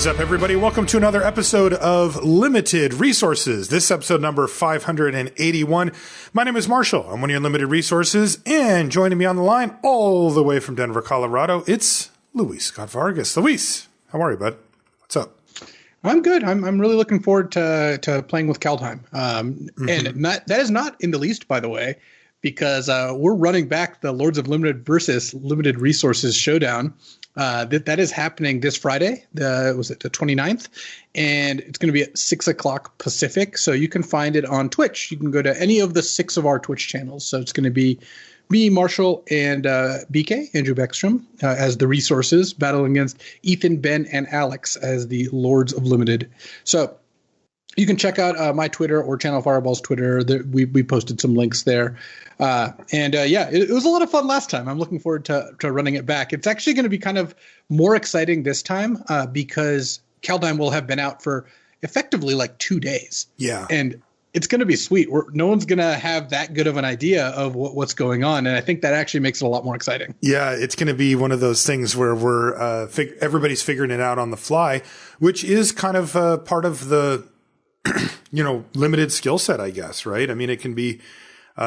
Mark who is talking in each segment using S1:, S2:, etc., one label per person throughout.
S1: is up, everybody? Welcome to another episode of Limited Resources. This episode number 581. My name is Marshall. I'm one of your Limited Resources, and joining me on the line all the way from Denver, Colorado, it's Luis Scott-Vargas. Luis, how are you, bud? What's up?
S2: I'm good. I'm really looking forward to playing with Kaldheim. And that is not in the least, by the way, because we're running back the Lords of Limited versus Limited Resources showdown. That is happening this Friday. Was it the 29th? And it's going to be at 6 o'clock Pacific. So you can find it on Twitch. You can go to any of the 6 of our Twitch channels. So it's going to be me, Marshall, and BK, Andrew Beckstrom, as the resources, battling against Ethan, Ben, and Alex as the Lords of Limited. So you can check out my Twitter or Channel Fireball's Twitter. We posted some links there. It was a lot of fun last time. I'm looking forward to running it back. It's actually going to be kind of more exciting this time because Kaldheim will have been out for effectively like 2 days.
S1: Yeah. And
S2: it's going to be sweet. No one's going to have that good of an idea of what's going on. And I think that actually makes it a lot more exciting.
S1: Yeah, it's going to be one of those things where we're everybody's figuring it out on the fly, which is kind of part of the limited skill set, I guess, right? I mean, it can be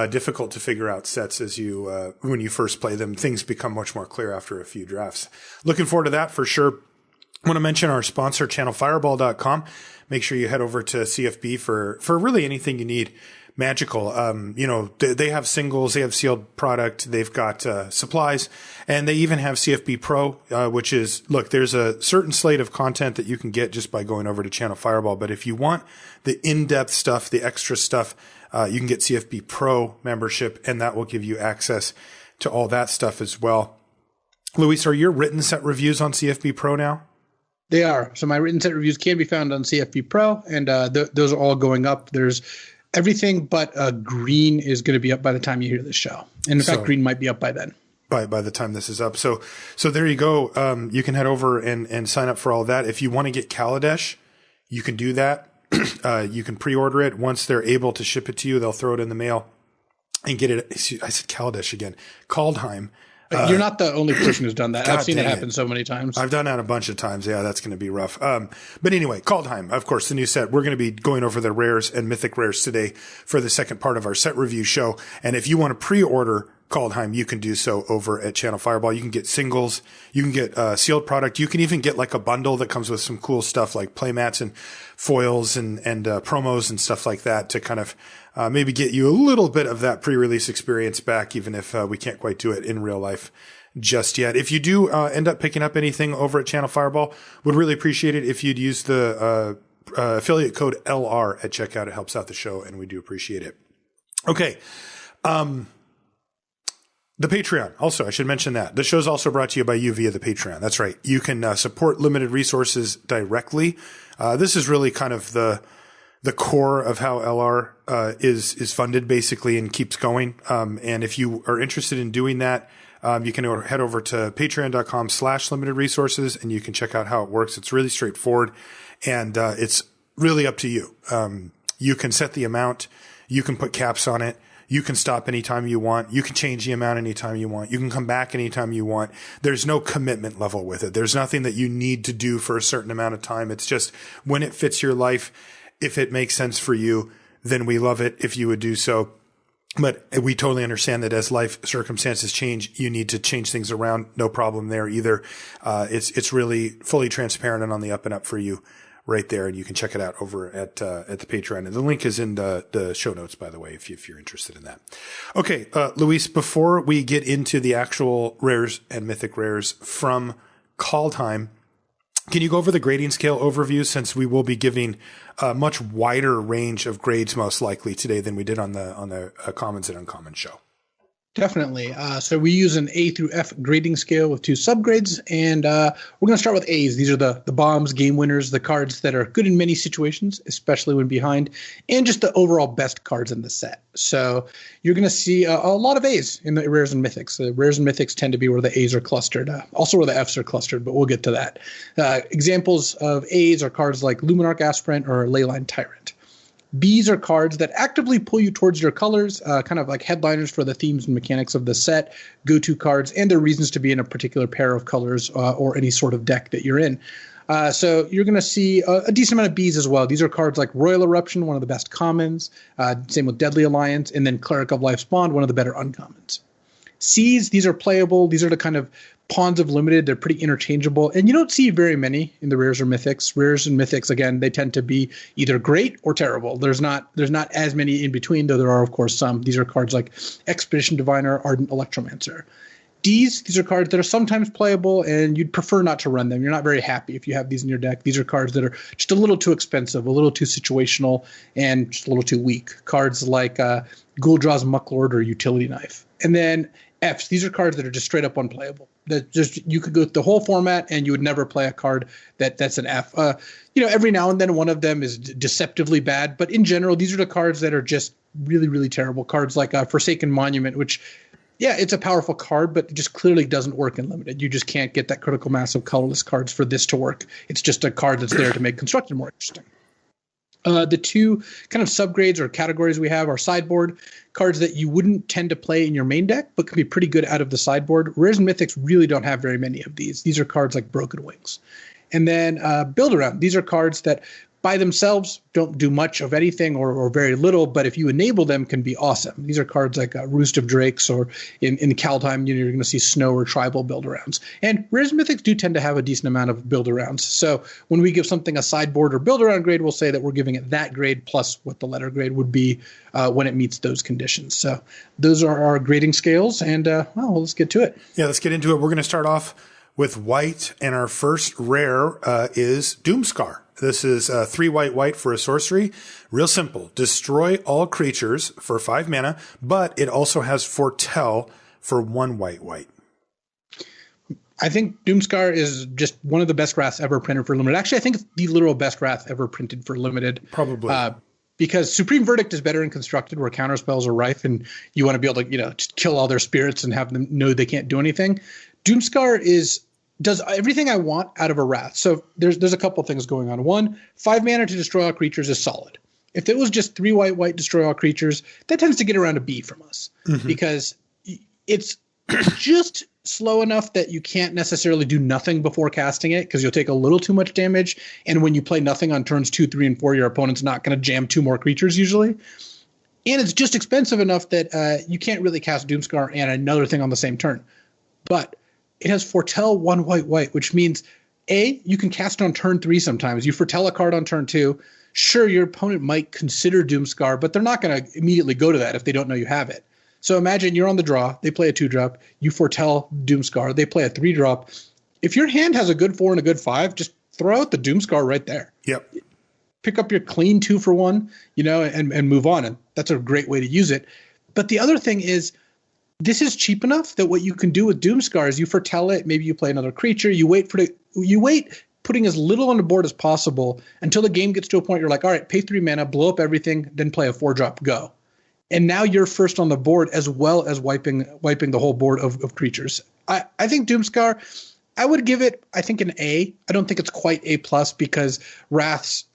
S1: difficult to figure out sets as when you first play them. Things become much more clear after a few drafts. Looking forward to that for sure. I want to mention our sponsor, channelfireball.com. Make sure you head over to CFB for really anything you need magical. They have singles, they have sealed product, they've got supplies, and they even have CFB Pro, which is, look, there's a certain slate of content that you can get just by going over to Channel Fireball. But if you want the in-depth stuff, the extra stuff, you can get CFB Pro membership, and that will give you access to all that stuff as well. Luis, are your written set reviews on CFB Pro now?
S2: They are. So my written set reviews can be found on CFB Pro, and those are all going up. There's everything but green is going to be up by the time you hear this show. And in fact, green might be up by then.
S1: By the time this is up. So there you go. You can head over and sign up for all that. If you want to get Kaladesh, you can do that. You can pre-order it. Once they're able to ship it to you, they'll throw it in the mail and get it. I said Kaladesh again. Kaldheim.
S2: You're not the only person who's done that. I've seen it happen so many times.
S1: I've done that a bunch of times. Yeah, that's going to be rough. But anyway, Kaldheim, of course, the new set. We're going to be going over the rares and mythic rares today for the second part of our set review show. And if you want to pre-order Kaldheim, you can do so over at Channel Fireball. You can get singles. You can get sealed product. You can even get like a bundle that comes with some cool stuff like playmats and foils and promos and stuff like that to kind of maybe get you a little bit of that pre-release experience back, even if we can't quite do it in real life just yet. If you do end up picking up anything over at Channel Fireball, would really appreciate it if you'd use the affiliate code LR at checkout. It helps out the show, and we do appreciate it. Okay. The Patreon. Also, I should mention that. The show's also brought to you by you via the Patreon. That's right. You can support Limited Resources directly. This is really kind of the core of how LR is funded, basically, and keeps going. And if you are interested in doing that, you can head over to patreon.com/limited resources, and you can check out how it works. It's really straightforward, and it's really up to you. You can set the amount. You can put caps on it. You can stop anytime you want. You can change the amount anytime you want. You can come back anytime you want. There's no commitment level with it. There's nothing that you need to do for a certain amount of time. It's just when it fits your life. If it makes sense for you, then we love it if you would do so. But we totally understand that as life circumstances change, you need to change things around. No problem there either. It's really fully transparent and on the up and up for you right there. And you can check it out over at the Patreon. And the link is in the show notes, by the way, if you're interested in that. Okay. Luis, before we get into the actual rares and mythic rares from Kaldheim, can you go over the grading scale overview, since we will be giving a much wider range of grades most likely today than we did on the commons and uncommon show?
S2: Definitely. So we use an A through F grading scale with 2 subgrades, and we're going to start with A's. These are the bombs, game winners, the cards that are good in many situations, especially when behind, and just the overall best cards in the set. So you're going to see a lot of A's in the rares and mythics. The rares and mythics tend to be where the A's are clustered, also where the F's are clustered, but we'll get to that. Examples of A's are cards like Luminarch Aspirant or Leyline Tyrant. B's are cards that actively pull you towards your colors, kind of like headliners for the themes and mechanics of the set, go-to cards, and their reasons to be in a particular pair of colors or any sort of deck that you're in. So you're going to see a decent amount of Bs as well. These are cards like Royal Eruption, one of the best commons. Same with Deadly Alliance, and then Cleric of Life's Bond, one of the better uncommons. Cs, these are playable. These are the kind of pawns of limited. They're pretty interchangeable, and you don't see very many in the rares or mythics. Rares and mythics, again, they tend to be either great or terrible. There's not as many in between, though there are, of course, some. These are cards like Expedition Diviner, Ardent Electromancer. Ds, these are cards that are sometimes playable, and you'd prefer not to run them. You're not very happy if you have these in your deck. These are cards that are just a little too expensive, a little too situational, and just a little too weak. Cards like Gul'Draz's Mucklord or Utility Knife. And then Fs, these are cards that are just straight up unplayable. That just you could go through the whole format and you would never play a card that's an F. Every now and then one of them is deceptively bad, but in general, these are the cards that are just really, really terrible. Cards like Forsaken Monument, which, yeah, it's a powerful card, but it just clearly doesn't work in limited. You just can't get that critical mass of colorless cards for this to work. It's just a card that's there to make constructed more interesting. The two kind of subgrades or categories we have are sideboard, cards that you wouldn't tend to play in your main deck, but can be pretty good out of the sideboard. Rares and Mythics really don't have very many of these. These are cards like Broken Wings. And then Build Around. These are cards that by themselves don't do much of anything or very little, but if you enable them, can be awesome. These are cards like Roost of Drakes, or in Kaldheim, you're going to see Snow or Tribal build-arounds. And Rares and Mythics do tend to have a decent amount of build-arounds. So when we give something a sideboard or build-around grade, we'll say that we're giving it that grade plus what the letter grade would be when it meets those conditions. So those are our grading scales, and let's get to it.
S1: Yeah, let's get into it. We're going to start off with white, and our first rare is Doomscar. This is 3 white for a sorcery. Real simple. Destroy all creatures for 5 mana, but it also has Foretell for 1 white.
S2: I think Doomscar is just one of the best wraths ever printed for limited. Actually, I think it's the literal best wrath ever printed for limited.
S1: Probably.
S2: Because Supreme Verdict is better in constructed, where counterspells are rife and you want to be able to, just kill all their spirits and have them know they can't do anything. Doomscar does everything I want out of a wrath. So there's a couple things going on. One, 5 mana to destroy all creatures is solid. If it was just 3 white destroy all creatures, that tends to get around a B from us, because it's just slow enough that you can't necessarily do nothing before casting it, because you'll take a little too much damage. And when you play nothing on turns 2, 3, and 4, your opponent's not going to jam 2 more creatures usually. And it's just expensive enough that you can't really cast Doomscar and another thing on the same turn. But it has Foretell 1 white, which means you can cast on turn 3 sometimes. You foretell a card on turn 2. Sure, your opponent might consider Doomscar, but they're not going to immediately go to that if they don't know you have it. So imagine you're on the draw. They play a 2-drop. You foretell Doomscar. They play a 3-drop. If your hand has a good 4 and a good 5, just throw out the Doomscar right there.
S1: Yep.
S2: Pick up your clean 2 for 1, and move on. And that's a great way to use it. But the other thing is, this is cheap enough that what you can do with Doomscar is you foretell it. Maybe you play another creature. You wait putting as little on the board as possible until the game gets to a point you're like, all right, pay 3 mana, blow up everything, then play a 4-drop, go. And now you're first on the board, as well as wiping the whole board of creatures. I think Doomscar, I would give it, I think, an A. I don't think it's quite A+, because wraths,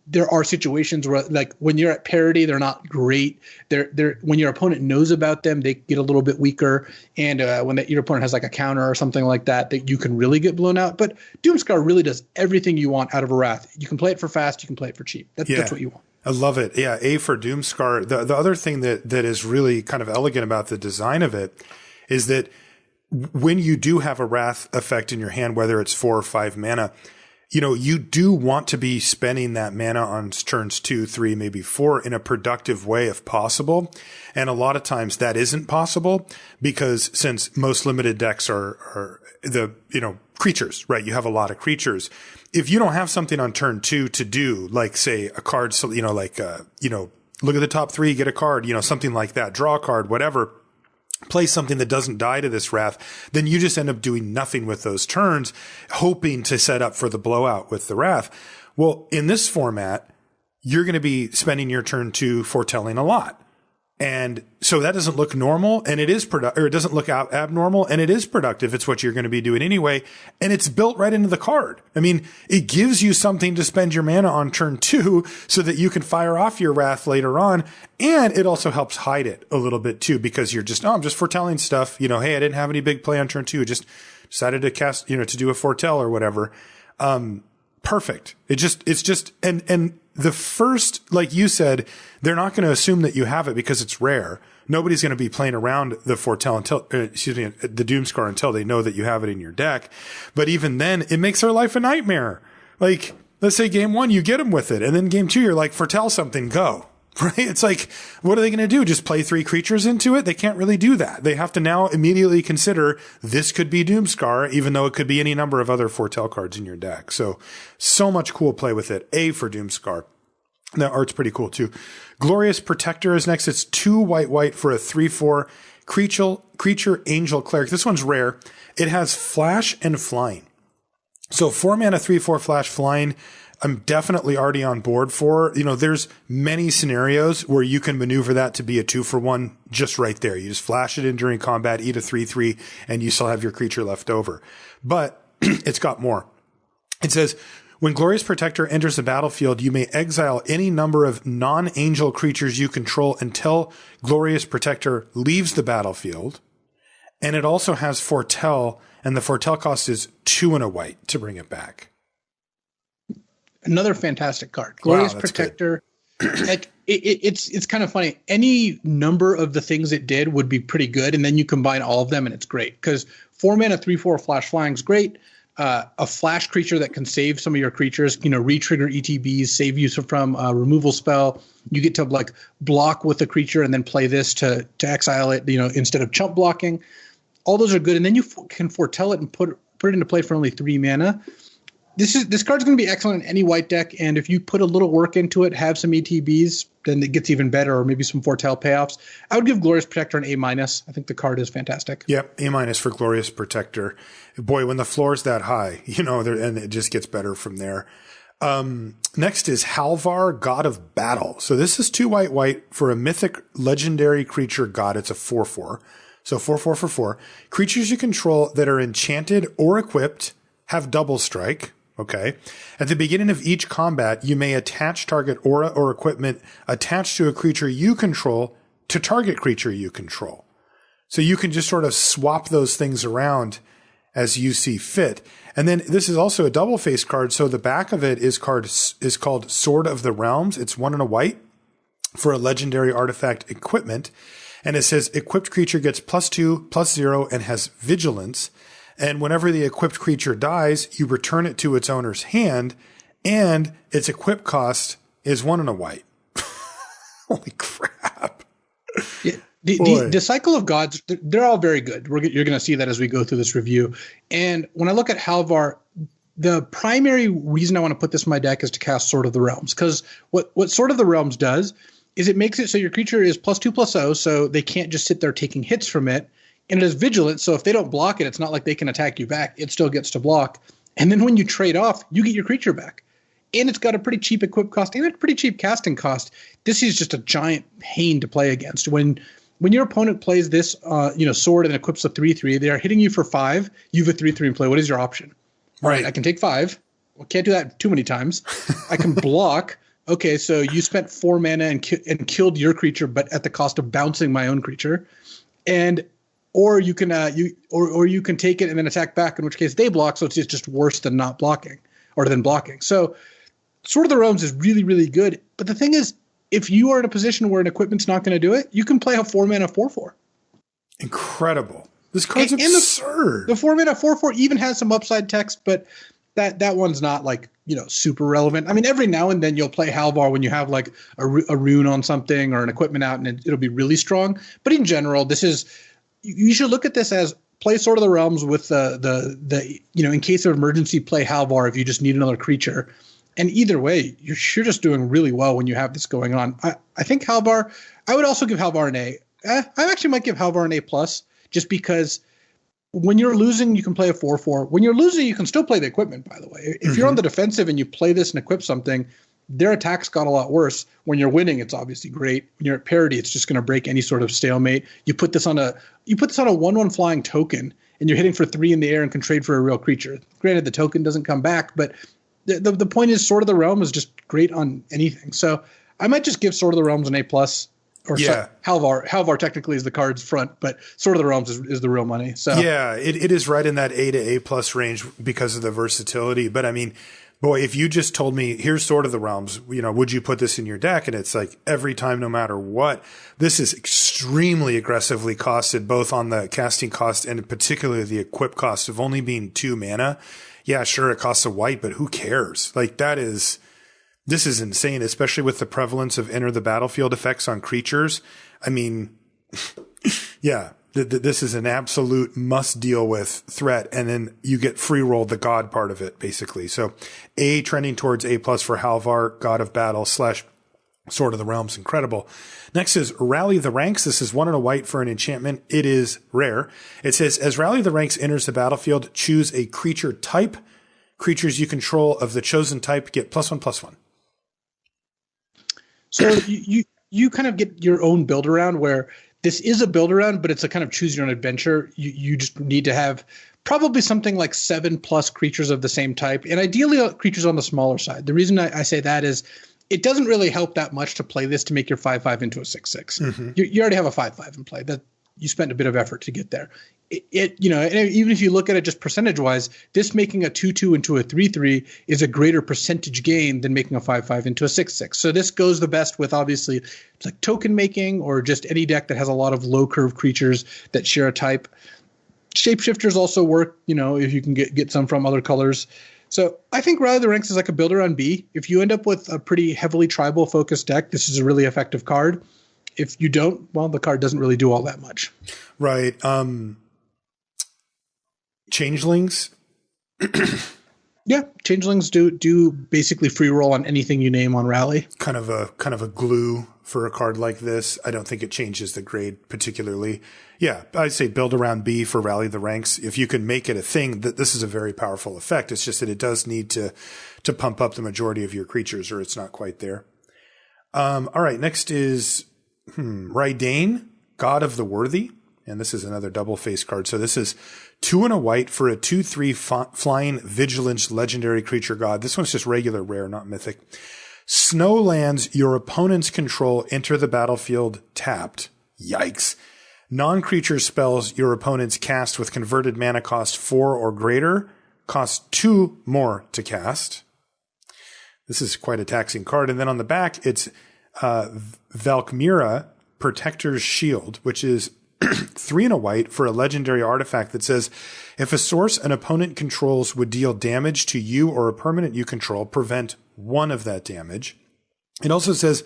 S2: there are situations where, like, when you're at parity, they're not great. They're when your opponent knows about them, they get a little bit weaker. And when your opponent has like a counter or something like that you can really get blown out. But Doomscar really does everything you want out of a wrath. You can play it for fast. You can play it for cheap. That's what you want.
S1: I love it. Yeah, A for Doomscar. The other thing that is really kind of elegant about the design of it is that when you do have a wrath effect in your hand, whether it's 4 or 5 mana, you do want to be spending that mana on turns 2, 3, maybe 4 in a productive way if possible. And a lot of times that isn't possible, because since most limited decks are the, creatures, right? You have a lot of creatures. If you don't have something on turn 2 to do, like say a card, so, look at the top 3, get a card, something like that, draw a card, whatever, play something that doesn't die to this wrath, then you just end up doing nothing with those turns, hoping to set up for the blowout with the wrath. Well, in this format, you're going to be spending your turn 2 foretelling a lot. And so that doesn't look normal, and it is it doesn't look abnormal, and it is productive. It's what you're going to be doing anyway. And it's built right into the card. I mean, it gives you something to spend your mana on turn 2 so that you can fire off your wrath later on. And it also helps hide it a little bit too, because you're just, I'm just foretelling stuff. Hey, I didn't have any big play on turn 2. Just decided to cast, to do a foretell or whatever. perfect. It's just, and the first, like you said, they're not going to assume that you have it because it's rare. Nobody's going to be playing around the Foretell until, the Doomscar until they know that you have it in your deck. But even then, it makes their life a nightmare. Like, let's say game 1, you get them with it. And then game 2, you're like, foretell something, go. Right? It's like, what are they going to do? Just play 3 creatures into it? They can't really do that. They have to now immediately consider this could be Doomscar, even though it could be any number of other foretell cards in your deck. So much cool play with it. A for Doomscar. That art's pretty cool too. Glorious Protector is next. It's 2 white for a 3/4 creature angel cleric. This one's rare. It has flash and flying. So 4 mana, 3/4 flash flying. I'm definitely already on board for. There's many scenarios where you can maneuver that to be a 2-for-1 just right there. You just flash it in during combat, eat a 3/3, and you still have your creature left over. But it's got more. It says, when Glorious Protector enters the battlefield, you may exile any number of non-angel creatures you control until Glorious Protector leaves the battlefield. And it also has Foretell, and the Foretell cost is 2 and a white to bring it back.
S2: Another fantastic card. Glorious Protector. Like it's kind of funny. Any number of the things it did would be pretty good, and then you combine all of them, and it's great. Because 4 mana, 3/4 flash flying is great. A flash creature that can save some of your creatures, re-trigger ETBs, save you from a removal spell. You get to like block with the creature and then play this to exile it, instead of chump blocking. All those are good, and then you can foretell it and put it into play for only 3 mana. This card's going to be excellent in any white deck, and if you put a little work into it, have some ETBs, then it gets even better, or maybe some foretell payoffs. I would give Glorious Protector an A-. I think the card is fantastic.
S1: Yep, A- for Glorious Protector. Boy, when the floor's that high, and it just gets better from there. Next is Halvar, God of Battle. So this is 2 white for a mythic legendary creature god. It's a 4/4. So 4/4 for 4. Creatures you control that are enchanted or equipped have double strike. Okay. At the beginning of each combat, you may attach target aura or equipment attached to a creature you control to target creature you control. So you can just sort of swap those things around as you see fit. And then this is also a double face card. So the back of it is called Sword of the Realms. It's 1 and a white for a legendary artifact equipment. And it says equipped creature gets +2, +0, and has vigilance. And whenever the equipped creature dies, you return it to its owner's hand, and its equip cost is 1 and a white. Holy crap.
S2: Yeah, the Cycle of Gods, they're all very good. You're going to see that as we go through this review. And when I look at Halvar, the primary reason I want to put this in my deck is to cast Sword of the Realms. Because what Sword of the Realms does is it makes it so your creature is +2/+0, so they can't just sit there taking hits from it. And it is vigilant, so if they don't block it, it's not like they can attack you back. It still gets to block. And then when you trade off, you get your creature back. And it's got a pretty cheap equip cost and a pretty cheap casting cost. This is just a giant pain to play against. When your opponent plays this sword and equips a 3/3, they are hitting you for 5. You have a 3/3 in play. What is your option? Right. I can take 5. Well, can't do that too many times. I can block. Okay, so you spent 4 mana and killed your creature, but at the cost of bouncing my own creature. Or you can you can take it and then attack back, in which case they block, so it's just worse than not blocking or than blocking. So Sword of the Realms is really, really good. But the thing is, if you are in a position where an equipment's not going to do it, you can play a 4 mana 4/4.
S1: Incredible. This card's absurd.
S2: The 4 mana 4/4 even has some upside text, but that one's not like super relevant. I mean, every now and then you'll play Halvar when you have like a rune on something or an equipment out, and it'll be really strong. But in general, you should look at this as play Sword of the Realms with the in case of emergency, play Halvar if you just need another creature. And either way, you're just doing really well when you have this going on. I think Halvar, I would also give Halvar an A. I actually might give Halvar an A+, just because when you're losing, you can play a 4/4. When you're losing, you can still play the equipment, by the way. If you're on the defensive and you play this and equip something, their attacks got a lot worse. When you're winning, it's obviously great. When you're at parity, it's just going to break any sort of stalemate. You put this on a 1/1 flying token, and you're hitting for 3 in the air and can trade for a real creature. Granted, the token doesn't come back, but the point is, Sword of the Realm is just great on anything. So I might just give Sword of the Realms an A+. Or yeah. Halvar technically is the card's front, but Sword of the Realms is the real money. So
S1: yeah, it is right in that A to A+ range because of the versatility. But I mean, Boy, if you just told me, here's Sword of the Realms, would you put this in your deck? And it's like every time, no matter what, this is extremely aggressively costed, both on the casting cost and particularly the equip cost of only being 2 mana. Yeah, sure, it costs a white, but who cares? Like this is insane, especially with the prevalence of enter the battlefield effects on creatures. I mean, yeah. This is an absolute must deal with threat. And then you get free roll the god part of it, basically. So A trending towards A+ for Halvar, God of Battle / Sword of the Realms. Incredible. Next is Rally the Ranks. This is 1 and a white for an enchantment. It is rare. It says, as Rally the Ranks enters the battlefield, choose a creature type. Creatures you control of the chosen type get +1/+1.
S2: So you kind of get your own build around where this is a build around, but it's a kind of choose your own adventure. You just need to have probably something like 7+ creatures of the same type, and ideally creatures on the smaller side. The reason I say that is it doesn't really help that much to play this to make your 5/5 into a 6/6. Mm-hmm. You already have a 5/5 in play. That you spent a bit of effort to get there. And even if you look at it just percentage wise, this making a 2/2 into a 3/3 is a greater percentage gain than making a 5/5 into a 6/6. So this goes the best with obviously it's like token making or just any deck that has a lot of low curve creatures that share a type. Shapeshifters also work, if you can get some from other colors. So I think Rally the Ranks is like a builder on B. If you end up with a pretty heavily tribal focused deck, this is a really effective card. If you don't, well, the card doesn't really do all that much.
S1: Right. Changelings.
S2: Yeah, changelings do basically free roll on anything you name on Rally.
S1: Kind of a glue for a card like this. I don't think it changes the grade particularly. Yeah, I'd say build around B for Rally the Ranks. If you can make it a thing, that this is a very powerful effect. It's just that it does need to pump up the majority of your creatures, or it's not quite there. All right, next is Rydane, God of the Worthy. And this is another double face card. So this is 2 and a white for a 2/3 flying vigilance legendary creature god. This one's just regular rare, not mythic. Snow lands your opponent's control enter the battlefield tapped. Yikes. Non-creature spells your opponents cast with converted mana cost 4 or greater cost 2 more to cast. This is quite a taxing card. And then on the back, it's Valkmira, Protector's Shield, which is 3 and a white for a legendary artifact that says, if a source an opponent controls would deal damage to you or a permanent you control, prevent 1 of that damage. It also says,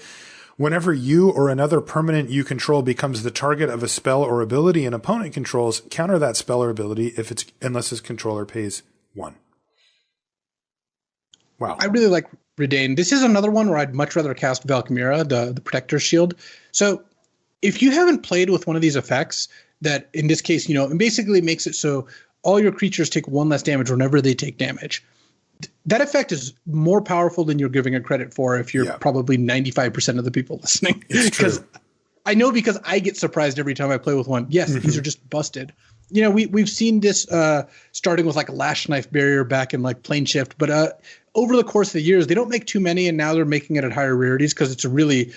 S1: whenever you or another permanent you control becomes the target of a spell or ability an opponent controls, counter that spell or ability unless its controller pays 1. Wow.
S2: I really like Rydane. This is another one where I'd much rather cast Valkmira, the Protector's Shield. So if you haven't played with one of these effects that in this case, it basically makes it so all your creatures take 1 less damage whenever they take damage. That effect is more powerful than you're giving it credit for if you're probably 95% of the people listening. Because I know because I get surprised every time I play with one. Yes, these are just busted. We've seen this starting with like a Lash Knife Barrier back in like Plane Shift, but over the course of the years, they don't make too many, and now they're making it at higher rarities because it's a really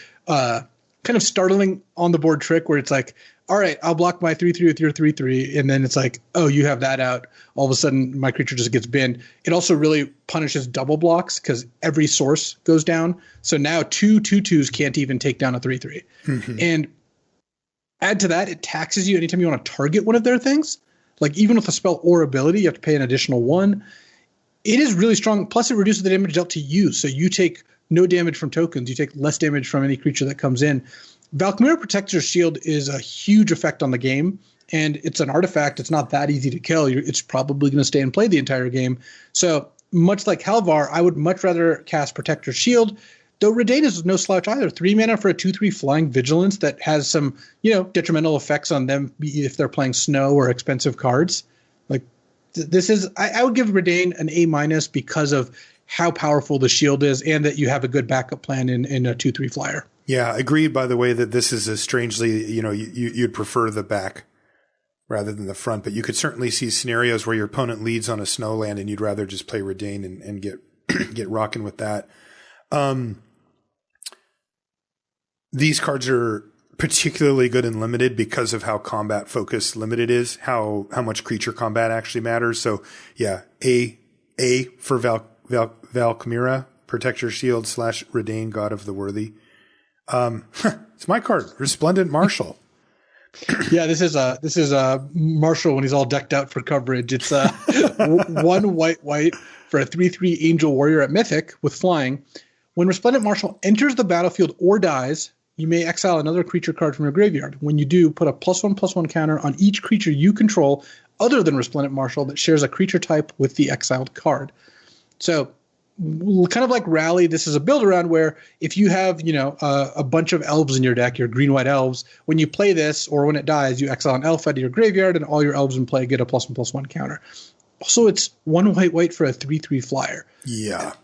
S2: kind of startling on the board trick where it's like, all right, I'll block my 3/3 with your 3/3, and then it's like, oh, you have that out. All of a sudden, my creature just gets binned. It also really punishes double blocks because every source goes down. So now 2 2/2s can't even take down a 3/3. And add to that, it taxes you anytime you want to target one of their things. Like even with a spell or ability, you have to pay an additional 1. It is really strong. Plus, it reduces the damage dealt to you. So you take no damage from tokens. You take less damage from any creature that comes in. Valkmira Protector's Shield is a huge effect on the game, and it's an artifact. It's not that easy to kill. It's probably going to stay and play the entire game. So much like Halvar, I would much rather cast Protector's Shield, though Rydane is no slouch either. 3 mana for a 2/3 flying vigilance that has some, detrimental effects on them if they're playing snow or expensive cards. Like this is, I would give Rydane an A- because of how powerful the shield is and that you have a good backup plan in a 2/3 flyer.
S1: Yeah, agreed, by the way, that this is a strangely, you'd prefer the back rather than the front, but you could certainly see scenarios where your opponent leads on a snow land and you'd rather just play Rydane and get get rocking with that. These cards are particularly good in limited because of how combat focused limited is, how much creature combat actually matters. So yeah, A for Valkmira, Protector Shield / Redain, God of the Worthy. It's my card, Resplendent Marshal.
S2: Yeah, this is Marshall when he's all decked out for coverage. It's 1 white for a 3/3 Angel Warrior at Mythic with flying. When Resplendent Marshal enters the battlefield or dies, you may exile another creature card from your graveyard. When you do, put a +1/+1 counter on each creature you control other than Resplendent Marshal that shares a creature type with the exiled card. So kind of like Rally, this is a build around where if you have, a bunch of elves in your deck, your green-white elves, when you play this or when it dies, you exile an elf out of your graveyard and all your elves in play get a +1/+1 counter. Also, it's 1 white for a 3/3 flyer.
S1: Yeah.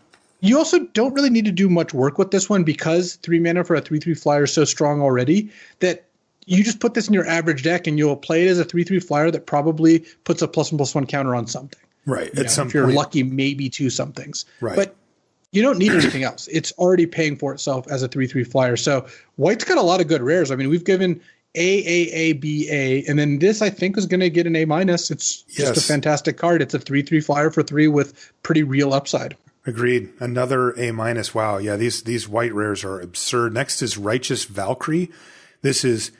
S2: You also don't really need to do much work with this one because 3 mana for a 3/3 flyer is so strong already that you just put this in your average deck and you'll play it as a 3/3 flyer that probably puts a +1/+1 counter on something.
S1: Right.
S2: If you're lucky, maybe 2 somethings.
S1: Right.
S2: But you don't need anything else. It's already paying for itself as a 3/3 flyer. So white's got a lot of good rares. I mean, we've given A, B, A, and then this I think is going to get an A-. It's just a fantastic card. It's a 3/3 flyer for 3 with pretty real upside.
S1: Agreed. Another A-. Wow. Yeah, these white rares are absurd. Next is Righteous Valkyrie. This is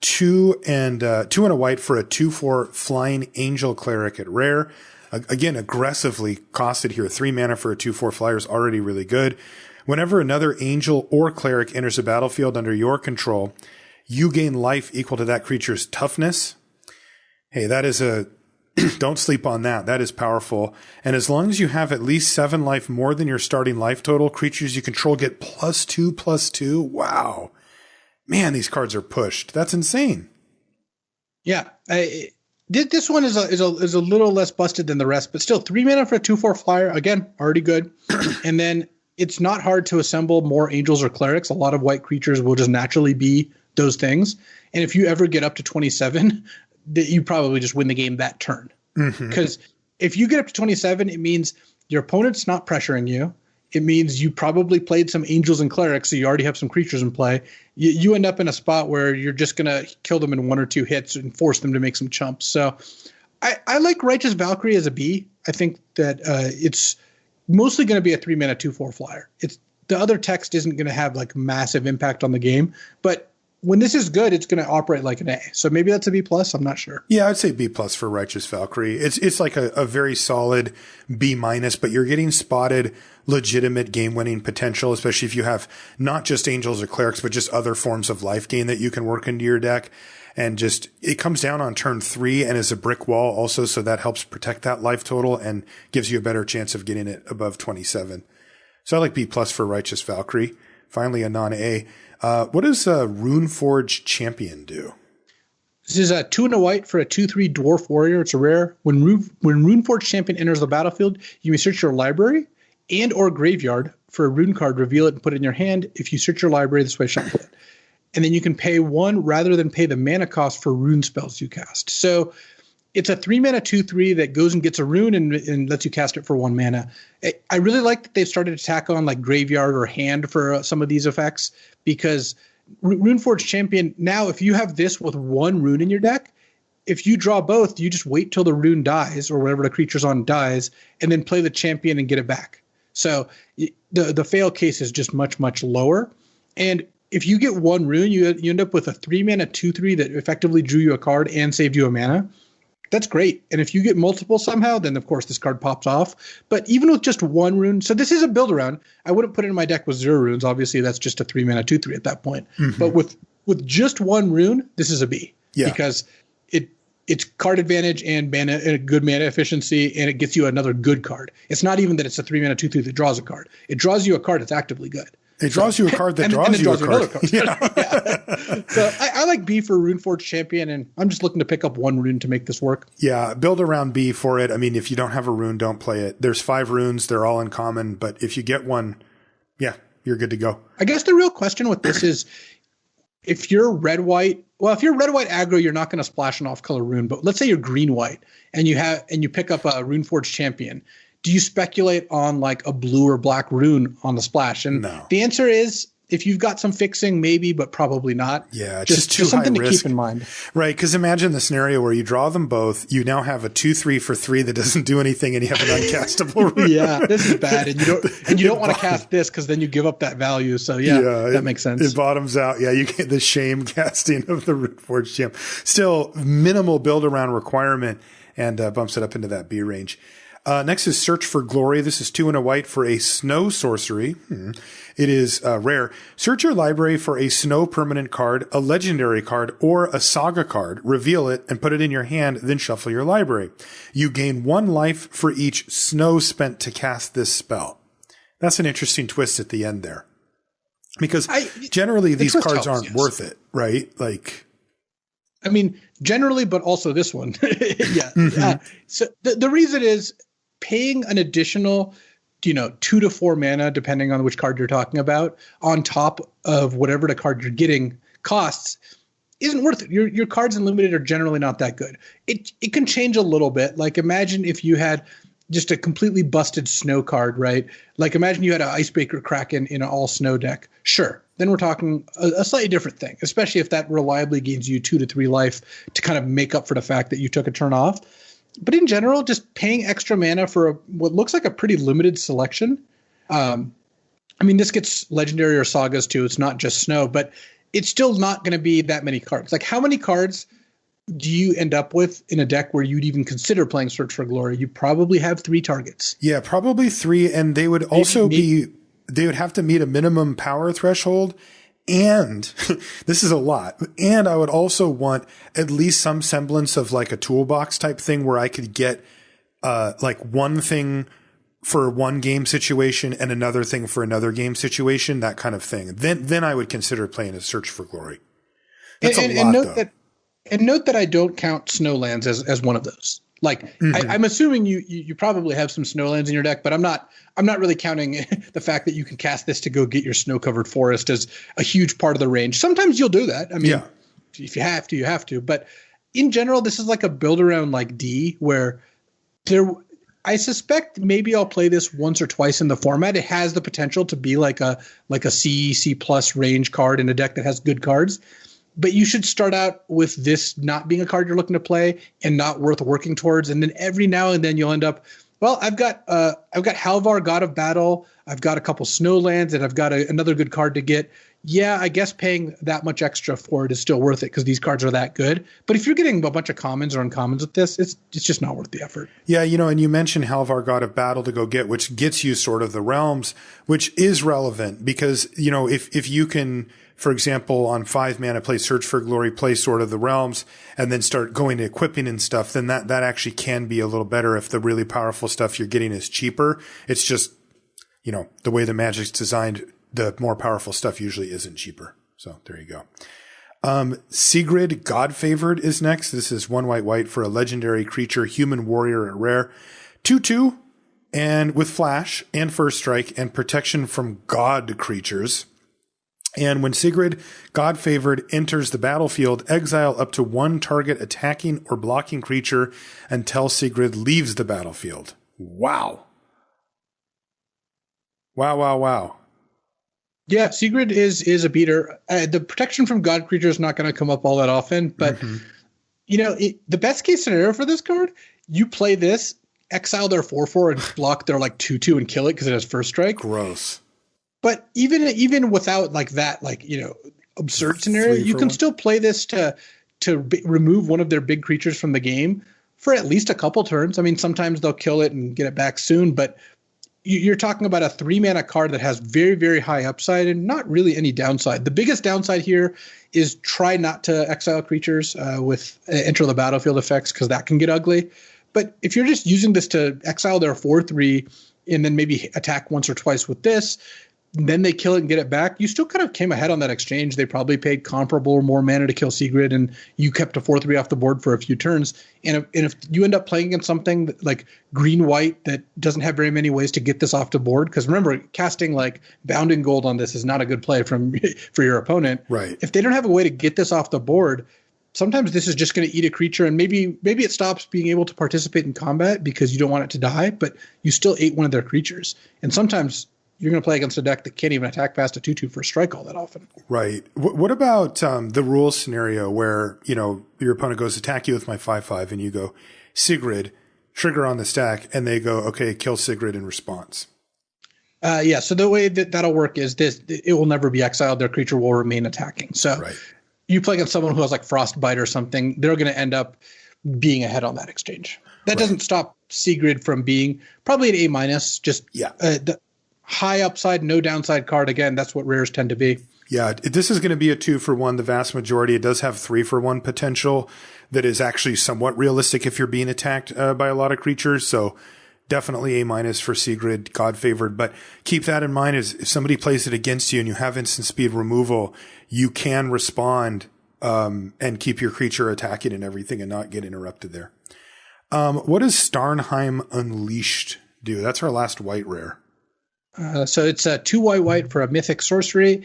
S1: 2 and a white for a 2/4 Flying Angel Cleric at rare. Again, aggressively costed here. 3 mana for a 2/4 flyer is already really good. Whenever another angel or cleric enters a battlefield under your control, you gain life equal to that creature's toughness. Hey, that is don't sleep on that. That is powerful. And as long as you have at least 7 life more than your starting life total, creatures you control get +2/+2. Wow. Man, these cards are pushed. That's insane.
S2: Yeah. This one is a little less busted than the rest, but still 3 mana for a 2/4 flyer. Again, already good. And then it's not hard to assemble more angels or clerics. A lot of white creatures will just naturally be those things. And if you ever get up to 27, you probably just win the game that turn. Because if you get up to 27, it means your opponent's not pressuring you. It means you probably played some angels and clerics, so you already have some creatures in play. You end up in a spot where you're just going to kill them in 1 or 2 hits and force them to make some chumps. So I like Righteous Valkyrie as a B. I think that it's mostly going to be a 3 mana 2/4 flyer. The other text isn't going to have like massive impact on the game, but when this is good, it's going to operate like an A. So maybe that's a B+. I'm not sure.
S1: Yeah, I'd say B+ for Righteous Valkyrie. It's like a very solid B-, but you're getting spotted legitimate game-winning potential, especially if you have not just angels or clerics, but just other forms of life gain that you can work into your deck. And just it comes down on turn 3 and is a brick wall also, so that helps protect that life total and gives you a better chance of getting it above 27. So I like B+ for Righteous Valkyrie. Finally, a non-A. What does Runeforge Champion do?
S2: This is a 2 and a white for a 2/3 Dwarf Warrior. It's a rare. When Runeforge Champion enters the battlefield, you may search your library and or graveyard for a rune card, reveal it, and put it in your hand. If you search your library this way, shuffle it. And then you can pay 1 rather than pay the mana cost for rune spells you cast. So it's a 3 mana 2/3 that goes and gets a rune and lets you cast it for 1 mana. I really like that they've started to tack on like graveyard or hand for some of these effects, because Runeforge Champion, now if you have this with 1 rune in your deck, if you draw both, you just wait till the rune dies or whatever the creature's on dies, and then play the champion and get it back. So the fail case is just much, much lower. And if you get 1 rune, you end up with a 3 mana 2/3 that effectively drew you a card and saved you a mana. That's great. And if you get multiple somehow, then of course this card pops off. But even with just 1 rune, so this is a build around. I wouldn't put it in my deck with 0 runes. Obviously, that's just a 3 mana 2/3 at that point. But with just 1 rune, this is a B. Yeah. Because it's card advantage and good mana efficiency, and it gets you another good card. It's not even that it's a 3 mana 2/3 that draws a card. It draws you a card that's actively good.
S1: It draws you a card that draws you a card.
S2: Another card. Yeah. So I like B for Runeforge Champion, and I'm just looking to pick up 1 rune to make this work.
S1: Yeah, build around B for it. I mean, if you don't have a rune, don't play it. There's 5 runes. They're all uncommon. But if you get 1, yeah, you're good to go.
S2: I guess the real question with this is, if you're red-white, if you're red-white aggro, you're not going to splash an off-color rune. But let's say you're green-white, and you pick up a Runeforge Champion. Do you speculate on like a blue or black rune on the splash? And the answer is If you've got some fixing, maybe, but probably not.
S1: Yeah, it's just too
S2: something
S1: high
S2: to
S1: risk.
S2: keep in mind.
S1: Right, because imagine the scenario where you draw them both, you now have a 2/3 for 3 that doesn't do anything, and you have an uncastable room.
S2: Yeah, this is bad, and you don't want to cast this because then you give up that value. So that makes sense.
S1: It bottoms out. Yeah, you get the shame casting of the Rootforged Gem. Still minimal build around requirement, and bumps it up into that B range. Next is Search for Glory. This is 2 and a white for a snow sorcery. It is rare. Search your library for a snow permanent card, a legendary card, or a saga card. Reveal it and put it in your hand, then shuffle your library. You gain 1 life for each snow spent to cast this spell. That's an interesting twist at the end there. Because generally these cards aren't worth it, right? Like,
S2: I mean, generally, but also this one. So the reason is paying an additional, 2 to 4 mana, depending on which card you're talking about, on top of whatever the card you're getting costs, isn't worth it. Your cards in limited are generally not that good. It can change a little bit. Like, imagine if you had just a completely busted snow card, right? Like, imagine you had an Icebreaker Kraken in an all snow deck. Sure. Then we're talking a slightly different thing, especially if that reliably gains you 2 to 3 life to kind of make up for the fact that you took a turn off. But in general, just paying extra mana for what looks like a pretty limited selection. This gets legendary or sagas too. It's not just snow, but it's still not going to be that many cards. Like, how many cards do you end up with in a deck where you'd even consider playing Search for Glory? You probably have 3 targets.
S1: Yeah, probably 3. And they would also they would have to meet a minimum power threshold. And this is a lot. And I would also want at least some semblance of like a toolbox type thing where I could get like one thing for one game situation and another thing for another game situation, that kind of thing. Then I would consider playing a Search for Glory. That's a lot, though.
S2: And note that I don't count Snowlands as one of those. Like, I'm assuming you probably have some Snowlands in your deck, but I'm not really counting the fact that you can cast this to go get your snow-covered forest as a huge part of the range. Sometimes you'll do that. I mean, if you have to, you have to. But in general, this is like a build around like D, where I suspect maybe I'll play this once or twice in the format. It has the potential to be like a C plus range card in a deck that has good cards. But you should start out with this not being a card you're looking to play and not worth working towards. And then every now and then you'll end up, well, I've got Halvar, God of Battle. I've got a couple Snowlands, and I've got another good card to get. Yeah, I guess paying that much extra for it is still worth it because these cards are that good. But if you're getting a bunch of commons or uncommons with this, it's just not worth the effort. Yeah,
S1: and you mentioned Halvar, God of Battle to go get, which gets you sort of the realms, which is relevant because, if you can, for example, on 5 mana, play Search for Glory, play Sword of the Realms, and then start going to equipping and stuff, then that actually can be a little better if the really powerful stuff you're getting is cheaper. It's just, the way the Magic's designed, the more powerful stuff usually isn't cheaper. So there you go. Sigrid, God Favored is next. This is 1 white for a legendary creature, human warrior at rare. 2/2, and with flash and first strike and protection from god creatures. And when Sigrid, God Favored, enters the battlefield, exile up to 1 target attacking or blocking creature until Sigrid leaves the battlefield. Wow. Wow.
S2: Yeah, Sigrid is a beater. The protection from god creature is not going to come up all that often, but the best case scenario for this card, you play this, exile their 4/4 and block their like 2/2 and kill it because it has first strike.
S1: Gross.
S2: But even without like that, absurd scenario, you can still play this to remove one of their big creatures from the game for at least a couple turns. I mean, sometimes they'll kill it and get it back soon, but you're talking about a 3 mana card that has very, very high upside and not really any downside. The biggest downside here is try not to exile creatures with enter the battlefield effects because that can get ugly. But if you're just using this to exile their 4/3 and then maybe attack once or twice with this, then they kill it and get it back, you still kind of came ahead on that exchange. They probably paid comparable or more mana to kill Sigrid, and you kept a 4/3 off the board for a few turns. And if you end up playing against something like green-white that doesn't have very many ways to get this off the board, because remember, casting like Bounding Gold on this is not a good play for your opponent.
S1: Right.
S2: If they don't have a way to get this off the board, sometimes this is just going to eat a creature, and maybe it stops being able to participate in combat because you don't want it to die, but you still ate one of their creatures. And sometimes you're going to play against a deck that can't even attack past a 2/2 for a strike all that often.
S1: Right. What about the rules scenario where, your opponent goes attack you with my 5/5 and you go Sigrid, trigger on the stack, and they go, okay, kill Sigrid in response?
S2: So the way that'll work is this: it will never be exiled. Their creature will remain attacking. So you play against someone who has like Frostbite or something, they're going to end up being ahead on that exchange. That doesn't stop Sigrid from being probably an A-. Just the high upside, no downside card. Again, that's what rares tend to be.
S1: Yeah, this is going to be a 2-for-1. The vast majority. It does have 3-for-1 potential that is actually somewhat realistic if you're being attacked by a lot of creatures. So definitely A- for Sigrid, God favored. But keep that in mind is if somebody plays it against you and you have instant speed removal, you can respond and keep your creature attacking and everything and not get interrupted there. What does Starnheim Unleashed do? That's our last white rare.
S2: So it's a 2 white for a mythic sorcery.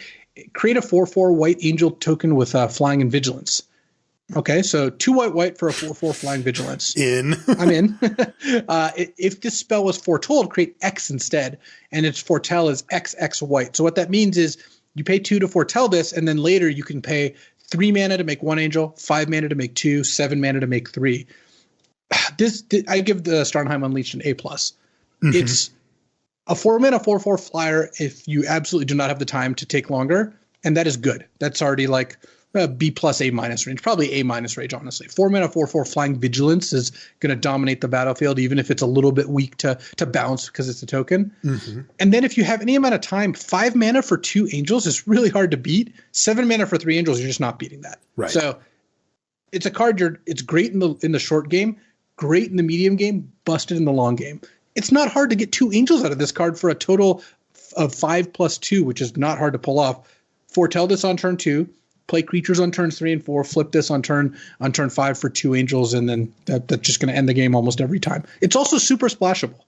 S2: Create a 4/4 white angel token with flying and vigilance. Okay, so 2 white for a 4/4 flying vigilance. I'm in. If this spell was foretold, create X instead, and its foretell is XX white. So what that means is you pay 2 to foretell this, and then later you can pay 3 mana to make 1 angel, 5 mana to make 2, 7 mana to make 3. I give the Starnheim Unleashed an A+. It's a 4-mana 4/4 flyer if you absolutely do not have the time to take longer, and that is good. That's already like B+ A- range, probably A- range, honestly. 4-mana 4/4 flying vigilance is going to dominate the battlefield, even if it's a little bit weak to bounce because it's a token. And then if you have any amount of time, 5 mana for 2 angels is really hard to beat. 7 mana for 3 angels, you're just not beating that.
S1: Right.
S2: So it's a card. It's great in the short game, great in the medium game, busted in the long game. It's not hard to get 2 angels out of this card for a total of 5+2, which is not hard to pull off. Foretell this on turn 2, play creatures on turns 3 and 4, flip this on turn 5 for 2 angels, and then that's just going to end the game almost every time. It's also super splashable.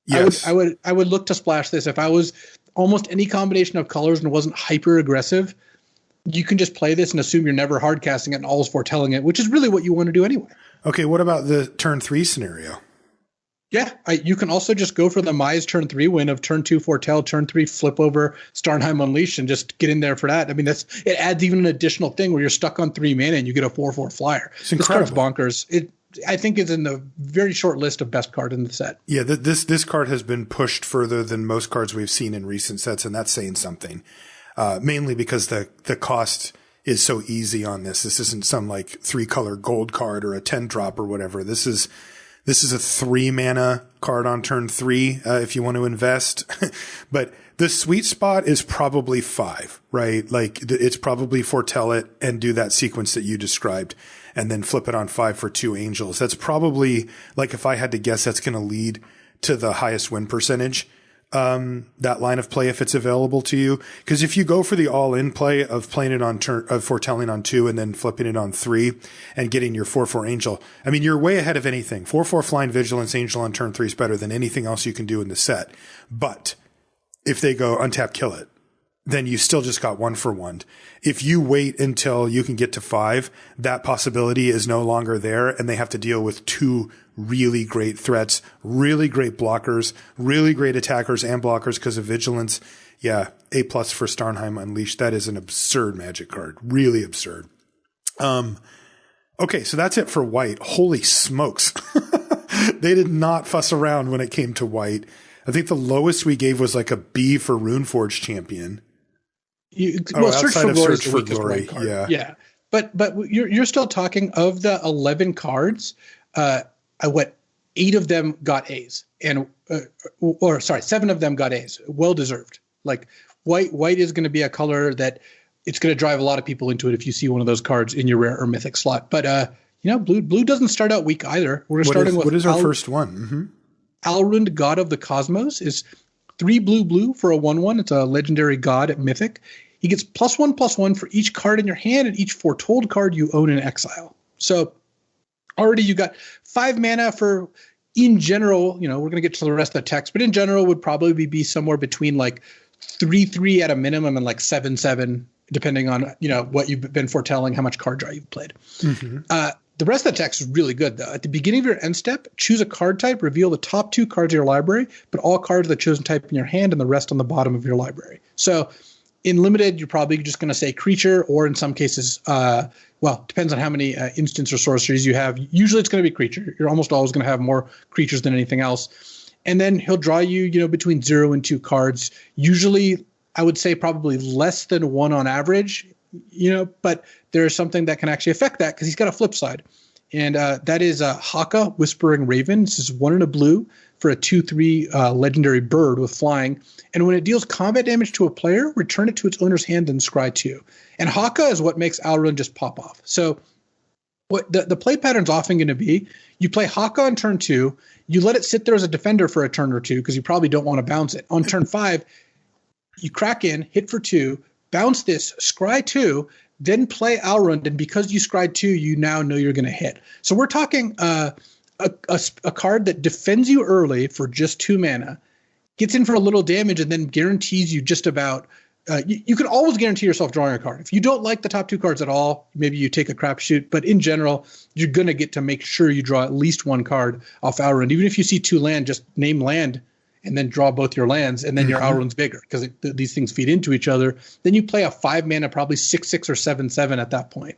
S2: Yes. I would look to splash this if I was almost any combination of colors and wasn't hyper aggressive. You can just play this and assume you're never hard casting it and always foretelling it, which is really what you want to do anyway.
S1: Okay, what about the turn 3 scenario?
S2: Yeah, you can also just go for the Mize turn 3 win of turn 2 foretell, turn 3 flip over Starnheim Unleashed and just get in there for that. I mean, it adds even an additional thing where you're stuck on 3 mana and you get a 4/4 flyer.
S1: It's incredible.
S2: This card's bonkers. I think it's in the very short list of best card in the set.
S1: Yeah, this card has been pushed further than most cards we've seen in recent sets, and that's saying something. Mainly because the cost is so easy on this. This isn't some like 3-color gold card or a 10-drop or whatever. This is a 3 mana card on turn 3 if you want to invest. But the sweet spot is probably 5, right? Like it's probably foretell it and do that sequence that you described and then flip it on 5 for 2 angels. That's probably, like if I had to guess, that's going to lead to the highest win percentage. That line of play if it's available to you. Because if you go for the all-in play of playing it on turn, of foretelling on 2 and then flipping it on 3 and getting your 4/4 angel, I mean, you're way ahead of anything. 4/4 flying vigilance angel on turn 3 is better than anything else you can do in the set. But if they go untap, kill it, then you still just got 1-for-1. If you wait until you can get to 5, that possibility is no longer there, and they have to deal with 2 really great threats, really great blockers, really great attackers and blockers because of vigilance. Yeah, A+ for Starnheim Unleashed. That is an absurd Magic card. Really absurd. Okay, so that's it for white. Holy smokes. They did not fuss around when it came to white. I think the lowest we gave was like a B for Runeforge Champion.
S2: Search for Glory is the weakest
S1: Glory,
S2: white card.
S1: Yeah.
S2: But you're still talking of the 11 cards. 8 of them got A's, and 7 of them got A's. Well deserved. Like white is going to be a color that it's going to drive a lot of people into it if you see one of those cards in your rare or mythic slot. But blue doesn't start out weak either. We're starting with
S1: what is our first one? Mm-hmm.
S2: Alrund, God of the Cosmos, is 3 blue for a 1/1. It's a legendary god at Mythic. He gets +1/+1 for each card in your hand and each foretold card you own in exile. So already you got 5 mana for, in general, we're going to get to the rest of the text, but in general would probably be somewhere between like 3/3 at a minimum and like 7/7, depending on, what you've been foretelling, how much card draw you've played. Mm-hmm. The rest of the text is really good, though. At the beginning of your end step, choose a card type, reveal the top 2 cards of your library, put all cards of the chosen type in your hand and the rest on the bottom of your library. So in limited, you're probably just going to say creature, or in some cases, depends on how many instants or sorceries you have. Usually it's going to be creature. You're almost always going to have more creatures than anything else. And then he'll draw you, between 0 and 2 cards. Usually, I would say probably less than 1 on average, but there's something that can actually affect that because he's got a flip side. And that is Haka, Whispering Raven. This is 1 and a blue for a 2/3 legendary bird with flying. And when it deals combat damage to a player, return it to its owner's hand and scry 2. And Haka is what makes Alrund just pop off. So what the play pattern's often going to be, you play Haka on turn 2, you let it sit there as a defender for a turn or 2 because you probably don't want to bounce it. On turn 5, you crack in, hit for 2, bounce this, scry 2, then play Alrund, and because you scried 2, you now know you're going to hit. So we're talking a card that defends you early for just 2 mana, gets in for a little damage, and then guarantees you just about you can always guarantee yourself drawing a card. If you don't like the top 2 cards at all, maybe you take a crapshoot, but in general, you're going to get to make sure you draw at least 1 card off Alrund. Even if you see 2 land, just name land and then draw both your lands, and then your Alrund's bigger because these things feed into each other. Then you play a 5 mana, probably 6/6 or 7/7 at that point,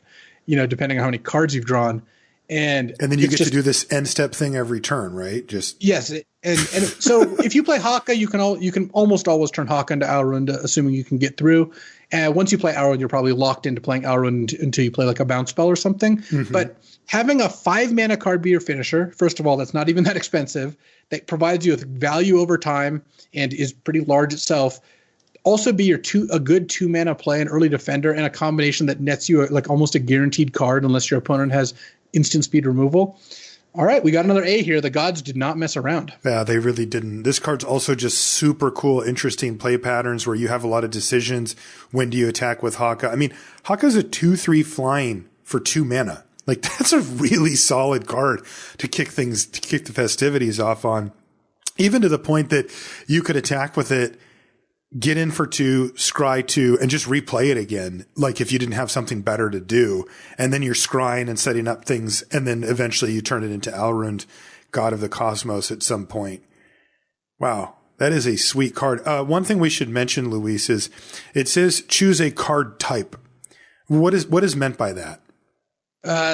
S2: depending on how many cards you've drawn. And
S1: then you get to do this end step thing every turn, right?
S2: Yes, and so if you play Haka, you can almost always turn Haka into Alrund, assuming you can get through. And once you play Alrund, you're probably locked into playing Alrund until you play like a bounce spell or something. Mm-hmm. But having a 5 mana card be your finisher, first of all, that's not even that expensive. That provides you with value over time and is pretty large itself. Also be a good 2 mana play, an early defender, and a combination that nets you like almost a guaranteed card unless your opponent has instant speed removal. All right, we got another A here. The gods did not mess around.
S1: Yeah, they really didn't. This card's also just super cool, interesting play patterns where you have a lot of decisions. When do you attack with Haka? I mean, Haka's a 2/3 flying for 2 mana. Like, that's a really solid card to kick the festivities off on. Even to the point that you could attack with it, get in for 2, scry 2, and just replay it again. Like if you didn't have something better to do, and then you're scrying and setting up things, and then eventually you turn it into Alrund, God of the Cosmos at some point. Wow. That is a sweet card. One thing we should mention, Luis, is it says choose a card type. What is meant by that?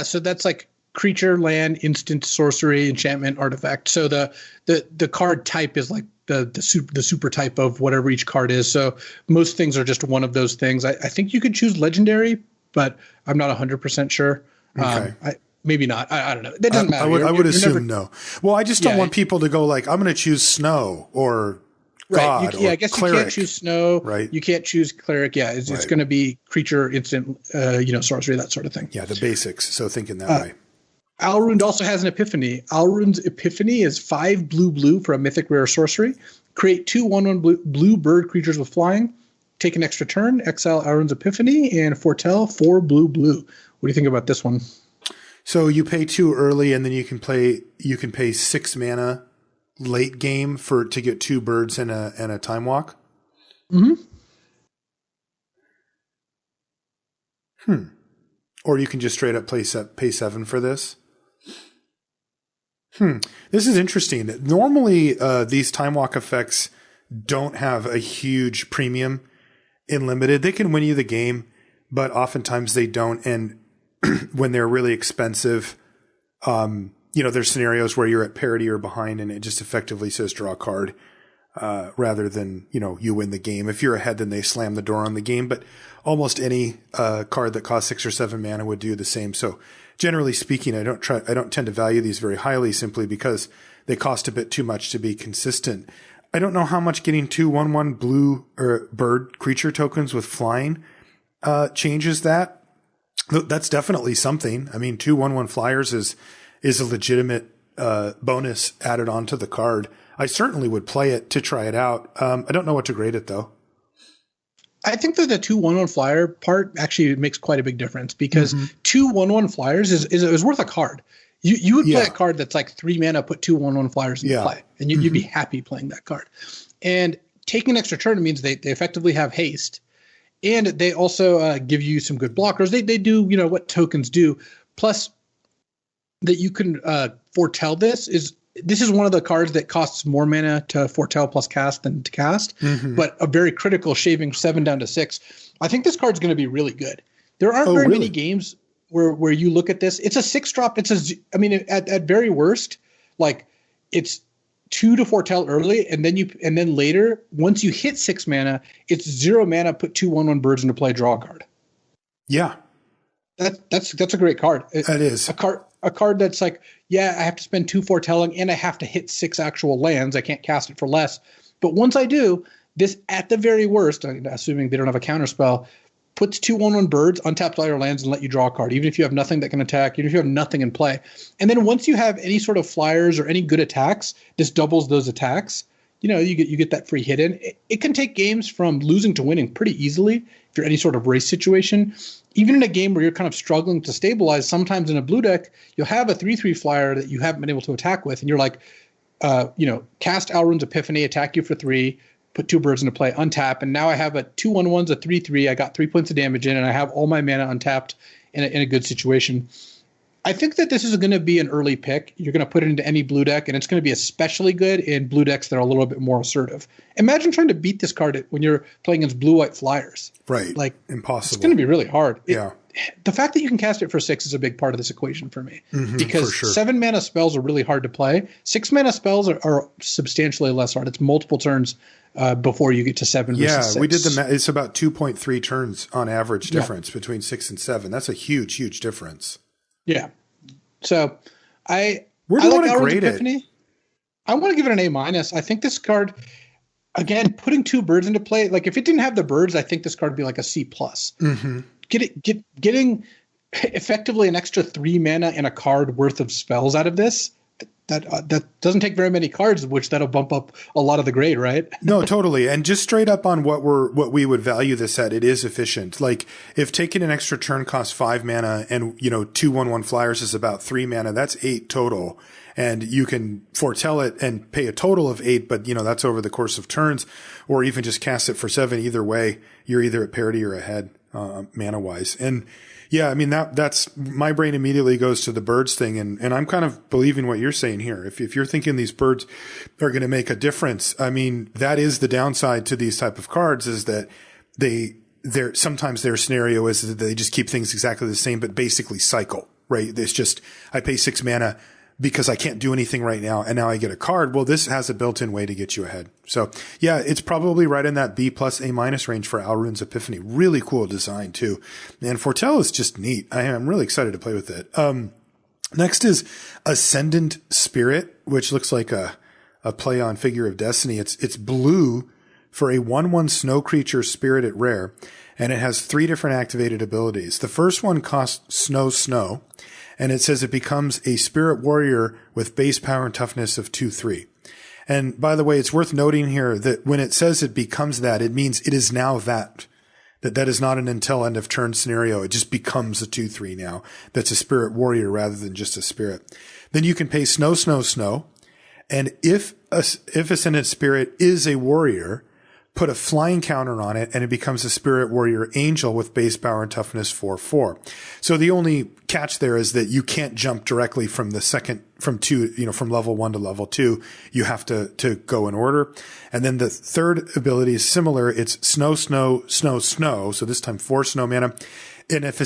S2: So that's like creature, land, instant, sorcery, enchantment, artifact. So the card type is like the super type of whatever each card is. So most things are just one of those things. I think you could choose legendary, but I'm not 100% sure.
S1: Okay.
S2: Maybe not. I don't know. That doesn't matter.
S1: I would assume no. Well, I just don't want people to go like, I'm going to choose snow or God.
S2: I guess
S1: cleric.
S2: You can't choose snow.
S1: Right.
S2: You can't choose cleric. Yeah. It's going to be creature, instant, sorcery, that sort of thing.
S1: Yeah. The basics. So thinking that way.
S2: Alrund also has an epiphany. Alrund's epiphany is 5 blue for a mythic rare sorcery. Create 2 1/1 blue bird creatures with flying. Take an extra turn. Exile Alrund's epiphany and foretell 4 blue. What do you think about this one?
S1: So you pay 2 early, and then you can pay 6 mana late game to get 2 birds and a time walk.
S2: Mm-hmm.
S1: Or you can just straight up pay 7 for this. This is interesting. Normally, these time walk effects don't have a huge premium in limited. They can win you the game, but oftentimes they don't. And when they're really expensive, there's scenarios where you're at parity or behind, and it just effectively says draw a card, rather than, you win the game. If you're ahead, then they slam the door on the game. But almost any card that costs 6 or 7 mana would do the same. So generally speaking, I don't tend to value these very highly simply because they cost a bit too much to be consistent. I don't know how much getting 2 1/1 blue or bird creature tokens with flying changes that. That's definitely something. I mean, 2 1/1 flyers is a legitimate bonus added onto the card. I certainly would play it to try it out. I don't know what to grade it though.
S2: I think that the 2 1/1 flyer part actually makes quite a big difference because 2 1/1 flyers is worth a card. You would play a card that's like 3 mana, put 2 1/1 flyers into play, and you'd be happy playing that card. And taking an extra turn means they effectively have haste. And they also give you some good blockers. They do, what tokens do. Plus, that you can foretell this is one of the cards that costs more mana to foretell plus cast than to cast, but a very critical, shaving 7 down to 6. I think this card's going to be really good. There aren't many games where you look at this. It's a 6-drop. At very worst, like it's 2 to foretell early, and then later, once you hit 6 mana, it's 0 mana. Put 2/1/1 birds into play, draw a card.
S1: Yeah,
S2: that's a great card.
S1: That is
S2: a card that's like, yeah, I have to spend 2 foretelling, and I have to hit 6 actual lands. I can't cast it for less. But once I do, this at the very worst, assuming they don't have a counterspell, puts 2/1/1 birds, untaps all your lands, and let you draw a card, even if you have nothing that can attack, even if you have nothing in play. And then once you have any sort of flyers or any good attacks, this doubles those attacks. You get that free hit in. It can take games from losing to winning pretty easily if you're any sort of race situation. Even in a game where you're kind of struggling to stabilize, sometimes in a blue deck, you'll have a 3/3 flyer that you haven't been able to attack with, and you're like, cast Alrund's Epiphany, attack you for 3, put 2 birds into play, untap, and now I have a 2/1/1's a 3/3. I got 3 points of damage in, and I have all my mana untapped in a good situation. I think that this is going to be an early pick. You're going to put it into any blue deck, and it's going to be especially good in blue decks that are a little bit more assertive. Imagine trying to beat this card when you're playing against blue-white flyers.
S1: Right.
S2: Like,
S1: impossible.
S2: It's going to be really hard.
S1: Yeah.
S2: The fact that you can cast it for 6 is a big part of this equation for me. Because
S1: for sure.
S2: 7 mana spells are really hard to play. 6 mana spells are substantially less hard. It's multiple turns before you get to 7 versus 6.
S1: Yeah, we did it's about 2.3 turns on average difference between 6 and 7. That's a huge, huge difference.
S2: Yeah. So
S1: where do you want to grade
S2: Epiphany.
S1: it?
S2: I want to give it an A-. I think this card, again, putting 2 birds into play, like if it didn't have the birds, I think this card would be like a C+. Getting effectively an extra 3 mana and a card worth of spells out of this, that doesn't take very many cards, which that'll bump up a lot of the grade, right?
S1: No, totally. And just straight up on what we would value this at, it is efficient. Like if taking an extra turn costs 5 mana and 2/1/1 flyers is about 3 mana, that's 8 total. And you can foretell it and pay a total of 8, but that's over the course of turns, or even just cast it for 7. Either way, you're either at parity or ahead, mana wise. And yeah, I mean, that's my brain immediately goes to the birds thing. And I'm kind of believing what you're saying here. If you're thinking these birds are going to make a difference, I mean, that is the downside to these type of cards, is that sometimes their scenario is that they just keep things exactly the same, but basically cycle, right? It's just, I pay 6 mana because I can't do anything right now, and now I get a card. Well, this has a built-in way to get you ahead. So yeah, it's probably right in that B+ A- range for Alrund's Epiphany. Really cool design too. And Foretell is just neat. I'm really excited to play with it. Next is Ascendant Spirit, which looks like a play on Figure of Destiny. It's blue for a 1/1 snow creature spirit at rare, and it has 3 different activated abilities. The first one costs snow, and it says it becomes a spirit warrior with base power and toughness of 2/3. And by the way, it's worth noting here that when it says it becomes that, it means it is now that is not an until end of turn scenario. It just becomes a 2/3 now. That's a spirit warrior rather than just a spirit. Then you can pay snow. And if Ascendant Spirit is a warrior, put a flying counter on it, and it becomes a Spirit Warrior Angel with base power and toughness 4/4. So the only catch there is that you can't jump directly from from level 1 to level 2. You have to go in order. And then the third ability is similar. It's snow. So this time 4 snow mana. And if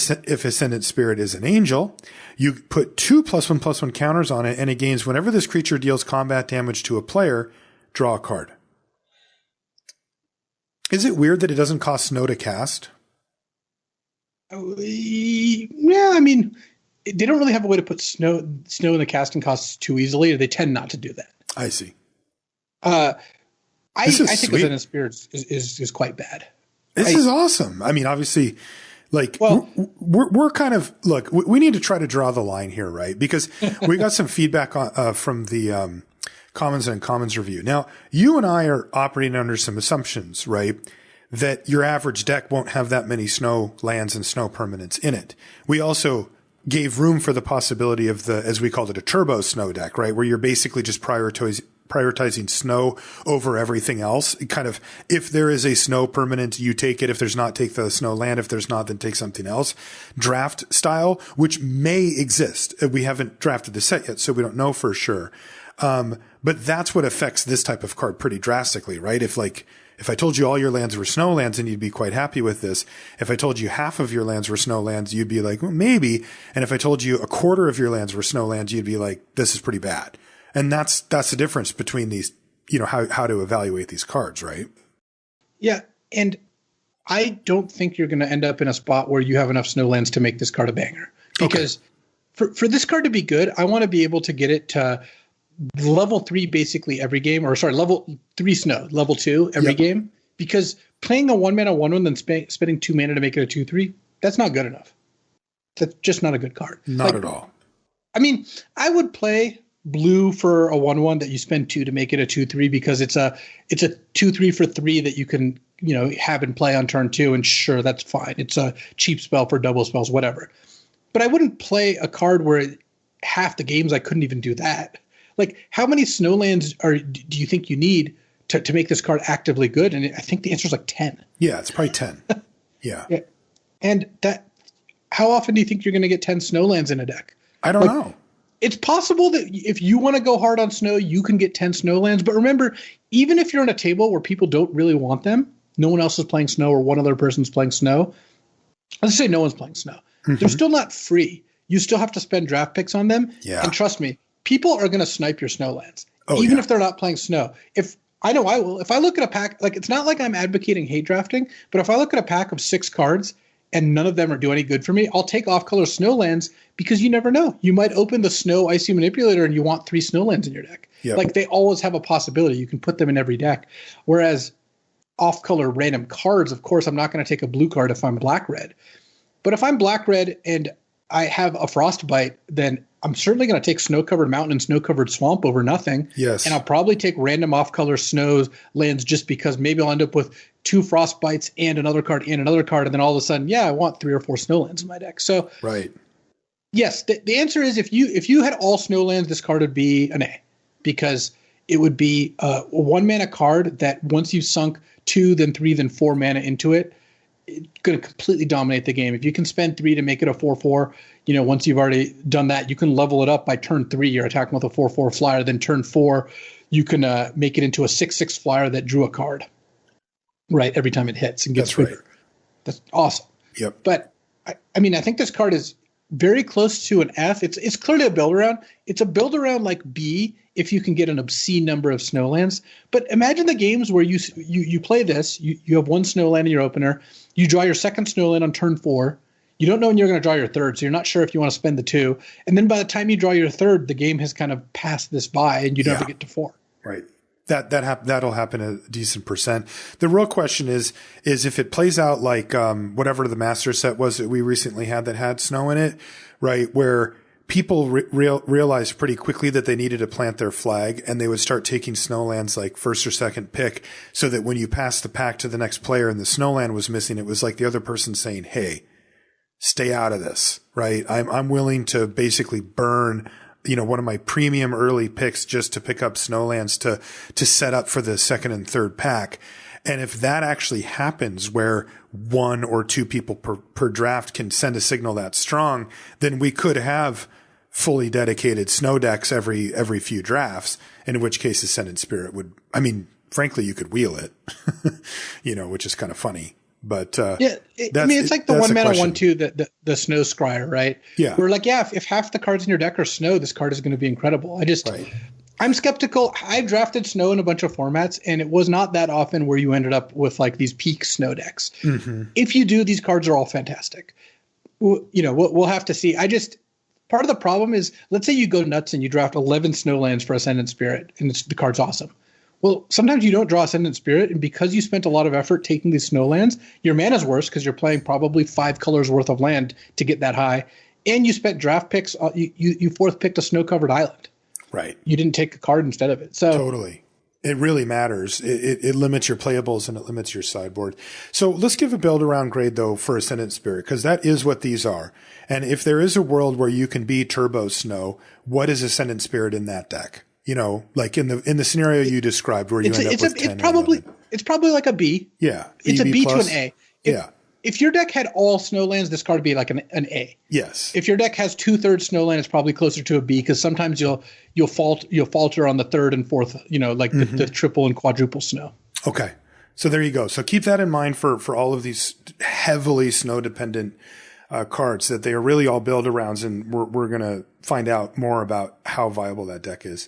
S1: Ascendant Spirit is an angel, you put 2 +1/+1 counters on it, and it gains whenever this creature deals combat damage to a player, draw a card. Is it weird that it doesn't cost snow to cast?
S2: Yeah, I mean, they don't really have a way to put snow in the casting costs too easily. They tend not to do that.
S1: I see.
S2: I think Ascendant Spirit is quite bad.
S1: This is awesome. I mean, obviously, we're kind of, look, we need to try to draw the line here, right? Because we got some feedback from the Commons and Commons review. Now, you and I are operating under some assumptions, right? That your average deck won't have that many snow lands and snow permanents in it. We also gave room for the possibility of as we called it, a turbo snow deck, right? Where you're basically just prioritizing snow over everything else. It kind of, if there is a snow permanent, you take it. If there's not, take the snow land. If there's not, then take something else. Draft style, which may exist. We haven't drafted the set yet, so we don't know for sure. But that's what affects this type of card pretty drastically, right? If I told you all your lands were snow lands, and you'd be quite happy with this. If I told you half of your lands were snow lands, you'd be like, well, maybe. And if I told you a quarter of your lands were snow lands, you'd be like, this is pretty bad. And that's the difference between these, how to evaluate these cards, right?
S2: Yeah. And I don't think you're going to end up in a spot where you have enough snow lands to make this card a banger. Because for this card to be good, I want to be able to get it to level 3 basically every game, or sorry, level 3 snow, level 2 every game, because playing a 1-mana 1/1 then spending 2 mana to make it a 2/3, that's not good enough. That's just not a good card.
S1: Not at all.
S2: I mean, I would play blue for a 1/1 that you spend 2 to make it a 2/3 because it's a 2/3 for 3 that you can, have and play on turn 2, and sure, that's fine. It's a cheap spell for double spells, whatever. But I wouldn't play a card where half the games I couldn't even do that. Like, how many snowlands do you think you need to make this card actively good? And I think the answer is like 10.
S1: Yeah, it's probably 10. Yeah.
S2: And how often do you think you're going to get 10 snowlands in a deck?
S1: I don't know.
S2: It's possible that if you want to go hard on snow, you can get 10 snowlands. But remember, even if you're on a table where people don't really want them, no one else is playing snow or one other person's playing snow. Let's say no one's playing snow. Mm-hmm. They're still not free. You still have to spend draft picks on them. Yeah. And trust me, people are going to snipe your snowlands, even if they're not playing snow. I know I will. If I look at a pack, like, it's not like I'm advocating hate drafting, but if I look at a pack of 6 cards and none of them are doing any good for me, I'll take off-color snowlands, because you never know. You might open the snow icy manipulator and you want 3 snowlands in your deck. Yep. Like, they always have a possibility. You can put them in every deck. Whereas off-color random cards, of course, I'm not going to take a blue card if I'm black-red. But if I'm black-red and I have a frostbite, then I'm certainly going to take snow-covered mountain and snow-covered swamp over nothing.
S1: Yes.
S2: And I'll probably take random off-color snow lands just because maybe I'll end up with 2 frostbites and another card and another card. And then all of a sudden, I want 3 or 4 snowlands in my deck. So
S1: right.
S2: Yes, the answer is if you had all snowlands, this card would be an A, because it would be a 1-mana card that once you've sunk 2, then 3, then 4 mana into it, it's going to completely dominate the game. If you can spend 3 to make it a 4/4, once you've already done that, you can level it up by turn 3. You're attacking with a 4/4 flyer. Then turn 4, you can make it into a 6/6 flyer that drew a card, right, every time it hits and gets bigger. Right. That's awesome.
S1: Yep.
S2: But I mean, I think this card is very close to an F. It's clearly a build around. It's a build around like B if you can get an obscene number of snowlands. But imagine the games where you play this. You have 1 snowland in your opener. You draw your second snowland on turn 4. You don't know when you're going to draw your third, so you're not sure if you want to spend the 2. And then by the time you draw your third, the game has kind of passed this by, and you never get to 4.
S1: Right. That'll happen a decent percent. The real question is if it plays out like whatever the master set was that we recently had that had snow in it, right? Where people realized pretty quickly that they needed to plant their flag, and they would start taking snowlands like first or second pick, so that when you pass the pack to the next player and the snowland was missing, it was like the other person saying, "Hey, stay out of this," right? I'm willing to basically burn one of my premium early picks just to pick up snowlands to set up for the second and third pack. And if that actually happens, where 1 or 2 people per draft can send a signal that strong, then we could have fully dedicated snow decks every few drafts, in which case Ascendant Spirit would, frankly, you could wheel it, which is kind of funny. But
S2: it's like the 1-mana 1/2 the snow scryer, right? Yeah, we're like, if half the cards in your deck are snow, this card is going to be incredible. I'm skeptical. I've drafted snow in a bunch of formats, and it was not that often where you ended up with like these peak snow decks. Mm-hmm. If you do, these cards are all fantastic. We'll have to see. Part of the problem is, let's say you go nuts and you draft 11 snowlands for Ascendant Spirit, and the card's awesome. Well, sometimes you don't draw Ascendant Spirit, and because you spent a lot of effort taking these snowlands, your mana's worse because you're playing probably 5 colors worth of land to get that high, and you spent draft picks. You fourth picked a snow-covered island.
S1: Right.
S2: You didn't take a card instead of it. So
S1: totally. It really matters. It limits your playables and it limits your sideboard. So let's give a build around grade though for Ascendant Spirit, because that is what these are. And if there is a world where you can be turbo snow, what is Ascendant Spirit in that deck? like in the scenario you described where you end up with 10
S2: it's probably like a B.
S1: Yeah.
S2: It's a B
S1: plus.
S2: to an A.
S1: Yeah.
S2: If your deck had all snowlands, this card would be like an A.
S1: Yes.
S2: If your deck has 2/3 snowland, it's probably closer to a B, because sometimes you'll falter on the third and fourth, like the triple and quadruple snow.
S1: Okay. So there you go. So keep that in mind for all of these heavily snow dependent cards, that they are really all build arounds, and we're going to find out more about how viable that deck is.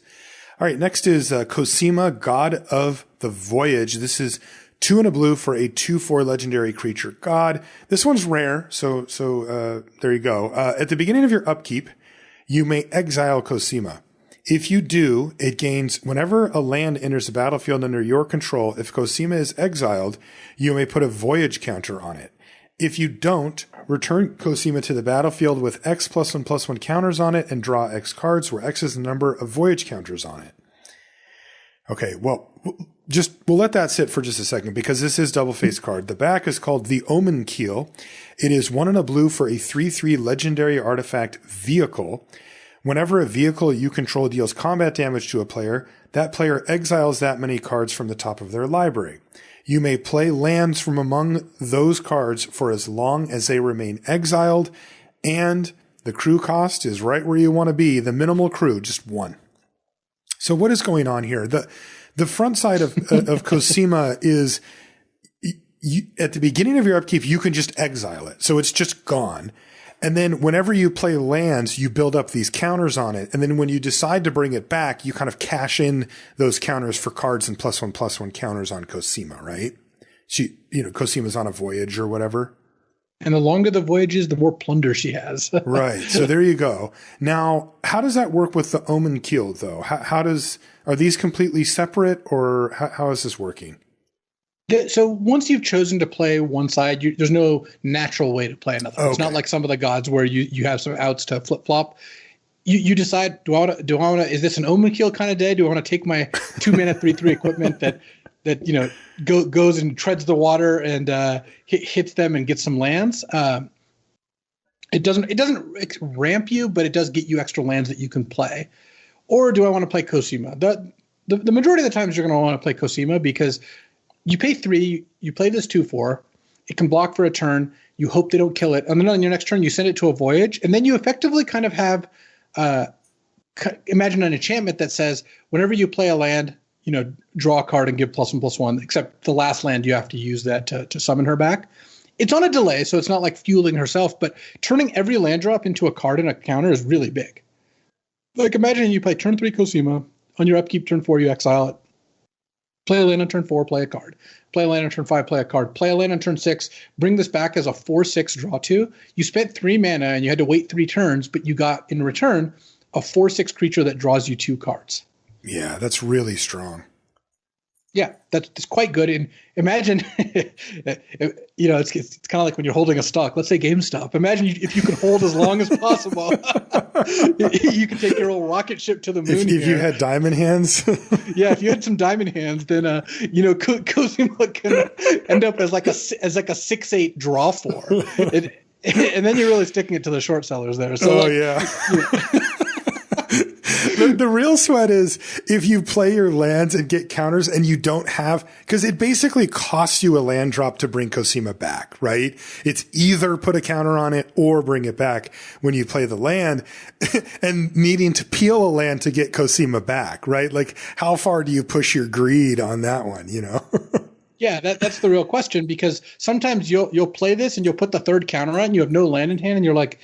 S1: All right. Next is Cosima, God of the Voyage. This is 2 and a blue for a 2/4 legendary creature god. This one's rare. So there you go. At the beginning of your upkeep, you may exile Cosima. If you do, it gains whenever a land enters the battlefield under your control. If Cosima is exiled, you may put a voyage counter on it. If you don't, return Cosima to the battlefield with X +1/+1 counters on it and draw X cards, where X is the number of voyage counters on it. Okay, well, we'll let that sit for just a second, because this is double-faced card. The back is called the Omen Keel. It is 1 and a blue for a 3/3 legendary artifact vehicle. Whenever a vehicle you control deals combat damage to a player, that player exiles that many cards from the top of their library. You may play lands from among those cards for as long as they remain exiled, and the crew cost is right where you want to be. The minimal crew, just 1. So what is going on here? The front side of Cosima is at the beginning of your upkeep, you can just exile it. So it's just gone. And then whenever you play lands, you build up these counters on it. And then when you decide to bring it back, you kind of cash in those counters for cards and +1/+1 counters on Cosima, right? Cosima's on a voyage or whatever.
S2: And the longer the voyage is, the more plunder she has.
S1: Right. So there you go. Now, how does that work with the Omen Keel, though? Are these completely separate, or how is this working?
S2: So once you've chosen to play one side, there's no natural way to play another. Okay. It's not like some of the gods where you have some outs to flip flop. You decide, do I want to, is this an Omen Keel kind of day? Do I want to take my 2-mana 3/3 equipment that goes and treads the water and hits them and gets some lands? It doesn't ramp you, but it does get you extra lands that you can play. Or do I want to play Cosima? The majority of the times you're going to want to play Cosima, because you pay 3, you play this 2/4, it can block for a turn, you hope they don't kill it, and then on your next turn you send it to a voyage, and then you effectively kind of have, imagine an enchantment that says whenever you play a land, draw a card and give +1/+1, except the last land you have to use that to summon her back. It's on a delay, so it's not like fueling herself, but turning every land drop into a card and a counter is really big. Like, imagine you play turn 3 Cosima, on your upkeep turn 4 you exile it, play a land on turn 4, play a card. Play a land on turn 5, play a card. Play a land on turn 6, bring this back as a 4/6 draw 2. You spent 3 mana and you had to wait 3 turns, but you got in return a 4/6 creature that draws you 2 cards.
S1: Yeah, that's really strong.
S2: Yeah, that's quite good. And imagine, it's kind of like when you're holding a stock. Let's say GameStop. Imagine if you could hold as long as possible. You could take your old rocket ship to the moon.
S1: If you had diamond hands.
S2: Yeah, if you had some diamond hands, then Cosima can end up as like a 6/8 draw 4. And then you're really sticking it to the short sellers there. So,
S1: yeah. The real sweat is if you play your lands and get counters and you don't have, because it basically costs you a land drop to bring Cosima back, right? It's either put a counter on it or bring it back when you play the land, and needing to peel a land to get Cosima back, right? Like, how far do you push your greed on that one,
S2: Yeah, that's the real question, because sometimes you'll play this and you'll put the third counter on, you have no land in hand, and you're like,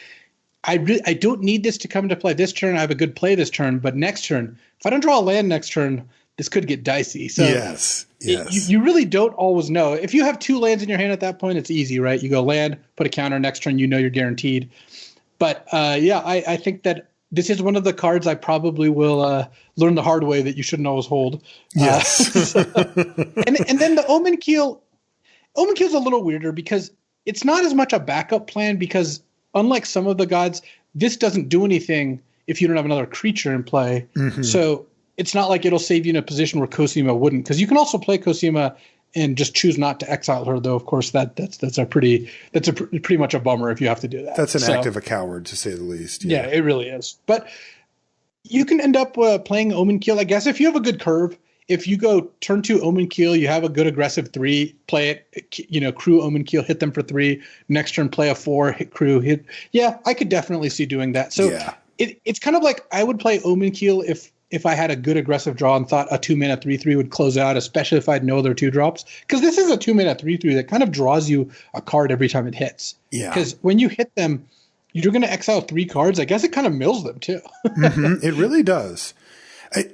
S2: I don't need this to come into play this turn. I have a good play this turn, but next turn, if I don't draw a land next turn, this could get dicey. So
S1: yes.
S2: You really don't always know. If you have 2 lands in your hand at that point, it's easy, right? You go land, put a counter, next turn, you're guaranteed. But I think that this is one of the cards I probably will learn the hard way that you shouldn't always hold.
S1: Yes.
S2: And then the Omen Keel's a little weirder, because it's not as much a backup plan, because unlike some of the gods, this doesn't do anything if you don't have another creature in play. Mm-hmm. So it's not like it'll save you in a position where Cosima wouldn't, because you can also play Cosima and just choose not to exile her. Though, of course, that's pretty much a bummer if you have to do that.
S1: That's an act of a coward, to say the least.
S2: Yeah, it really is. But You can end up playing Omen Keel, I guess, if you have a good curve. If you go turn 2 Omen Keel, you have a good aggressive 3, play it, crew Omen Keel, hit them for 3. Next turn, play a 4, hit crew, hit. Yeah, I could definitely see doing that. So it's kind of like I would play Omen Keel if I had a good aggressive draw and thought a 2-mana 3/3 would close out, especially if I had no other 2-drops. Because this is a 2-mana 3/3 that kind of draws you a card every time it hits.
S1: Yeah.
S2: Because when you hit them, you're going to exile 3 cards. I guess it kind of mills them too.
S1: It really does.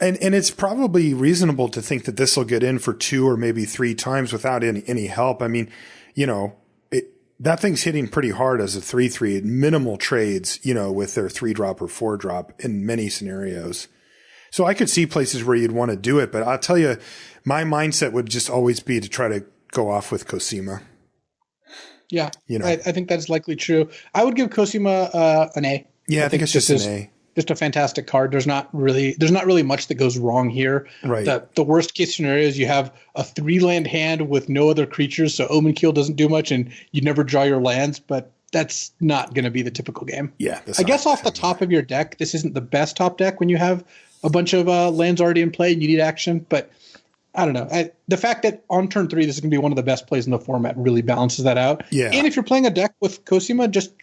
S1: And it's probably reasonable to think that this will get in for 2 or maybe 3 times without any help. I mean, that thing's hitting pretty hard as a 3/3, minimal trades, with their 3-drop or 4-drop in many scenarios. So I could see places where you'd want to do it, but I'll tell you, my mindset would just always be to try to go off with Cosima.
S2: Yeah, I think that's likely true. I would give Cosima an A.
S1: Yeah, I think it's just an A.
S2: Just a fantastic card. There's not really much that goes wrong here.
S1: Right.
S2: The worst case scenario is you have a 3-land hand with no other creatures, so Omen Keel doesn't do much, and you never draw your lands. But that's not going to be the typical game.
S1: Yeah.
S2: I guess off the top of your deck, this isn't the best top deck when you have a bunch of lands already in play and you need action. But I don't know. The fact that on turn 3 this is going to be one of the best plays in the format really balances that out.
S1: Yeah.
S2: And if you're playing a deck with Cosima, just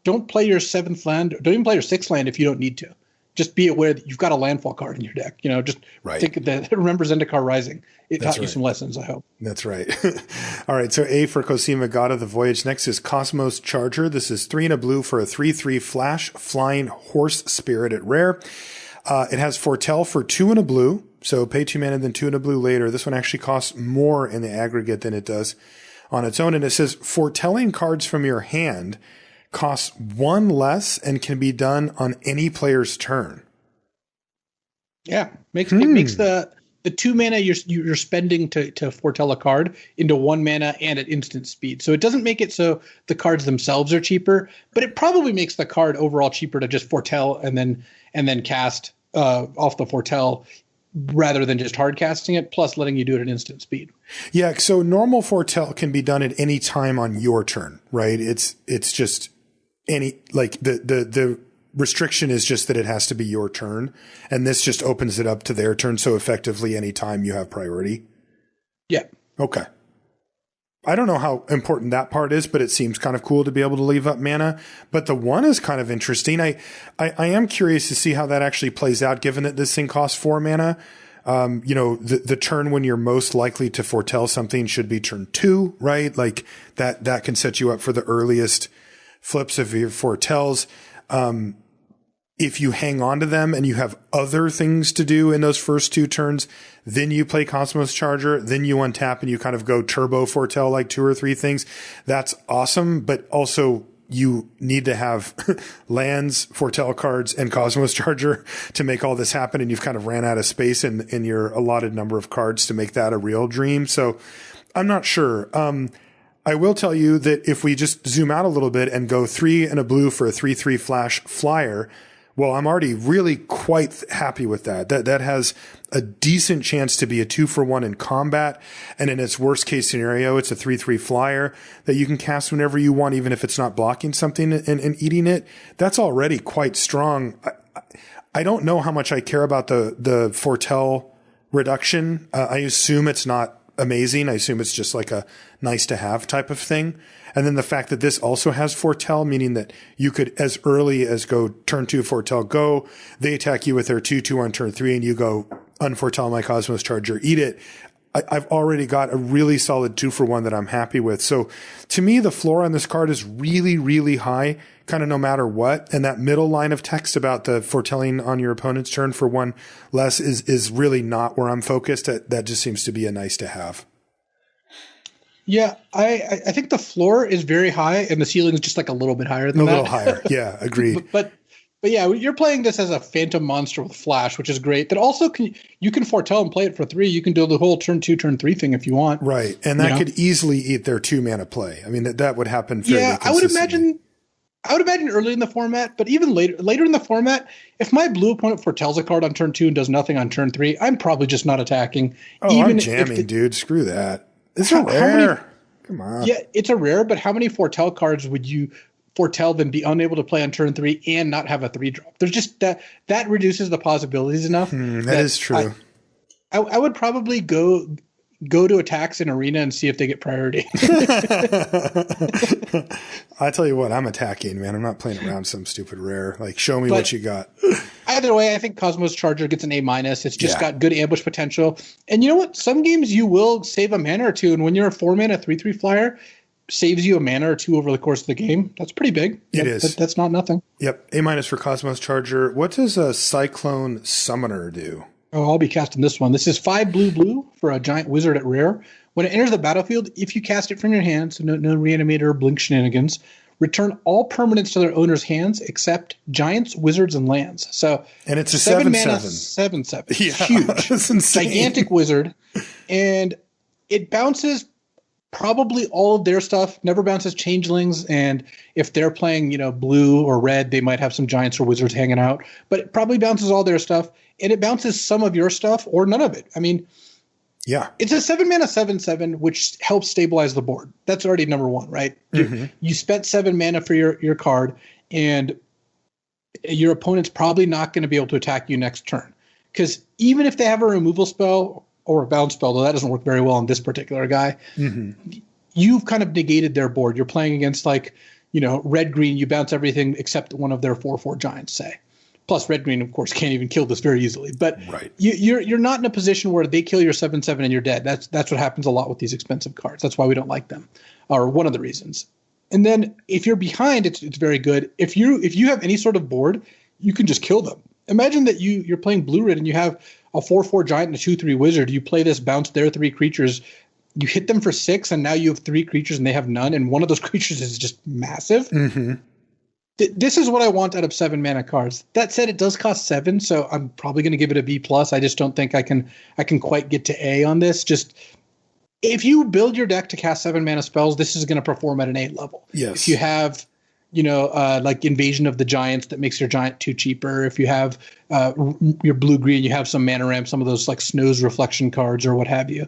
S2: don't play your 7th land. Don't even play your 6th land if you don't need to. Just be aware that you've got a landfall card in your deck. Just think that remember Zendikar Rising. It taught you some lessons, I hope.
S1: That's right. All right. So A for Cosima, God of the Voyage. Next is Cosmos Charger. This is 3 and a blue for a 3/3 flash flying horse spirit at rare. It has Foretell for 2 and a blue. So pay 2 mana, then 2 and a blue later. This one actually costs more in the aggregate than it does on its own. And it says foretelling cards from your hand costs 1 less and can be done on any player's turn.
S2: Yeah, it makes the 2 mana you're spending to foretell a card into 1 mana and at instant speed. So it doesn't make it so the cards themselves are cheaper, but it probably makes the card overall cheaper to just foretell and then cast off the foretell rather than just hard casting it, plus letting you do it at instant speed.
S1: Yeah, so normal foretell can be done at any time on your turn, right? It's just any, like the restriction is just that it has to be your turn, and this just opens it up to their turn, so effectively any time you have priority.
S2: Yeah.
S1: Okay. I don't know how important that part is, but it seems kind of cool to be able to leave up mana. But the 1 is kind of interesting. I am curious to see how that actually plays out, given that this thing costs 4 mana. The turn when you're most likely to foretell something should be turn 2, right? Like that can set you up for the earliest flips of your foretells. If you hang on to them and you have other things to do in those first 2 turns, then you play Cosmos Charger, then you untap and you kind of go turbo foretell like 2 or 3 things. That's awesome. But also you need to have lands, foretell cards, and Cosmos Charger to make all this happen. And you've kind of ran out of space in your allotted number of cards to make that a real dream. So I'm not sure. I will tell you that if we just zoom out a little bit and go 3 and a blue for a 3/3 flash flyer, well, I'm already really quite happy with that. That has a decent chance to be a 2-for-1 in combat. And in its worst case scenario, it's a 3/3 flyer that you can cast whenever you want, even if it's not blocking something and eating it. That's already quite strong. I don't know how much I care about the foretell reduction. I assume it's not amazing. I assume it's just like a nice to have type of thing. And then the fact that this also has foretell, meaning that you could, as early as go turn 2 foretell go, they attack you with their 2/2 on turn 3 and you go unforetell my Cosmos Charger, eat it. I've already got a really solid 2-for-1 that I'm happy with. So to me, the floor on this card is really, really high, kind of no matter what. And that middle line of text about the foretelling on your opponent's turn for 1 less is really not where I'm focused. That just seems to be a nice to have.
S2: Yeah, I think the floor is very high and the ceiling is just like a little bit higher than that.
S1: A little higher. Yeah, agreed.
S2: But yeah, you're playing this as a phantom monster with flash, which is great. That also you can foretell and play it for 3. You can do the whole turn 2, turn 3 thing if you want.
S1: Right. And that could easily eat their 2 mana play. I mean, that would happen fairly consistently.
S2: I would imagine early in the format, but even later in the format, if my blue opponent foretells a card on turn 2 and does nothing on turn 3, I'm probably just not attacking.
S1: Oh, I'm jamming, dude. Screw that. It's a rare. Come on.
S2: Yeah, it's a rare, but how many foretell cards would you foretell them be unable to play on turn 3 and not have a 3-drop. There's just that reduces the possibilities enough.
S1: That is true.
S2: I would probably go to attacks in Arena and see if they get priority.
S1: I tell you what, I'm attacking, man. I'm not playing around some stupid rare. Like, show me what you got.
S2: Either way, I think Cosmos Charger gets an A-. It's just got good ambush potential. And you know what? Some games you will save a mana or two. And when you're a 4-mana 3/3 flyer, saves you a mana or two over the course of the game. That's pretty big.
S1: It is.
S2: That's not nothing.
S1: Yep. A- for Cosmos Charger. What does a Cyclone Summoner do?
S2: Oh, I'll be casting this one. This is 5 blue for a giant wizard at rare. When it enters the battlefield, if you cast it from your hand, so no reanimator or blink shenanigans, return all permanents to their owner's hands except giants, wizards, and lands. So,
S1: and it's a
S2: 7-mana
S1: 7/7.
S2: 7/7.
S1: Yeah,
S2: Huge.
S1: That's insane.
S2: Gigantic wizard. And it bounces probably all of their stuff, never bounces changelings. And if they're playing, blue or red, they might have some giants or wizards hanging out. But it probably bounces all their stuff. And it bounces some of your stuff or none of it. I mean,
S1: yeah,
S2: it's a 7-mana 7/7, which helps stabilize the board. That's already number one, right?
S1: Mm-hmm.
S2: You spent 7 mana for your card, and your opponent's probably not going to be able to attack you next turn. Because even if they have a removal spell or a bounce spell, though that doesn't work very well on this particular guy, you've kind of negated their board. You're playing against red-green, you bounce everything except one of their 4/4 giants, say. Plus, red-green, of course, can't even kill this very easily. But you're not in a position where they kill your 7/7 and you're dead. That's what happens a lot with these expensive cards. That's why we don't like them, or one of the reasons. And then if you're behind, it's very good. If you have any sort of board, you can just kill them. Imagine that you're playing blue-red and you have a 4/4 giant and a 2/3 wizard. You play this, bounce their 3 creatures. You hit them for 6, and now you have 3 creatures and they have none. And one of those creatures is just massive.
S1: Mm-hmm.
S2: This is what I want out of 7-mana cards. That said, it does cost 7, so I'm probably going to give it a B+. I just don't think I can quite get to A on this. Just if you build your deck to cast 7-mana spells, this is going to perform at an A level.
S1: Yes.
S2: If you have, like Invasion of the Giants that makes your giant 2 cheaper. If you have your blue-green, you have some mana ramp, some of those like Snow's Reflection cards or what have you.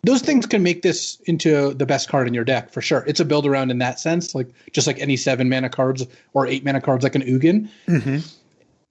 S2: Those things can make this into the best card in your deck for sure. It's a build around in that sense, just like any 7-mana cards or 8-mana cards like an Ugin.
S1: Mm-hmm.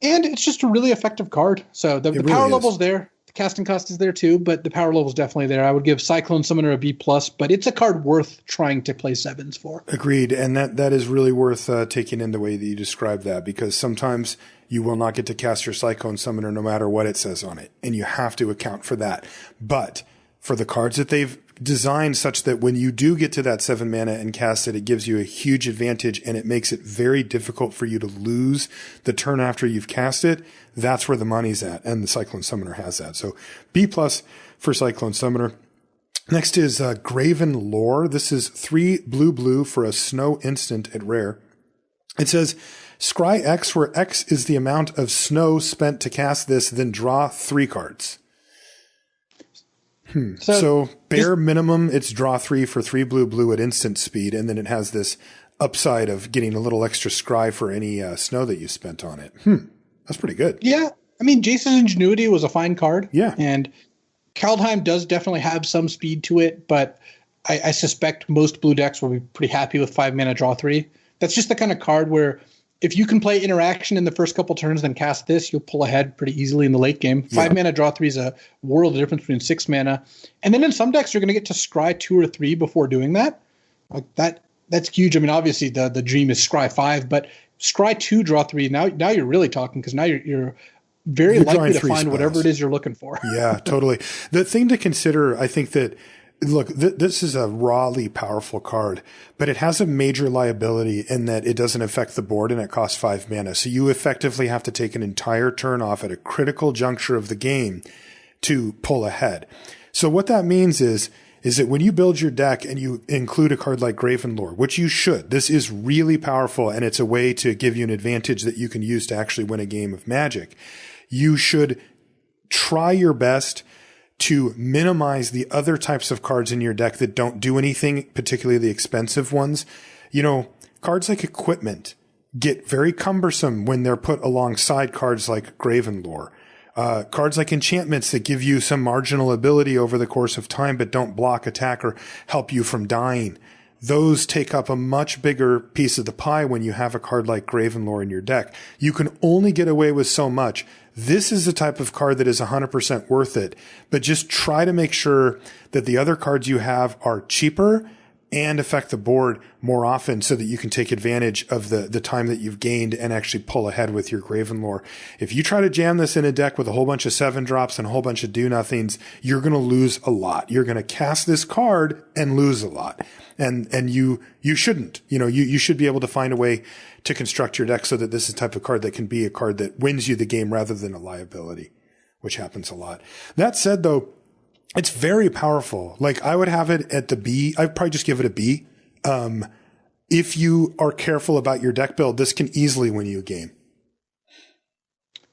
S2: And it's just a really effective card. So the power level's there. The casting cost is there too, but the power level's definitely there. I would give Cyclone Summoner a B+, but it's a card worth trying to play 7s for.
S1: Agreed. And that is really worth taking in the way that you describe that, because sometimes you will not get to cast your Cyclone Summoner no matter what it says on it. And you have to account for that. But for the cards that they've designed such that when you do get to that 7 mana and cast it, it gives you a huge advantage and it makes it very difficult for you to lose the turn after you've cast it. That's where the money's at. And the Cyclone Summoner has that. So B+ for Cyclone Summoner. Next is Graven Lore. This is 3 blue for a snow instant at rare. It says, scry X, where X is the amount of snow spent to cast this, then draw 3 cards. So bare minimum, it's draw 3 for 3 blue at instant speed, and then it has this upside of getting a little extra scry for any snow that you spent on it. That's pretty good.
S2: Yeah. I mean, Jason's Ingenuity was a fine card.
S1: Yeah.
S2: And Kaldheim does definitely have some speed to it, but I suspect most blue decks will be pretty happy with 5-mana draw 3. That's just the kind of card where if you can play interaction in the first couple turns, then cast this, you'll pull ahead pretty easily in the late game. 5-mana draw 3 is a world of difference between 6 mana. And then in some decks, you're going to get to scry 2 or 3 before doing that. Like that's huge. I mean, obviously the dream is scry 5, but scry 2, draw 3. Now you're really talking, because now you're very likely to find whatever it is you're looking for.
S1: Yeah, totally. The thing to consider, I think that, look, this is a rawly powerful card, but it has a major liability in that it doesn't affect the board and it costs 5 mana. So you effectively have to take an entire turn off at a critical juncture of the game to pull ahead. So what that means is that when you build your deck and you include a card like Graven Lore, which you should, this is really powerful and it's a way to give you an advantage that you can use to actually win a game of Magic. You should try your best to minimize the other types of cards in your deck that don't do anything, particularly the expensive ones. Cards like Equipment get very cumbersome when they're put alongside cards like Graven Lore. Cards like Enchantments that give you some marginal ability over the course of time but don't block attack or help you from dying. those take up a much bigger piece of the pie when you have a card like Gravenlore in your deck. You can only get away with so much. This is the type of card that is 100% worth it, but just try to make sure that the other cards you have are cheaper and affect the board more often so that you can take advantage of the time that you've gained and actually pull ahead with your Gravenlore. If you try to jam this in a deck with a whole bunch of 7-drops and a whole bunch of do-nothings, you're going to lose a lot. You're going to cast this card and lose a lot. And you shouldn't. You should be able to find a way to construct your deck so that this is the type of card that can be a card that wins you the game rather than a liability, which happens a lot. That said, though, it's very powerful. Like, I would have it at the B. I'd probably just give it a B. If you are careful about your deck build, this can easily win you a game.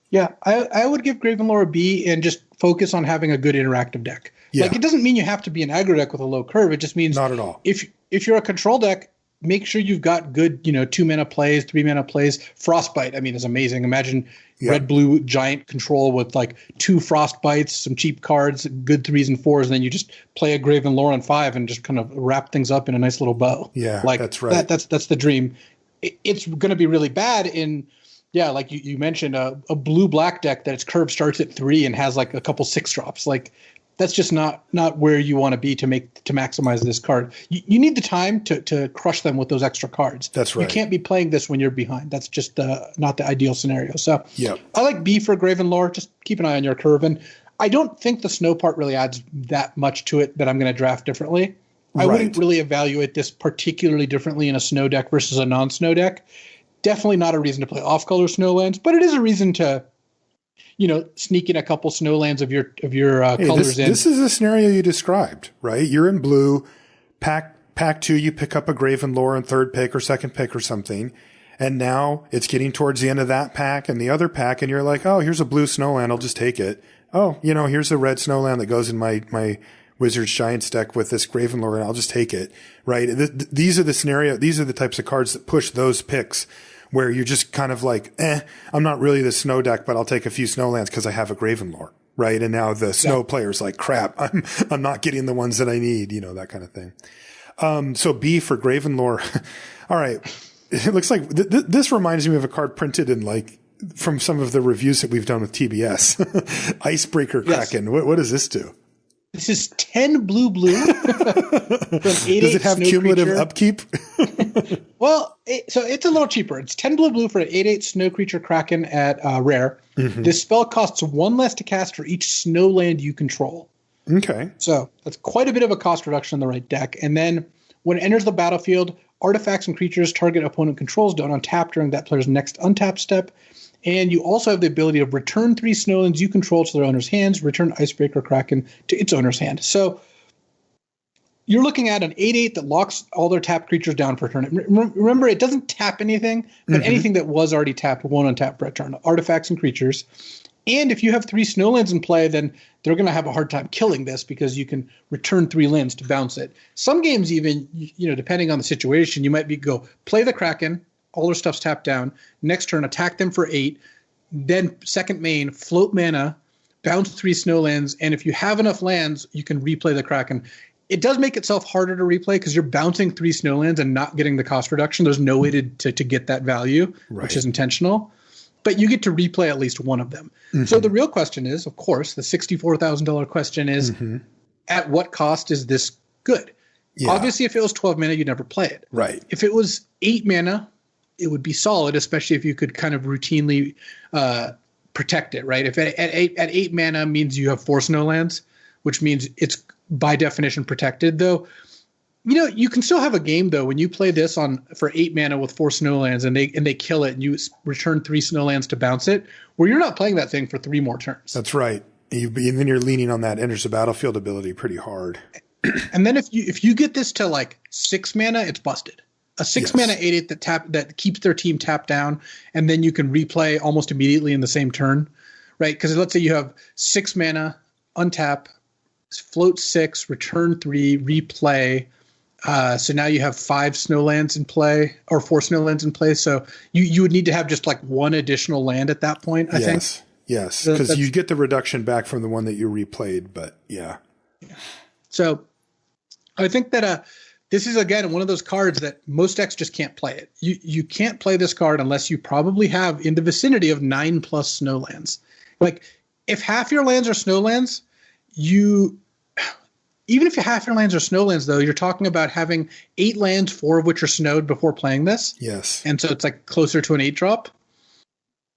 S2: Yeah, I would give Gravenlore a B and just focus on having a good interactive deck.
S1: Yeah.
S2: Like, it doesn't mean you have to be an aggro deck with a low curve. It just means
S1: not at all.
S2: If you're a control deck, make sure you've got good, 2-mana plays, 3-mana plays. Frostbite, is amazing. Imagine red-blue giant control with like 2 Frostbites, some cheap cards, good 3s and 4s, and then you just play a Gravenlore on 5 and just kind of wrap things up in a nice little bow.
S1: Yeah,
S2: like,
S1: that's right.
S2: That's the dream. It's going to be really bad in, like you mentioned, a blue-black deck that its curve starts at 3 and has like a couple 6-drops. Like, that's just not where you want to be to maximize this card. You need the time to crush them with those extra cards.
S1: That's right.
S2: You can't be playing this when you're behind. That's just not the ideal scenario. So
S1: yep.
S2: I like B for Gravenlore. Just keep an eye on your curve. And I don't think the snow part really adds that much to it that I'm going to draft differently. I wouldn't really evaluate this particularly differently in a snow deck versus a non-snow deck. Definitely not a reason to play off-color snowlands, but it is a reason to sneak in a couple snowlands of your colors in.
S1: This is the scenario you described, right? You're in blue, pack 2, you pick up a Gravenlore in 3rd pick or 2nd pick or something, and now it's getting towards the end of that pack and the other pack, and you're like, oh, here's a blue snowland, I'll just take it. Oh, here's a red snowland that goes in my Wizards Giants deck with this Gravenlore, and I'll just take it, right? These are the types of cards that push those picks, where you're just kind of like, I'm not really the snow deck, but I'll take a few snowlands because I have a Gravenlore, right? And now the snow player's like, crap, I'm not getting the ones that I need, that kind of thing. So B for Gravenlore. All right. It looks like this reminds me of a card printed in from some of the reviews that we've done with TBS. Icebreaker Kraken. Yes. What does this do?
S2: This is 10 blue.
S1: Does it have cumulative upkeep?
S2: Well, so it's a little cheaper. It's 10 blue for an 8/8 snow creature Kraken at rare. Mm-hmm. This spell costs 1 less to cast for each snowland you control.
S1: Okay.
S2: So that's quite a bit of a cost reduction in the right deck. And then when it enters the battlefield, artifacts and creatures target opponent controls don't untap during that player's next untap step. And you also have the ability to return 3 snowlands you control to their owner's hands, return Icebreaker Kraken to its owner's hand. So you're looking at an 8/8 that locks all their tapped creatures down for a turn. Remember, it doesn't tap anything, but anything that was already tapped won't untap for a turn. Artifacts and creatures. And if you have 3 snowlands in play, then they're going to have a hard time killing this because you can return 3 lands to bounce it. Some games even, depending on the situation, you might go play the Kraken, all their stuff's tapped down. Next turn, attack them for 8. Then second main, float mana, bounce 3 snowlands, and if you have enough lands, you can replay the Kraken. It does make itself harder to replay because you're bouncing 3 snowlands and not getting the cost reduction. There's no way to get that value, which is intentional. But you get to replay at least one of them. Mm-hmm. So the real question is, of course, the $64,000 question is, at what cost is this good? Yeah. Obviously, if it was 12 mana, you'd never play it.
S1: Right.
S2: If it was 8 mana, it would be solid, especially if you could kind of routinely protect it, right? If at 8 mana means you have 4 snowlands, which means it's by definition protected, though. You can still have a game though when you play this for 8 mana with 4 snowlands and they kill it and you return 3 snowlands to bounce it, where you're not playing that thing for 3 more turns.
S1: That's right. And then you're leaning on that enters the battlefield ability pretty hard.
S2: And then if you get this to 6 mana, it's busted. A 6 mana 8/8 that keeps their team tapped down, and then you can replay almost immediately in the same turn, right? Because let's say you have 6 mana, untap, float 6, return 3, replay. So now you have 5 snowlands in play, or 4 snowlands in play. So you would need to have just 1 additional land at that point, I think.
S1: Yes, because you get the reduction back from the one that you replayed, but yeah.
S2: So I think that this is, again, one of those cards that most decks just can't play it. You can't play this card unless you probably have in the vicinity of 9+ snowlands. Like, if half your lands are snowlands, even if half your lands are snowlands, though, you're talking about having 8 lands, 4 of which are snowed before playing this.
S1: Yes.
S2: And so it's like closer to an 8-drop.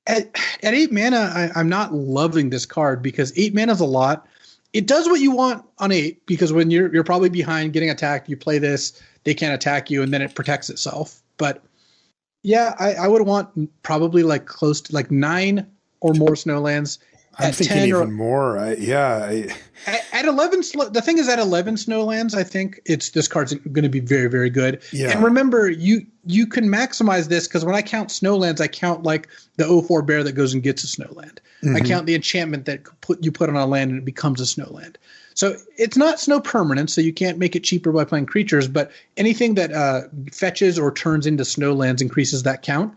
S2: At 8 mana, I'm not loving this card because 8 mana is a lot. It does what you want on 8 because when you're probably behind getting attacked, you play this, they can't attack you, and then it protects itself. But yeah, I would want probably like close to like 9 or more snowlands.
S1: I'm thinking even more. At
S2: 11, the thing is, at 11 snowlands, I think this card's going to be very, very good.
S1: Yeah.
S2: And remember, you can maximize this because when I count snowlands, I count like the 0/4 bear that goes and gets a snowland. Mm-hmm. I count the enchantment that you put on a land and it becomes a snowland. So it's not snow permanent, so you can't make it cheaper by playing creatures. But anything that fetches or turns into snowlands increases that count.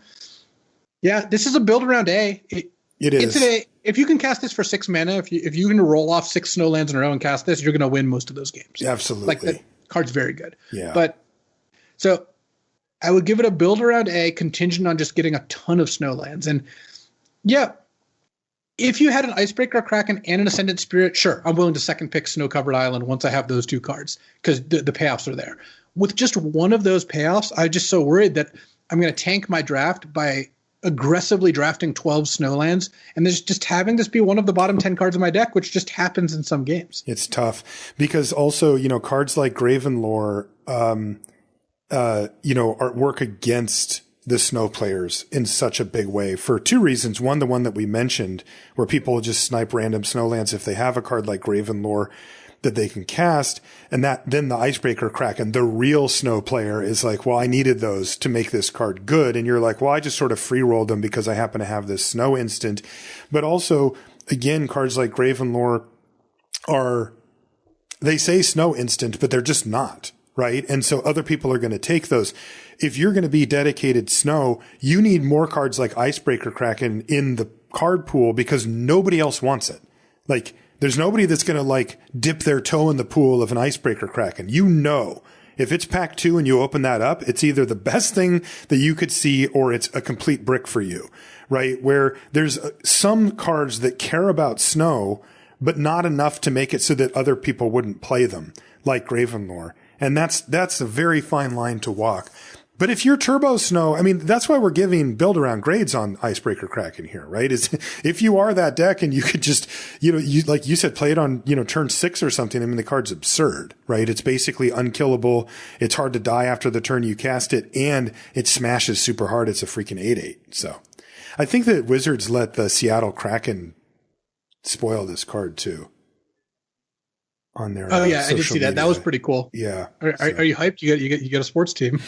S2: Yeah, this is a build around A.
S1: It is.
S2: If you can cast this for 6 mana, if you can roll off 6 snowlands in a row and cast this, you're going to win most of those games.
S1: Absolutely.
S2: Like, the card's very good.
S1: Yeah.
S2: But so I would give it a build around A, contingent on just getting a ton of snowlands. And yeah, if you had an Icebreaker Kraken and an Ascendant Spirit, sure, I'm willing to second pick Snow Covered Island once I have those 2 cards because the payoffs are there. With just one of those payoffs, I'm just so worried that I'm going to tank my draft by aggressively drafting 12 snowlands and there's just having this be one of the bottom 10 cards of my deck, which just happens in some games.
S1: It's tough because also, cards like Gravenlore, work against the snow players in such a big way for 2 reasons. One, the one that we mentioned where people just snipe random snowlands if they have a card like Gravenlore that they can cast, and that then the Icebreaker Kraken, the real snow player, is like, well, I needed those to make this card good. And you're like, well, I just sort of free rolled them because I happen to have this snow instant. But also, again, cards like Gravenlore they say snow instant, but they're just not, right? And so other people are going to take those. If you're going to be dedicated snow, you need more cards like Icebreaker Kraken in the card pool because nobody else wants it. Like, there's nobody that's going to like dip their toe in the pool of an Icebreaker Kraken. If it's pack 2 and you open that up, it's either the best thing that you could see or it's a complete brick for you, right? Where there's some cards that care about snow, but not enough to make it so that other people wouldn't play them, like Gravenlore. And that's a very fine line to walk. But if you're turbo snow, I mean, that's why we're giving build around grades on Icebreaker Kraken here, right? Is if you are that deck and you could just, like you said, play it on, turn 6 or something. I mean, the card's absurd, right? It's basically unkillable. It's hard to die after the turn you cast it, and it smashes super hard. It's a freaking 8/8. So I think that Wizards let the Seattle Kraken spoil this card too. On their
S2: I did see that.
S1: media.
S2: That was pretty cool.
S1: Yeah.
S2: Are you hyped? You got a sports team.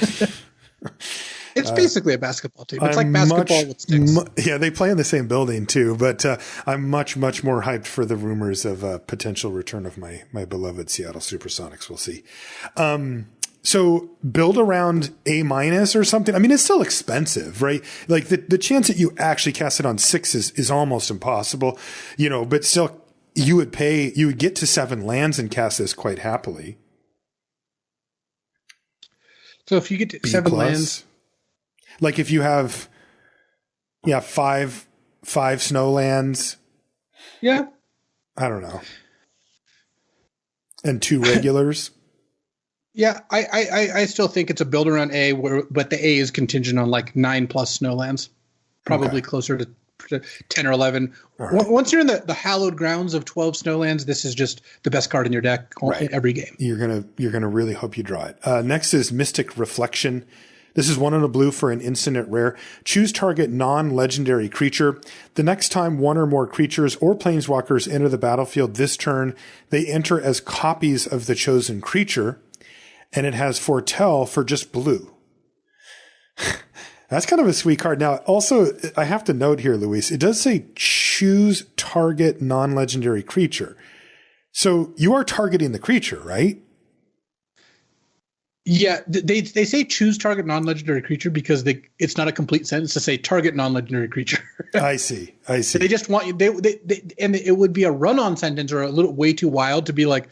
S2: It's basically a basketball team. It's like basketball with sticks.
S1: Yeah, they play in the same building too, but I'm much, much more hyped for the rumors of a potential return of my beloved Seattle Supersonics. We'll see. So build around A- or something. I mean, it's still expensive, right? Like the chance that you actually cast it on 6 is almost impossible, but still you would get to 7 lands and cast this quite happily.
S2: So if you get to B 7 lands,
S1: like if you have, 5 snowlands.
S2: Yeah.
S1: I don't know. And 2 regulars.
S2: Yeah, I still think it's a build around A, but the A is contingent on like 9+ snowlands, probably closer to 10 or 11. Right. Once you're in the hallowed grounds of 12 snowlands, this is just the best card in your deck every game.
S1: You're gonna really hope you draw it. Next is Mystic Reflection. This is 1 and a blue for an instant at rare. Choose target non-legendary creature. The next time 1 or more creatures or planeswalkers enter the battlefield this turn, they enter as copies of the chosen creature, and it has Foretell for just blue. That's kind of a sweet card. Now, also, I have to note here, Luis, it does say choose target non-legendary creature. So you are targeting the creature, right?
S2: Yeah, they say choose target non-legendary creature because it's not a complete sentence to say target non-legendary creature.
S1: I see.
S2: They just want you. They and it would be a run-on sentence or a little way too wild to be like,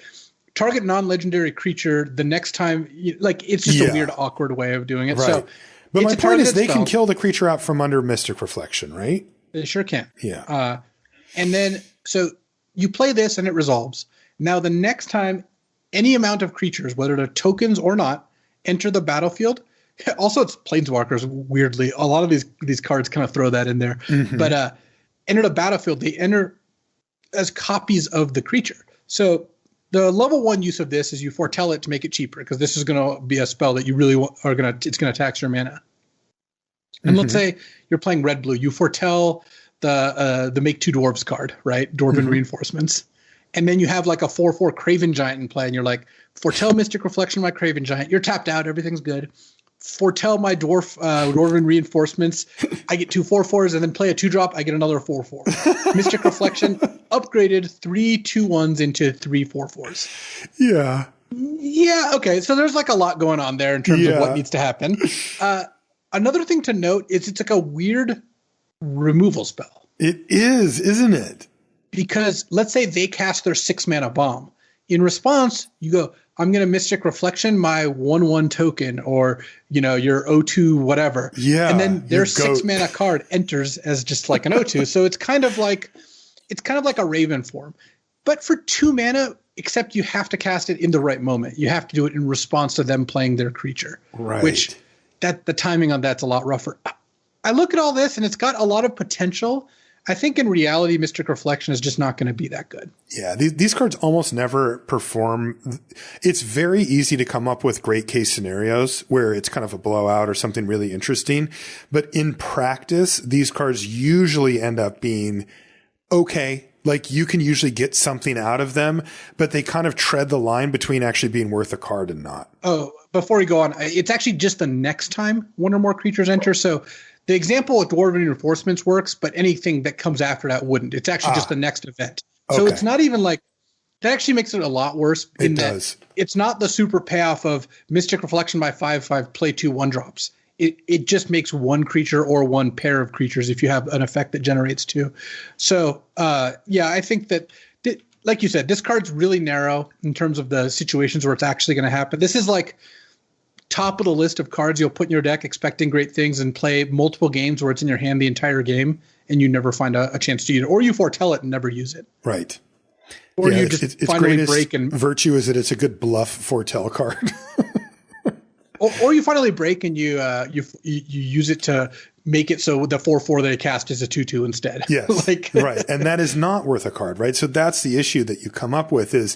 S2: target non-legendary creature the next time. It's just a weird, awkward way of doing it.
S1: Right.
S2: So,
S1: but my point is, they can kill the creature out from under Mystic Reflection, right?
S2: They sure can.
S1: Yeah.
S2: And then, so you play this and it resolves. Now, the next time any amount of creatures, whether they're tokens or not, enter the battlefield. Also, it's planeswalkers. Weirdly, a lot of these cards kind of throw that in there. Mm-hmm. But enter the battlefield. They enter as copies of the creature. So the level 1 use of this is you foretell it to make it cheaper, because this is going to be a spell that you really it's going to tax your mana. And let's say you're playing red blue. You foretell the make 2 dwarves card, right? Dwarven reinforcements. And then you have like a 4/4 Craven Giant in play, and you're like, foretell Mystic Reflection, my Craven Giant. You're tapped out. Everything's good. Foretell my Dwarven Reinforcements. I get 2 4/4s, and then play a 2-drop. I get another 4/4. Mystic Reflection upgraded 3 2/1s into 3 4/4s.
S1: Yeah.
S2: Yeah. Okay. So there's like a lot going on there in terms of what needs to happen. Another thing to note is it's like a weird removal spell.
S1: It is, isn't it?
S2: Because let's say they cast their 6-mana bomb. In response, you go, I'm going to Mystic Reflection my 1/1 token, or, your O2 whatever.
S1: Yeah.
S2: And then their 6-mana card enters as just like an O2. So it's kind of like a Raven form. But for 2 mana, except you have to cast it in the right moment. You have to do it in response to them playing their creature.
S1: Right.
S2: Which the timing on that's a lot rougher. I look at all this and it's got a lot of potential. I think in reality, Mystic Reflection is just not going to be that good.
S1: Yeah, these cards almost never perform. It's very easy to come up with great case scenarios where it's kind of a blowout or something really interesting. But in practice, these cards usually end up being okay. Like, you can usually get something out of them, but they kind of tread the line between actually being worth a card and not.
S2: Oh, before we go on, it's actually just the next time 1 or more creatures enter. So the example with Dwarven Reinforcements works, but anything that comes after that wouldn't. It's actually just the next event. So it's not even like that. Actually makes it a lot worse. It does. It's not the super payoff of Mystic Reflection by 5/5 play 2 1-drops. It just makes 1 creature or 1 pair of creatures if you have an effect that generates 2. So I think that like you said, this card's really narrow in terms of the situations where it's actually going to happen. This is like top of the list of cards you'll put in your deck expecting great things and play multiple games where it's in your hand the entire game and you never find a chance to use it, or you foretell it and never use it.
S1: Right.
S2: Or you just finally break and
S1: virtue is that it's a good bluff foretell card.
S2: or you finally break and you use it to make it so the 4/4 that it cast is a 2/2 instead.
S1: Yes. Right. And that is not worth a card, right? So that's the issue that you come up with is,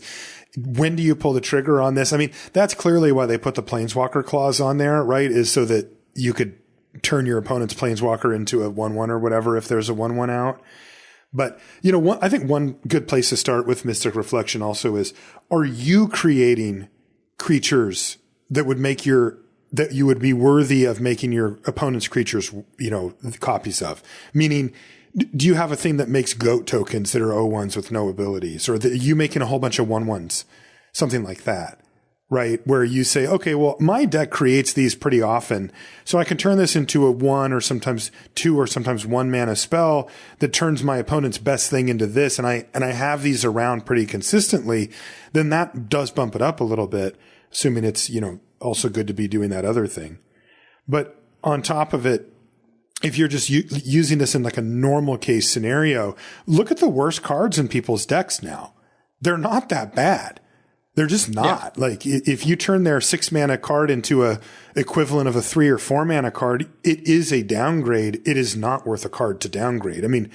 S1: when do you pull the trigger on this? I mean, that's clearly why they put the Planeswalker clause on there, right? Is so that you could turn your opponent's Planeswalker into a 1/1 or whatever if there's a 1/1 out. But, I think one good place to start with Mystic Reflection also is, are you creating creatures that would make that you would be worthy of making your opponent's creatures, copies of? Meaning, do you have a thing that makes goat tokens that are O1s with no abilities? Or are you making a whole bunch of 1/1s? Something like that, right? Where you say, okay, well, my deck creates these pretty often, so I can turn this into a 1 or sometimes 2 or sometimes 1 mana spell that turns my opponent's best thing into this, and I have these around pretty consistently. Then that does bump it up a little bit, assuming it's, also good to be doing that other thing. But on top of it, if you're just using this in like a normal case scenario, look at the worst cards in people's decks now. They're not that bad. They're just not. Yeah. Like, if you turn their 6-mana card into a equivalent of a 3 or 4 mana card, it is a downgrade. It is not worth a card to downgrade. I mean,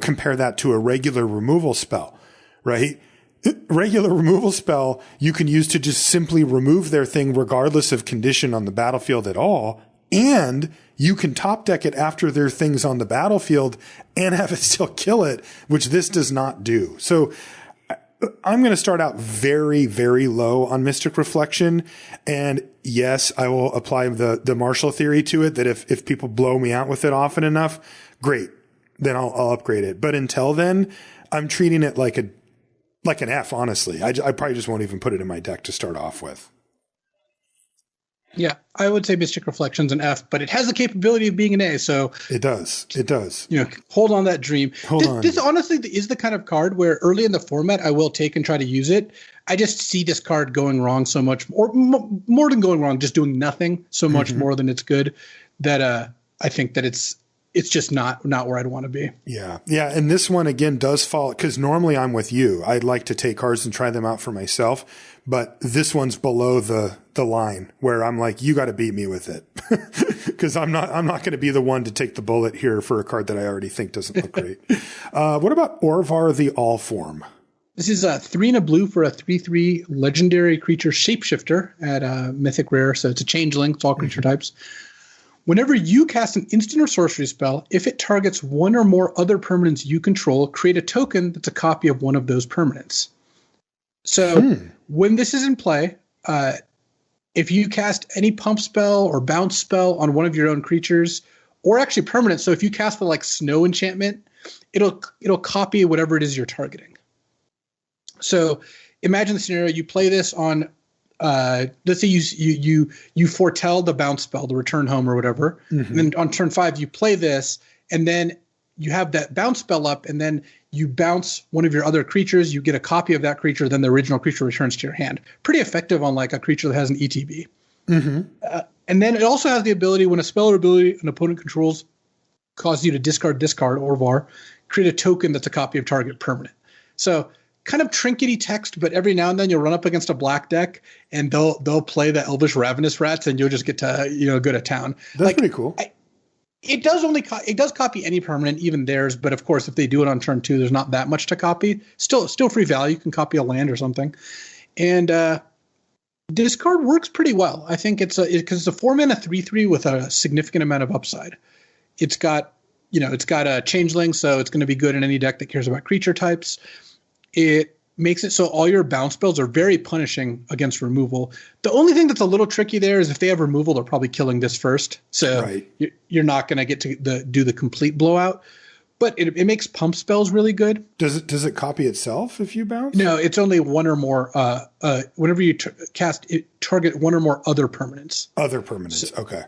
S1: compare that to a regular removal spell, right? Regular removal spell you can use to just simply remove their thing regardless of condition on the battlefield at all. And you can top deck it after their thing's on the battlefield and have it still kill it, which this does not do. So I'm going to start out very, very low on Mystic Reflection. And yes, I will apply the Marshall theory to it, that if people blow me out with it often enough, great, then I'll upgrade it. But until then, I'm treating it like an F, honestly. I probably just won't even put it in my deck to start off with.
S2: Yeah, I would say Mystic Reflection's an F, but it has the capability of being an A. So
S1: It does. It does.
S2: Hold on that dream.
S1: Hold on.
S2: This honestly is the kind of card where early in the format I will take and try to use it. I just see this card going wrong so much, or more than going wrong, just doing nothing so much more than it's good. That I think that it's just not where I'd want to be.
S1: Yeah. Yeah. And this one again does fall, because normally I'm with you. I'd like to take cards and try them out for myself, but this one's below the line where I'm like, you got to beat me with it. Cause I'm not going to be the one to take the bullet here for a card that I already think doesn't look great. What about Orvar the Allform?
S2: This is a 3 and a blue for a 3/3 legendary creature shapeshifter at Mythic Rare. So it's a changeling. It's all creature types. Whenever you cast an instant or sorcery spell, if it targets one or more other permanents you control, create a token that's a copy of one of those permanents. So when this is in play, if you cast any pump spell or bounce spell on one of your own creatures, or actually permanent, so if you cast the like snow enchantment, it'll copy whatever it is you're targeting. So imagine the scenario: you play this on. Let's say you foretell the bounce spell, the return home or whatever, and then on turn 5 you play this, and then you have that bounce spell up, and then you bounce one of your other creatures, you get a copy of that creature, then the original creature returns to your hand. Pretty effective on like a creature that has an ETB. And then it also has the ability, when a spell or ability an opponent controls causes you to discard Orvar, create a token that's a copy of target permanent. So kind of trinkety text, but every now and then you'll run up against a black deck and they'll play the Elvish Ravenous Rats and you'll just get to go to town.
S1: That's pretty cool.
S2: It does copy any permanent, even theirs, but of course if they do it on turn 2, there's not that much to copy. Still free value. You can copy a land or something. And this card works pretty well. I think because it's a 4-mana 3/3 with a significant amount of upside. It's got a changeling, so it's going to be good in any deck that cares about creature types. It makes it so all your bounce spells are very punishing against removal. The only thing that's a little tricky there is if they have removal, they're probably killing this first. So you're not going to get to do the complete blowout. But it makes pump spells really good.
S1: Does it copy itself if you bounce?
S2: No, it's only one or more. Whenever you cast it, target one or more other permanents.
S1: Other permanents, okay.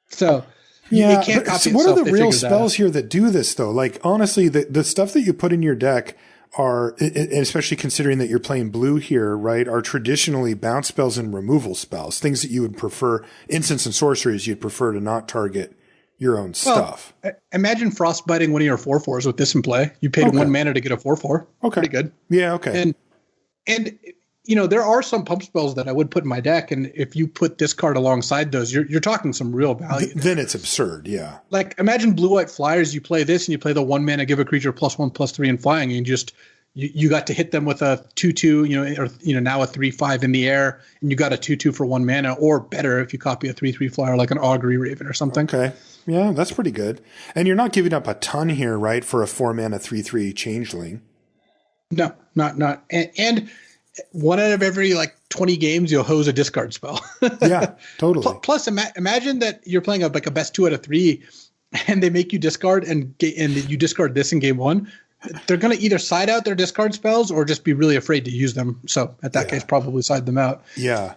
S2: So it can't copy itself.
S1: What are the real spells here that do this, though? Like, honestly, the stuff that you put in your deck are, especially considering that you're playing blue here, right, are traditionally bounce spells and removal spells, things that you would prefer, instants and sorceries you'd prefer to not target your own stuff.
S2: Imagine frostbiting one of your 4/4s with this in play. You paid 1 mana to get a 4/4.
S1: Okay.
S2: Pretty good.
S1: Yeah, okay.
S2: And there are some pump spells that I would put in my deck, and if you put this card alongside those, you're talking some real value.
S1: Then it's absurd, yeah.
S2: Like, imagine blue-white flyers, you play this, and you play the 1 mana, give a creature +1/+3 in flying, and you got to hit them with a 2/2, or now a 3/5 in the air, and you got a 2/2 for 1 mana, or better if you copy a 3/3 flyer like an Augury Raven or something.
S1: Okay. Yeah, that's pretty good. And you're not giving up a ton here, right, for a 4-mana 3/3 changeling. No,
S2: not. And 1 out of every 20 games, you'll hose a discard spell.
S1: Yeah, totally.
S2: Plus, imagine that you're playing a best 2 out of 3, and they make you discard, and you discard this in game 1. They're going to either side out their discard spells or just be really afraid to use them. So at that case, probably side them out.
S1: Yeah.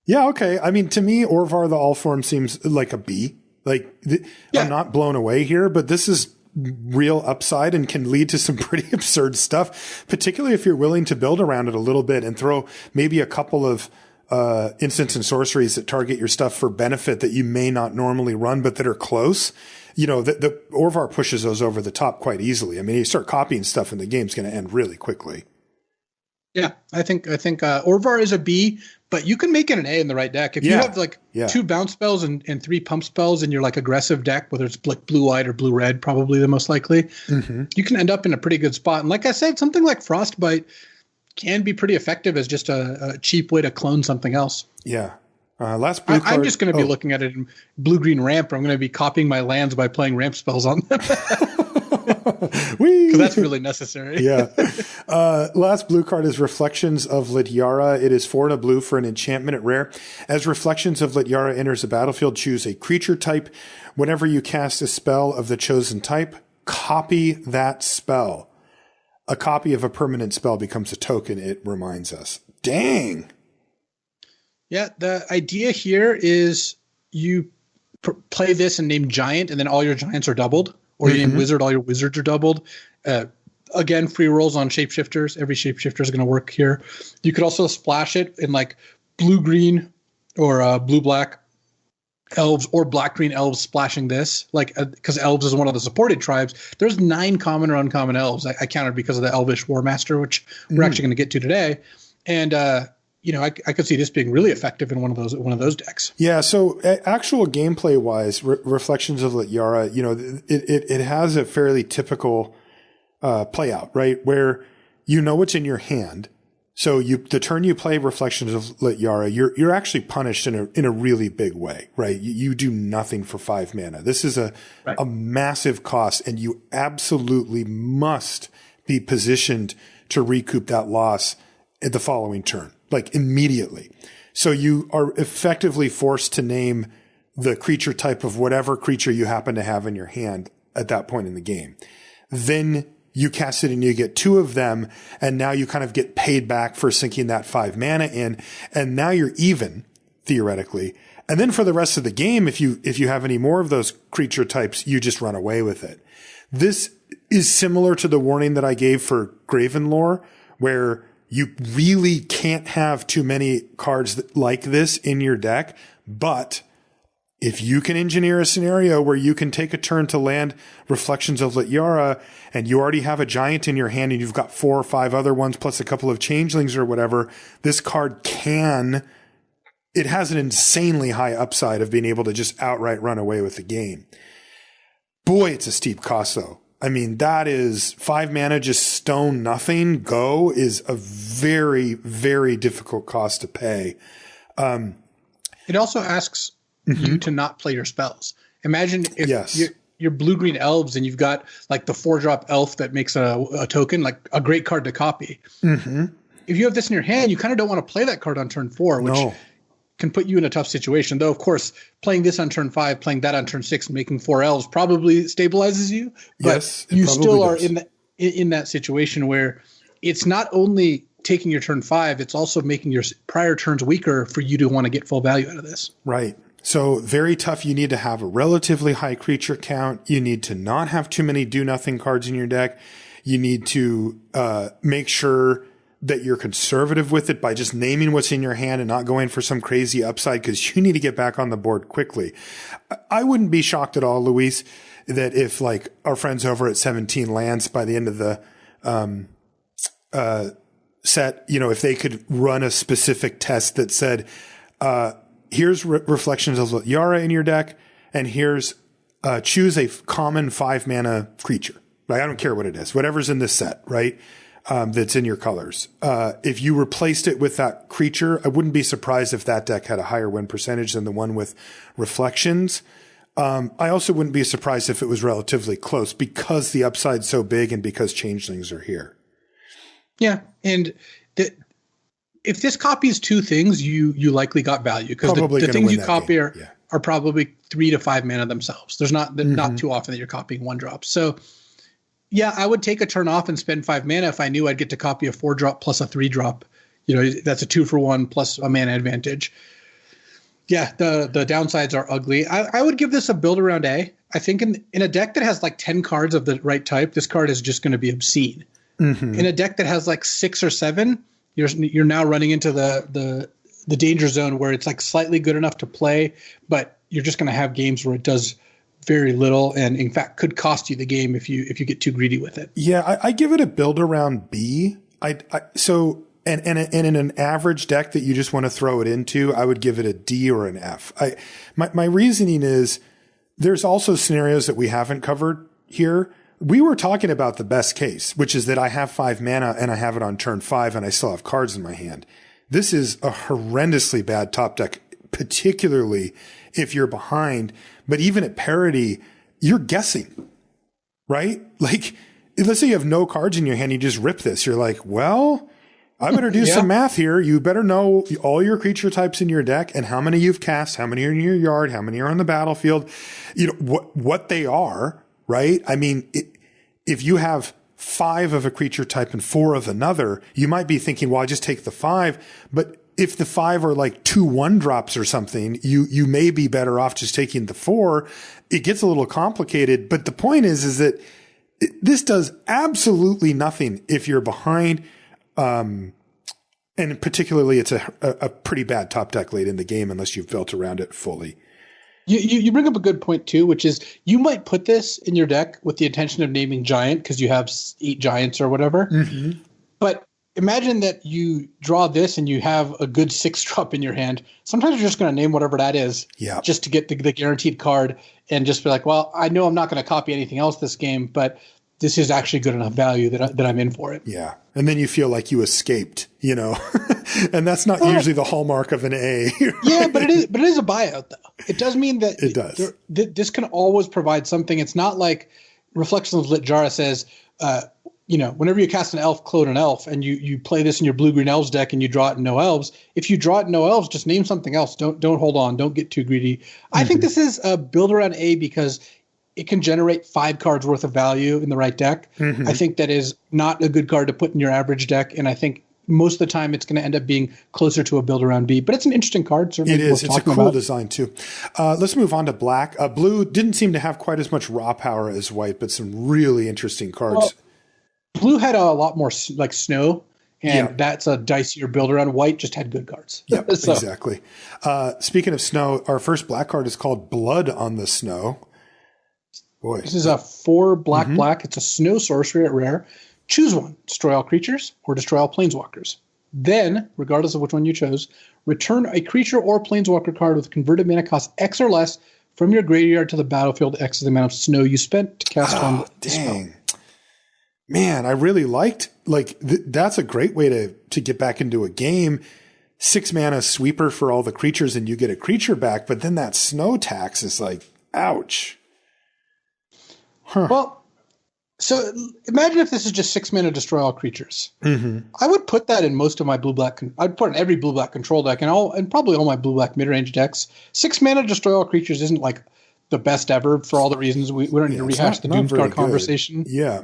S1: Yeah, okay. I mean, to me, Orvar the Allform seems like a B. I'm not blown away here, but this is real upside and can lead to some pretty absurd stuff, particularly if you're willing to build around it a little bit and throw maybe a couple of instants and sorceries that target your stuff for benefit that you may not normally run, but that are close. The Orvar pushes those over the top quite easily. I mean, you start copying stuff and the game's going to end really quickly.
S2: Yeah, I think Orvar is a B, but you can make it an A in the right deck. If you have 2 bounce spells and 3 pump spells in your aggressive deck, whether it's blue-white or blue-red, probably the most likely, you can end up in a pretty good spot. And like I said, something like Frostbite can be pretty effective as just a cheap way to clone something else.
S1: Yeah. Last blue card.
S2: I'm just going to be looking at it in blue-green ramp, or I'm going to be copying my lands by playing ramp spells on them. Because that's really necessary.
S1: Yeah. Last blue card is Reflections of Lityara. It is 4 and a blue for an enchantment at rare. As Reflections of Lityara enters the battlefield, choose a creature type. Whenever you cast a spell of the chosen type, copy that spell. A copy of a permanent spell becomes a token, it reminds us. Dang.
S2: Yeah, the idea here is you play this and name giant, and then all your giants are doubled, or you name wizard, all your wizards are doubled. Again, free rolls on shapeshifters. Every shapeshifter is going to work here. You could also splash it in like blue-green or blue-black elves or black-green elves splashing this, like because elves is one of the supported tribes. There's 9 common or uncommon elves. I counted because of the Elvish War Master, which we're actually going to get to today. And I could see this being really effective in one of those decks.
S1: Yeah. So actual gameplay wise, Reflections of Lityara, it has a fairly typical play out, right? Where you know what's in your hand. So the turn you play Reflections of Lityara, you're actually punished in a really big way, right? You do nothing for 5 mana. This is a massive cost, and you absolutely must be positioned to recoup that loss at the following turn, like immediately. So you are effectively forced to name the creature type of whatever creature you happen to have in your hand at that point in the game. Then you cast it and you get 2 of them, and now you kind of get paid back for sinking that 5 mana in, and now you're even, theoretically. And then for the rest of the game, if you have any more of those creature types, you just run away with it. This is similar to the warning that I gave for Gravenlore, where you really can't have too many cards like this in your deck, but if you can engineer a scenario where you can take a turn to land Reflections of Lityara, and you already have a giant in your hand and you've got 4 or 5 other ones plus a couple of changelings or whatever, this card it has an insanely high upside of being able to just outright run away with the game. Boy, it's a steep cost though. I mean, that is 5 mana, just stone nothing, go is a very, very difficult cost to pay.
S2: It also asks you to not play your spells. Imagine if you're blue-green elves and you've got like the 4-drop elf that makes a token, like a great card to copy. If you have this in your hand, you kind of don't want to play that card on turn 4, which can put you in a tough situation. Though, of course, playing this on turn 5, playing that on turn 6, and making 4 elves probably stabilizes you. But you still are in that situation where it's not only taking your turn 5, it's also making your prior turns weaker for you to want to get full value out of this.
S1: Right. So very tough. You need to have a relatively high creature count. You need to not have too many do-nothing cards in your deck. You need to make sure that you're conservative with it by just naming what's in your hand and not going for some crazy upside, because you need to get back on the board quickly. I wouldn't be shocked at all, Luis, that if like our friends over at 17 Lands by the end of the set, if they could run a specific test that said, here's Reflections of Lityara in your deck, and here's choose a common 5 mana creature. Right? I don't care what it is, whatever's in this set, right? That's in your colors. If you replaced it with that creature, I wouldn't be surprised if that deck had a higher win percentage than the one with Reflections. I also wouldn't be surprised if it was relatively close, because the upside's so big and because changelings are here.
S2: Yeah, and if this copies 2 things, you likely got value, because the things you copy are probably 3 to 5 mana themselves. There's not too often that you're copying 1-drop. So yeah, I would take a turn off and spend 5 mana if I knew I'd get to copy a 4-drop plus a 3-drop. That's a 2-for-1 plus a mana advantage. Yeah, the downsides are ugly. I would give this a build around A. I think in a deck that has like 10 cards of the right type, this card is just going to be obscene. In a deck that has like 6 or 7, you're now running into the danger zone where it's like slightly good enough to play, but you're just going to have games where it does very little, and in fact could cost you the game if you get too greedy with it. Yeah,
S1: I give it a build around B. So in an average deck that you just want to throw it into, I would give it a D or an F. My reasoning is there's also scenarios that we haven't covered here. We were talking about the best case, which is that I have 5 mana and I have it on turn 5 and I still have cards in my hand. This is a horrendously bad top deck, particularly if you're behind. But even at parity, you're guessing, right? Like, let's say you have no cards in your hand, you just rip this. You're like, well, I better do some math here. You better know all your creature types in your deck and how many you've cast, how many are in your yard, how many are on the battlefield, what they are, right? I mean, if you have 5 of a creature type and 4 of another, you might be thinking, well, I just take the 5. But if the 5 are like 2/1 drops or something, you may be better off just taking the 4. It gets a little complicated, but the point is that this does absolutely nothing if you're behind. And particularly it's a pretty bad top deck late in the game unless you've built around it fully.
S2: You bring up a good point too, which is you might put this in your deck with the intention of naming giant because you have 8 giants or whatever. Mm-hmm. But imagine that you draw this and you have a good 6 drop in your hand. Sometimes you're just going to name whatever that is just to get the guaranteed card and just be like, well, I know I'm not going to copy anything else this game, but this is actually good enough value that I'm in for it.
S1: Yeah. And then you feel like you escaped, you know, and that's not usually the hallmark of an A. Right? Yeah,
S2: but it is a buyout though. It does mean that
S1: it does.
S2: This can always provide something. It's not like Reflections of Lit Jara says, you know, whenever you cast an elf, clone an elf, and you play this in your blue-green elves deck and you draw it in no elves, if you draw it in no elves, just name something else. Don't hold on. Don't get too greedy. Mm-hmm. I think this is a build around A because it can generate 5 cards worth of value in the right deck. Mm-hmm. I think that is not a good card to put in your average deck, and I think most of the time it's going to end up being closer to a build around B. But it's an interesting card. Certainly
S1: it is. It's a cool design too. Let's move on to black. Blue didn't seem to have quite as much raw power as white, but some really interesting cards.
S2: Well, blue had a lot more like snow, and that's a dicier build around. White just had good cards.
S1: Yeah, so. Exactly. Speaking of snow, our first black card is called Blood on the Snow. Boy.
S2: This is a 4 black. It's a snow sorcery at rare. Choose one. Destroy all creatures or destroy all planeswalkers. Then, regardless of which one you chose, return a creature or planeswalker card with converted mana cost X or less from your graveyard to the battlefield. X is the amount of snow you spent to cast on the spell.
S1: Man, I really liked, that's a great way to get back into a game. 6 mana sweeper for all the creatures and you get a creature back, but then that snow tax is like, ouch. Huh.
S2: Well, so imagine if this is just 6 mana destroy all creatures. Mm-hmm. I would put that in most of my blue-black. I'd put in every blue-black control deck and probably all my blue-black mid-range decks. 6 mana destroy all creatures isn't like the best ever for all the reasons we don't need to rehash the Doomstar conversation.
S1: Yeah,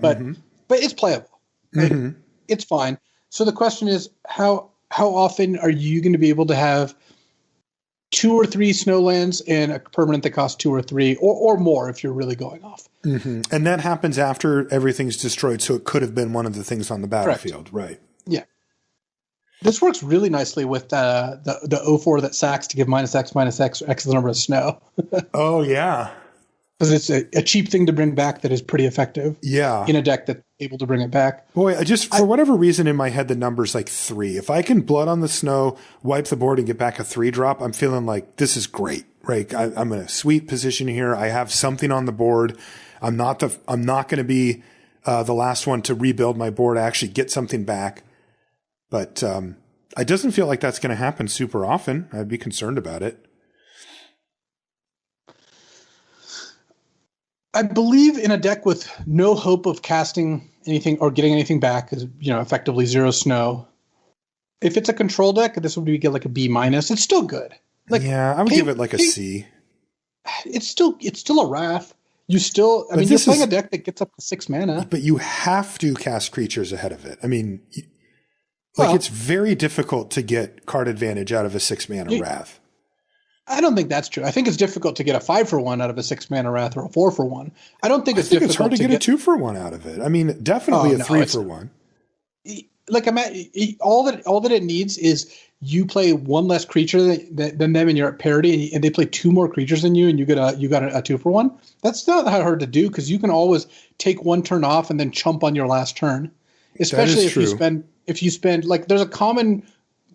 S2: but it's playable. Mm-hmm. It's fine. So the question is, how often are you going to be able to have 2 or 3 snowlands and a permanent that costs 2 or 3 or more if you're really going off?
S1: Mm-hmm. And that happens after everything's destroyed, so it could have been one of the things on the battlefield. Correct. Right.
S2: Yeah. This works really nicely with the 04 that sacks to give -X, -X, X is the number of snow.
S1: Oh, yeah.
S2: Because it's a cheap thing to bring back that is pretty effective.
S1: Yeah.
S2: In a deck that's able to bring it back.
S1: Boy, for whatever reason in my head, the number's like 3. If I can Blood on the Snow, wipe the board and get back a 3-drop, I'm feeling like this is great, right? I'm in a sweet position here. I have something on the board. I'm not going to be the last one to rebuild my board. I actually get something back. But it doesn't feel like that's going to happen super often. I'd be concerned about it.
S2: I believe in a deck with no hope of casting anything or getting anything back, is effectively 0 snow. If it's a control deck, this would be like a B-. It's still good.
S1: I would give it like a C.
S2: It's still a Wrath. You're playing a deck that gets up to 6 mana.
S1: But you have to cast creatures ahead of it. I mean, it's very difficult to get card advantage out of a 6 mana Wrath.
S2: I don't think that's true. I think it's difficult to get a 5-for-1 out of a 6 mana Wrath or a 4-for-1. I don't think it's difficult.
S1: It's hard to get a 2-for-1 out of it. I mean, definitely a 3-for-1.
S2: All that it needs is you play one less creature than them, and you're at parity, and they play 2 more creatures than you, and you got a 2-for-1. That's not that hard to do because you can always take 1 turn off and then chump on your last turn. Especially if you spend like there's a common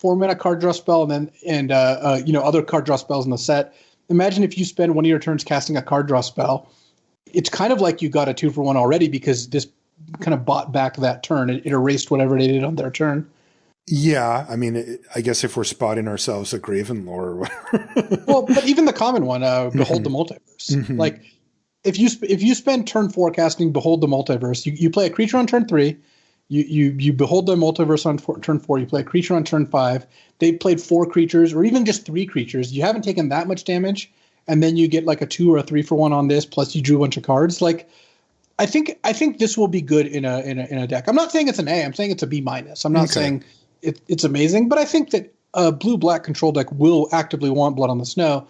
S2: 4-mana card draw spell and other card draw spells in the set. Imagine if you spend one of your turns casting a card draw spell. It's kind of like you got a 2-for-1 already because this kind of bought back that turn. It erased whatever they did on their turn.
S1: Yeah, I mean, I guess if we're spotting ourselves a Graven Lore or whatever.
S2: Well, but even the common one, Behold the Multiverse. Mm-hmm. Like if you spend turn 4 casting Behold the Multiverse, you play a creature on turn 3. You behold the multiverse on turn 4. You play a creature on turn 5. They played 4 creatures or even just 3 creatures. You haven't taken that much damage, and then you get like a 2 or a 3-for-1 on this. Plus, you drew a bunch of cards. Like, I think this will be good in a deck. I'm not saying it's an A. I'm saying it's a B-. I'm not saying it's amazing, but I think that a blue-black control deck will actively want Blood on the Snow.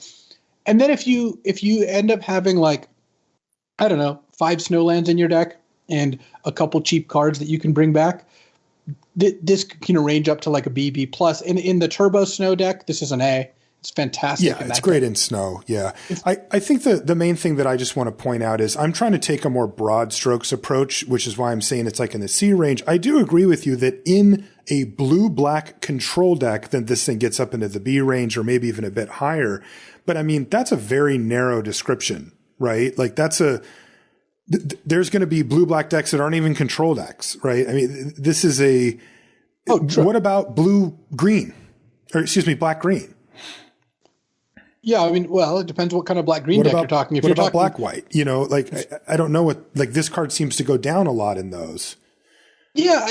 S2: And then if you end up having like, I don't know, 5 snowlands in your deck and a couple cheap cards that you can bring back, this can range up to like a B plus. In the Turbo Snow deck, this is an A. It's fantastic.
S1: Yeah, it's great in Snow. Yeah. I think the main thing that I just want to point out is I'm trying to take a more broad strokes approach, which is why I'm saying it's like in the C range. I do agree with you that in a blue-black control deck, then this thing gets up into the B range or maybe even a bit higher. But I mean, that's a very narrow description, right? Like there's going to be blue-black decks that aren't even control decks, right? I mean, this is what about blue-green? Or excuse me, black-green?
S2: Yeah, I mean, well, it depends what kind of black-green deck you're talking. If
S1: what
S2: you're
S1: about
S2: talking
S1: black-white? You know, like, I don't know this card seems to go down a lot in those.
S2: Yeah,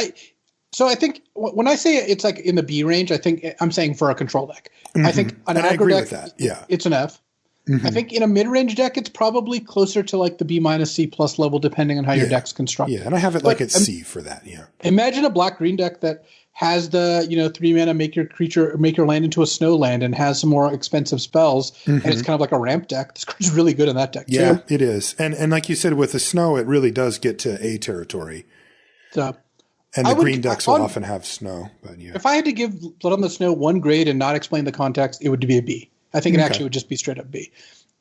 S2: so I think when I say it's like in the B range, I think I'm saying for a control deck. Mm-hmm. I think on an aggro deck, with that. Yeah. It's an F. Mm-hmm. I think in a mid-range deck, it's probably closer to like the B minus C plus level, depending on how your deck's constructed.
S1: Yeah, and I have it like at C for that. Yeah.
S2: Imagine a black-green deck that has the 3 mana make your land into a snow land and has some more expensive spells, and it's kind of like a ramp deck. This card's really good in that deck too.
S1: Yeah, it is. And like you said, with the snow, it really does get to A territory.
S2: So,
S1: and the green decks will often have snow. But yeah.
S2: If I had to give Blood on the Snow one grade and not explain the context, it would be a B. I think it actually would just be straight up B.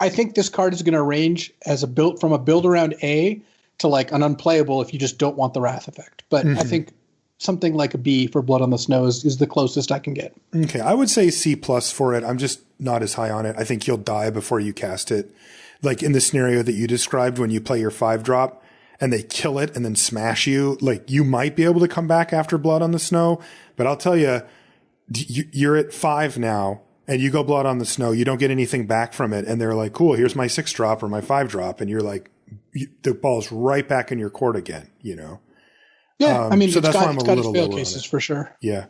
S2: I think this card is going to range as from a build around A to like an unplayable if you just don't want the Wrath effect. But I think something like a B for Blood on the Snow is the closest I can get. Okay,
S1: I would say C plus for it. I'm just not as high on it. I think you'll die before you cast it. Like in the scenario that you described when you play your 5-drop and they kill it and then smash you, like you might be able to come back after Blood on the Snow. But I'll tell you, you're at 5 now and you go Blood on the Snow. You don't get anything back from it. And they're like, cool, here's my 6-drop or my 5-drop. And you're like, the ball's right back in your court again, you know?
S2: Yeah, I mean,
S1: so that's why I'm a little
S2: its fail cases for sure.
S1: Yeah.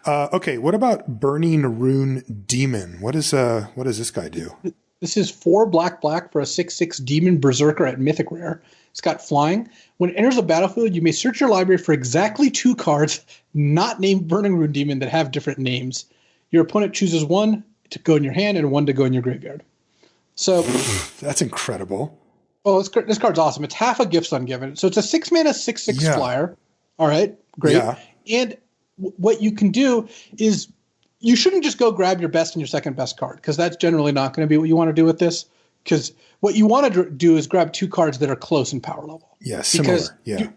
S1: Okay. What about Burning Rune Demon? What does this guy do?
S2: This is 4 black for a 6/6 Demon Berserker at Mythic Rare. It's got flying. When it enters the battlefield, you may search your library for exactly 2 cards not named Burning Rune Demon that have different names. Your opponent chooses 1 to go in your hand and 1 to go in your graveyard. So
S1: that's incredible.
S2: Oh, this card's awesome. It's half a Gifts Ungiven. So it's a 6 mana 6/6 flyer. All right, great. Yeah. And what you can do is you shouldn't just go grab your best and your second best card, because that's generally not going to be what you want to do with this. Because what you want to do is grab 2 cards that are close in power level.
S1: Yeah, similar. Because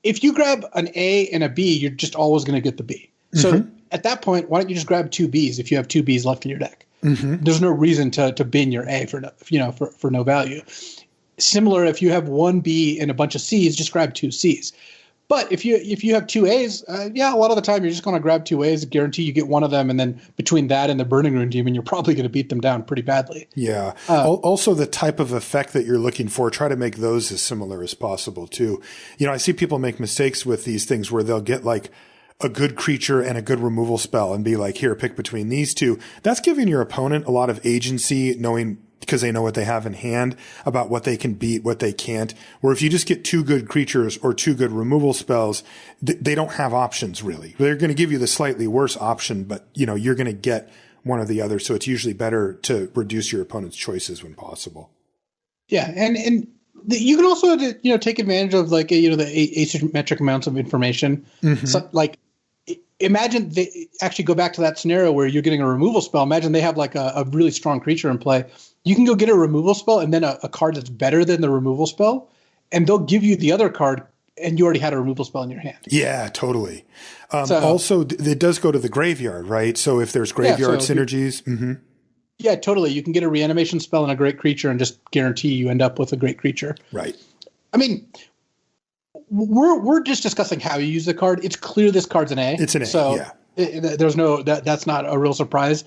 S2: if you grab an A and a B, you're just always going to get the B. So at that point, why don't you just grab 2 Bs if you have 2 Bs left in your deck? There's no reason to bin your A for no value. Similar, if you have 1 B and a bunch of Cs, just grab 2 Cs. But if you have 2 A's, a lot of the time you're just going to grab 2 A's, guarantee you get one of them, and then between that and the Burning Rune Demon, you're probably going to beat them down pretty badly.
S1: Yeah. Also, the type of effect that you're looking for, try to make those as similar as possible too. You know, I see people make mistakes with these things where they'll get like a good creature and a good removal spell and be like, here, pick between these 2. That's giving your opponent a lot of agency, knowing because they know what they have in hand about what they can beat, what they can't. Or if you just get 2 good creatures or 2 good removal spells, they don't have options really. They're going to give you the slightly worse option, but you're going to get one or the other. So it's usually better to reduce your opponent's choices when possible.
S2: Yeah. And you can also, take advantage of like, the asymmetric amounts of information. So, like, imagine they actually go back to that scenario where you're getting a removal spell. Imagine they have like a really strong creature in play. You can go get a removal spell and then a card that's better than the removal spell, and they'll give you the other card, and you already had a removal spell in your hand.
S1: Yeah, totally. Also, it does go to the graveyard, right? So if there's graveyard synergies.
S2: Yeah, totally. You can get a reanimation spell and a great creature and just guarantee you end up with a great creature.
S1: Right.
S2: I mean, we're just discussing how you use the card. It's clear this card's an A.
S1: It's an A,
S2: so
S1: yeah.
S2: There's no that's not a real surprise.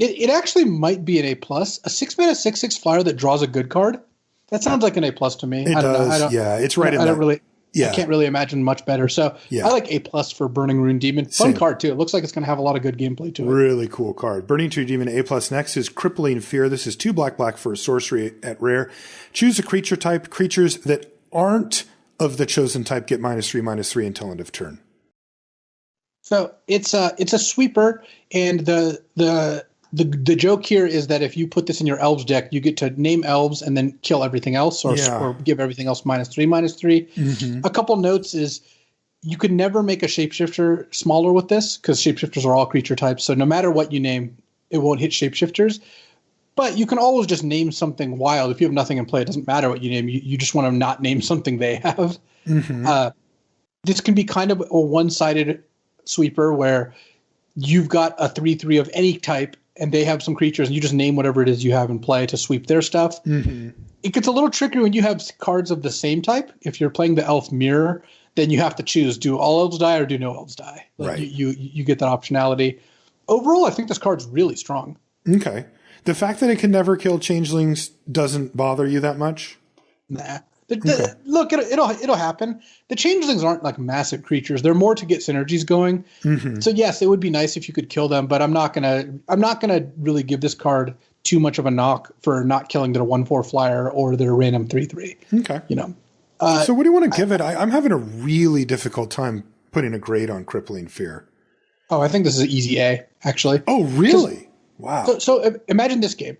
S2: It actually might be an A plus. A 6 mana 6/6 flyer that draws a good card. That sounds like an A plus to me.
S1: It does. Yeah, it's right in there.
S2: I can't really imagine much better. So I like A plus for Burning Rune Demon. Fun card too. It looks like it's going to have a lot of good gameplay to it.
S1: Really cool card. Burning Rune Demon A plus. Next is Crippling Fear. This is 2 black for a sorcery at rare. Choose a creature type. Creatures that aren't of the chosen type get -3/-3 until end of turn.
S2: So it's a sweeper, and the joke here is that if you put this in your elves deck, you get to name elves and then kill everything else, or give everything else -3/-3.
S1: Mm-hmm.
S2: A couple notes is you could never make a shapeshifter smaller with this because shapeshifters are all creature types. So no matter what you name, it won't hit shapeshifters. But you can always just name something wild. If you have nothing in play, it doesn't matter what you name. You just want to not name something they have.
S1: Mm-hmm.
S2: This can be kind of a one-sided sweeper where you've got a 3/3 of any type and they have some creatures and you just name whatever it is you have in play to sweep their stuff.
S1: Mm-hmm.
S2: It gets a little trickier when you have cards of the same type. If you're playing the elf mirror, then you have to choose, do all elves die or do no elves die? Like
S1: right.
S2: You get that optionality. Overall, I think this card's really strong.
S1: Okay. The fact that it can never kill changelings doesn't bother you that much?
S2: Nah. Look, it'll happen. The changelings aren't like massive creatures; they're more to get synergies going.
S1: Mm-hmm.
S2: So yes, it would be nice if you could kill them, but I'm not gonna really give this card too much of a knock for not killing their 1/4 flyer or their random 3/3.
S1: Okay,
S2: you know.
S1: So what do you want to give it? I'm having a really difficult time putting a grade on Crippling Fear.
S2: Oh, I think this is an easy A, actually.
S1: Oh, really? Wow.
S2: So imagine this game.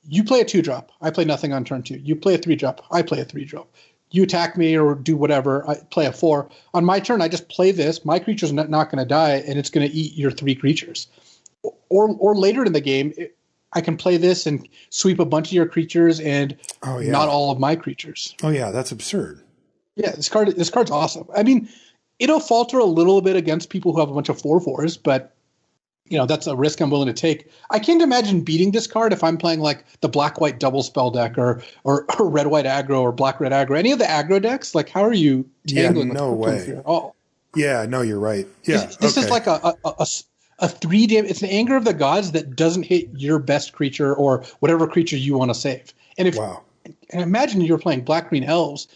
S2: You play a 2-drop. I play nothing on turn 2. You play a 3-drop. I play a 3-drop. You attack me or do whatever. I play a 4. On my turn, I just play this. My creature's not going to die, and it's going to eat your 3 creatures. Or later in the game, I can play this and sweep a bunch of your creatures and not all of my creatures.
S1: Oh, yeah. That's absurd.
S2: Yeah, this card's awesome. I mean, it'll falter a little bit against people who have a bunch of 4/4s, but that's a risk I'm willing to take. I can't imagine beating this card if I'm playing like the black-white double spell deck or red-white aggro or black-red aggro. Any of the aggro decks, like how are you tangling with Crippling Fear? Oh,
S1: yeah, no, you're right. Yeah,
S2: this is like a 3 damage. It's an Anger of the Gods that doesn't hit your best creature or whatever creature you want to save. And and imagine you're playing black-green elves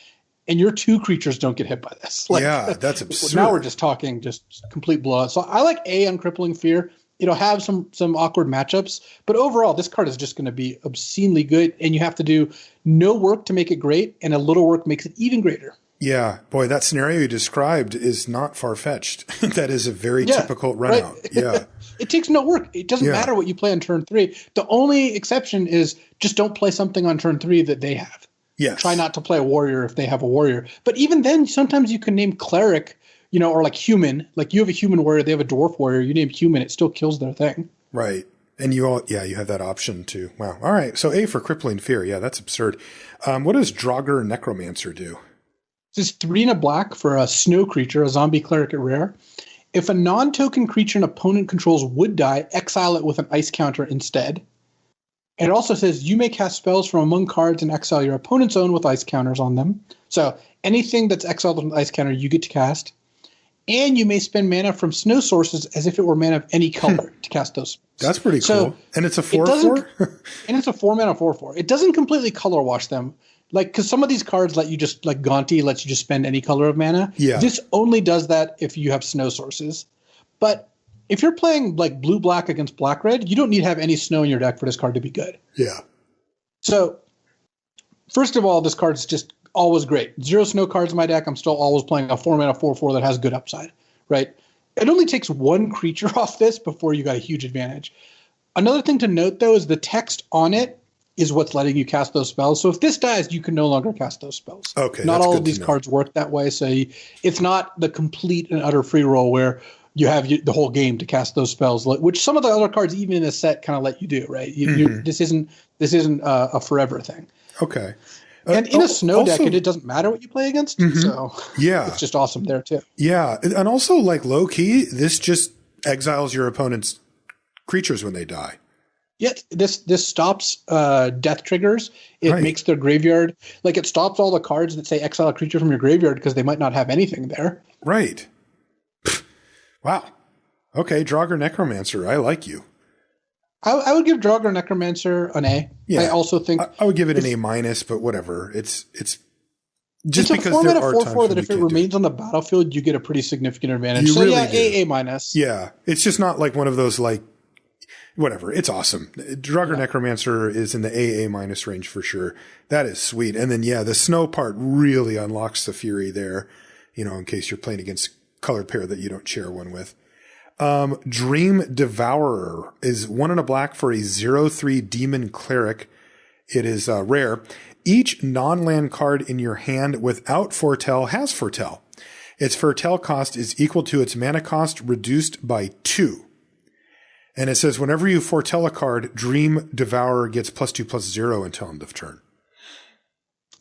S2: and your 2 creatures don't get hit by this.
S1: That's absurd.
S2: Now we're just talking just complete blowout. So I like A on Crippling Fear. It'll have some awkward matchups, but overall, this card is just going to be obscenely good, and you have to do no work to make it great, and a little work makes it even greater.
S1: Yeah, boy, that scenario you described is not far-fetched. That is a very typical runout. Right? Yeah.
S2: It takes no work. It doesn't matter what you play on turn 3. The only exception is just don't play something on turn 3 that they have.
S1: Yes.
S2: Try not to play a warrior if they have a warrior. But even then, sometimes you can name cleric, or like human. Like you have a human warrior, they have a dwarf warrior. You name human, it still kills their thing.
S1: Right. And you have that option too. Wow. All right. So A for Crippling Fear. Yeah, that's absurd. What does Draugr Necromancer do?
S2: This is 3 and a black for a snow creature, a zombie cleric at rare. If a non-token creature an opponent controls would die, exile it with an ice counter instead. And it also says you may cast spells from among cards and exile your opponent's own with ice counters on them. So anything that's exiled with an ice counter, you get to cast. And you may spend mana from snow sources as if it were mana of any color to cast those spells.
S1: That's pretty cool. And it's a 4/4?
S2: And it's a 4-mana 4/4. It doesn't completely color wash them. Because some of these cards let you just, like Gonti lets you just spend any color of mana.
S1: Yeah.
S2: This only does that if you have snow sources. But if you're playing like blue-black against black-red, you don't need to have any snow in your deck for this card to be good.
S1: Yeah.
S2: So, first of all, this card's just always great. 0 snow cards in my deck. I'm still always playing a 4-mana 4/4 that has good upside, right? It only takes 1 creature off this before you got a huge advantage. Another thing to note, though, is the text on it is what's letting you cast those spells. So if this dies, you can no longer cast those spells.
S1: Okay.
S2: Not all of these cards work that way. So it's not the complete and utter free roll where you have the whole game to cast those spells, which some of the other cards, even in a set, kind of let you do, right? This isn't a forever thing.
S1: Okay.
S2: And in a snow deck, it doesn't matter what you play against. So it's just awesome there too.
S1: Yeah. And also, like low key, this just exiles your opponent's creatures when they die.
S2: Yeah, this stops death triggers. It makes their graveyard, like it stops all the cards that say exile a creature from your graveyard because they might not have anything there.
S1: Right. Wow. Okay, Draugr Necromancer, I like you.
S2: I would give Draugr Necromancer an A. Yeah. I also think
S1: I would give it an A-, but whatever. It's just
S2: because there are 4/4 that if it remains on the battlefield, you get a pretty significant advantage. So really A-.
S1: Yeah, it's just not like one of those like whatever. It's awesome. Draugr Necromancer is in the A-, range for sure. That is sweet. And then the snow part really unlocks the fury there. In case you're playing against a colored pair that you don't share one with. Dream Devourer is 1 and a black for a 0/3 demon cleric. It is rare. Each non-land card in your hand without foretell has foretell. Its foretell cost is equal to its mana cost reduced by 2. And it says whenever you foretell a card, Dream Devourer gets +2/+0 until end of turn.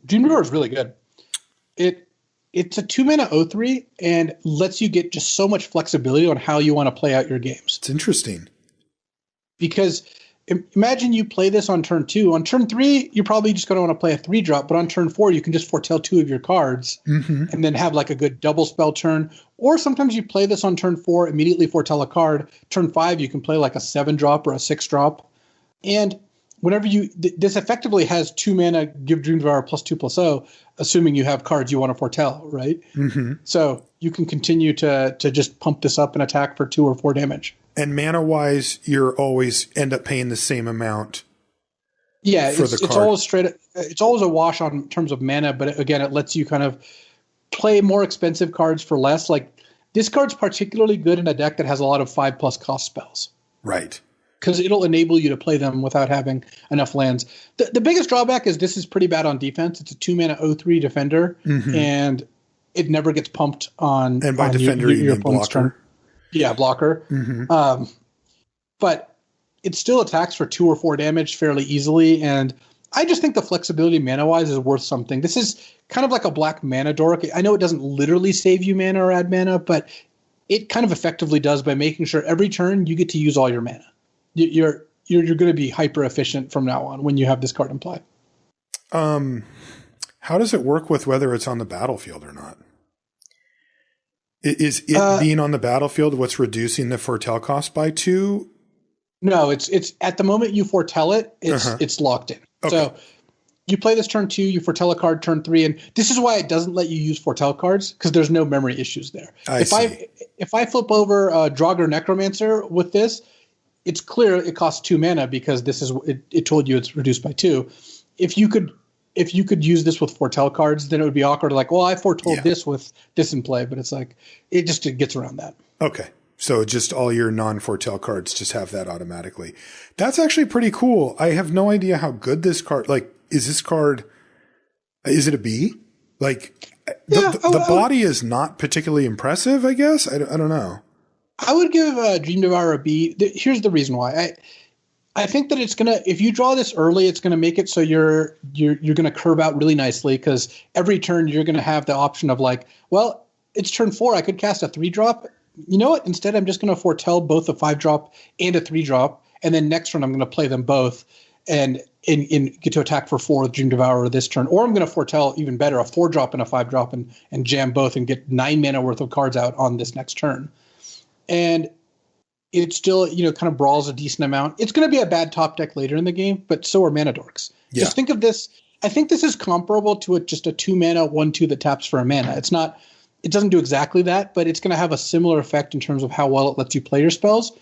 S2: Dream Devourer is really good. It's a 2-mana 0/3 and lets you get just so much flexibility on how you want to play out your games.
S1: It's interesting.
S2: Because imagine you play this on turn 2. On turn 3, you're probably just going to want to play a 3-drop, but on turn 4, you can just foretell 2 of your cards and then have like a good double spell turn. Or sometimes you play this on turn 4, immediately foretell a card. Turn 5, you can play like a 7-drop or a 6-drop. And whenever this effectively has 2 mana, give Dream Devourer +2/+0, assuming you have cards you want to foretell, right? So you can continue to just pump this up and attack for 2 or 4 damage.
S1: And mana-wise, you're always end up paying the same amount.
S2: Yeah, it's always it's always a wash on terms of mana, but again, it lets you kind of play more expensive cards for less. Like this card's particularly good in a deck that has a lot of 5+ cost spells.
S1: Right.
S2: Because it'll enable you to play them without having enough lands. The biggest drawback is this is pretty bad on defense. It's a 2-mana 0/3 defender, and it never gets pumped on.
S1: And by defender, you mean blocker.
S2: Turn. Yeah, blocker. But it still attacks for 2 or 4 damage fairly easily, and I just think the flexibility mana-wise is worth something. This is kind of like a black mana dork. I know it doesn't literally save you mana or add mana, but it kind of effectively does by making sure every turn you get to use all your mana. You're going to be hyper efficient from now on when you have this card in play.
S1: How does it work with whether it's on the battlefield or not? Is it being on the battlefield what's reducing the foretell cost by 2?
S2: No, it's at the moment you foretell it, it's locked in.
S1: Okay.
S2: So you play this turn 2, you foretell a card turn 3, and this is why it doesn't let you use foretell cards, because there's no memory issues there. If I flip over Draugr Necromancer with this, it's clear it costs 2 mana because this is it told you it's reduced by 2. If you could use this with foretell cards, then it would be awkward. Like, well, I foretold this with this in play, but it's like it gets around that.
S1: Okay, so just all your non-foretell cards just have that automatically. That's actually pretty cool. I have no idea how good this card. Like, is it a B? Like, the body is not particularly impressive. I guess I don't know.
S2: I would give Dream Devourer a B. Here's the reason why. I think that it's gonna, if you draw this early, it's gonna make it so you're gonna curve out really nicely, because every turn you're gonna have the option of like, well, it's turn 4, I could cast a 3-drop. You know what? Instead, I'm just gonna foretell both a 5-drop and a 3-drop, and then next turn I'm gonna play them both and get to attack for 4 with Dream Devourer this turn. Or I'm gonna foretell even better a 4-drop and a 5-drop and jam both and get 9 mana worth of cards out on this next turn. And it still, kind of brawls a decent amount. It's going to be a bad top deck later in the game, but so are mana dorks. Yeah. Just think of this. I think this is comparable to just a 2-mana 1/2 that taps for a mana. It doesn't do exactly that, but it's going to have a similar effect in terms of how well it lets you play your spells,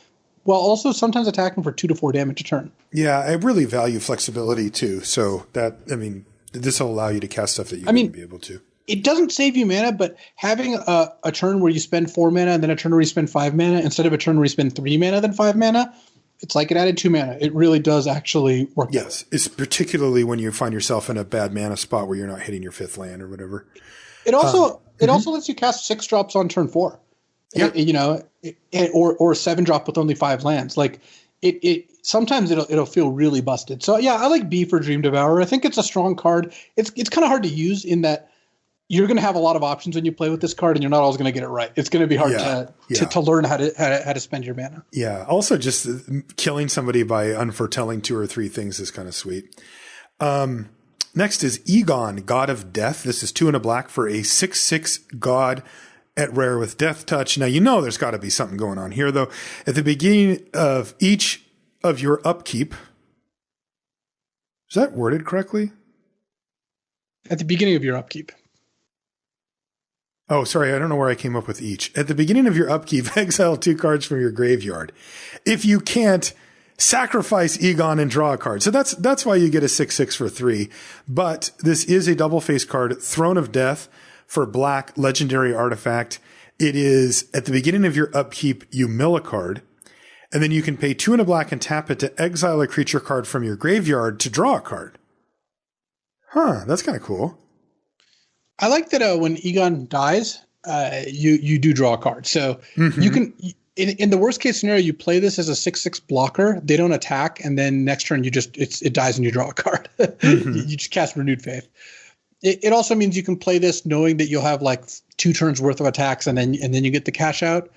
S2: while also sometimes attacking for 2 to 4 damage a turn. Yeah,
S1: I really value flexibility too. So this will allow you to cast stuff that you wouldn't be able to.
S2: It doesn't save you mana, but having a turn where you spend 4 mana and then a turn where you spend 5 mana instead of a turn where you spend 3 mana then 5 mana, it's like it added 2 mana. It really does actually work.
S1: Yes, it's particularly when you find yourself in a bad mana spot where you're not hitting your 5th land or whatever.
S2: It also lets you cast 6 drops on turn 4. Yeah. Or 7-drop with only 5 lands. Like it sometimes it'll feel really busted. So yeah, I like B for Dream Devourer. I think it's a strong card. It's kind of hard to use in that you're going to have a lot of options when you play with this card, and you're not always going to get it right. It's going to be hard to learn how to spend your mana.
S1: Yeah. Also, just killing somebody by unforetelling 2 or 3 things is kind of sweet. Next is Egon, God of Death. This is 2 and a black for a 6/6 god at rare with Death Touch. Now, there's got to be something going on here, though. At the beginning of each of your upkeep, is that worded correctly?
S2: At the beginning of your upkeep.
S1: Oh, sorry, I don't know where I came up with each. At the beginning of your upkeep, exile 2 cards from your graveyard. If you can't, sacrifice Egon and draw a card. So that's why you get a 6/6 for 3. But this is a double face card, Throne of Death for black, legendary artifact. it is at the beginning of your upkeep, you mill a card, and then you can pay 2 and a black and tap it to exile a creature card from your graveyard to draw a card. Huh, that's kind of cool.
S2: I like that when Egon dies, you do draw a card. So you can, in the worst case scenario, you play this as a 6/6 blocker. They don't attack, and then next turn it dies and you draw a card. You just cast Renewed Faith. It also means you can play this knowing that you'll have like 2 turns worth of attacks, and then you get the cash out.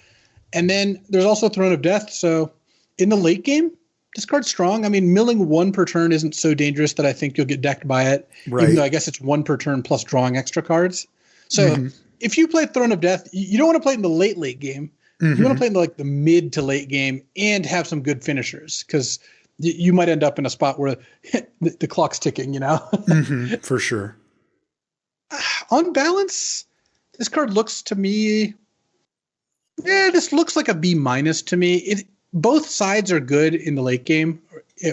S2: And then there's also Throne of Death. So in the late game, this card's strong. I mean, milling 1 per turn isn't so dangerous that I think you'll get decked by it. Right. Even though I guess it's 1 per turn plus drawing extra cards. So if you play Throne of Death, you don't want to play it in the late game. You want to play in the mid to late game and have some good finishers, because you might end up in a spot where the clock's ticking,
S1: For sure.
S2: On balance, this card looks to me, this looks like a B- to me. Both sides are good in the late game,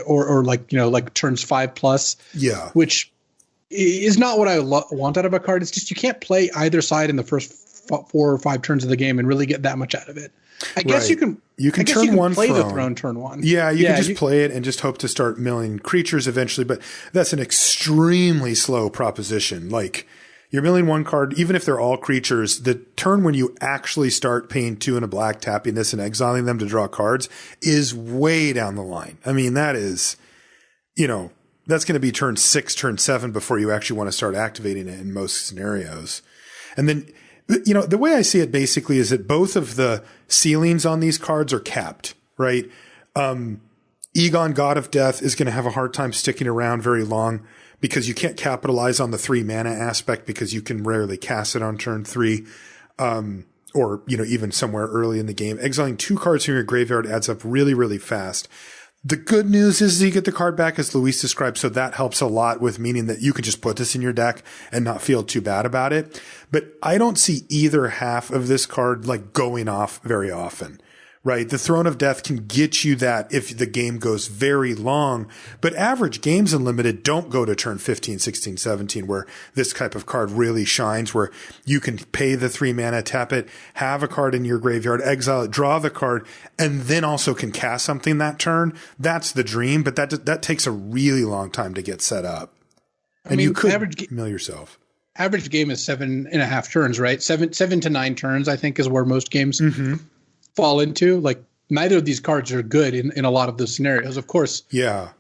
S2: or like turns 5+. Yeah, which is not what I want out of a card. It's just you can't play either side in the first 4 or 5 turns of the game and really get that much out of it. I guess you can. You can turn one play the throne turn 1.
S1: Yeah, you can just play it and just hope to start milling creatures eventually. But that's an extremely slow proposition. Like, you're milling 1 card, even if they're all creatures, the turn when you actually start paying 2 and a black, tapping this and exiling them to draw cards is way down the line. I mean, that is, that's going to be turn 6, turn 7 before you actually want to start activating it in most scenarios. And then, the way I see it basically is that both of the ceilings on these cards are capped, right? Egon, God of Death, is going to have a hard time sticking around very long, because you can't capitalize on the 3 mana aspect, because you can rarely cast it on turn 3, or, even somewhere early in the game. Exiling 2 cards from your graveyard adds up really, really fast. The good news is you get the card back, as Luis described, so that helps a lot, with meaning that you can just put this in your deck and not feel too bad about it. But I don't see either half of this card going off very often. Right. The Throne of Death can get you that if the game goes very long, but average games in Limited don't go to turn 15, 16, 17, where this type of card really shines, where you can pay the 3 mana, tap it, have a card in your graveyard, exile it, draw the card, and then also can cast something that turn. That's the dream, but that takes a really long time to get set up. And you could mill yourself.
S2: Average game is 7.5 turns, right? 7 to 9 turns, I think, is where most games fall into. Like, neither of these cards are good in a lot of those scenarios, of course.
S1: Yeah.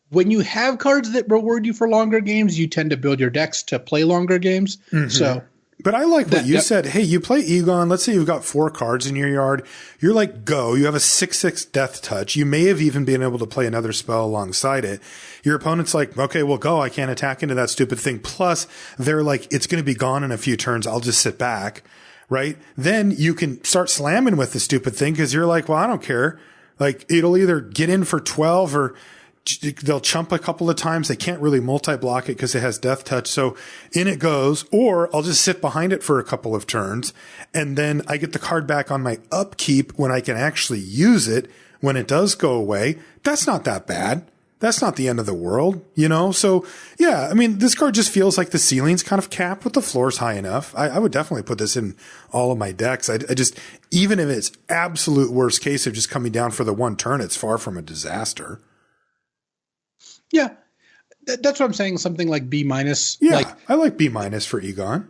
S2: When you have cards that reward you for longer games, you tend to build your decks to play longer games. So,
S1: but I like what you said. Hey, you play Egon. Let's say you've got 4 cards in your yard. You're like, go. You have a 6/6 Death Touch. You may have even been able to play another spell alongside it. Your opponent's like, okay, well, go. I can't attack into that stupid thing. Plus, they're like, it's going to be gone in a few turns. I'll just sit back. Right? Then you can start slamming with the stupid thing, because you're like, well, I don't care. Like, it'll either get in for 12, or they'll chump a couple of times. They can't really multi-block it because it has Death Touch. So in it goes, or I'll just sit behind it for a couple of turns, and then I get the card back on my upkeep when I can actually use it when it does go away. That's not that bad. That's not the end of the world, So, yeah, I mean, this card just feels like the ceiling's kind of capped, but the floor's high enough. I would definitely put this in all of my decks. I just, even if it's absolute worst case of just coming down for the 1 turn, it's far from a disaster.
S2: Yeah, that's what I'm saying. Something like B-.
S1: Yeah, I like B- for Egon.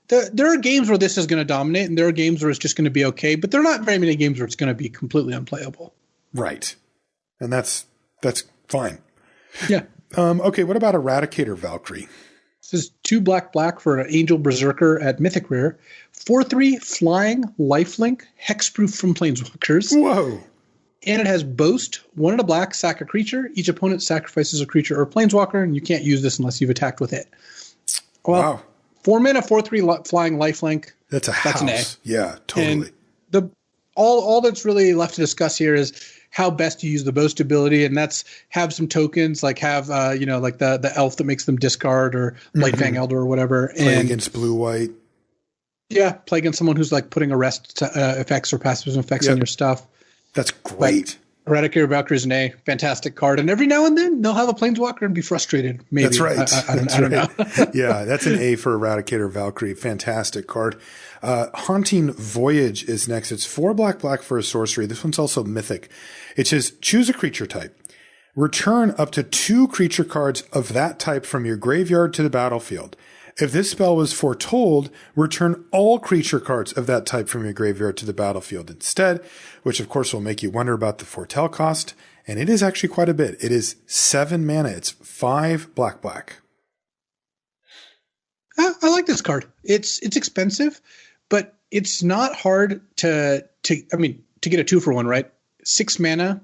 S2: There are games where this is going to dominate, and there are games where it's just going to be okay, but there are not very many games where it's going to be completely unplayable.
S1: Right. And that's fine.
S2: Yeah.
S1: Okay, what about Eradicator Valkyrie?
S2: This is 2 black for an Angel Berserker at Mythic Rare. 4/3 flying, lifelink, hexproof from Planeswalkers.
S1: Whoa.
S2: And it has Boast, 1 and a black, sack a creature. Each opponent sacrifices a creature or a Planeswalker, and you can't use this unless you've attacked with it. Well, wow. 4 mana, 4/3 flying, lifelink.
S1: That's an A. Yeah, totally.
S2: And all that's really left to discuss here is how best to use the Boast ability, and that's have some tokens, like have like the elf that makes them discard, or Lightfang Elder or whatever.
S1: Play against blue-white.
S2: Yeah, play against someone who's like putting arrest effects or passive effects on your stuff.
S1: That's great.
S2: Eradicator Valkyrie is an A, fantastic card, and every now and then they'll have a Planeswalker and be frustrated. Maybe
S1: that's right.
S2: I don't know.
S1: Yeah, that's an A for Eradicator Valkyrie. Fantastic card. Haunting Voyage is next. It's 4 black for a sorcery. This one's also mythic. It says choose a creature type. Return up to 2 creature cards of that type from your graveyard to the battlefield. If this spell was foretold, return all creature cards of that type from your graveyard to the battlefield instead, which of course will make you wonder about the foretell cost. And it is actually quite a bit. It is 7 mana. It's 5 black.
S2: I like this card. It's expensive, but it's not hard to get a 2-for-1, right? 6 mana,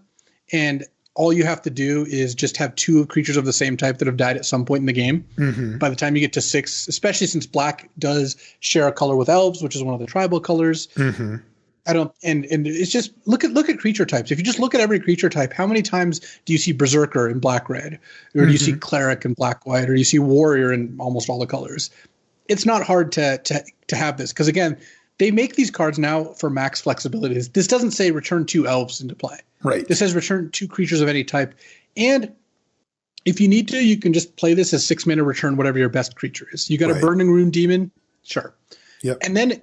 S2: and all you have to do is just have 2 creatures of the same type that have died at some point in the game. Mm-hmm. By the time you get to 6, especially since black does share a color with elves, which is one of the tribal colors. Mm-hmm. And it's just look at creature types. If you just look at every creature type, how many times do you see Berserker in black-red? Or do you see Cleric in black-white? Or do you see Warrior in almost all the colors? It's not hard to have this. Because again, they make these cards now for max flexibility. This doesn't say return 2 elves into play.
S1: Right.
S2: This says return 2 creatures of any type. And if you need to, you can just play this as 6 mana, return whatever your best creature is. You got a Burning Room Demon? Sure. Yep. And then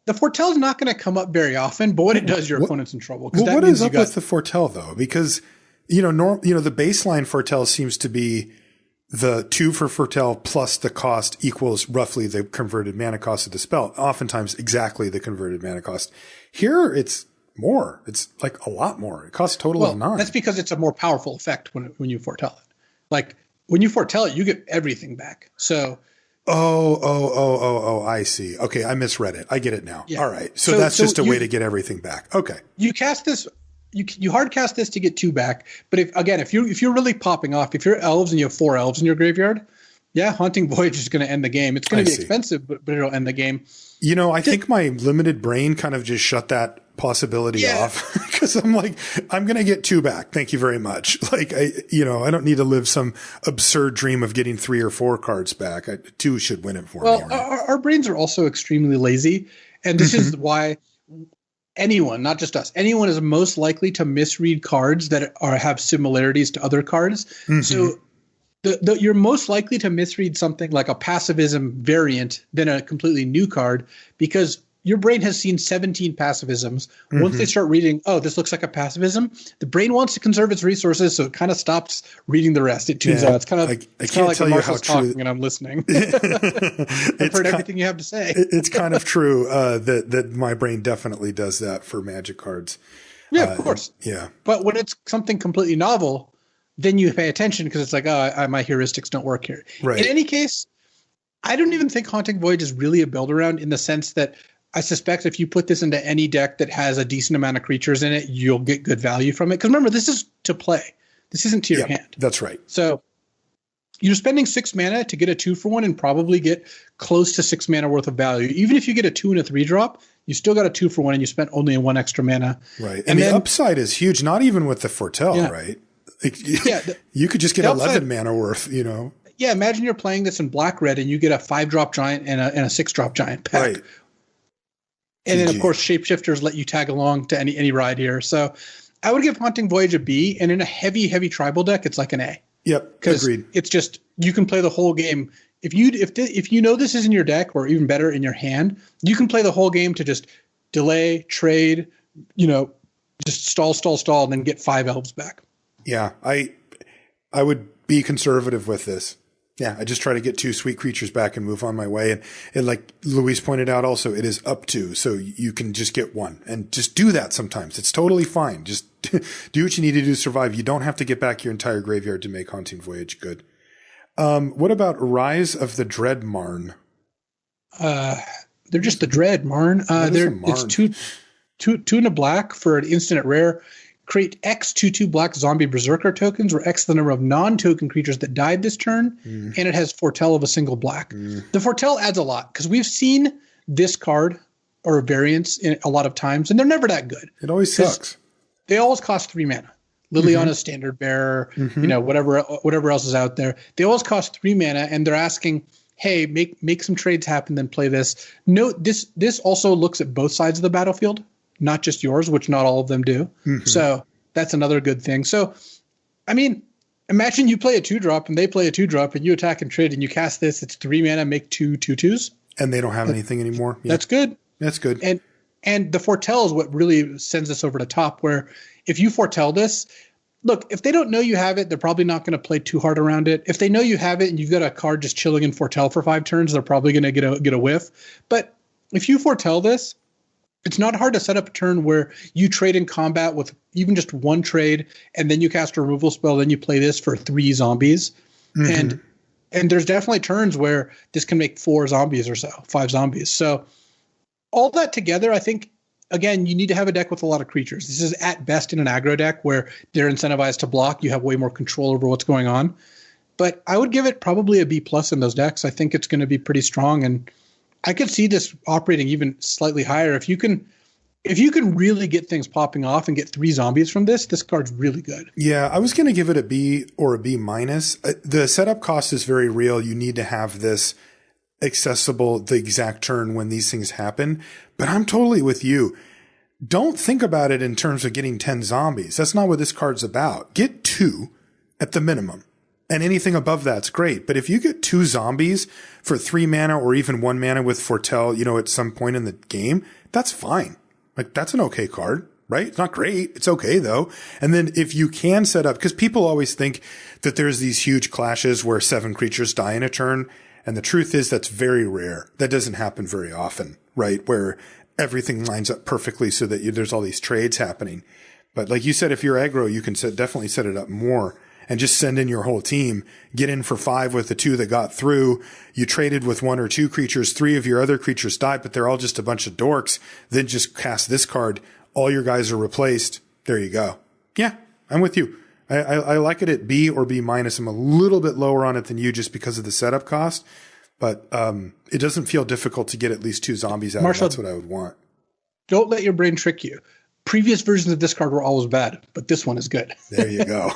S2: the Foretell is not going to come up very often, but when it does, your opponent's in trouble.
S1: Well, what is up with the Foretell, though? Because, the baseline Foretell seems to be the 2 for Foretell plus the cost equals roughly the converted mana cost of the spell. Oftentimes exactly the converted mana cost. Here, it's more. It's like a lot more. It costs a total of 9.
S2: That's because it's a more powerful effect when you foretell it. Like when you foretell it, you get everything back. So.
S1: Oh, I see. Okay. I misread it. I get it now. Yeah. All right. So that's just a way to get everything back. Okay.
S2: You cast this, you hard cast this to get 2 back. But if you're really popping off, if you're elves and you have 4 elves in your graveyard, Haunting Voyage is going to end the game. It's going to be expensive, but it'll end the game. I think my limited brain kind of just shut that possibility off because I'm like, I'm going to get 2 back. Thank you very much. Like, I don't need to live some absurd dream of getting 3 or 4 cards back. 2 should win it for me. Right? Our brains are also extremely lazy. And this is why anyone, not just us, anyone is most likely to misread cards that have similarities to other cards. Mm-hmm. So you're most likely to misread something like a pacifism variant than a completely new card because your brain has seen 17 pacifisms. Mm-hmm. Once they start reading, this looks like a pacifism, the brain wants to conserve its resources, so it kind of stops reading the rest. It tunes out. It's kind of like Marshall's talking and I'm listening. I've heard everything you have to say.
S1: It's kind of true that my brain definitely does that for Magic cards.
S2: Yeah, of course.
S1: Yeah.
S2: But when it's something completely novel, then you pay attention because it's like, my heuristics don't work here. Right. In any case, I don't even think Haunting Voyage is really a build around in the sense that I suspect if you put this into any deck that has a decent amount of creatures in it, you'll get good value from it. Because remember, this is to play. This isn't to your hand.
S1: That's right.
S2: So you're spending 6 mana to get a 2-for-1 and probably get close to 6 mana worth of value. Even if you get a 2 and a 3 drop, you still got a 2-for-1 and you spent only 1 extra mana.
S1: Right. And the upside is huge, not even with the Foretell, right? You could just get 11 mana worth,
S2: Yeah, imagine you're playing this in black-red and you get a 5-drop giant and a 6-drop giant pack.
S1: Right.
S2: And then, of course, shapeshifters let you tag along to any ride here. So I would give Haunting Voyage a B, and in a heavy, heavy tribal deck, it's like an A.
S1: Yep, agreed.
S2: It's just you can play the whole game. If you know this is in your deck, or even better, in your hand, you can play the whole game to just delay, trade, just stall, and then get 5 elves back.
S1: Yeah, I would be conservative with this. Yeah, I just try to get 2 sweet creatures back and move on my way. And like Luis pointed out also, it is up to, so you can just get 1 and just do that sometimes. It's totally fine. Just do what you need to do to survive. You don't have to get back your entire graveyard to make Haunting Voyage good. What about Rise of the Dread Marn?
S2: They're just the Dread Marn. It's 2 and a black for an instant at rare. Create X 2/2 black zombie berserker tokens, where X is the number of non-token creatures that died this turn, and it has Foretell of a single black. The Foretell adds a lot because we've seen this card or variants in a lot of times, and they're never that good.
S1: It always sucks.
S2: They always cost 3 mana. Liliana's Standard Bearer, whatever else is out there. They always cost 3 mana, and they're asking, hey, make some trades happen, then play this. Note this also looks at both sides of the battlefield, not just yours, which not all of them do. So That's another good thing. So, I mean, imagine you play a 2-drop and they play a 2-drop and you attack and trade and you cast this. It's 3 mana, make 2 2/2s.
S1: And they don't have anything anymore. Yeah.
S2: That's good.
S1: That's good.
S2: And the foretell is what really sends us over the top, where if you foretell this, look, if they don't know you have it, they're probably not going to play too hard around it. If they know you have it and you've got a card just chilling in foretell for 5 turns, they're probably going to get a whiff. But if you foretell this, it's not hard to set up a turn where you trade in combat with even just 1 trade, and then you cast a removal spell, then you play this for 3 zombies. Mm-hmm. And there's definitely turns where this can make 4 zombies or so, 5 zombies. So all that together, I think, again, you need to have a deck with a lot of creatures. This is at best in an aggro deck where they're incentivized to block. You have way more control over what's going on. But I would give it probably a B+ in those decks. I think it's going to be pretty strong, and I could see this operating even slightly higher. If you can really get things popping off and get 3 zombies from this card's really good.
S1: Yeah, I was going to give it a B or a B-. The setup cost is very real. You need to have this accessible the exact turn when these things happen. But I'm totally with you. Don't think about it in terms of getting 10 zombies. That's not what this card's about. Get 2 at the minimum. And anything above that's great. But if you get 2 zombies for 3 mana or even 1 mana with foretell, at some point in the game, that's fine. Like, that's an okay card, right? It's not great. It's okay though. And then if you can set up, because people always think that there's these huge clashes where 7 creatures die in a turn. And the truth is that's very rare. That doesn't happen very often, right? Where everything lines up perfectly so that there's all these trades happening. But like you said, if you're aggro, you can definitely set it up more and just send in your whole team, get in for 5 with the 2 that got through. You traded with 1 or 2 creatures. 3 of your other creatures died, but they're all just a bunch of dorks. Then just cast this card. All your guys are replaced. There you go. Yeah, I'm with you. I like it at B or B-. I'm a little bit lower on it than you just because of the setup cost. But it doesn't feel difficult to get at least 2 zombies out. Marshall, that's what I would want.
S2: Don't let your brain trick you. Previous versions of this card were always bad, but this one is good.
S1: There you go.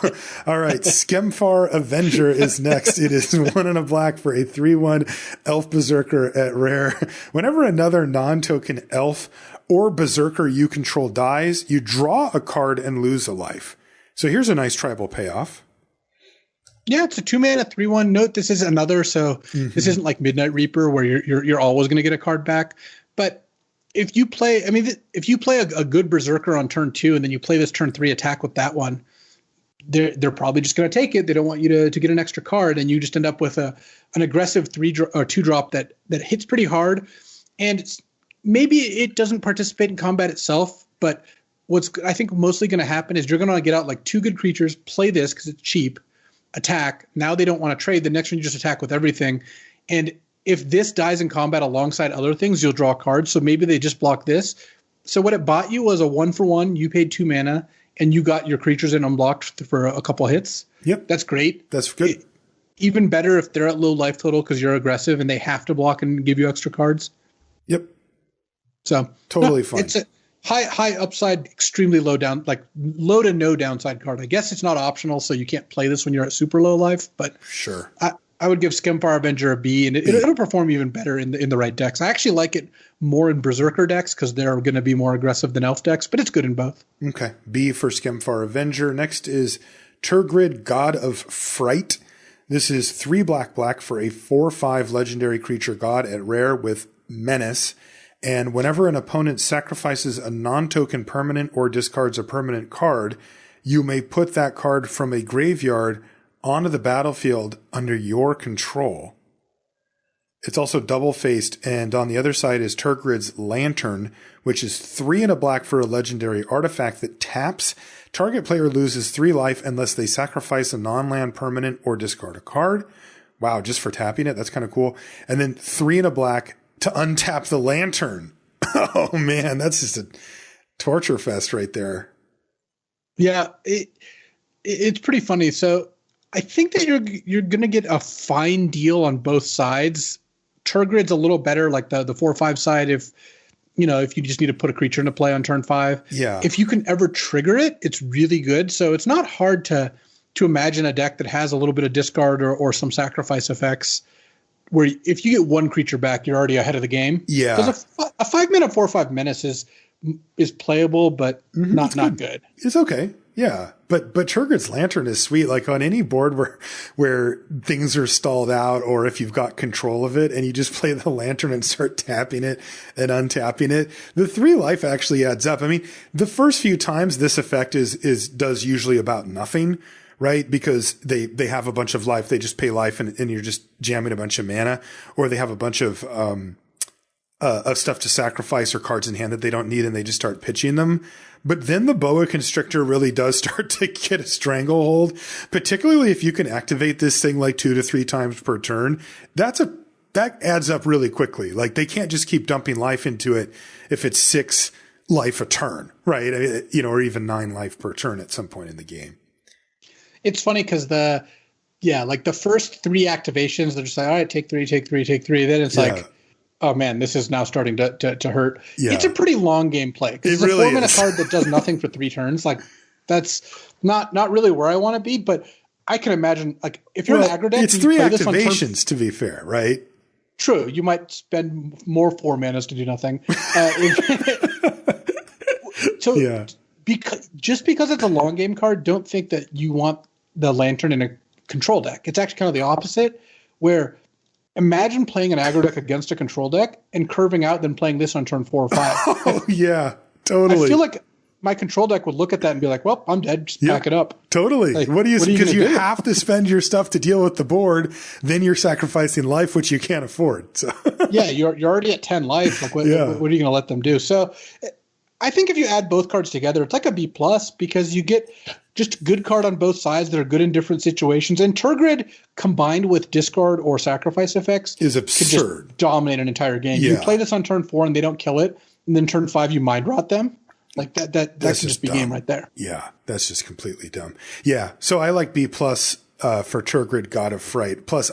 S1: All right. Skemfar Avenger is next. It is 1 and a black for a 3/1 elf berserker at rare. Whenever another non-token elf or berserker you control dies, you draw a card and lose a life. So here's a nice tribal payoff.
S2: Yeah, it's a 2 mana 3/1. Note this is another, so This isn't like Midnight Reaper where you're always going to get a card back. But if you play, if you play a good berserker on turn 2 and then you play this turn 3 attack with that one, they're probably just going to take it. They don't want you to get an extra card, and you just end up with an aggressive 2-drop that hits pretty hard. And maybe it doesn't participate in combat itself, but what's I think mostly going to happen is you're going to get out like 2 good creatures, play this because it's cheap, attack. Now they don't want to trade. The next one you just attack with everything. And if this dies in combat alongside other things, you'll draw cards. So maybe they just block this. So what it bought you was a 1-for-1. You paid 2 mana and you got your creatures in unblocked for a couple hits.
S1: Yep.
S2: That's great.
S1: That's good.
S2: Even better if they're at low life total because you're aggressive and they have to block and give you extra cards.
S1: Yep.
S2: So
S1: totally fine.
S2: It's a high upside, extremely low down, like low to no downside card. I guess it's not optional, so you can't play this when you're at super low life. But
S1: sure,
S2: I would give Skemfar Avenger a B, and it'll perform even better in the right decks. I actually like it more in Berserker decks because they're going to be more aggressive than Elf decks, but it's good in both.
S1: Okay, B for Skemfar Avenger. Next is Turgrid, God of Fright. This is 3 black for a 4/5 legendary creature god at rare with Menace. And whenever an opponent sacrifices a non-token permanent or discards a permanent card, you may put that card from a graveyard onto the battlefield under your control. It's also double-faced, and on the other side is Turgrid's Lantern, which is 3 and a black for a legendary artifact that taps. Target player loses 3 life unless they sacrifice a non-land permanent or discard a card. Wow, just for tapping it. That's kind of cool. And then 3 and a black to untap the Lantern. Oh man, that's just a torture fest right there.
S2: Yeah, it's pretty funny. So I think that you're going to get a fine deal on both sides. Turgrid's a little better, like the 4/5 side. If you just need to put a creature into play on turn 5.
S1: Yeah.
S2: If you can ever trigger it, it's really good. So it's not hard to imagine a deck that has a little bit of discard or some sacrifice effects, where if you get 1 creature back, you're already ahead of the game.
S1: Yeah.
S2: Because a 5 mana 4/5 menace is playable, but not good.
S1: It's okay. Yeah. But Turgid's Lantern is sweet. Like on any board where things are stalled out, or if you've got control of it and you just play the lantern and start tapping it and untapping it, the 3 life actually adds up. I mean, the first few times this effect does usually about nothing, right? Because they have a bunch of life. They just pay life and you're just jamming a bunch of mana, or they have a bunch of stuff to sacrifice or cards in hand that they don't need and they just start pitching them. But then the Boa Constrictor really does start to get a stranglehold, particularly if you can activate this thing like 2 to 3 times per turn. That adds up really quickly. Like they can't just keep dumping life into it if it's 6 life a turn, right? I mean, you know, or even 9 life per turn at some point in the game. It's
S2: funny because like the first 3 activations, they're just like, all right, take 3. Then it's like, oh man, this is now starting to hurt. Yeah. It's a pretty long game play. It's really a 4-mana card that does nothing for 3 turns. Like that's not really where I want to be, but I can imagine like if you're an aggro deck,
S1: it's 3 activations to be fair, right?
S2: True. You might spend more 4 manas to do nothing. Because it's a long game card, don't think that you want the lantern in a control deck. It's actually kind of the opposite, where imagine playing an aggro deck against a control deck and curving out, then playing this on turn 4 or 5.
S1: Oh, yeah, totally.
S2: I feel like my control deck would look at that and be like, well, I'm dead. Just pack it up.
S1: Totally. Like, what do you because you have to spend your stuff to deal with the board. Then you're sacrificing life, which you can't afford. So.
S2: Yeah, you're already at 10 life. Like, what are you going to let them do? So I think if you add both cards together, it's like a B+ because you get just good card on both sides that are good in different situations. And Turgid combined with discard or sacrifice effects
S1: is absurd.
S2: Could just dominate an entire game. Yeah. You play this on turn 4 and they don't kill it, and then turn 5 you mind rot them. Like that could just be game right there.
S1: Yeah, that's just completely dumb. Yeah, so I like B+ for Turgid, God of Fright. Plus,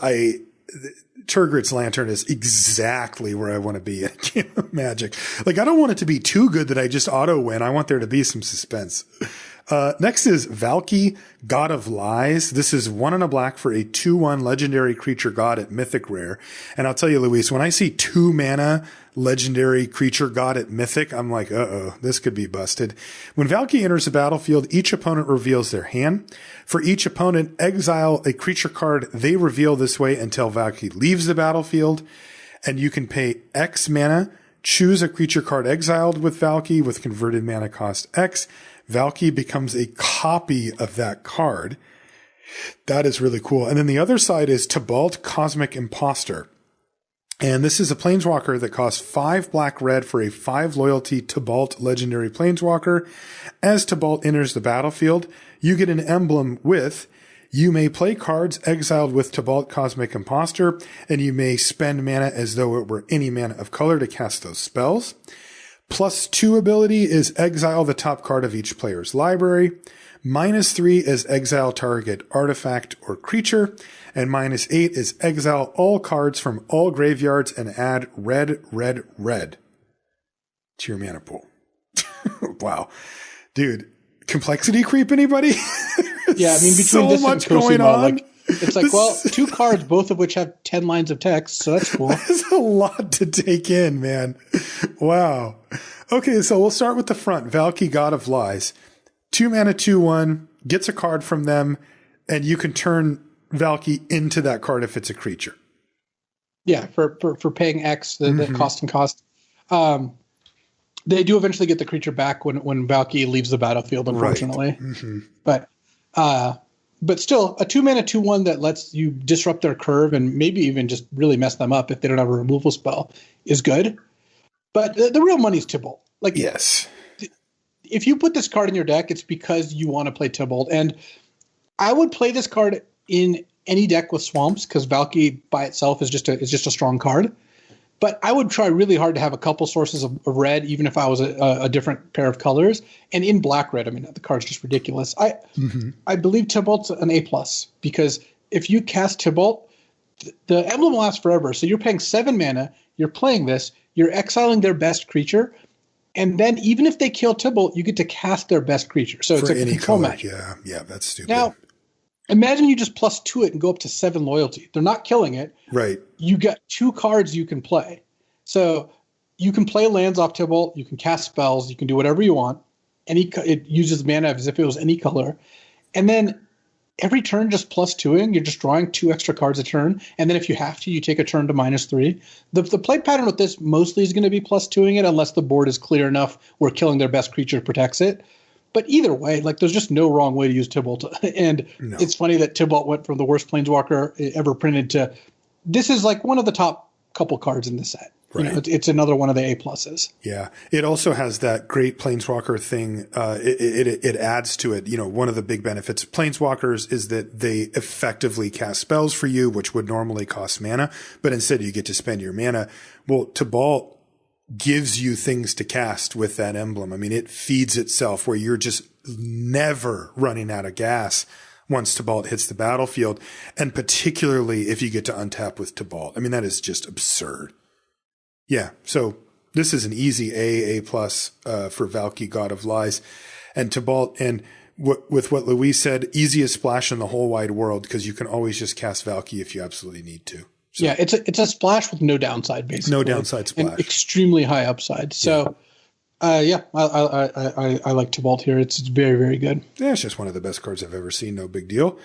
S1: Turgid's Lantern is exactly where I want to be in a game of Magic. Like, I don't want it to be too good that I just auto win. I want there to be some suspense. Next is Valki, God of Lies. This is 1 and a black for a 2/1 legendary creature god at Mythic rare. And I'll tell you, Luis, when I see 2 mana legendary creature god at Mythic, I'm like, this could be busted. When Valki enters the battlefield, each opponent reveals their hand. For each opponent, exile a creature card they reveal this way until Valki leaves the battlefield. And you can pay X mana, choose a creature card exiled with Valki with converted mana cost X. Valki becomes a copy of that card. That is really cool. And then the other side is Tibalt, Cosmic Imposter. And this is a planeswalker that costs 5 black-red for a 5 loyalty Tibalt legendary planeswalker. As Tibalt enters the battlefield, you get an emblem with, you may play cards exiled with Tibalt, Cosmic Imposter, and you may spend mana as though it were any mana of color to cast those spells. +2 ability is exile the top card of each player's library. -3 is exile target artifact or creature. And -8 is exile all cards from all graveyards and add red to your mana pool. Wow. Dude, complexity creep anybody?
S2: Yeah, I mean, between
S1: so
S2: this
S1: much
S2: and
S1: going
S2: Cosima,
S1: on.
S2: like, it's like, well, 2 cards, both of which have 10 lines of text, so that's cool.
S1: There's a lot to take in, man. Wow. Okay, so we'll start with the front. Valki, God of Lies. 2 mana, 2/1, gets a card from them, and you can turn Valki into that card if it's a creature.
S2: Yeah, for paying X, the cost and cost. They do eventually get the creature back when Valki leaves the battlefield, unfortunately. Right. But still, a 2 mana 2/1 that lets you disrupt their curve and maybe even just really mess them up if they don't have a removal spell is good. But the real money's Tibalt. Like,
S1: yes,
S2: if you put this card in your deck, it's because you want to play Tibalt. And I would play this card in any deck with swamps because Valki by itself is just a strong card. But I would try really hard to have a couple sources of red, even if I was a different pair of colors. And in black-red, I mean, the card's just ridiculous. I believe Tibalt's an A+, because if you cast Tibalt, the emblem lasts forever. So you're paying 7 mana, you're playing this, you're exiling their best creature, and then even if they kill Tibalt, you get to cast their best creature. So it's a control match.
S1: Yeah, that's stupid.
S2: Now, imagine you just +2 it and go up to 7 loyalty. They're not killing it.
S1: Right.
S2: You got 2 cards you can play. So you can play lands off Tibalt, you can cast spells, you can do whatever you want. it uses mana as if it was any color. And then every turn just +2ing, you're just drawing 2 extra cards a turn. And then if you have to, you take a turn to -3. The play pattern with this mostly is going to be +2ing it unless the board is clear enough where killing their best creature protects it. But either way, like there's just no wrong way to use Tybalt. And It's funny that Tybalt went from the worst Planeswalker ever printed to this is like one of the top couple cards in the set. Right. You know, it's another one of the A+.
S1: Yeah. It also has that great Planeswalker thing. It adds to it. You know, one of the big benefits of Planeswalkers is that they effectively cast spells for you, which would normally cost mana, but instead you get to spend your mana. Well, Tybalt gives you things to cast with that emblem. I mean, it feeds itself where you're just never running out of gas once Tybalt hits the battlefield. And particularly if you get to untap with Tybalt. I mean, that is just absurd. Yeah, so this is an easy A+ for Valky, God of Lies, and Tybalt. And with what Louise said, easiest splash in the whole wide world because you can always just cast Valky if you absolutely need to. So,
S2: yeah, it's a splash with no downside, basically.
S1: No downside splash.
S2: And extremely high upside. So, I like Tybalt here. It's very, very good.
S1: Yeah, it's just one of the best cards I've ever seen. No big deal.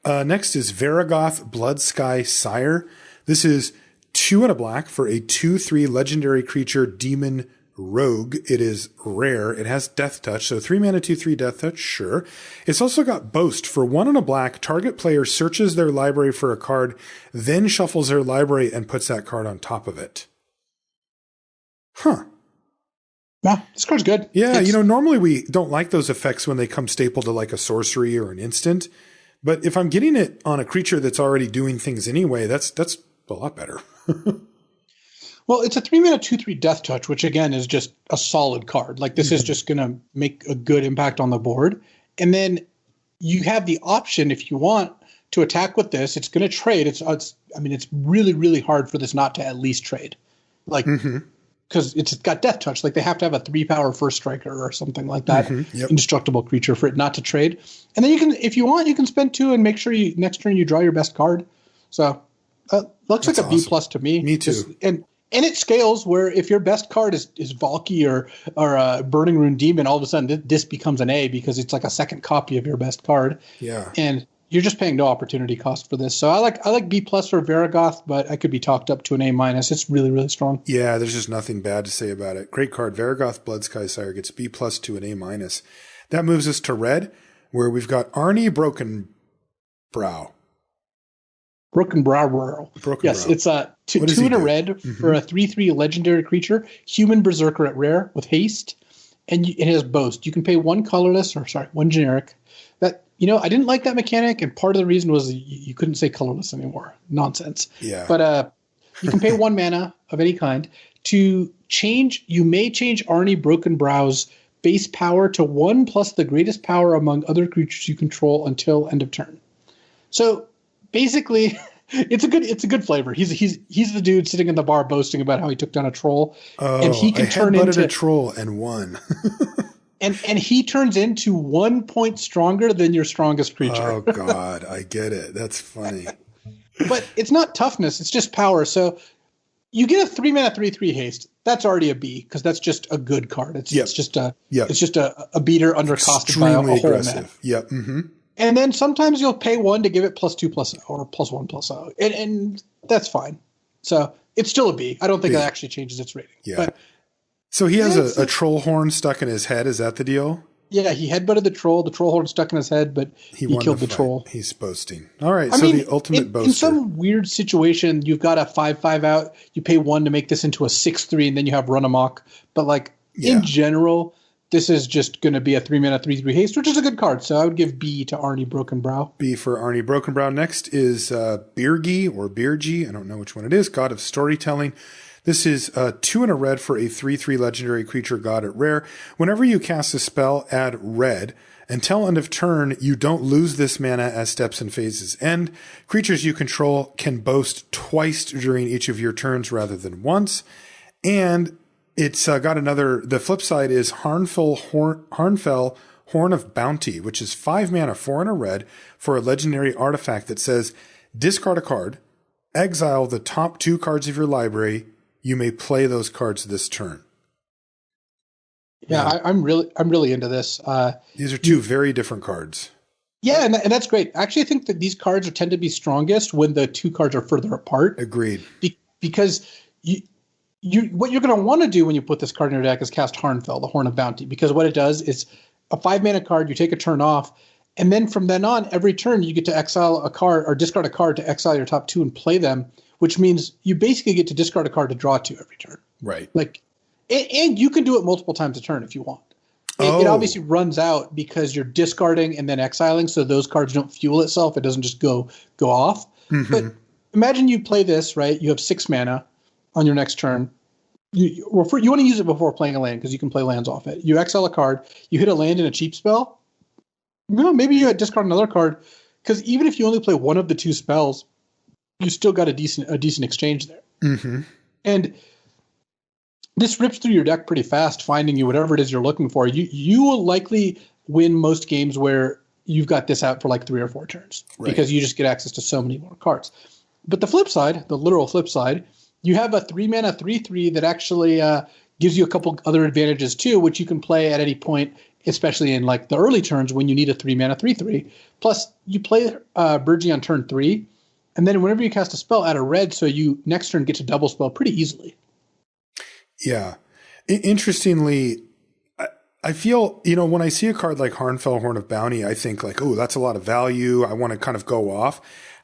S1: Next is Varagoth Bloodsky Sire. This is 2 and a black for a 2/3 legendary creature demon rogue. It is rare. It has Death Touch, so 3 mana 2/3 Death Touch, sure. It's also got Boast. For 1 and a black, target player searches their library for a card, then shuffles their library and puts that card on top of it. Huh.
S2: Yeah, this card's good.
S1: Yeah, normally we don't like those effects when they come stapled to like a sorcery or an instant. But if I'm getting it on a creature that's already doing things anyway, that's a lot better.
S2: Well, it's a 3 mana 2/3 Death Touch, which again is just a solid card. Like this is just going to make a good impact on the board. And then you have the option if you want to attack with this. It's going to trade. It's really, really hard for this not to at least trade. Like, because it's got Death Touch. Like they have to have a 3-power first striker or something like that. Indestructible creature for it not to trade. And then you can, if you want, you can spend 2 and make sure next turn you draw your best card. So looks like a B+ to me.
S1: Me too.
S2: And it scales where if your best card is Valky or Burning Rune Demon, all of a sudden this becomes an A because it's like a second copy of your best card.
S1: Yeah.
S2: And you're just paying no opportunity cost for this. So I like B+ for Varagoth, but I could be talked up to an A-. It's really, really strong.
S1: Yeah, there's just nothing bad to say about it. Great card. Varagoth Bloodsky Sire gets B+ to an A-. That moves us to red, where we've got Arnie Broken Brow.
S2: Broken Brow. Yes, it's a 2 and a red for a 3/3 legendary creature, human berserker at rare with haste, and it has Boast. You can pay 1 generic. That I didn't like that mechanic, and part of the reason was you couldn't say colorless anymore. Nonsense.
S1: Yeah.
S2: But you can pay 1 mana of any kind to change. You may change Arnie Broken Brow's base power to 1 plus the greatest power among other creatures you control until end of turn. So basically, it's a good flavor. He's the dude sitting in the bar boasting about how he took down a troll, and he can turn into
S1: a troll and won.
S2: and he turns into 1 point stronger than your strongest creature.
S1: Oh God, I get it. That's funny.
S2: But it's not toughness; it's just power. So you get a 3 mana 3/3 haste. That's already a B because that's just a good card. It's just a beater undercosted by a whole
S1: aggressive.
S2: mana.
S1: Yep. Mm-hmm.
S2: And then sometimes you'll pay 1 to give it +2/+0 or +1/+0, and that's fine. So it's still a B. I don't think that actually changes its rating.
S1: Yeah.
S2: But
S1: so he has a troll horn stuck in his head. Is that the deal?
S2: Yeah, he headbutted the troll. The troll horn stuck in his head, but he killed the troll.
S1: He's boasting. All right, the ultimate boaster.
S2: In some weird situation, you've got a 5/5 out. You pay 1 to make this into a 6/3, and then you have run amok. But in general, this is just going to be a 3 mana 3/3 haste, which is a good card. So I would give B to Arnie Broken Brow.
S1: B for Arnie Broken Brow. Next is Birgi or Birgi. I don't know which one it is. God of Storytelling. This is 2 and a red for a 3/3 legendary creature god at rare. Whenever you cast a spell, add red. Until end of turn, you don't lose this mana as steps and phases end. Creatures you control can boast twice during each of your turns rather than once. And it's got the flip side is Harnfell Horn of Bounty, which is 5 mana, 4 and a red for a legendary artifact that says, discard a card, exile the top 2 cards of your library. You may play those cards this turn.
S2: Yeah,
S1: Man,
S2: I'm really into this.
S1: these are two very different cards.
S2: Yeah, and that's great. Actually, I think that these cards tend to be strongest when the two cards are further apart.
S1: Agreed.
S2: Because you what you're going to want to do when you put this card in your deck is cast Harnfell, the Horn of Bounty, because what it does is a 5-mana card. You take a turn off, and then from then on, every turn you get to exile a card or discard a card to exile your top 2 and play them, which means you basically get to discard a card to draw 2 every turn.
S1: Right.
S2: Like, and you can do it multiple times a turn if you want. It obviously runs out because you're discarding and then exiling, so those cards don't fuel itself. It doesn't just go off. Mm-hmm. But imagine you play this, right? You have 6 mana on your next turn. You want to use it before playing a land because you can play lands off it. You exile a card. You hit a land in a cheap spell. Maybe you discard another card because even if you only play one of the 2 spells, you still got a decent exchange there.
S1: Mm-hmm.
S2: And this rips through your deck pretty fast, finding you whatever it is you're looking for. You will likely win most games where you've got this out for like 3 or 4 turns because you just get access to so many more cards. But the flip side, the literal flip side, you have a 3-mana 3/3 that actually gives you a couple other advantages too, which you can play at any point, especially in like the early turns when you need a 3-mana 3/3. Plus, you play Burgee on turn 3, and then whenever you cast a spell, add a red, so you next turn get to double spell pretty easily.
S1: Yeah. Interestingly, I feel, when I see a card like Harnfell, Horn of Bounty, I think like, oh, that's a lot of value. I want to kind of go off.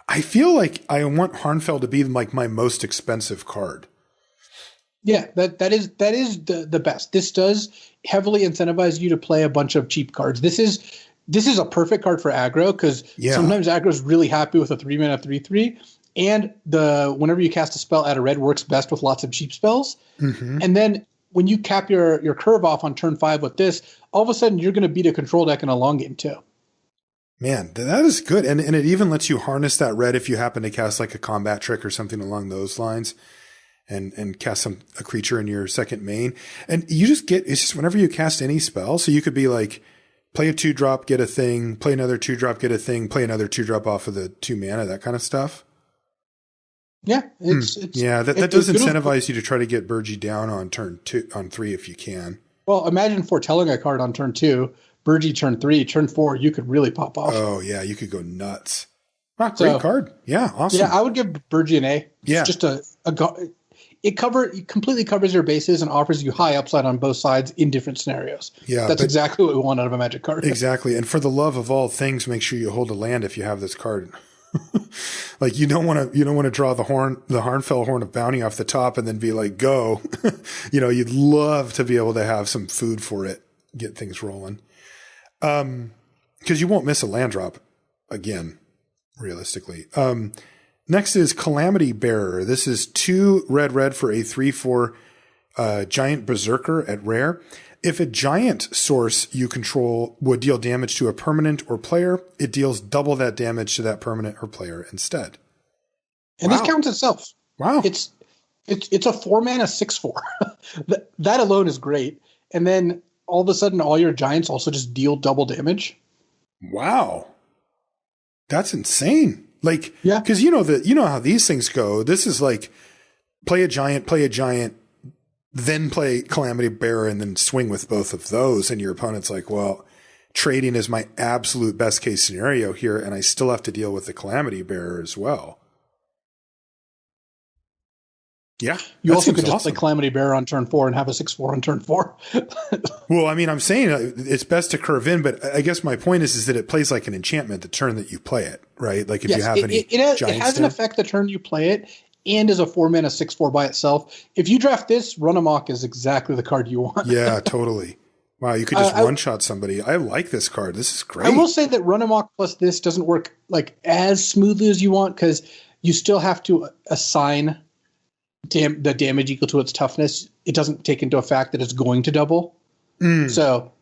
S1: I feel like I want Harnfell to be like my most expensive card.
S2: Yeah, that is the best. This does heavily incentivize you to play a bunch of cheap cards. This is a perfect card for aggro because sometimes aggro is really happy with a 3-mana 3/3. And whenever you cast a spell, add a red works best with lots of cheap spells. Mm-hmm. And then when you cap your curve off on turn 5 with this, all of a sudden you're going to beat a control deck in a long game too.
S1: Man, that is good. And it even lets you harness that red if you happen to cast like a combat trick or something along those lines and cast a creature in your second main. And you just it's just whenever you cast any spell. So you could be like, play a 2-drop, get a thing, play another 2-drop, get a thing, play another 2-drop off of the 2 mana, that kind of stuff.
S2: Yeah,
S1: that does incentivize you to try to get Burgee down on turn 3 if you can.
S2: Well, imagine foretelling a card on turn 2, Burgee turn 3, turn 4, you could really pop off.
S1: Oh yeah, you could go nuts. Wow, great card. Yeah, awesome.
S2: Yeah, I would give Burgee an A.
S1: Yeah,
S2: it's just it completely covers your bases and offers you high upside on both sides in different scenarios. Yeah, that's exactly what we want out of a Magic card.
S1: Exactly, and for the love of all things, make sure you hold a land if you have this card. Like you don't want to draw the Harnfell Horn of Bounty off the top and then be like, go. You'd love to be able to have some food for it, get things rolling. Because you won't miss a land drop again, realistically. Next is Calamity Bearer. This is 2 red for a 3/4 giant berserker at rare. If a giant source you control would deal damage to a permanent or player, it deals double that damage to that permanent or player instead.
S2: And this counts itself.
S1: Wow.
S2: It's a 4-mana 6/4. That alone is great. And then all of a sudden all your giants also just deal double damage.
S1: Wow. That's insane. Like,
S2: yeah,
S1: because you know how these things go. This is like play a giant, then play Calamity Bearer and then swing with both of those. And your opponent's like, well, trading is my absolute best case scenario here. And I still have to deal with the Calamity Bearer as well. Yeah.
S2: You also could just play Calamity Bearer on turn 4 and have a 6/4 on turn 4.
S1: Well, I mean, I'm saying it's best to curve in, but I guess my point is that it plays like an enchantment the turn that you play it, right? Like if you have any
S2: it has an effect the turn you play it, and is a 4-mana 6/4 by itself. If you draft this, Run Amok is exactly the card you want.
S1: Yeah, totally. Wow, you could just one-shot somebody. I like this card. This is great.
S2: I will say that Run Amok plus this doesn't work like as smoothly as you want because you still have to assign the damage equal to its toughness. It doesn't take into effect that it's going to double. So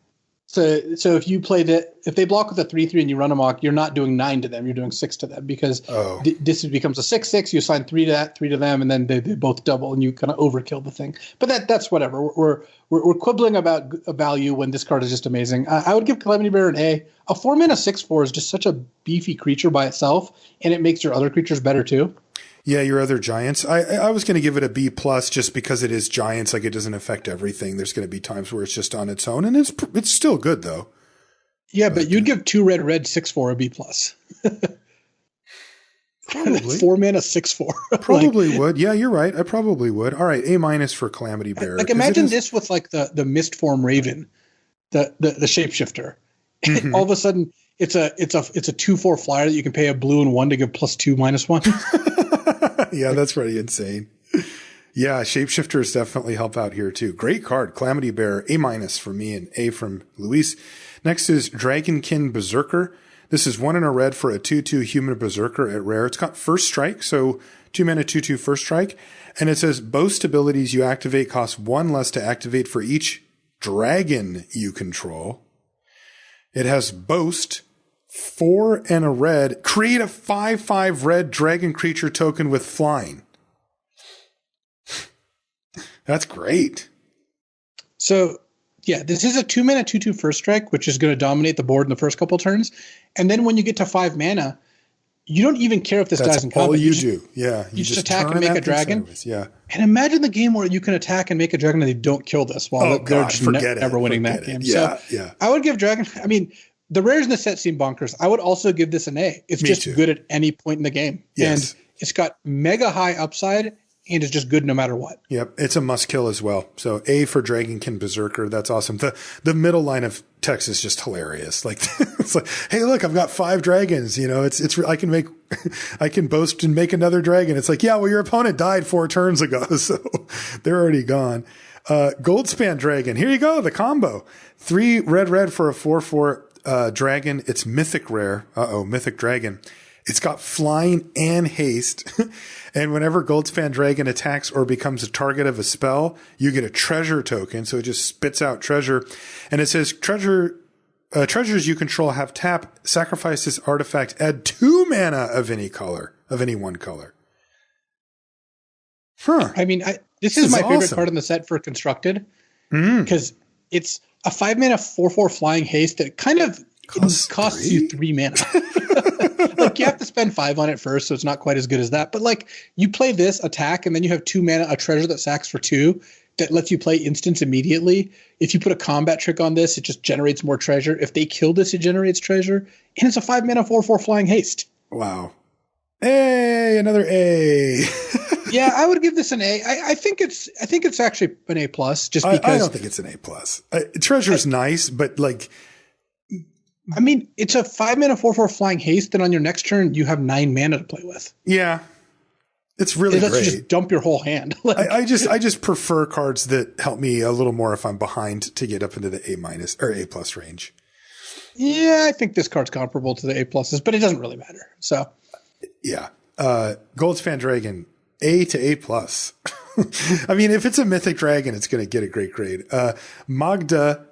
S2: if you play if they block with a 3/3 and you Run Amok, you're not doing 9 to them. You're doing 6 to them because this becomes a 6/6. You assign 3 to that, 3 to them, and then they both double, and you kind of overkill the thing. But that's whatever. We're quibbling about a value when this card is just amazing. I would give Calamity Bearer an A. A 4-mana 6/4 is just such a beefy creature by itself, and it makes your other creatures better too.
S1: Yeah, your other giants. I was going to give it a B plus just because it is giants. Like it doesn't affect everything. There's going to be times where it's just on its own, and it's still good though.
S2: Yeah, but you'd give 2 red 6/4 a B plus.
S1: Probably
S2: 4 mana 6/4.
S1: Probably would. Yeah, you're right. I probably would. All right, A minus for Calamity Bear.
S2: Like imagine this with like the mist form Raven, the shapeshifter.
S1: Mm-hmm.
S2: All of a sudden, it's a 2/4 flyer that you can pay a blue and 1 to give +2/-1.
S1: Yeah, that's pretty insane. Yeah, shapeshifters definitely help out here too. Great card, Calamity Bear. A minus for me and A from Luis. Next is Dragonkin Berserker. This is 1 and a red for a 2/2 human berserker at rare. It's got first strike, so 2 mana 2/2 first strike. And it says boast abilities you activate cost 1 less to activate for each dragon you control. It has boast, 4 and a red. Create a 5/5 red dragon creature token with flying. That's great.
S2: So, yeah, this is a 2 mana 2/2 first strike, which is going to dominate the board in the first couple turns. And then when you get to 5 mana, you don't even care if this guy's in combat.
S1: All you do. Yeah.
S2: You just attack and make a dragon.
S1: Yeah.
S2: And imagine the game where you can attack and make a dragon and they don't kill this while they're just never winning that game.
S1: Yeah,
S2: so I would give dragon. I mean, the rares in the set seem bonkers. I would also give this an A. It's just good at any point in the game.
S1: Yes.
S2: And it's got mega high upside and is just good no matter what.
S1: Yep. It's a must kill as well. So A for Dragonkin Berserker. That's awesome. The middle line of text is just hilarious. Like, it's like, hey, look, I've got 5 dragons. You know, I can boast and make another dragon. It's like, yeah, well, your opponent died 4 turns ago. So they're already gone. Goldspan Dragon. Here you go. The combo. 3 red for a 4/4 dragon. It's mythic rare. Mythic dragon. It's got flying and haste. And whenever Goldspan Dragon attacks or becomes a target of a spell, you get a treasure token. So it just spits out treasure. And it says treasures you control have tap, sacrifice this artifact, add 2 mana of any color, of any one color. Huh.
S2: I mean, this is my favorite card in the set for constructed. Because it's a 5 mana 4/4 flying haste that kind of costs you 3 mana. Like you have to spend 5 on it first, so it's not quite as good as that. But like you play this attack, and then you have 2 mana, a treasure that sacks for 2 that lets you play instants immediately. If you put a combat trick on this, it just generates more treasure. If they kill this, it generates treasure, and it's a 5 mana 4/4 flying haste.
S1: Wow! Hey, another A.
S2: Yeah, I would give this an A. I think it's actually an A plus, just because
S1: I don't think it's an A plus. Treasure's nice, but like.
S2: I mean, it's a 5 mana 4/4 flying haste. Then on your next turn, you have 9 mana to play with.
S1: Yeah, it's really great.
S2: You just dump your whole hand.
S1: I just prefer cards that help me a little more if I'm behind to get up into the A minus or A plus range.
S2: Yeah, I think this card's comparable to the A pluses, but it doesn't really matter. So,
S1: yeah, Goldspan Dragon A to A plus. I mean, if it's a mythic dragon, it's going to get a great grade. Magda.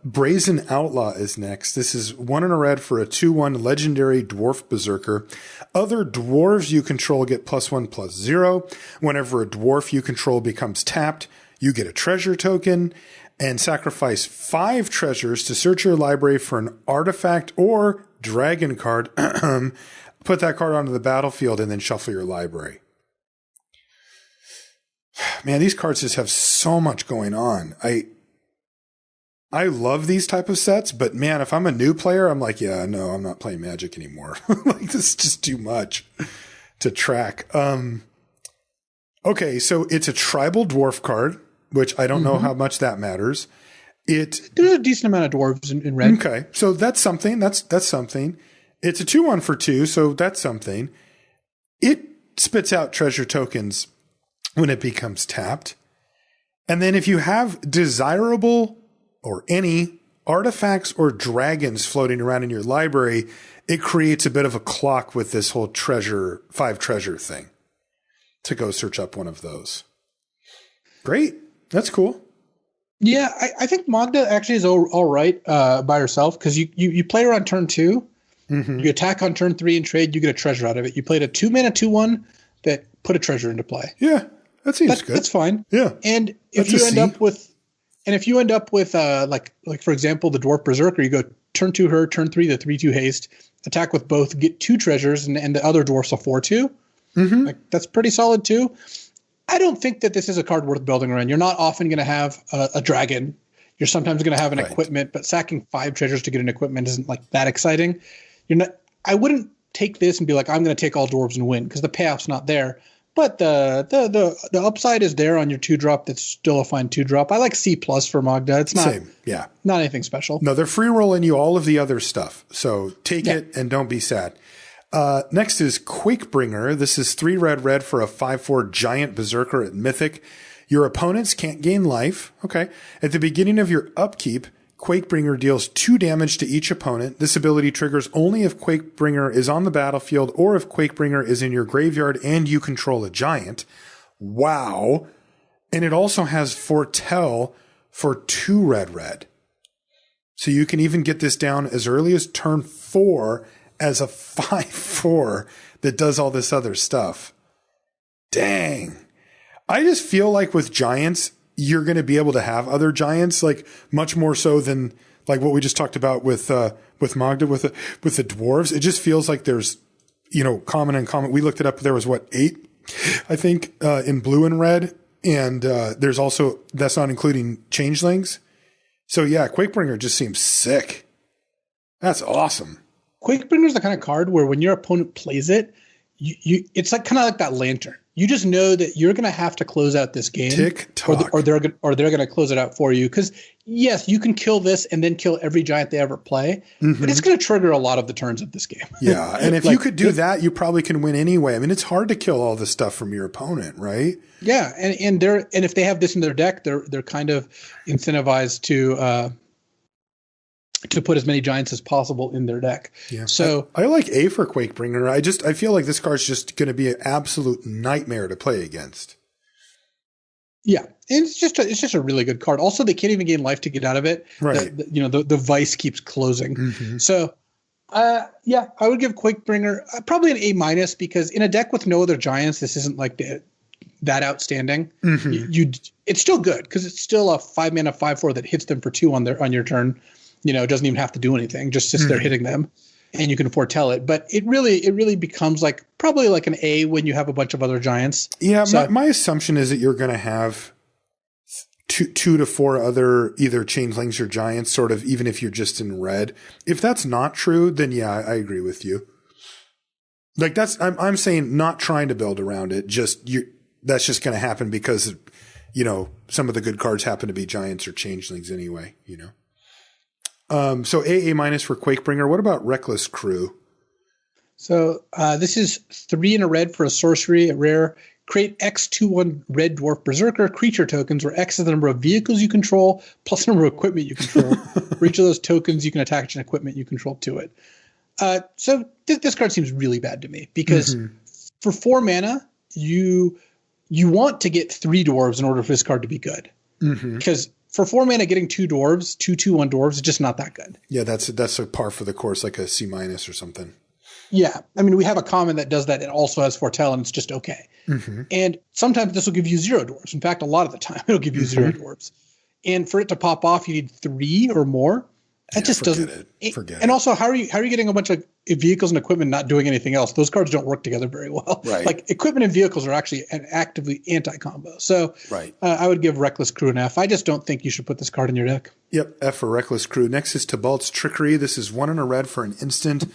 S1: Brazen Outlaw is next. This is 1 and a red for a 2/1 legendary dwarf berserker. Other dwarves you control get +1/+0. Whenever a dwarf you control becomes tapped, you get a treasure token and sacrifice 5 treasures to search your library for an artifact or dragon card. Put that card onto the battlefield and then shuffle your library. Man, these cards just have so much going on. I love these type of sets, but man, if I'm a new player, I'm like, yeah, no, I'm not playing Magic anymore. Like this is just too much to track. Okay, so it's a tribal dwarf card, which I don't know how much that matters. There's
S2: a decent amount of dwarves in red.
S1: Okay, so that's something. That's something. It's a 2/1 for 2, so that's something. It spits out treasure tokens when it becomes tapped. And then if you have desirable or any artifacts or dragons floating around in your library, it creates a bit of a clock with this whole 5 treasure thing to go search up one of those. Great. That's cool.
S2: Yeah, I think Magda actually is all right by herself because you play her on turn 2. Mm-hmm. You attack on turn 3 and trade, you get a treasure out of it. You played a 2 mana 2/1 that put a treasure into play.
S1: Yeah, that seems good.
S2: That's fine.
S1: Yeah.
S2: And if you end up with like for example, the Dwarf Berserker, you go turn 2 her, turn 3 the 3/2 haste, attack with both, get 2 treasures, and the other dwarf's a 4/2. Like, that's pretty solid too. I don't think that this is a card worth building around. You're not often going to have a dragon. You're sometimes going to have an equipment, but sacking 5 treasures to get an equipment isn't like that exciting. I wouldn't take this and be like, I'm going to take all dwarves and win, because the payoff's not there. But the upside is there on your 2-drop. That's still a fine 2-drop. I like C+ for Magda. It's not
S1: Same. Yeah.
S2: Not anything special.
S1: No, they're free rolling you all of the other stuff. So take it and don't be sad. Next is Quakebringer. This is 3 red for a 5/4 giant berserker at Mythic. Your opponents can't gain life. Okay. At the beginning of your upkeep, Quakebringer deals 2 damage to each opponent. This ability triggers only if Quakebringer is on the battlefield or if Quakebringer is in your graveyard and you control a giant. Wow. And it also has Foretell for 2 red. So you can even get this down as early as turn 4 as a 5/4 that does all this other stuff. Dang. I just feel like with giants, you're going to be able to have other giants, like much more so than like what we just talked about with Magda, with the dwarves. It just feels like there's, common and common. We looked it up. There was 8, I think, in blue and red. And, there's also, that's not including changelings. So yeah, Quakebringer just seems sick. That's awesome.
S2: Quakebringer is the kind of card where when your opponent plays it, it's like kind of like that lantern. You just know that you're going to have to close out this game, or they're going to close it out for you. Because yes, you can kill this and then kill every giant they ever play, but it's going to trigger a lot of the turns of this game.
S1: Yeah, and if you could do that, you probably can win anyway. I mean, it's hard to kill all this stuff from your opponent, right?
S2: Yeah, and if they have this in their deck, they're kind of incentivized to put as many giants as possible in their deck. Yeah. So
S1: I like A for Quakebringer. I feel like this card's just going to be an absolute nightmare to play against.
S2: Yeah. And it's just a really good card. Also, they can't even gain life to get out of it.
S1: Right.
S2: The vice keeps closing. So I would give Quakebringer probably an A- because in a deck with no other giants, this isn't like that outstanding. It's still good because it's still a 5-mana 5/4 that hits them for 2 on your turn. It doesn't even have to do anything, just sits there hitting them, and you can foretell it. But it really becomes probably like an A when you have a bunch of other giants.
S1: Yeah, so, my assumption is that you're going to have 2 to 4 other either changelings or giants, sort of, even if you're just in red. If that's not true, then yeah, I agree with you. Like I'm saying, not trying to build around it. That's just going to happen because some of the good cards happen to be giants or changelings anyway. So A- for Quakebringer. What about Reckless Crew?
S2: So this is 3 in a red for a sorcery, a rare. Create X/2/1 red dwarf berserker creature tokens, where X is the number of vehicles you control plus the number of equipment you control. For each of those tokens, you can attach an equipment you control to it. So this card seems really bad to me because for 4 mana, you want to get 3 dwarves in order for this card to be good. Because for 4 mana, getting 2 dwarves, 2/2/1 dwarves is just not that good.
S1: Yeah, that's a par for the course, like a C- or something.
S2: Yeah. I mean, we have a common that does that. It also has Foretell, and it's just okay. And sometimes this will give you 0 dwarves. In fact, a lot of the time, it'll give you 0 dwarves. And for it to pop off, you need 3 or more. That just doesn't. Forget it. And also, how are you getting a bunch of vehicles and equipment not doing anything else? Those cards don't work together very well.
S1: Right.
S2: Like equipment and vehicles are actually an actively anti-combo. So I would give Reckless Crew an F. I just don't think you should put this card in your deck.
S1: Yep, F for Reckless Crew. Next is Tybalt's Trickery. This is 1 in a red for an instant.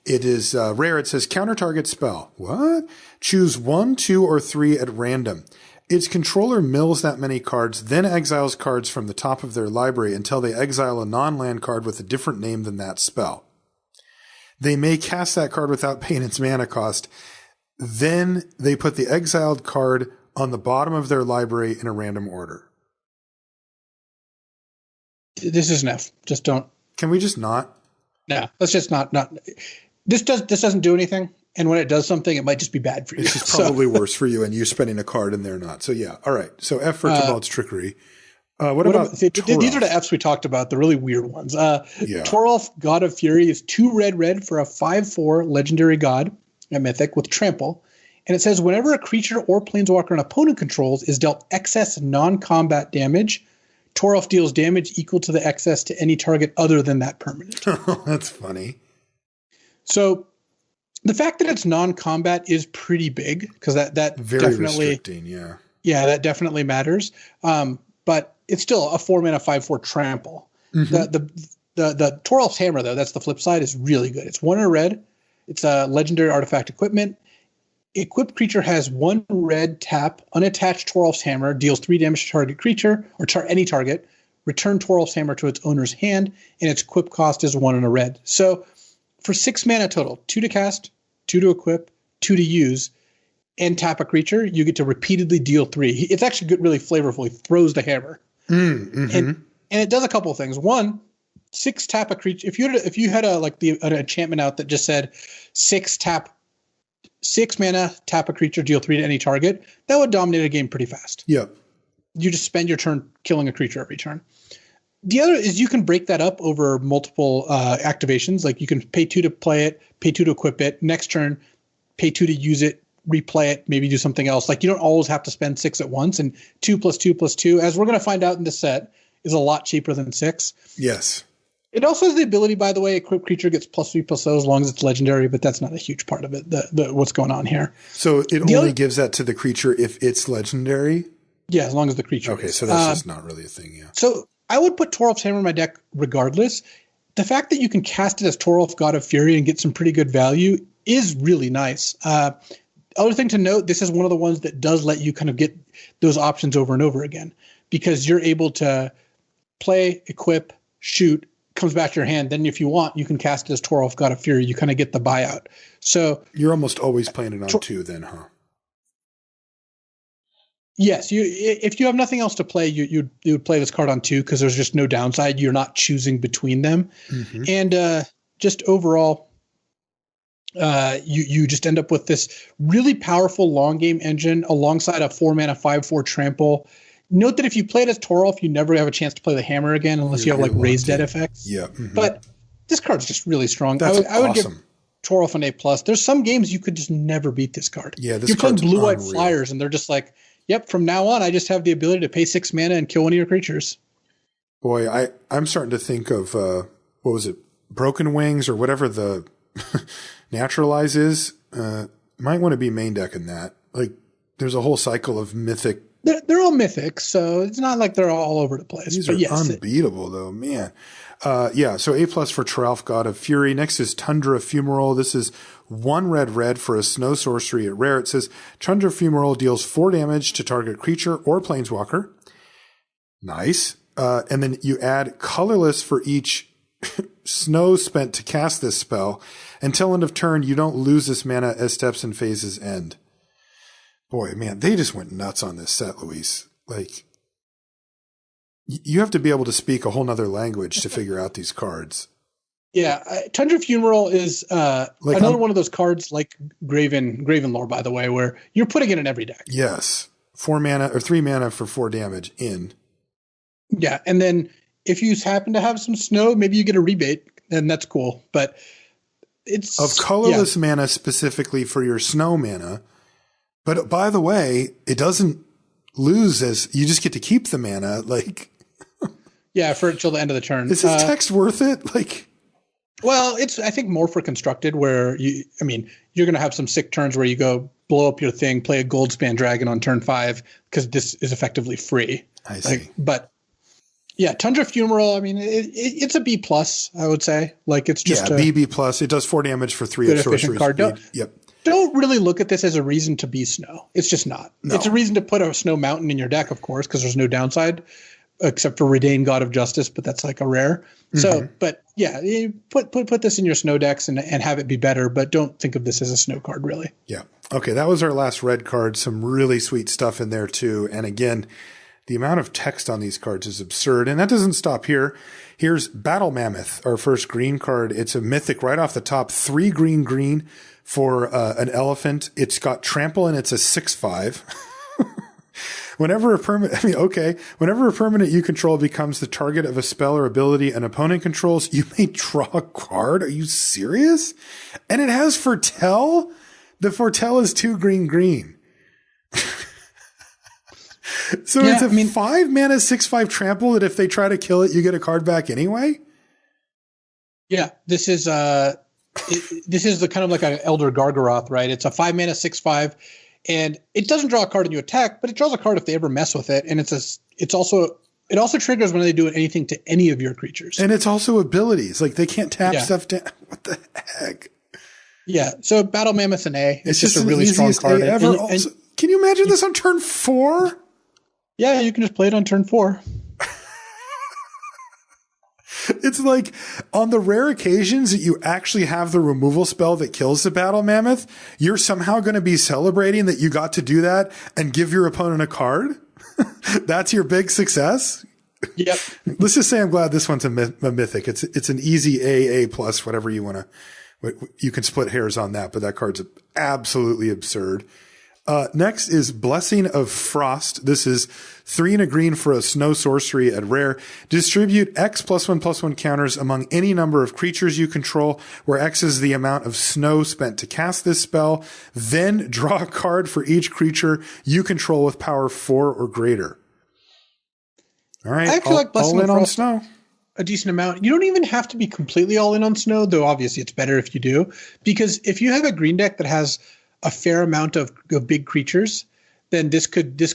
S1: It is rare. It says counter target spell. What? Choose 1, 2, or 3 at random. Its controller mills that many cards, then exiles cards from the top of their library until they exile a non-land card with a different name than that spell. They may cast that card without paying its mana cost. Then they put the exiled card on the bottom of their library in a random order.
S2: This is an F. Just don't.
S1: Can we just not?
S2: No, let's just not. This doesn't do anything. And when it does something, it might just be bad for you.
S1: It's just probably worse for you, and you spending a card and they're not. So yeah, all right. So F for Tybalt's Trickery. What about
S2: these are the Fs we talked about, the really weird ones. Torolf, God of Fury, is 2 red for a 5/4 legendary god, a mythic with trample. And it says whenever a creature or planeswalker an opponent controls is dealt excess non-combat damage, Torolf deals damage equal to the excess to any target other than that permanent.
S1: That's funny.
S2: So the fact that it's non-combat is pretty big because that
S1: Very
S2: definitely
S1: restricting, yeah.
S2: Yeah, that definitely matters. But it's still a 4-mana 5/4 trample. The Toralf's Hammer, though, that's the flip side, is really good. It's 1 in a red. It's a legendary artifact equipment. Equipped creature has 1 red tap, unattached Toralf's Hammer, deals 3 damage to target creature, or any target. Return Toralf's Hammer to its owner's hand, and its equip cost is 1 in a red. So for 6 mana total, 2 to cast, 2 to equip, 2 to use, and tap a creature, you get to repeatedly deal 3. It's actually good, really flavorful. He throws the hammer. And it does a couple of things. One, 6 tap a creature. If you had an enchantment out that just said 6 mana, tap a creature, deal 3 to any target, that would dominate a game pretty fast.
S1: Yep.
S2: You just spend your turn killing a creature every turn. The other is you can break that up over multiple activations. Like you can pay 2 to play it, pay 2 to equip it. Next turn, pay 2 to use it, replay it, maybe do something else. Like you don't always have to spend 6 at once. And 2 + 2 + 2, as we're going to find out in this set, is a lot cheaper than 6.
S1: Yes.
S2: It also has the ability, by the way, equipped creature gets +3 +0 as long as it's legendary, but that's not a huge part of it. What's going on here?
S1: So it only gives that to the creature if it's legendary?
S2: Yeah, as long as the creature
S1: Okay,
S2: is.
S1: so that's just not really a thing, yeah.
S2: So I would put Toralf's Hammer in my deck regardless. The fact that you can cast it as Toralf, God of Fury, and get some pretty good value is really nice. Other thing to note, this is one of the ones that does let you kind of get those options over and over again because you're able to play, equip, shoot, comes back to your hand. Then if you want, you can cast it as Toralf, God of Fury. You kind of get the buyout. So
S1: you're almost always playing it on 2 then, huh?
S2: Yes. If you have nothing else to play, you would play this card on 2 because there's just no downside. You're not choosing between them. And just overall, you just end up with this really powerful long game engine alongside a 4-mana 5/4 trample. Note that if you play it as Toralf, you never have a chance to play the hammer again unless you have like raised dead effects.
S1: Yeah.
S2: But this card's just really strong.
S1: That's
S2: I would
S1: awesome.
S2: give Toralf an A+. There's some games you could just never beat this card.
S1: Yeah, this
S2: you're playing
S1: card's
S2: blue-white
S1: unreal.
S2: flyers, and they're just like, yep, from now on, I just have the ability to pay 6 mana and kill one of your creatures.
S1: Boy, I'm starting to think of, what was it, Broken Wings or whatever the Naturalize is. Might want to be main deck in that. Like, there's a whole cycle of Mythic.
S2: They're all Mythic, so it's not like they're all over the place.
S1: These
S2: but
S1: are
S2: yes,
S1: unbeatable, though, man. So A+ for Toralf, God of Fury. Next is Tundra Fumarole. This is 1 red for a snow sorcery at rare. It says Tundra Fumarole deals 4 damage to target creature or planeswalker. Nice. And then you add colorless for each snow spent to cast this spell. Until end of turn, you don't lose this mana as steps and phases end. Boy, man, they just went nuts on this set, Luis. Like, you have to be able to speak a whole nother language to figure out these cards.
S2: Yeah, Tundra Fumarole is another one of those cards like Graven Lore, by the way, where you're putting it in every deck.
S1: Yes. 4 mana or 3 mana for 4 damage in.
S2: Yeah, and then if you happen to have some snow, maybe you get a rebate, and that's cool. But it's
S1: of colorless mana specifically for your snow mana. But by the way, it doesn't lose as you just get to keep the mana. Like,
S2: yeah, for until the end of the turn.
S1: Is this text worth it? Like,
S2: well, it's I think more for constructed where you're going to have some sick turns where you go blow up your thing, play a Goldspan Dragon on turn 5 because this is effectively free.
S1: I see.
S2: But yeah, Tundra Fumarole, it's a B+, I would say. Like it's just
S1: a B+. It does 4 damage for 3 of sorcery
S2: card.
S1: Yep.
S2: Don't really look at this as a reason to be snow. It's just not. No. It's a reason to put a snow mountain in your deck, of course, because there's no downside except for Redain God of Justice, but that's like a rare. So, but yeah, you put this in your snow decks and have it be better, but don't think of this as a snow card, really.
S1: Yeah. Okay, that was our last red card. Some really sweet stuff in there, too. And again, the amount of text on these cards is absurd. And that doesn't stop here. Here's Battle Mammoth, our first green card. It's a mythic right off the top. 3 green for an elephant. It's got trample and it's a 6/5. Whenever a permanent you control becomes the target of a spell or ability an opponent controls, you may draw a card. Are you serious? And it has Foretell? The Foretell is 2 green. So it's a 5 mana 6/5 trample that if they try to kill it, you get a card back anyway?
S2: Yeah, this is This is the kind of like an Elder Gargaroth, right? It's a 5-mana 6/5, and it doesn't draw a card when you attack, but it draws a card if they ever mess with it. And it also triggers when they do anything to any of your creatures.
S1: And it's also abilities. Like they can't tap stuff down. What the heck?
S2: Yeah. So Battle Mammoth and A.
S1: It's just a really strong card. Ever. Can you imagine this on turn 4?
S2: Yeah, you can just play it on turn 4.
S1: It's like on the rare occasions that you actually have the removal spell that kills the Battle Mammoth, you're somehow going to be celebrating that you got to do that and give your opponent a card. That's your big success.
S2: Yep.
S1: Let's just say I'm glad this one's a mythic. It's an easy A plus, whatever you want to. You can split hairs on that, but that card's absolutely absurd. Next is Blessing of Frost. This is 3 and a green for a snow sorcery at rare. Distribute X +1/+1 counters among any number of creatures you control, where X is the amount of snow spent to cast this spell. Then draw a card for each creature you control with power 4 or greater. All right.
S2: I feel like Blessing of Frost
S1: on snow.
S2: A decent amount. You don't even have to be completely all in on snow, though obviously it's better if you do. Because if you have a green deck that has a fair amount of big creatures, then this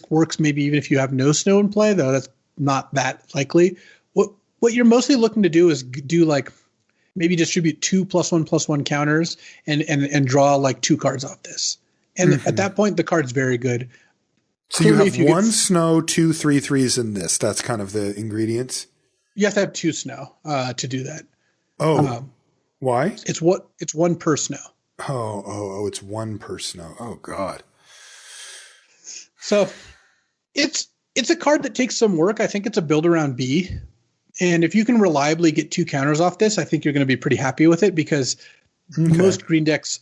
S2: works maybe even if you have no snow in play, though that's not that likely. What you're mostly looking to do is do like maybe distribute 2 +1/+1 counters and draw like 2 cards off this. And at that point, the card's very good.
S1: So clearly, you have 1 snow, 2 3/3s in this. That's kind of the ingredients.
S2: You have to have 2 snow to do that.
S1: Oh, why?
S2: It's 1 per snow.
S1: Oh, it's 1 per snow. Oh God.
S2: So it's a card that takes some work. I think it's a build around B. And if you can reliably get 2 counters off this, I think you're going to be pretty happy with it, because most green decks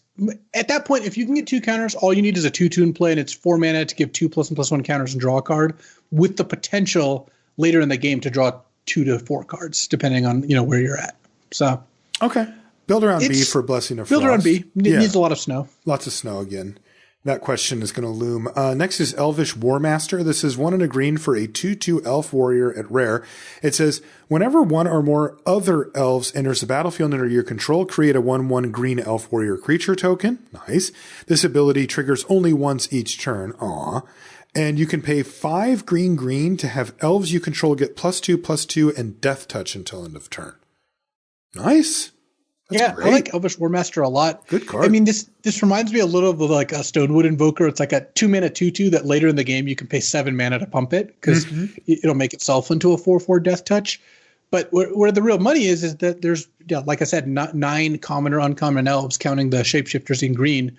S2: at that point, if you can get 2 counters, all you need is a 2/2 in play, and it's 4 mana to give 2 +1/+1 counters and draw a card, with the potential later in the game to draw 2 to 4 cards, depending on where you're at. So
S1: okay. Build around B for Blessing of Frost.
S2: Build around B. It needs a lot of snow.
S1: Lots of snow again. That question is going to loom. Next is Elvish Warmaster. This is 1 and a green for a 2/2 elf warrior at rare. It says, whenever 1 or more other elves enters the battlefield under your control, create a 1/1 green elf warrior creature token. Nice. This ability triggers only once each turn. Aw. And you can pay 5 green to have elves you control get +2/+2 and death touch until end of turn. Nice. That's great.
S2: I like Elvish Warmaster a lot.
S1: Good card.
S2: I mean, this reminds me a little of like a Stonewood Invoker. It's like a 2-mana 2/2 that later in the game you can pay 7 mana to pump it, because it'll make itself into a 4/4 death touch. But where the real money is that there's, like I said, 9 common or uncommon elves, counting the shapeshifters in green.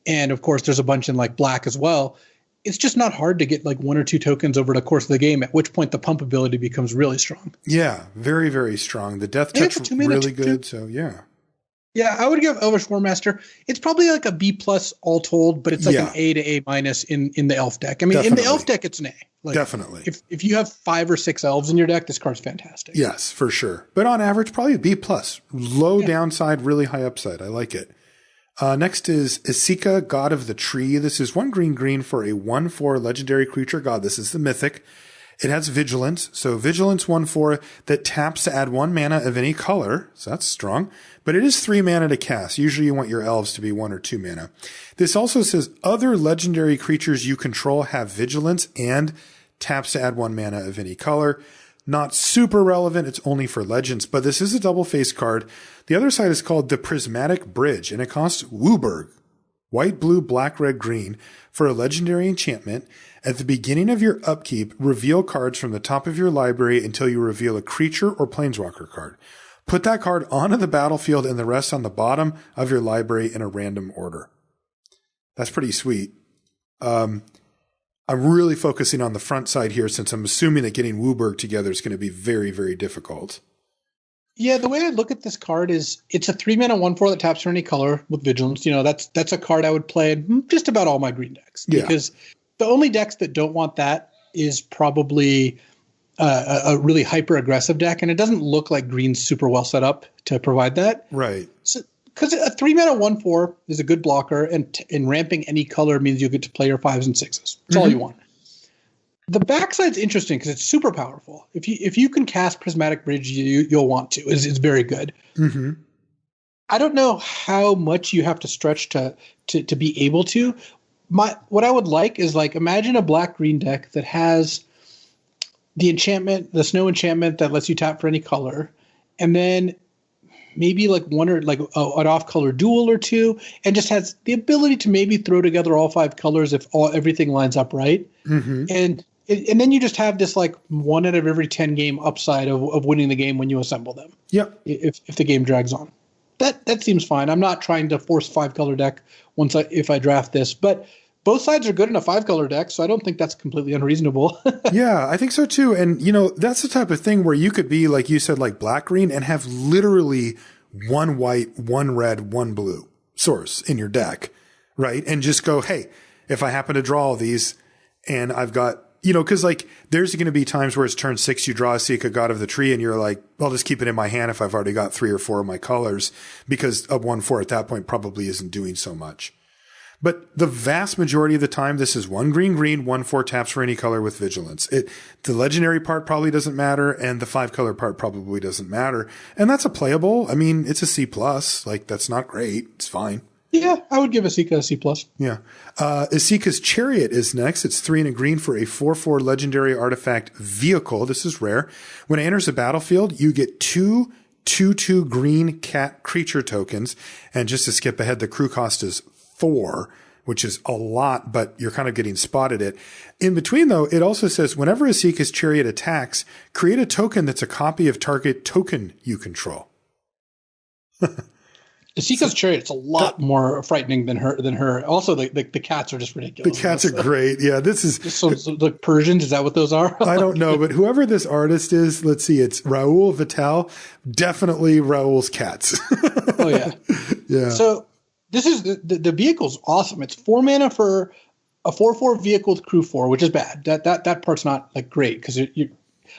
S2: And of course, there's a bunch in like black as well. It's just not hard to get like 1 or 2 tokens over the course of the game, at which point the pump ability becomes really strong.
S1: Yeah, very, very strong. The death touch really good. So yeah.
S2: Yeah, I would give Elvish Warmaster. It's probably like a B+ all told, but it's like an A to A- in the elf deck. I mean, in the elf deck, it's an A. Like, definitely. If you have 5 or 6 elves in your deck, this card's fantastic.
S1: Yes, for sure. But on average, probably a B+. Low downside, really high upside. I like it. Next is Isika, God of the Tree. This is 1 green for a 1/4 legendary creature god. This is the Mythic. It has Vigilance. So Vigilance 1/4 that taps to add 1 mana of any color. So that's strong. But it is 3 mana to cast. Usually you want your elves to be 1 or 2 mana. This also says other legendary creatures you control have Vigilance and taps to add 1 mana of any color. Not super relevant. It's only for legends, but this is a double face card. The other side is called the Prismatic Bridge, and it costs Wooburg. White, blue, black, red, green for a legendary enchantment. At the beginning of your upkeep, reveal cards from the top of your library until you reveal a creature or planeswalker card. Put that card onto the battlefield and the rest on the bottom of your library in a random order. That's pretty sweet. I'm really focusing on the front side here, since I'm assuming that getting Wooburg together is going to be very, very difficult.
S2: Yeah, the way I look at this card is it's a 3 mana 1/4 that taps for any color with Vigilance. That's a card I would play in just about all my green decks. Yeah. Because the only decks that don't want that is probably a really hyper aggressive deck, and it doesn't look like green's super well set up to provide that.
S1: Right.
S2: So, because a 3 mana 1/4 is a good blocker, and ramping any color means you get to play your 5s and 6s. That's all you want. The backside's interesting because it's super powerful. If you can cast Prismatic Bridge, you'll want to. It's very good. I don't know how much you have to stretch to be able to. What I would like is like imagine a black-green deck that has the enchantment, the snow enchantment that lets you tap for any color, and then maybe like one or like an off-color dual or two, and just has the ability to maybe throw together all 5 colors if everything lines up right.
S1: Mm-hmm.
S2: And then you just have this like 1 out of every 10 game upside of winning the game when you assemble them.
S1: Yep.
S2: If the game drags on, that seems fine. I'm not trying to force 5-color deck if I draft this, but both sides are good in a 5-color deck, so I don't think that's completely unreasonable.
S1: Yeah, I think so too. And, that's the type of thing where you could be, like you said, like black-green and have literally 1 white, 1 red, 1 blue source in your deck, right? And just go, hey, if I happen to draw all these and I've got, because like there's going to be times where it's turn 6, you draw a Sika, God of the Tree, and you're like, I'll just keep it in my hand if I've already got 3 or 4 of my colors, because a 1/4 at that point probably isn't doing so much. But the vast majority of the time, this is 1 green, 1/4 taps for any color with vigilance. The legendary part probably doesn't matter, and the 5-color part probably doesn't matter. And that's a playable. I mean, it's a C+. Like, that's not great. It's fine.
S2: Yeah, I would give Sika a C+.
S1: Yeah. Isika's Chariot is next. It's 3 and a green for a 4/4 legendary artifact vehicle. This is rare. When it enters the battlefield, you get 2 2/2 green cat creature tokens. And just to skip ahead, the crew cost is 4, which is a lot, but you're kind of getting spotted it. In between, though, it also says whenever Isika's Chariot attacks, create a token that's a copy of target token you control.
S2: Isika's Chariot's a lot more frightening than her. Also, the cats are just ridiculous.
S1: The cats are great. Yeah, this is
S2: so the Persians. Is that what those are?
S1: I don't know, but whoever this artist is, let's see, it's Raoul Vital. Definitely Raoul's cats.
S2: Oh yeah,
S1: yeah.
S2: So this is the vehicle's awesome. It's 4 mana for a 4/4 vehicle with crew 4, which is bad. That part's not like great because you're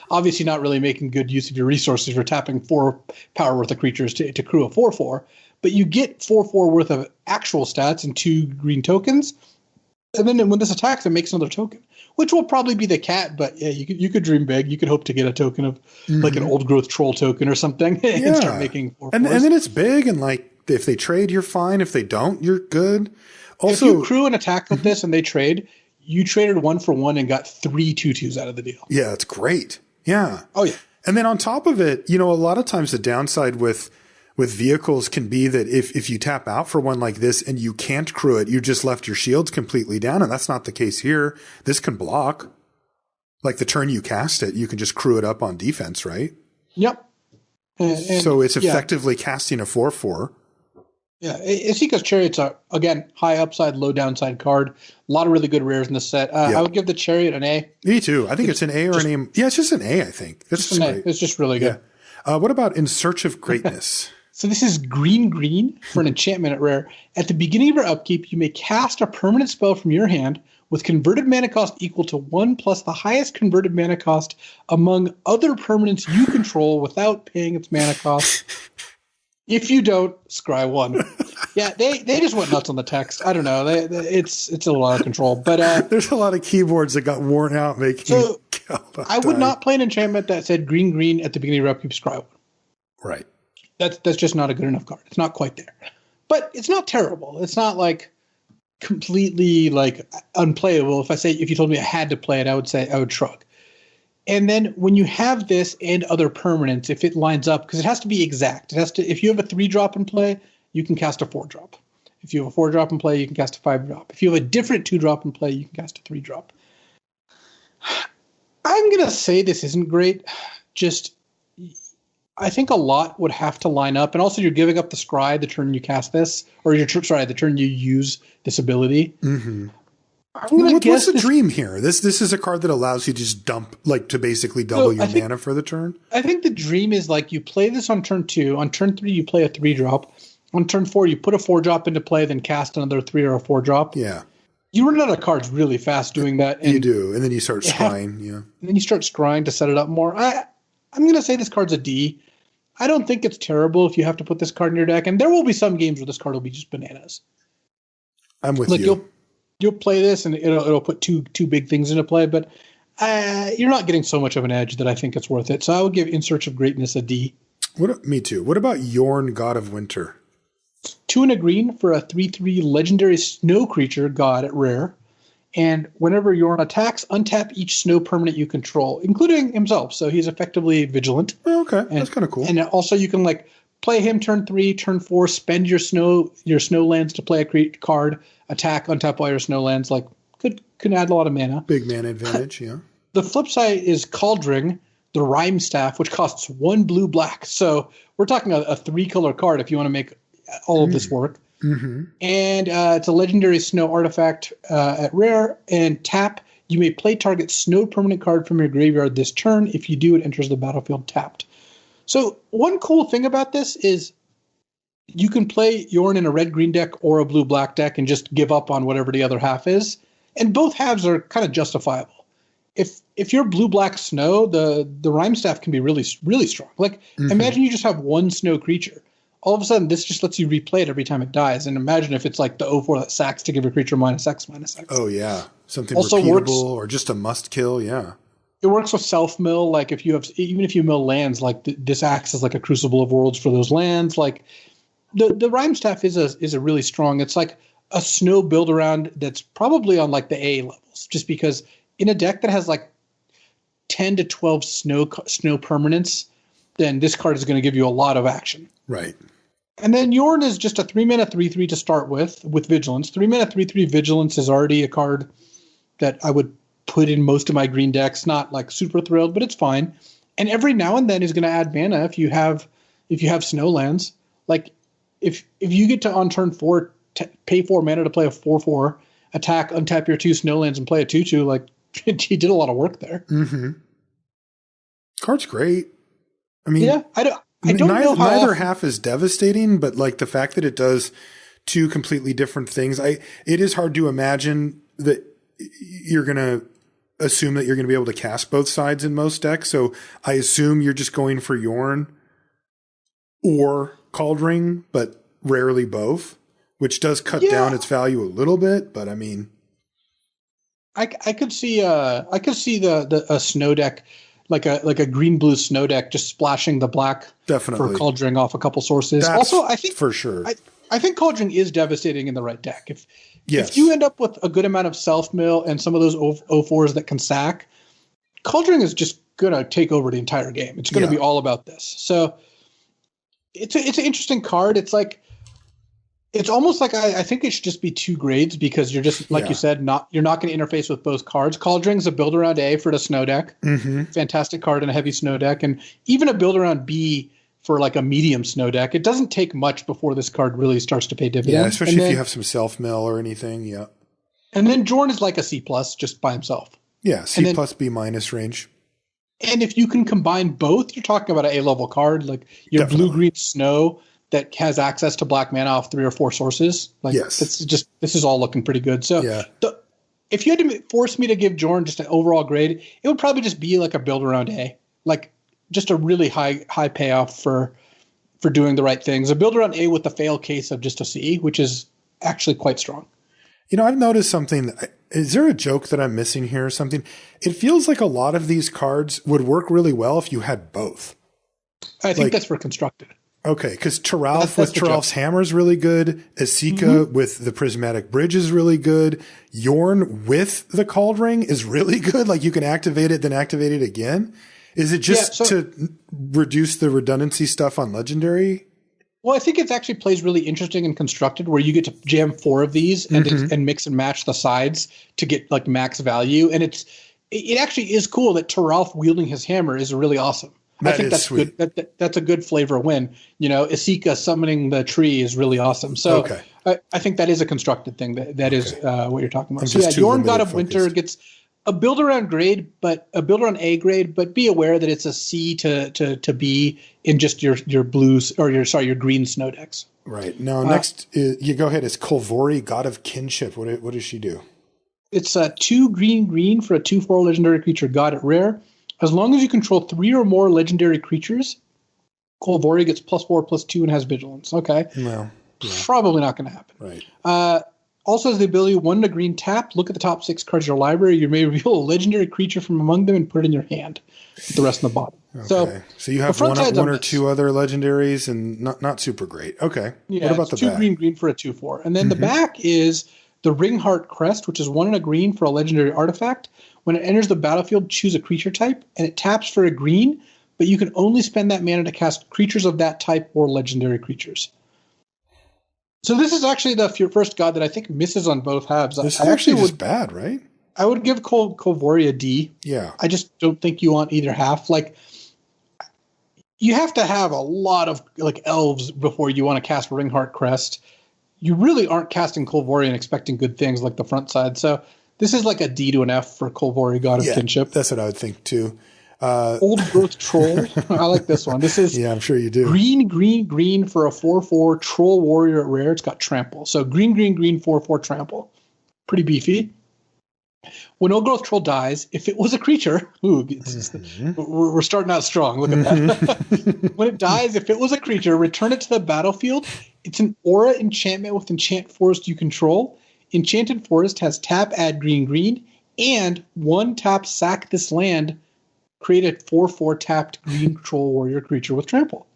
S2: obviously not really making good use of your resources. You're tapping 4 power worth of creatures to crew a 4/4. But you get 4/4 worth of actual stats and 2 green tokens. And then when this attacks, it makes another token, which will probably be the cat. But yeah, you could dream big. You could hope to get a token of like an old growth troll token or something and start making 4/4s.
S1: And then it's big. And like if they trade, you're fine. If they don't, you're good. Also,
S2: if you crew an attack with this and they trade, you traded 1 for 1 and got 3 2/2s out of the deal.
S1: Yeah, it's great. Yeah.
S2: Oh, yeah.
S1: And then on top of it, a lot of times the downside with vehicles can be that if you tap out for one like this and you can't crew it, you just left your shields completely down. And that's not the case here. This can block. Like the turn you cast it, you can just crew it up on defense, right?
S2: Yep.
S1: So it's effectively casting a 4/4.
S2: Yeah. Isika's Chariot's are, again, high upside, low downside card. A lot of really good rares in this set. I would give the Chariot an A.
S1: Me too. I think it's an A or an A. Yeah, it's just an A, I think. That's just great.
S2: It's just really good.
S1: Yeah. What about In Search of Greatness?
S2: So this is green for an enchantment at rare. At the beginning of your upkeep, you may cast a permanent spell from your hand with converted mana cost equal to 1 plus the highest converted mana cost among other permanents you control without paying its mana cost. If you don't, scry 1. Yeah, they just went nuts on the text. I don't know. It's a little out of control. But
S1: there's a lot of keyboards that got worn out making.
S2: So I would not play an enchantment that said green at the beginning of your upkeep, scry 1.
S1: Right.
S2: That's just not a good enough card. It's not quite there. But it's not terrible. It's not like completely like unplayable. If you told me I had to play it, I would shrug. And then when you have this and other permanents, if it lines up, because it has to be exact. If you have a 3-drop in play, you can cast a 4-drop. If you have a 4-drop in play, you can cast a 5-drop. If you have a different 2-drop in play, you can cast a 3-drop. I'm gonna say this isn't great. I think a lot would have to line up, and also you're giving up the scry the turn you cast this, or the turn you use this ability.
S1: Mm-hmm. What's the dream here? This is a card that allows you to just to basically double your mana for the turn.
S2: I think the dream is like you play this on turn 2. On turn 3, you play a 3-drop. On turn 4, you put a 4-drop into play, then cast another 3 or a 4-drop.
S1: Yeah.
S2: You run out of cards really fast doing that. And
S1: you do, and then you start scrying. Yeah.
S2: And then you start scrying to set it up more. I'm going to say this card's a D. I don't think it's terrible if you have to put this card in your deck, and there will be some games where this card will be just bananas.
S1: I'm with you.
S2: You'll play this, and it'll put two big things into play, but you're not getting so much of an edge that I think it's worth it. So I would give In Search of Greatness a D.
S1: Me too. What about Yorn, God of Winter?
S2: 2 and a green for a 3/3 legendary snow creature god at rare. And whenever Yorn attacks, untap each snow permanent you control, including himself. So he's effectively vigilant.
S1: Oh, okay, that's kind of cool.
S2: And also you can like play him turn 3, turn 4, spend your snow lands to play a card, attack, untap all your snow lands. Like could add a lot of mana.
S1: Big mana advantage, yeah.
S2: The flip side is Kaldheim, the Rime Staff, which costs 1 blue black. So we're talking a 3-color card if you want to make all of this work.
S1: Mm-hmm.
S2: And it's a legendary snow artifact at rare. And tap, you may play target snow permanent card from your graveyard this turn. If you do, it enters the battlefield tapped. So one cool thing about this is you can play Yorn in a red-green deck or a blue-black deck and just give up on whatever the other half is. And both halves are kind of justifiable. If you're blue-black snow, the Rime Staff can be really, really strong. Like, imagine you just have one snow creature. All of a sudden, this just lets you replay it every time it dies. And imagine if it's like the 0/4 that sacks to give your creature -X/-X.
S1: Oh, yeah. Something
S2: also
S1: repeatable
S2: works,
S1: or just a must kill, yeah.
S2: It works with self-mill. Like, even if you mill lands, like this acts as like a Crucible of Worlds for those lands. Like, the Rime Staff is a really strong. It's like a snow build around that's probably on like the A levels, just because in a deck that has like 10 to 12 snow permanents, then this card is going to give you a lot of action.
S1: Right.
S2: And then Yorn is just a 3-mana 3/3 to start with Vigilance. 3-mana 3/3 Vigilance is already a card that I would put in most of my green decks. Not like super thrilled, but it's fine. And every now and then is going to add mana if you have snow lands. Like if you get to on turn 4 pay 4 mana to play a 4/4, attack, untap your 2 snow lands and play a 2/2, like he did a lot of work there.
S1: Mm-hmm. Card's great. I mean,
S2: yeah, I don't know how
S1: neither half is devastating, but like the fact that it does 2 completely different things, it is hard to imagine that you're going to assume that you're going to be able to cast both sides in most decks. So I assume you're just going for Yorn or Kaldheim, but rarely both, which does cut down its value a little bit. But I mean,
S2: I could see a snow deck, like a green blue snow deck, just splashing the black
S1: definitely
S2: for Kaldheim off a couple sources.
S1: That's
S2: also, I think
S1: for sure.
S2: I think Kaldheim is devastating in the right deck.
S1: Yes.
S2: If you end up with a good amount of self-mill and some of those 0/4s that can sack, Kaldheim is just going to take over the entire game. It's going to be all about this. So it's an interesting card. It's like, it's almost like I think it should just be 2 grades because you're just, like you said, you're not going to interface with both cards. Kaldheim's a build around A for the snow deck. Mm-hmm. Fantastic card in a heavy snow deck. And even a build around B for like a medium snow deck. It doesn't take much before this card really starts to pay dividends.
S1: Yeah, especially if you have some self-mill or anything, yeah.
S2: And then Jorn is like a C+ just by himself.
S1: Yeah, C+ B- range.
S2: And if you can combine both, you're talking about an A-level card, like your blue-green snow that has access to black mana off 3 or 4 sources. Like, this is all looking pretty good. So if you had to force me to give Jorn just an overall grade, it would probably just be like a build around A. Like, just a really high payoff for doing the right things. A build around A with the fail case of just a C, which is actually quite strong.
S1: You know, I've noticed something. Is there a joke that I'm missing here or something? It feels like a lot of these cards would work really well if you had both.
S2: I think that's for constructed.
S1: Okay, because Teralf with Teralf's Hammer is really good. Esika with the Prismatic Bridge is really good. Yorn with the Kaldheim is really good. Like, you can activate it, then activate it again. Is it just to reduce the redundancy stuff on Legendary?
S2: Well, I think it actually plays really interesting and constructed where you get to jam 4 of these and mix and match the sides to get like max value. And it actually is cool that Teralf wielding his hammer is really awesome. I think that's sweet. Good. That's a good flavor win. You know, Esika summoning the tree is really awesome. So I think that is a constructed thing. That is what you're talking about. So yeah, Yorn God of Winter gets a build around grade, but a build around A grade, but be aware that it's a C to B in just your blues or your green snow decks.
S1: Right. Now next you go ahead. It's Kolvori, God of Kinship. What does she do?
S2: It's 2 green for a 2/4 legendary creature god at rare. As long as you control 3 or more legendary creatures, Kolvori gets +4/+2 and has vigilance. Okay.
S1: Well,
S2: probably not going to happen.
S1: Right.
S2: Also has the ability 1 and a green tap. Look at the top 6 cards of your library. You may reveal a legendary creature from among them and put it in your hand. With the rest in the bottom.
S1: Okay. So you have one or two other legendaries and not super great. Okay.
S2: Yeah,
S1: what about the
S2: 2
S1: back?
S2: green for a 2/4. And then the back is the Ringheart Crest, which is 1 and a green for a legendary artifact. When it enters the battlefield, choose a creature type, and it taps for a green, but you can only spend that mana to cast creatures of that type or legendary creatures. So this is actually the first god that I think misses on both halves.
S1: This is actually just bad, right?
S2: I would give Kolvori a D.
S1: Yeah.
S2: I just don't think you want either half. Like, you have to have a lot of like elves before you want to cast Ringheart Crest. You really aren't casting Kolvori and expecting good things like the front side. So this is like a D to an F for Kolvori, God of Kinship.
S1: That's what I would think too.
S2: Old Growth Troll. I like this one. This is
S1: I'm sure you do.
S2: Green for a 4/4 Troll Warrior at rare. It's got Trample. So green 4/4 Trample. Pretty beefy. When Old Growth Troll dies, if it was a creature, we're starting out strong. Look at that. When it dies, if it was a creature, return it to the battlefield. It's an aura enchantment with Enchant Forest you control. Enchanted Forest has tap, add green, and 1 tap, sack this land, create a 4/4 tapped green Troll Warrior creature with Trample.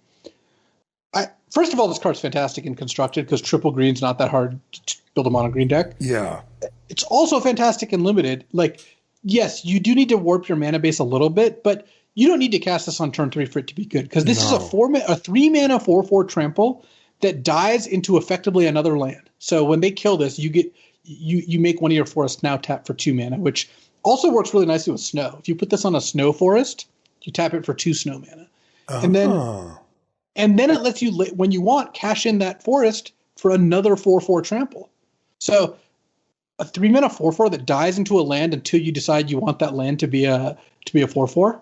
S2: First of all, this card's fantastic and constructed because triple green's not that hard to build a mono green deck.
S1: Yeah.
S2: It's also fantastic and limited. Like, yes, you do need to warp your mana base a little bit, but you don't need to cast this on turn 3 for it to be good because this is a 3 mana 4/4 Trample that dies into effectively another land. So when they kill this, you make one of your forests now tap for 2 mana, which also works really nicely with snow. If you put this on a snow forest, you tap it for 2 snow mana. And then it lets you, when you want, cash in that forest for another 4/4 Trample. So a 3 mana 4/4 that dies into a land until you decide you want that land to be a 4/4.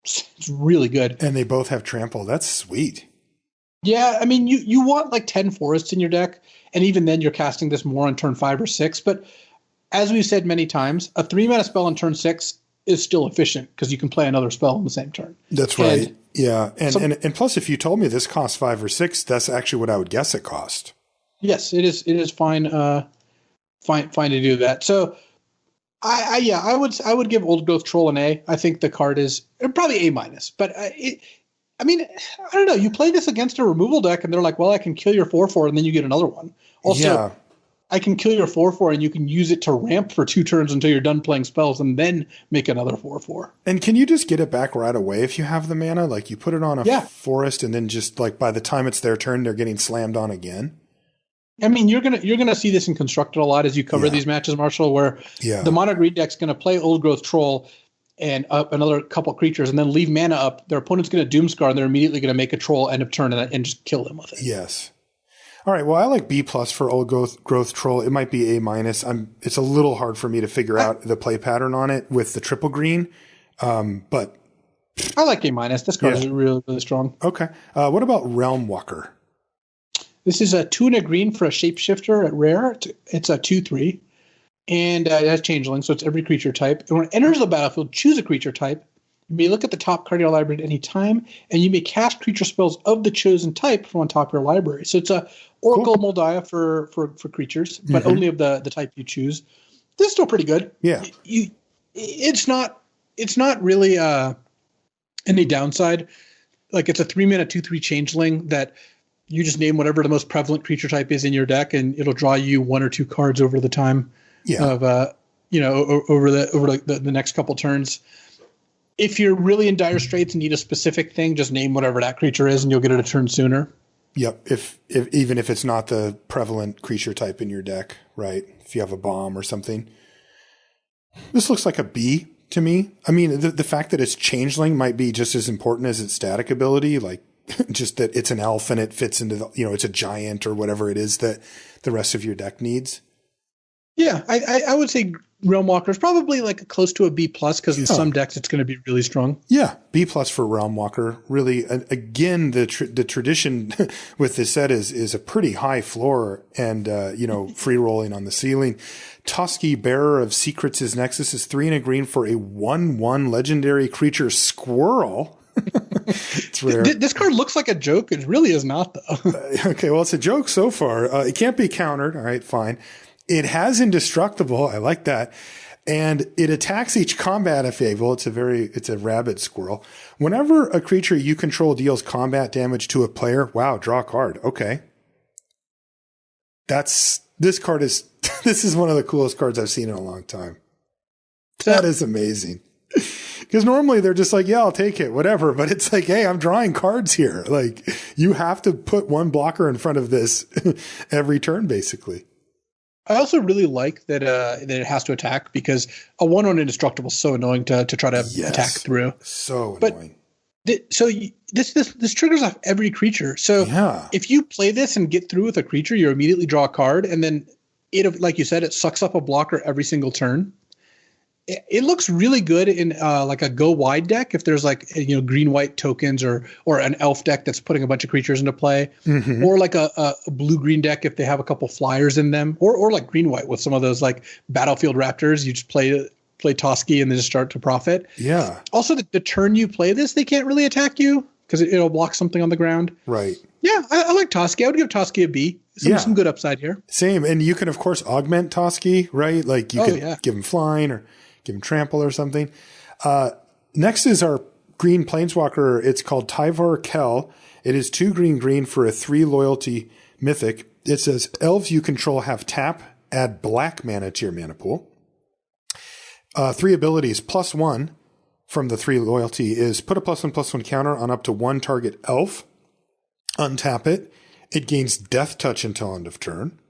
S2: It's really good.
S1: And they both have Trample. That's sweet.
S2: Yeah, I mean, you want like 10 forests in your deck, and even then you're casting this more on turn 5 or 6. But as we've said many times, a 3 mana spell on turn 6 is still efficient because you can play another spell on the same turn.
S1: That's right. And plus, if you told me this costs 5 or 6, that's actually what I would guess it cost.
S2: Yes, it is. It is fine. Fine to do that. So, I would give Old Growth Troll an A. I think the card is probably A-. But I don't know. You play this against a removal deck, and they're like, "Well, I can kill your 4/4, and then you get another one." Also, I can kill your 4/4, and you can use it to ramp for 2 turns until you're done playing spells, and then make another 4/4.
S1: And can you just get it back right away if you have the mana? Like you put it on a forest, and then just like by the time it's their turn, they're getting slammed on again.
S2: I mean, you're gonna see this in Constructed a lot as you cover these matches, Marshall, where the mono green deck's gonna play Old Growth Troll and up another couple creatures, and then leave mana up. Their opponent's gonna Doomscar, and they're immediately gonna make a troll end of turn and just kill them with it.
S1: Yes. All right. Well, I like B+ for Old Growth Troll. It might be A-. It's a little hard for me to figure out the play pattern on it with the triple green, but
S2: I like A-. This card is really, really strong.
S1: Okay. What about Realm Walker?
S2: This is a 2 and a green for a shapeshifter at rare. It's a 2/3, and it has changeling, so it's every creature type. And when it enters the battlefield, choose a creature type. You may look at the top card of your library at any time, and you may cast creature spells of the chosen type from on top of your library. So it's a Oracle Moldiah for creatures, but only of the type you choose. This is still pretty good.
S1: Yeah.
S2: It's not really any downside. Like it's a 3 mana 2/3 changeling that you just name whatever the most prevalent creature type is in your deck, and it'll draw you 1 or 2 cards over the time of over the next couple turns. If you're really in dire straits and need a specific thing, just name whatever that creature is, and you'll get it a turn sooner.
S1: Yep. If even if it's not the prevalent creature type in your deck, right? If you have a bomb or something, this looks like a B to me. I mean, the fact that it's changeling might be just as important as its static ability, like just that it's an elf and it fits into it's a giant or whatever it is that the rest of your deck needs. Yeah,
S2: I would say Realm Walker is probably like close to a B+ because in some decks it's going to be really strong.
S1: Yeah, B+ for Realm Walker. Really, again, the tradition with this set is a pretty high floor and free rolling on the ceiling. Tusky, Bearer of Secrets, his Nexus is 3 and a green for a 1/1 legendary creature squirrel. It's rare.
S2: This card looks like a joke. It really is not, though.
S1: Okay, well, it's a joke so far. It can't be countered. All right, fine. It has indestructible. I like that. And it attacks each combat if able. It's a rabid squirrel. Whenever a creature you control deals combat damage to a player, wow, draw a card. Okay. This card is, this is one of the coolest cards I've seen in a long time. That is amazing. Because normally they're just like, yeah, I'll take it, whatever. But it's like, hey, I'm drawing cards here. Like, you have to put one blocker in front of this every turn, basically.
S2: I also really like that it has to attack, because a 1/1 indestructible is so annoying to try to attack through.
S1: So annoying.
S2: This triggers off every creature. So if you play this and get through with a creature, you immediately draw a card, and then it, like you said, it sucks up a blocker every single turn. It looks really good in like a go wide deck if there's like, you know, green white tokens or an elf deck that's putting a bunch of creatures into play, or like a blue green deck if they have a couple flyers in them, or like green white with some of those like battlefield raptors. You just play Toski and then just start to profit. Yeah. Also, the turn you play this, they can't really attack you because it'll block something on the ground. Right. Yeah, I like Toski. I would give Toski a B. Some good upside here.
S1: Same, and you can of course augment Toski, right? Like you could give him flying or give him trample or something. Next is our green planeswalker. It's called Tyvar Kell. It is 2 green for a 3 loyalty mythic. It says elves you control have tap, add black mana to your mana pool. 3 abilities. +1 from the 3 loyalty is put a +1/+1 counter on up to 1 target elf. Untap it. It gains death touch until end of turn.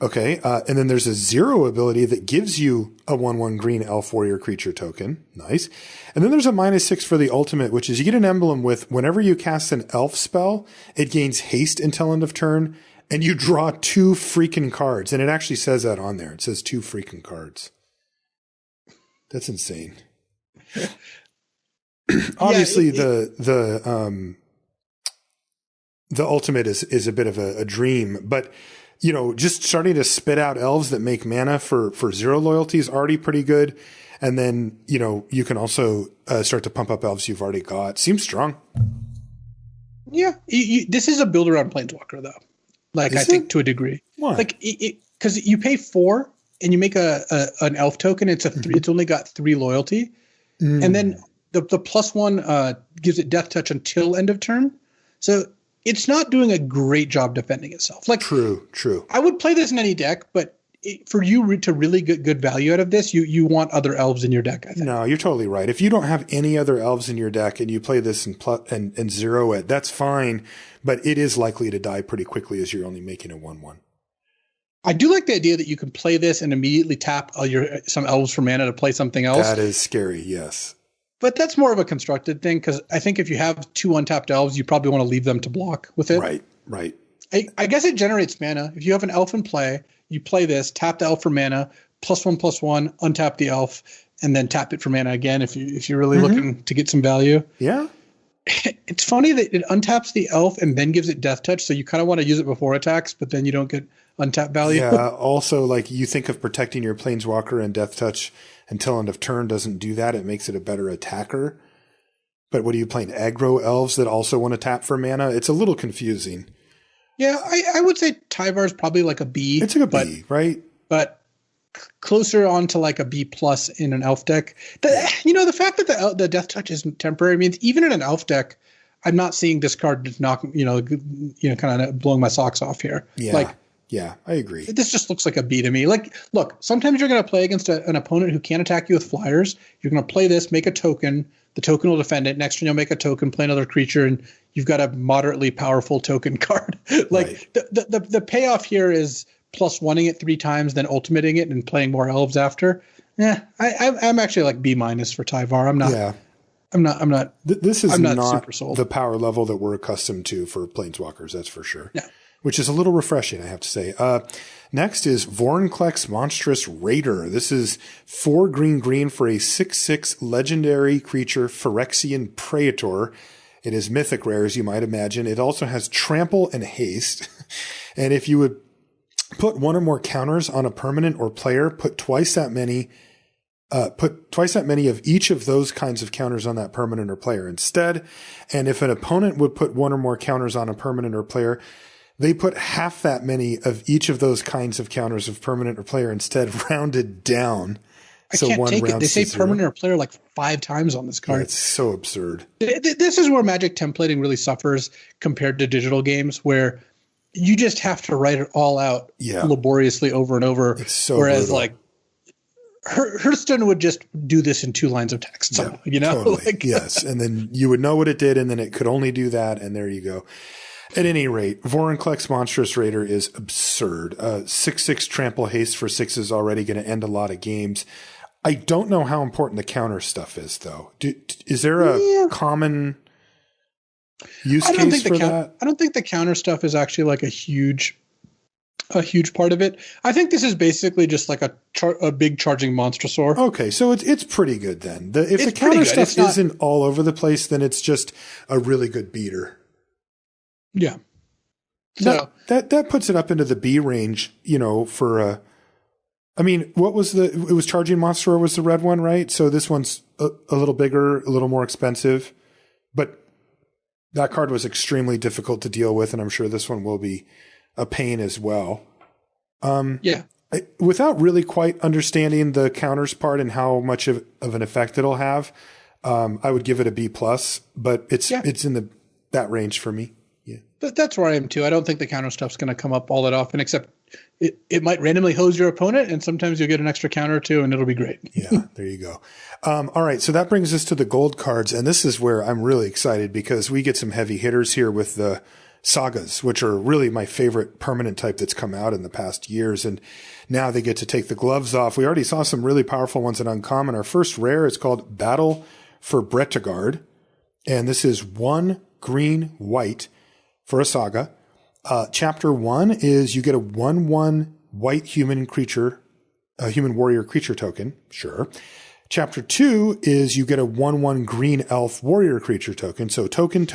S1: Okay, and then there's a 0 ability that gives you a 1/1 green elf warrior creature token. Nice. And then there's a -6 for the ultimate, which is you get an emblem with whenever you cast an elf spell, it gains haste until end of turn, and you draw 2 freaking cards. And it actually says that on there. It says 2 freaking cards. That's insane. Obviously, the ultimate is a bit of a dream, but you know, just starting to spit out elves that make mana for 0 loyalty is already pretty good. And then, you know, you can also start to pump up elves you've already got. Seems strong.
S2: Yeah. This is a build around Planeswalker, though. Like, I think to a degree. Why? Like, because you pay 4 and you make an elf token. It's it's only got 3 loyalty. And then the +1 gives it death touch until end of turn. So it's not doing a great job defending itself. Like, true. I would play this in any deck, but for you to really get good value out of this, you want other elves in your deck, I think. No, you're totally right. If you don't have any other elves in your deck and you play this and zero it, that's fine. But it is likely to die pretty quickly as you're only making a 1/1. I do like the idea that you can play this and immediately tap some elves for mana to play something else. That is scary, yes. But that's more of a constructed thing, because I think if you have 2 untapped elves, you probably want to leave them to block with it. Right. I guess it generates mana. If you have an elf in play, you play this, tap the elf for mana, +1/+1, untap the elf, and then tap it for mana again if you're really looking to get some value. Yeah. It's funny that it untaps the elf and then gives it death touch, so you kind of want to use it before attacks, but then you don't get untap value. Yeah, also, like, you think of protecting your planeswalker, and death touch until end of turn doesn't do that. It makes it a better attacker. But what are you playing? Aggro elves that also want to tap for mana? It's a little confusing. Yeah, I would say Tyvar is probably like a B. It's like a B, right? But closer on to like a B+ in an elf deck. The fact that the death touch isn't temporary means even in an elf deck, I'm not seeing this card just knock, kind of blowing my socks off here. Yeah. Yeah, I agree. This just looks like a B to me. Like, look, sometimes you're going to play against an opponent who can't attack you with flyers. You're going to play this, make a token. The token will defend it. Next turn, you'll make a token, play another creature, and you've got a moderately powerful token card. Like, the payoff here is +1ing it 3 times, then ultimating it and playing more elves after. Yeah, I'm actually like B- for Tyvar. I'm not. Yeah. I'm not. This is not super sold. The power level that we're accustomed to for Planeswalkers. That's for sure. Yeah. Which is a little refreshing, I have to say. Next is Vorinclex Monstrous Raider. This is 4 green for a 6/6 legendary creature, Phyrexian Praetor. It is mythic rare, as you might imagine. It also has trample and haste. And if you would put 1 or more counters on a permanent or player, put twice that many of each of those kinds of counters on that permanent or player instead. And if an opponent would put 1 or more counters on a permanent or player,
S1: They put half that many of each of those kinds of counters of permanent or player instead rounded down.
S2: I can't take it. They say permanent or player like 5 times on this card.
S1: Yeah, it's so absurd.
S2: This is where Magic templating really suffers compared to digital games, where you just have to write it all out laboriously over and over.
S1: It's so
S2: whereas
S1: brutal.
S2: like Hearthstone would just do this in 2 lines of text. So,
S1: Totally.
S2: Like,
S1: yes. And then you would know what it did, and then it could only do that. And there you go. At any rate, Vorinclex Monstrous Raider is absurd. 6/6 trample haste for 6 is already going to end a lot of games. I don't know how important the counter stuff is, though. Is there a common use case for that?
S2: I don't think the counter stuff is actually like a huge part of it. I think this is basically just like a big charging Monstrosaur.
S1: Okay, so it's pretty good then. If the counter stuff isn't all over the place, then it's just a really good beater.
S2: Yeah. So
S1: that puts it up into the B range, for I mean, what was it was Charging Monster was the red one, right? So this one's a little bigger, a little more expensive, but that card was extremely difficult to deal with, and I'm sure this one will be a pain as well. Without really quite understanding the counters part and how much of an effect it'll have, I would give it a B+, but it's in that range for me. Yeah.
S2: But that's where I am too. I don't think the counter stuff's going to come up all that often, except it might randomly hose your opponent, and sometimes you'll get an extra counter or two, and it'll be great.
S1: Yeah, there you go. All right, so that brings us to the gold cards, and this is where I'm really excited because we get some heavy hitters here with the sagas, which are really my favorite permanent type that's come out in the past years, and now they get to take the gloves off. We already saw some really powerful ones in Uncommon. Our first rare is called Battle for Bretagard, and this is 1 green white for a saga. Chapter 1 is you get a 1/1 white human creature, a human warrior creature token. Sure. Chapter 2 is you get a 1/1 green elf warrior creature token. So token.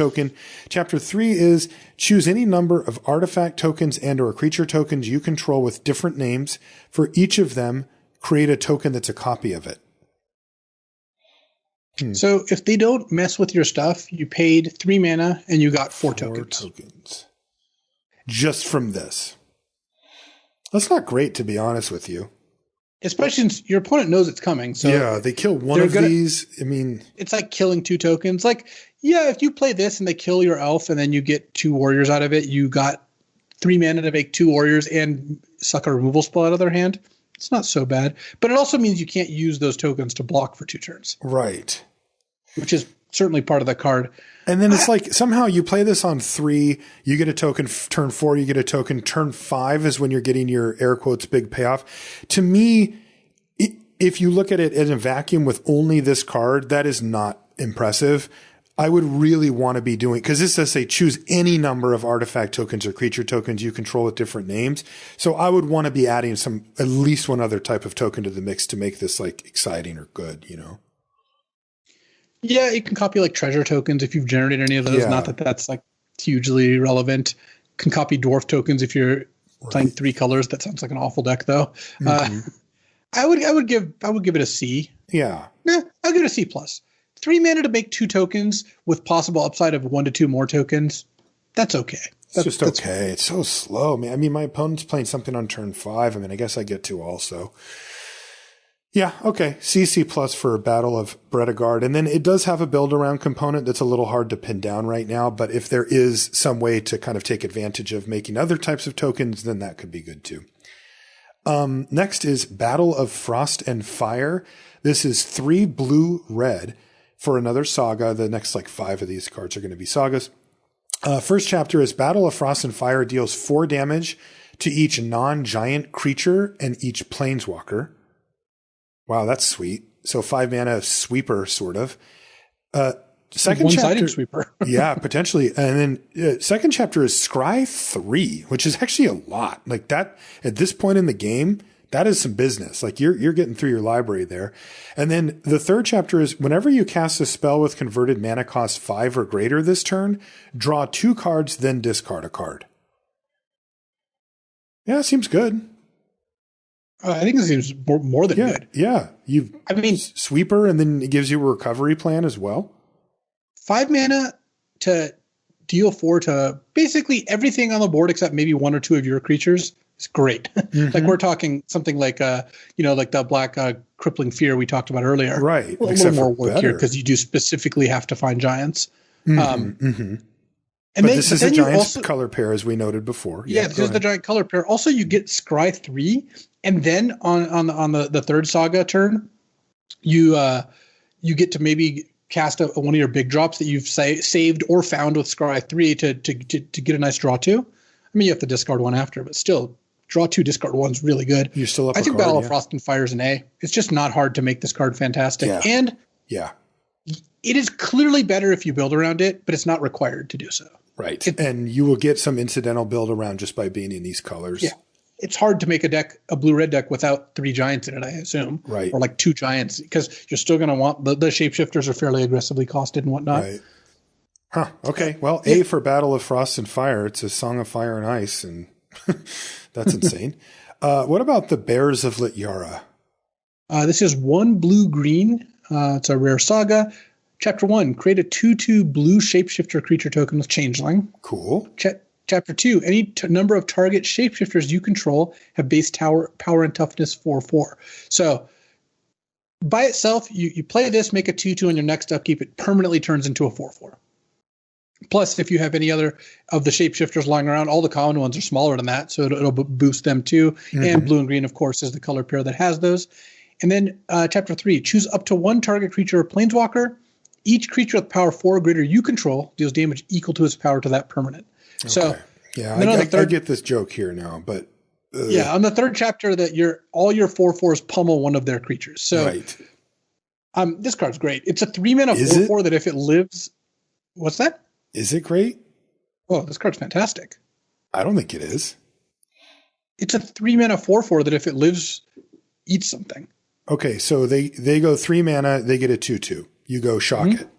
S1: Chapter 3 is choose any number of artifact tokens and or creature tokens you control with different names. For each of them, create a token that's a copy of it.
S2: So if they don't mess with your stuff, you paid 3 mana and you got 4 tokens.
S1: Just from this. That's not great, to be honest with you.
S2: Especially since your opponent knows it's coming. So
S1: yeah, they kill one of these. I mean,
S2: it's like killing 2 tokens. Like, yeah, if you play this and they kill your elf and then you get 2 warriors out of it, you got 3 mana to make 2 warriors and suck a removal spell out of their hand. It's not so bad. But it also means you can't use those tokens to block for 2 turns.
S1: Right.
S2: Which is certainly part of the card.
S1: And then it's like somehow you play this on 3, you get a token, turn 4, you get a token, turn 5 is when you're getting your air quotes big payoff. To me, if you look at it in a vacuum with only this card, that is not impressive. I would really want to be doing, because this does say choose any number of artifact tokens or creature tokens you control with different names. So I would want to be adding at least one other type of token to the mix to make this like exciting or good,
S2: Yeah, you can copy like treasure tokens if you've generated any of those. Yeah. Not that that's like hugely relevant. Can copy dwarf tokens if you're playing 3 colors. That sounds like an awful deck though. Mm-hmm. I would give it a C.
S1: Yeah.
S2: I'll give it a C+. 3 mana to make 2 tokens with possible upside of 1 to 2 more tokens. That's okay.
S1: That's okay. It's so slow, man. I mean, my opponent's playing something on turn 5. I mean, I guess I get to also. Yeah, okay. C+ for Battle of Bretagard. And then it does have a build around component that's a little hard to pin down right now, but if there is some way to kind of take advantage of making other types of tokens, then that could be good too. Next is Battle of Frost and Fire. This is 3 blue-red for another saga. The next 5 of these cards are going to be sagas. First chapter is Battle of Frost and Fire deals 4 damage to each non-giant creature and each planeswalker. Wow, that's sweet. So 5 mana sweeper, sort of. Second chapter,
S2: sweeper.
S1: Yeah, potentially. And then second chapter is Scry 3, which is actually a lot. Like that, at this point in the game, that is some business. Like you're getting through your library there. And then the third chapter is whenever you cast a spell with converted mana cost 5 or greater this turn, draw 2 cards, then discard a card. Yeah, seems good.
S2: I think it seems more than good.
S1: Yeah. Sweeper, and then it gives you a recovery plan as well.
S2: 5 mana to deal 4 to basically everything on the board except maybe 1 or 2 of your creatures, it's great. Like we're talking something like like the black crippling fear we talked about earlier.
S1: Right.
S2: A little more work here because you do specifically have to find giants.
S1: And this is a giant color pair, as we noted before.
S2: Yeah, this is the giant color pair. Also, you get Scry 3, and then on the third saga turn, you get to maybe cast one of your big drops that you've saved or found with Scry 3 to get a nice draw 2. I mean, you have to discard one after, but still, draw 2, discard 1 is really good.
S1: You're still up.
S2: I think Battle of Frost and Fire is an A. It's just not hard to make this card fantastic.
S1: Yeah.
S2: And
S1: it
S2: is clearly better if you build around it, but it's not required to do so.
S1: Right. And you will get some incidental build around just by being in these colors.
S2: Yeah. It's hard to make a blue-red deck without 3 giants in it, I assume.
S1: Right.
S2: Or like 2 giants, because you're still going to want the shapeshifters are fairly aggressively costed and whatnot.
S1: Right. Huh. Okay. Well, A for Battle of Frost and Fire. It's a Song of Fire and Ice, and that's insane. What about the Bears of Lityara?
S2: This is 1 blue-green. It's a rare saga. Chapter 1, create a 2/2 blue shapeshifter creature token with Changeling.
S1: Cool.
S2: Chapter 2, any number of target shapeshifters you control have base power and toughness 4/4. So by itself, you play this, make a 2/2 on your next upkeep, it permanently turns into a 4/4. Plus, if you have any other of the shapeshifters lying around, all the common ones are smaller than that, so it'll boost them too. And blue and green, of course, is the color pair that has those. And then Chapter 3, choose up to 1 target creature or planeswalker. Each creature with power 4 or greater you control deals damage equal to its power to that permanent. Okay. So,
S1: yeah, I get this joke here now, but
S2: on the third chapter, that all your 4/4s pummel one of their creatures. So,
S1: right.
S2: This card's great. It's a 3-mana 4/4 that if it lives, what's that?
S1: Is it great?
S2: Oh, this card's fantastic.
S1: I don't think it is.
S2: It's a 3-mana 4/4 that if it lives, eats something.
S1: Okay, so they go 3 mana, they get a 2/2. You go shock it.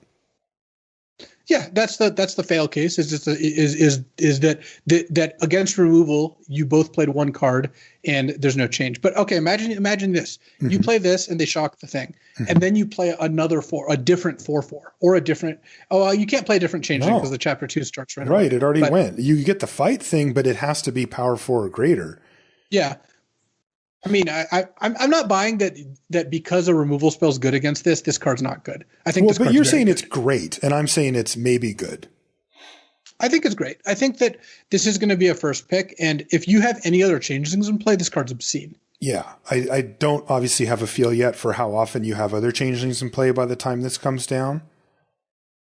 S2: Yeah, that's the fail case. Is that against removal you both played 1 card and there's no change. But okay, imagine this. You play this and they shock the thing, and then you play a different 4/4 or a different. Oh, you can't play a different changeling because the chapter 2 starts right away.
S1: Right, it already went. You get the fight thing, but it has to be power 4 or greater.
S2: Yeah. I mean, I'm not buying that because a removal spell is good against this card's not good. I think.
S1: Well, but you're saying it's great, and I'm saying it's maybe good.
S2: I think it's great. I think that this is going to be a first pick, and if you have any other changelings in play, this card's obscene.
S1: Yeah, I don't obviously have a feel yet for how often you have other changelings in play by the time this comes down.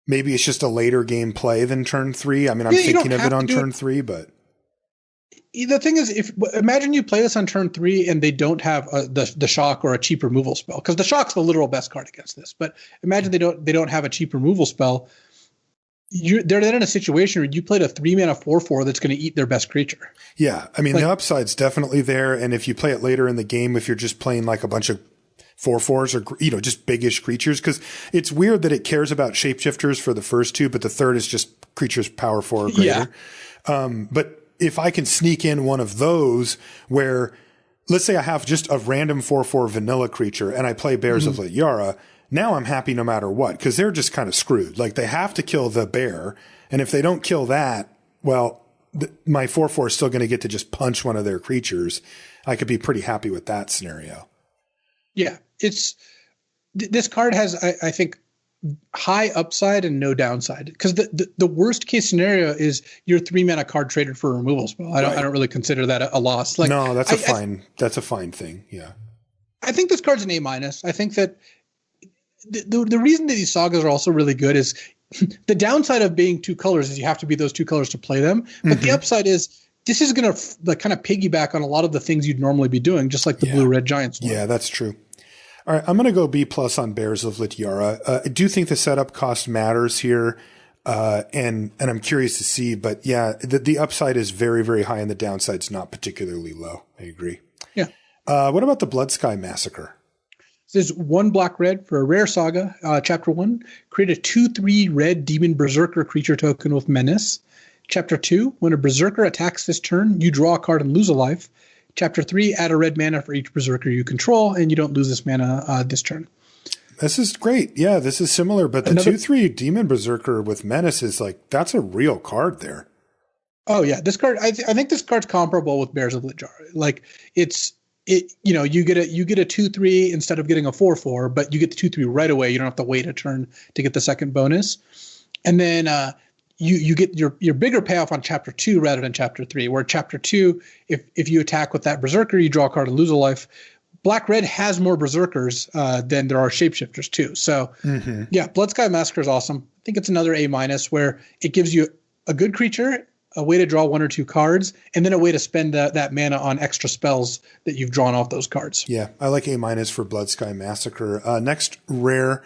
S1: Maybe it's just a later game play than turn 3. I mean, I'm thinking of it on turn 3, but.
S2: The thing is, imagine you play this on turn 3 and they don't have the shock or a cheap removal spell, because the shock's the literal best card against this. But imagine they don't have a cheap removal spell. They're then in a situation where you played a 3-mana 4/4 that's going to eat their best creature.
S1: Yeah, I mean the upside's definitely there, and if you play it later in the game, if you're just playing like a bunch of 4/4s or just biggish creatures, because it's weird that it cares about shapeshifters for the first 2, but the third is just creatures power 4 or greater. Yeah. But if I can sneak in one of those where, let's say I have just a random 4/4 vanilla creature and I play Bears of Lityara, now I'm happy no matter what, because they're just kind of screwed. Like they have to kill the bear, and if they don't kill that, well, my 4/4 is still going to get to just punch one of their creatures. I could be pretty happy with that scenario.
S2: Yeah, this card has, I think, high upside and no downside, because the worst case scenario is your 3-mana card traded for a removal spell. I don't really consider that a loss. Like,
S1: no, that's a fine thing. Yeah,
S2: I think this card's an A-. I think that the reason that these sagas are also really good is the downside of being 2 colors is you have to be those 2 colors to play them. But the upside is this is going to kind of piggyback on a lot of the things you'd normally be doing, just like the blue-red giants.
S1: Yeah, that's true. All right, I'm going to go B+ on Bears of Lityara. I do think the setup cost matters here, and I'm curious to see. But yeah, the upside is very, very high, and the downside's not particularly low. I agree.
S2: Yeah.
S1: What about the Blood Sky Massacre?
S2: This is 1 black-red for a rare saga. Chapter 1, create a 2/3 red demon berserker creature token with menace. Chapter 2, when a berserker attacks this turn, you draw a card and lose a life. Chapter 3, add a red mana for each berserker you control, and you don't lose this mana this turn.
S1: This is great. Yeah, this is similar, but the 2/3 Demon Berserker with Menace is like, that's a real card there.
S2: Oh yeah, this card. I think this card's comparable with Bears of Lijar. Like you get a 2/3 instead of getting a 4/4, but you get the 2/3 right away. You don't have to wait a turn to get the second bonus, and then you get your bigger payoff on chapter 2 rather than chapter 3. Where chapter 2, if you attack with that Berserker, you draw a card and lose a life. Black Red has more Berserkers than there are shapeshifters too. So yeah, Blood Sky Massacre is awesome. I think it's another A- where it gives you a good creature, a way to draw 1 or 2 cards, and then a way to spend that mana on extra spells that you've drawn off those cards.
S1: Yeah, I like A- for Blood Sky Massacre. Next rare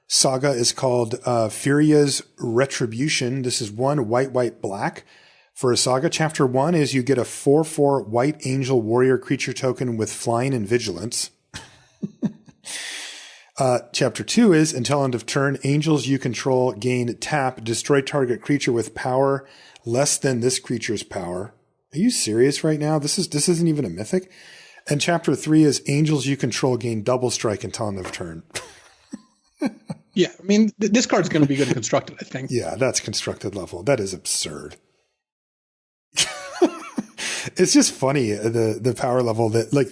S1: saga is called Furia's Retribution. This is 1 white, white, black. For a saga, chapter 1 is you get a 4/4 white angel warrior creature token with flying and vigilance. Chapter 2 is, until end of turn, angels you control gain tap, destroy target creature with power less than this creature's power. Are you serious right now? This isn't even a mythic? And chapter 3 is angels you control gain double strike until end of turn.
S2: Yeah, I mean, this card's going to be good and constructed, I think.
S1: Yeah, that's constructed level. That is absurd. It's just funny, the power level that, like,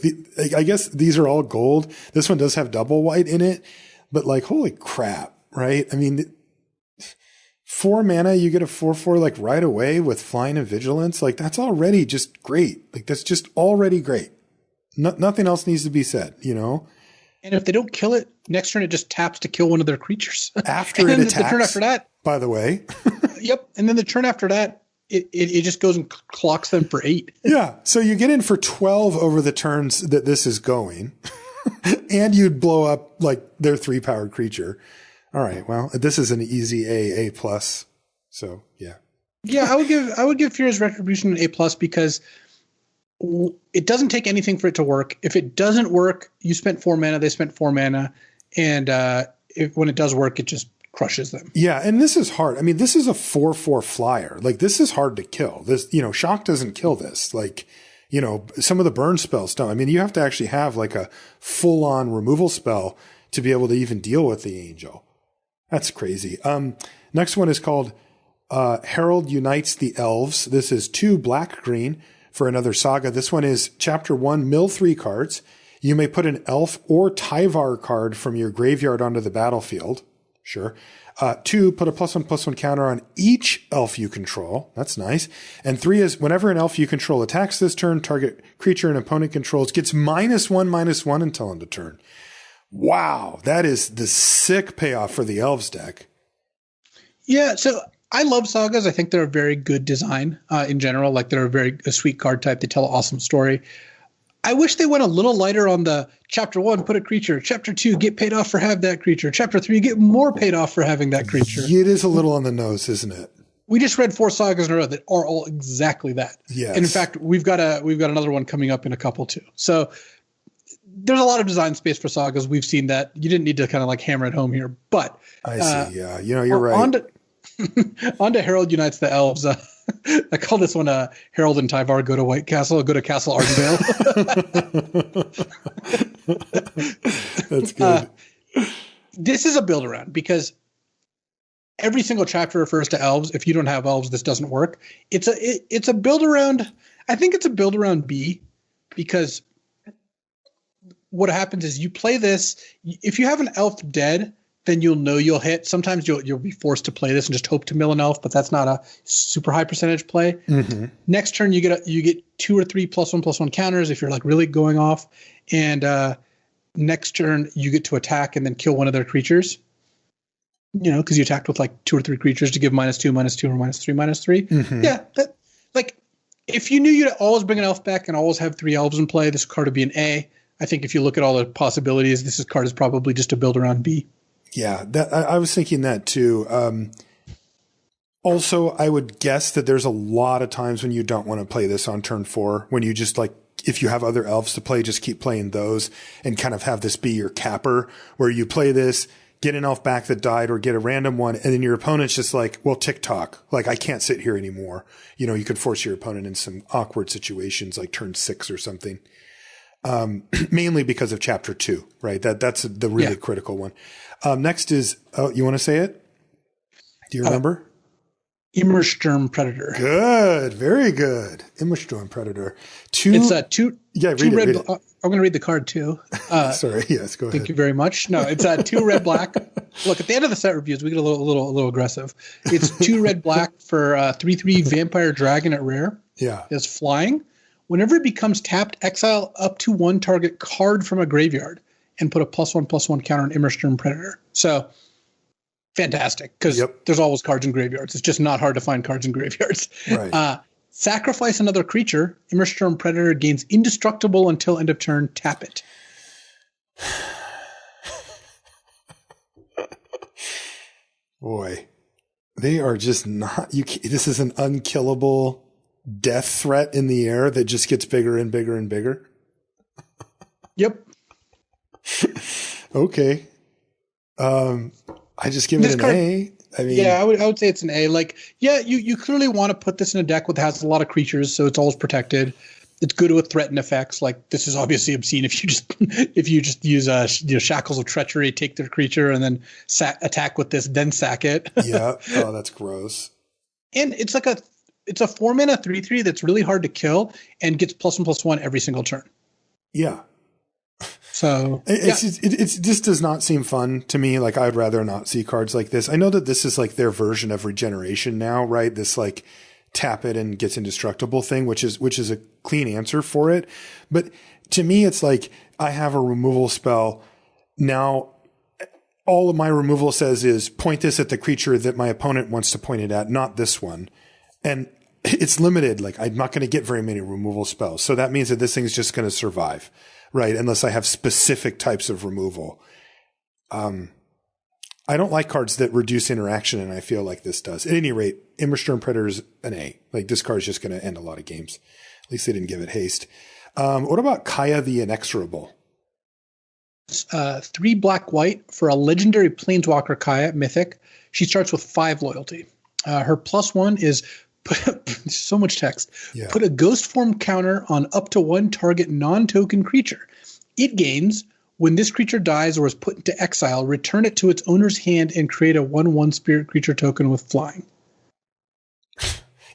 S1: I guess these are all gold. This one does have double white in it, but like, holy crap, right? I mean, 4 mana, you get a 4/4 like right away with flying and vigilance. Like, that's already just great. Like, that's just already great. Nothing else needs to be said, you know?
S2: And if they don't kill it, next turn it just taps to kill one of their creatures.
S1: After it attacks,
S2: the turn after that,
S1: by the way.
S2: Yep. And then the turn after that, it just goes and clocks them for 8.
S1: Yeah. So you get in for 12 over the turns that this is going, and you'd blow up like their 3-powered creature. All right. Well, this is an easy A plus. So yeah.
S2: Yeah, I would give Furious Retribution an A+ because it doesn't take anything for it to work. If it doesn't work, you spent 4 mana, they spent 4 mana, and when it does work, it just crushes them.
S1: Yeah, and this is hard. I mean, this is a 4/4 flyer. Like, this is hard to kill. This, shock doesn't kill this. Like, some of the burn spells don't. I mean, you have to actually have like a full-on removal spell to be able to even deal with the angel. That's crazy. Next one is called Herald Unites the Elves. This is 2 black-green for another saga. This one is chapter 1, mill 3 cards. You may put an elf or Tyvar card from your graveyard onto the battlefield. Sure. 2, put a +1/+1 counter on each elf you control. That's nice. And 3 is whenever an elf you control attacks this turn, target creature an opponent controls gets -1/-1 until end of turn. Wow. That is the sick payoff for the elves deck.
S2: Yeah. So I love sagas. I think they're a very good design in general. Like, they're a sweet card type. They tell an awesome story. I wish they went a little lighter on the chapter 1, put a creature. Chapter 2, get paid off for having that creature. Chapter 3, get more paid off for having that creature.
S1: It is a little on the nose, isn't it?
S2: We just read 4 sagas in a row that are all exactly that.
S1: Yes.
S2: And in fact, we've got another one coming up in a couple too. So there's a lot of design space for sagas. We've seen that. You didn't need to kind of like hammer it home here, but
S1: I see. Yeah. You're right.
S2: On to Herald Unites the Elves. I call this one Harold and Tyvar go to Castle Ardenvale.
S1: That's good.
S2: This is a build around because every single chapter refers to elves. If you don't have elves, this doesn't work. It's a build around. I think it's a build around B, because what happens is you play this. If you have an elf dead, then you'll know you'll hit. Sometimes you'll be forced to play this and just hope to mill an elf, but that's not a super high percentage play. Mm-hmm. Next turn you get 2 or 3 +1/+1 counters if you're like really going off, and next turn you get to attack and then kill one of their creatures. Because you attacked with like 2 or 3 creatures to give -2, -2, or -3. Mm-hmm. Yeah, that, like, if you knew you'd always bring an elf back and always have 3 elves in play, this card would be an A. I think if you look at all the possibilities, this card is probably just a build around B.
S1: Yeah, I was thinking that too. Also, I would guess that there's a lot of times when you don't want to play this on turn 4, when you just like, if you have other elves to play, just keep playing those and kind of have this be your capper, where you play this, get an elf back that died, or get a random one, and then your opponent's just like, well, tick-tock. Like, I can't sit here anymore. You could force your opponent in some awkward situations like turn 6 or something. mainly because of chapter 2, right? That's the really critical one. Next is, you want to say it? Do you remember?
S2: Immersturm Predator.
S1: Good. Very good. Immersturm Predator.
S2: It's two red.
S1: Read it.
S2: I'm going to read the card too.
S1: Sorry. Yes, go ahead.
S2: Thank you very much. No, it's 2 red black. Look, at the end of the set reviews, we get a little aggressive. It's 2 red black for 3/3 Vampire Dragon at rare.
S1: Yeah.
S2: It's flying. Whenever it becomes tapped, exile up to 1 target card from a graveyard and put a +1/+1 counter on Immersturm Predator. So fantastic, because there's always cards in graveyards. It's just not hard to find cards in graveyards.
S1: Right.
S2: Sacrifice another creature. Immersturm Predator gains indestructible until end of turn. Tap it.
S1: Boy, they are just not. This is an unkillable death threat in the air that just gets bigger and bigger and bigger.
S2: Yep.
S1: Okay. I just give it an A. I mean,
S2: yeah, I would say it's an A. Like, yeah, you clearly want to put this in a deck that has a lot of creatures, so it's always protected. It's good with threatened effects. Like, this is obviously obscene if you just use Shackles of Treachery, take their creature, and then attack with this, then sack it.
S1: Yeah. Oh, that's gross.
S2: And it's like it's a 4-mana 3/3 that's really hard to kill and gets +1/+1 every single turn.
S1: Yeah.
S2: So
S1: it just does not seem fun to me. Like, I'd rather not see cards like this. I know that this is like their version of regeneration now, right? This like tap it and gets indestructible thing, which is a clean answer for it. But to me, it's like, I have a removal spell. Now, all of my removal says is point this at the creature that my opponent wants to point it at, not this one. And it's limited. Like, I'm not going to get very many removal spells. So that means that this thing is just going to survive. Right, unless I have specific types of removal. I don't like cards that reduce interaction, and I feel like this does. At any rate, Immersturm Predator is an A. Like, this card is just going to end a lot of games. At least they didn't give it haste. What about Kaya the Inexorable?
S2: 3 black-white for a legendary Planeswalker Kaya, Mythic. She starts with 5 loyalty. Her +1 is... so much text. Yeah. Put a ghost form counter on up to 1 target non-token creature. It gains when this creature dies or is put into exile, return it to its owner's hand and create a 1/1 spirit creature token with flying.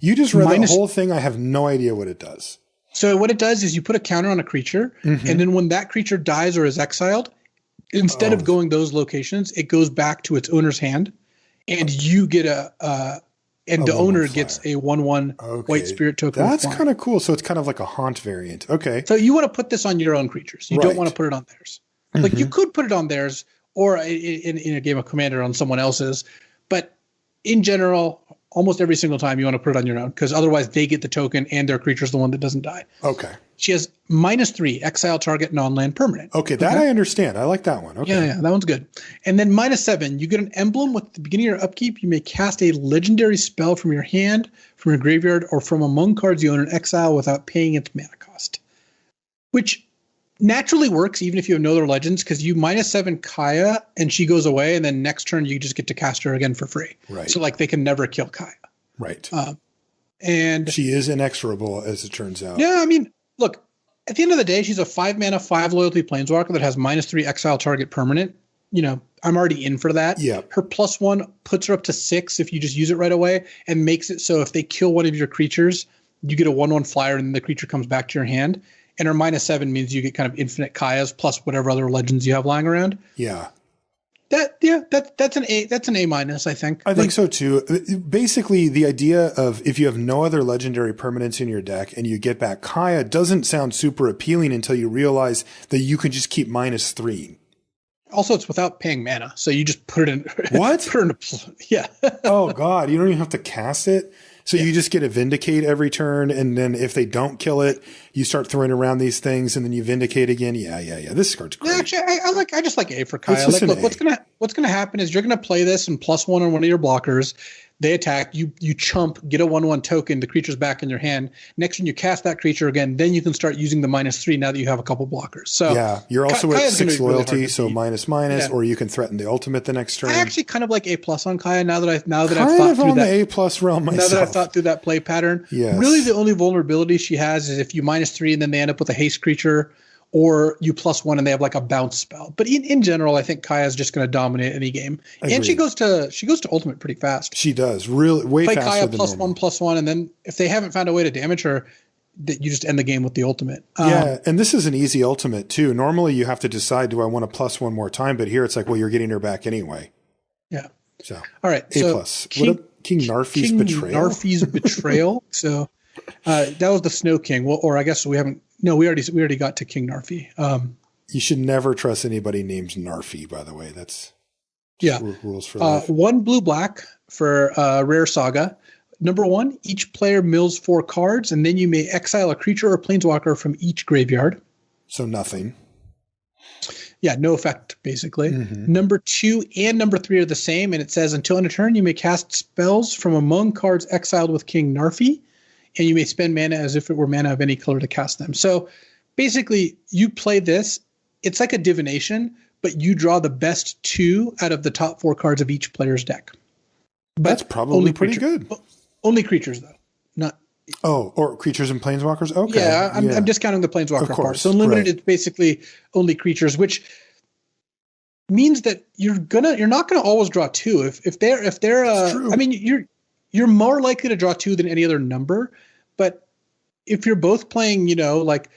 S1: You just read the whole thing. I have no idea what it does.
S2: So what it does is you put a counter on a creature, and then when that creature dies or is exiled, instead of going those locations, it goes back to its owner's hand, and you get and the owner gets a 1/1 white spirit token.
S1: That's kind of cool. So it's kind of like a haunt variant. Okay.
S2: So you want to put this on your own creatures. You don't want to put it on theirs. Like, you could put it on theirs or in a game of Commander on someone else's. But in general, almost every single time you want to put it on your own, because otherwise they get the token and their creature's the one that doesn't die.
S1: Okay.
S2: She has -3, exile target non-land permanent.
S1: Okay, that I understand. I like that one. Okay.
S2: Yeah, that one's good. And then -7, you get an emblem with the beginning of your upkeep. You may cast a legendary spell from your hand, from your graveyard, or from among cards you own in exile without paying its mana cost. Which naturally works even if you have no other legends, because you -7 Kaya and she goes away, and then next turn you just get to cast her again for free.
S1: Right.
S2: So like they can never kill Kaya.
S1: Right.
S2: And
S1: she is inexorable, as it turns out.
S2: Yeah, I mean, look, at the end of the day, she's a 5-mana, 5 loyalty planeswalker that has -3 exile target permanent. You know, I'm already in for that.
S1: Yeah.
S2: Her +1 puts her up to 6 if you just use it right away, and makes it so if they kill one of your creatures, you get a 1/1 flyer and then the creature comes back to your hand. And her -7 means you get kind of infinite Kayas plus whatever other legends you have lying around.
S1: Yeah.
S2: That's an A. That's an A-, I think.
S1: I think so too. Basically, the idea of if you have no other legendary permanents in your deck and you get back Kaya doesn't sound super appealing until you realize that you can just keep -3.
S2: Also, it's without paying mana, so you just put it in.
S1: What?
S2: Yeah.
S1: Oh God, you don't even have to cast it. So you just get a Vindicate every turn, and then if they don't kill it, you start throwing around these things, and then you Vindicate again. Yeah. This card's great.
S2: Actually, I just like A for Kaya. Like, look, what's gonna happen is you're gonna play this and +1 on one of your blockers. They attack you. You chump, get a 1/1 token. The creature's back in your hand. Next when you cast that creature again, then you can start using the -3 now that you have a couple blockers. So
S1: yeah, you're also at 6 loyalty, really so --
S2: yeah.
S1: or you can threaten the ultimate the next turn.
S2: I actually kind of like A+ on Kaya now that I've thought
S1: the
S2: through that.
S1: A+ realm myself.
S2: Now that I've thought through that play pattern.
S1: Yes.
S2: Really, the only vulnerability she has is if you -3 and then they end up with a haste creature, or you +1 and they have like a bounce spell. But in general, I think Kaya's just going to dominate any game.
S1: Agreed.
S2: And she goes to ultimate pretty fast.
S1: She does. Really way
S2: Play
S1: faster
S2: Kaya
S1: than
S2: +1, +1, and then if they haven't found a way to damage her, that you just end the game with the ultimate.
S1: Yeah, and this is an easy ultimate too. Normally you have to decide, do I want to +1 more time? But here it's like, well, you're getting her back anyway.
S2: Yeah.
S1: So
S2: all right.
S1: A+. King Narfi's Betrayal?
S2: Narfi's Betrayal. So that was the Snow King. Well, or I guess we haven't. No, we already got to King Narfi.
S1: You should never trust anybody named Narfi, by the way. That's rules for life.
S2: 1 blue-black for Rare Saga. Number 1, each player mills 4 cards, and then you may exile a creature or planeswalker from each graveyard.
S1: So nothing.
S2: Yeah, no effect, basically. Number 2 and number 3 are the same, and it says, until end of turn, you may cast spells from among cards exiled with King Narfi, and you may spend mana as if it were mana of any color to cast them. So basically, you play this. It's like a divination, but you draw the best 2 out of the top 4 cards of each player's deck. But
S1: that's probably pretty good.
S2: Only creatures, though. Not.
S1: Oh, or creatures and planeswalkers? Okay.
S2: Yeah, I'm discounting the planeswalker part. So unlimited is basically only creatures, which means that you're not gonna always draw 2. If they're I mean you're more likely to draw 2 than any other number, but if you're both playing, like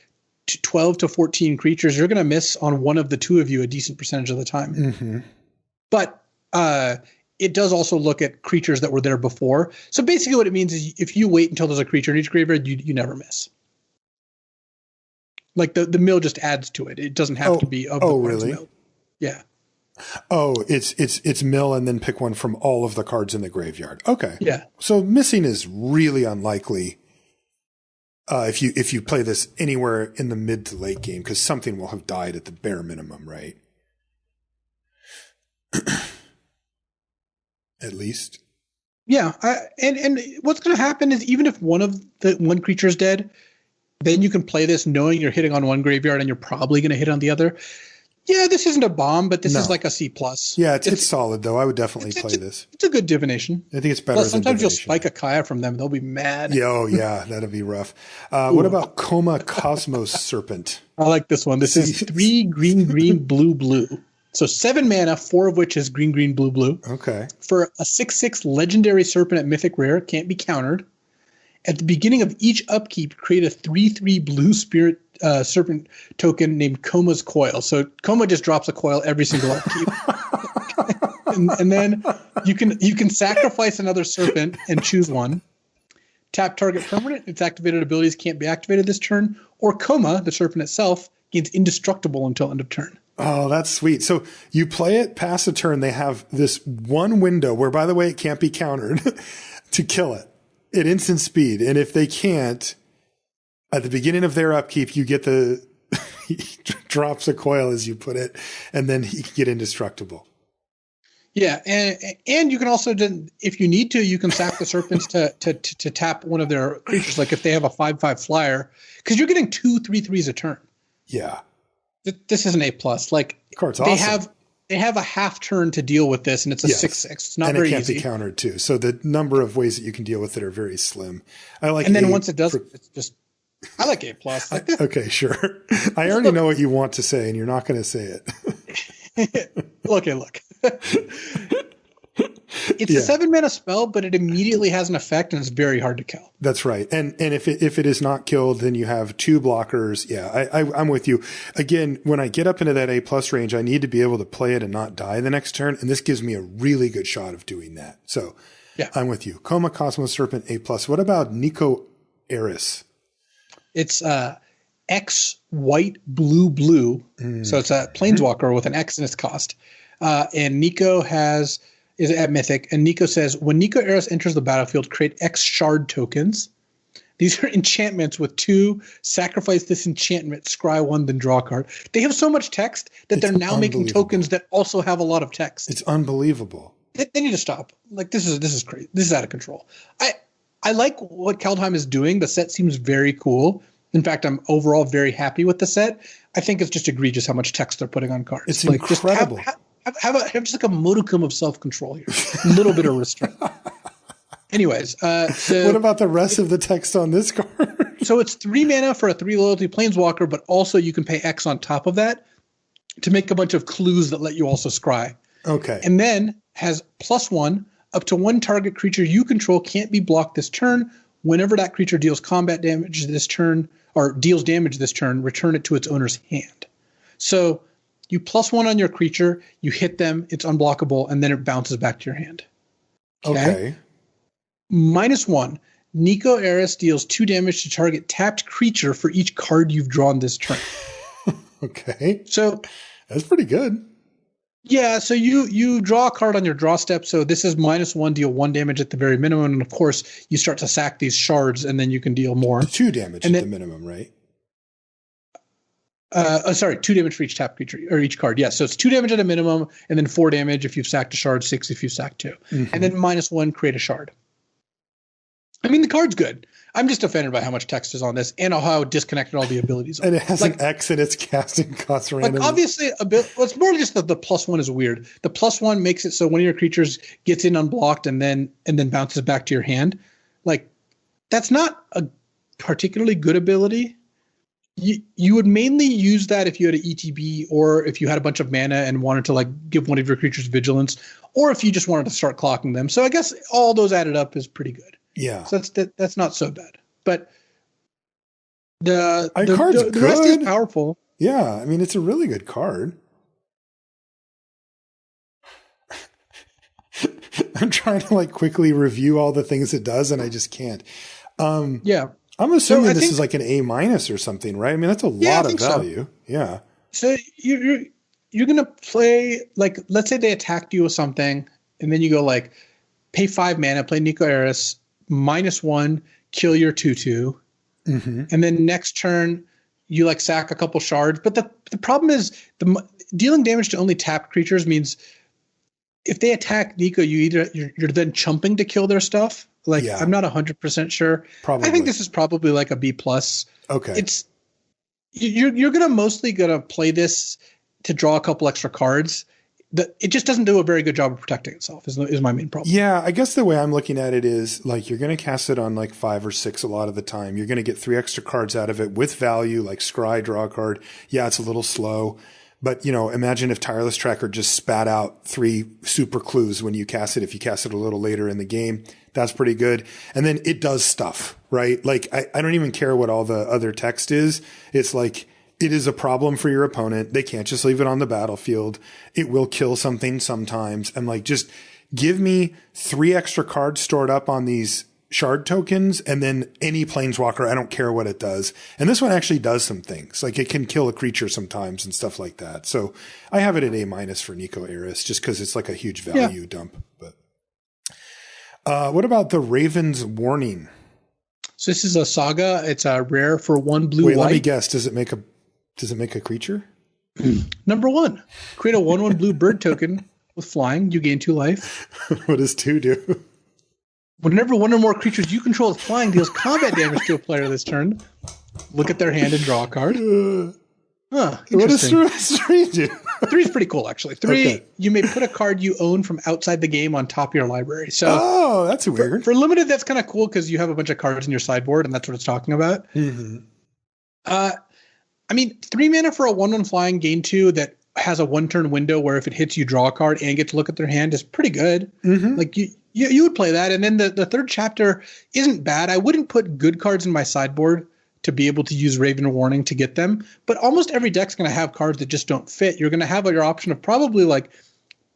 S2: 12 to 14 creatures, you're gonna miss on one of the 2 of you a decent percentage of the time. But it does also look at creatures that were there before. So basically what it means is if you wait until there's a creature in each graveyard, you never miss. Like the mill just adds to it. It doesn't have to be of the
S1: really?
S2: Mill. Yeah.
S1: Oh, it's mill and then pick one from all of the cards in the graveyard. Okay.
S2: Yeah.
S1: So missing is really unlikely if you play this anywhere in the mid to late game, because something will have died at the bare minimum, right? At least.
S2: Yeah. And what's going to happen is even if one creature is dead, then you can play this knowing you're hitting on one graveyard and you're probably going to hit on the other. Yeah, this isn't a bomb, but this is like a C+.
S1: Yeah, it's solid, though. I would definitely play this.
S2: It's a good divination.
S1: I think it's better than
S2: sometimes
S1: divination.
S2: You'll spike a Kaya from them. They'll be mad.
S1: Yeah, that'd be rough. What about Coma Cosmos Serpent?
S2: I like this one. This is 3 green, blue. So 7 mana, 4 of which is green, blue.
S1: Okay. For
S2: a 6/6 legendary serpent at Mythic Rare, can't be countered. At the beginning of each upkeep, create a 3/3 blue spirit serpent token named Coma's Coil. So Coma just drops a coil every single upkeep. and then you can sacrifice another serpent and choose one. Tap target permanent. Its activated abilities can't be activated this turn. Or Coma, the serpent itself, gains indestructible until end of turn.
S1: Oh, that's sweet. So you play it, pass a turn. They have this one window where, by the way, it can't be countered to kill it at instant speed. And if they can't, at the beginning of their upkeep, you get he drops a coil, as you put it, and then he can get indestructible. Yeah,
S2: and you can also, if you need to, you can sack the serpents to tap one of their creatures. Like if they have a 5/5 flyer, because you're getting 2 3/3s a turn.
S1: Yeah.
S2: This is an A+. Like
S1: card's
S2: they
S1: awesome.
S2: They have a half turn to deal with this, and it's a 6/6. It's not very easy. And it can't
S1: be countered too. So the number of ways that you can deal with it are very slim. I like.
S2: And then once it does, it's just. I like A+.
S1: Okay, sure. I already know what you want to say, and you're not going to say it.
S2: Look. It's a 7 mana spell, but it immediately has an effect, and it's very hard to kill.
S1: That's right. And if it is not killed, then you have 2 blockers. Yeah, I'm with you. Again, when I get up into that A+ range, I need to be able to play it and not die the next turn, and this gives me a really good shot of doing that. So yeah, I'm with you. Coma Cosmos Serpent A+. What about Nico Eris?
S2: It's X white blue. So it's a planeswalker with an X in its cost. And Nico is at Mythic, and Nico says, when Nico Eris enters the battlefield, create X shard tokens. These are enchantments with 2, sacrifice this enchantment, scry 1, then draw a card. They have so much text that they're now making tokens that also have a lot of text.
S1: It's unbelievable.
S2: They need to stop. Like this is crazy. This is out of control. I like what Kaldheim is doing. The set seems very cool. In fact, I'm overall very happy with the set. I think it's just egregious how much text they're putting on cards.
S1: It's like incredible.
S2: Have just like a modicum of self-control here. A little bit of restraint. Anyways.
S1: What about the rest of the text on this card?
S2: So it's 3 mana for a 3 loyalty planeswalker, but also you can pay X on top of that to make a bunch of clues that let you also scry.
S1: Okay.
S2: And then has +1, up to 1 target creature you control can't be blocked this turn. Whenever that creature deals combat damage this turn, or deals damage this turn, return it to its owner's hand. So you +1 on your creature, you hit them, it's unblockable, and then it bounces back to your hand.
S1: Okay.
S2: -1. Nico Eris deals 2 damage to target tapped creature for each card you've drawn this turn.
S1: Okay.
S2: So
S1: that's pretty good.
S2: Yeah, so you draw a card on your draw step. So this is -1, deal 1 damage at the very minimum. And of course, you start to sack these shards and then you can deal more.
S1: 2 damage at the minimum, right?
S2: 2 damage for each tap creature or each card. Yes, so it's 2 damage at a minimum and then 4 damage if you've sacked a shard, 6 if you've sacked 2. Mm-hmm. And then -1, create a shard. I mean, the card's good. I'm just offended by how much text is on this and how disconnected all the abilities are.
S1: And it has an X in its casting cost randomly.
S2: Like obviously, it's more just that the +1 is weird. The +1 makes it so one of your creatures gets in unblocked and then bounces back to your hand. Like that's not a particularly good ability. You would mainly use that if you had an ETB or if you had a bunch of mana and wanted to like give one of your creatures vigilance, or if you just wanted to start clocking them. So I guess all those added up is pretty good.
S1: Yeah.
S2: So that's not so bad. But the rest is powerful.
S1: Yeah, I mean it's a really good card. I'm trying to like quickly review all the things it does and I just can't.
S2: Yeah.
S1: I'm assuming this is like an A- or something, right? I mean that's a lot of value. So. Yeah.
S2: So you're gonna play like let's say they attacked you with something and then you go like pay 5 mana, play Nico Eris, -1, kill your 2/2, and then next turn you like sack a couple shards. But the problem is dealing damage to only tapped creatures means if they attack Nico, you're then chumping to kill their stuff. Like I'm not 100% sure. Probably. I think this is probably like a B+.
S1: Okay.
S2: You're mostly gonna play this to draw a couple extra cards. It just doesn't do a very good job of protecting itself is my main problem.
S1: Yeah, I guess the way I'm looking at it is like you're going to cast it on like 5 or 6 a lot of the time. You're going to get 3 extra cards out of it with value, like scry, draw a card. Yeah, it's a little slow. But, imagine if Tireless Tracker just spat out 3 super clues when you cast it. If you cast it a little later in the game, that's pretty good. And then it does stuff, right? Like I don't even care what all the other text is. It's like, it is a problem for your opponent. They can't just leave it on the battlefield. It will kill something sometimes. I'm like, just give me 3 extra cards stored up on these shard tokens and then any planeswalker. I don't care what it does. And this one actually does some things. Like it can kill a creature sometimes and stuff like that. So I have it at A- for Nico Eris just because it's like a huge value dump. But what about the Raven's Warning?
S2: So this is a saga. It's a rare for 1 blue.
S1: Wait,
S2: white.
S1: let me guess. Does it make a creature?
S2: Number 1, create a 1/1 blue bird token with flying. You gain 2 life.
S1: What does 2 do?
S2: Whenever 1 or more creatures you control with flying deals combat damage to a player this turn, look at their hand and draw a card.
S1: What does 3 do?
S2: 3 is pretty cool, actually. 3, You may put a card you own from outside the game on top of your library. So,
S1: that's weird.
S2: For limited, that's kind of cool because you have a bunch of cards in your sideboard, and that's what it's talking about.
S1: Mm-hmm.
S2: I mean, 3 mana for a 1/1 flying gain 2 that has a 1-turn window where if it hits, you draw a card and get to look at their hand is pretty good.
S1: Mm-hmm.
S2: Like you would play that. And then the third chapter isn't bad. I wouldn't put good cards in my sideboard to be able to use Raven Warning to get them. But almost every deck's going to have cards that just don't fit. You're going to have your option of probably like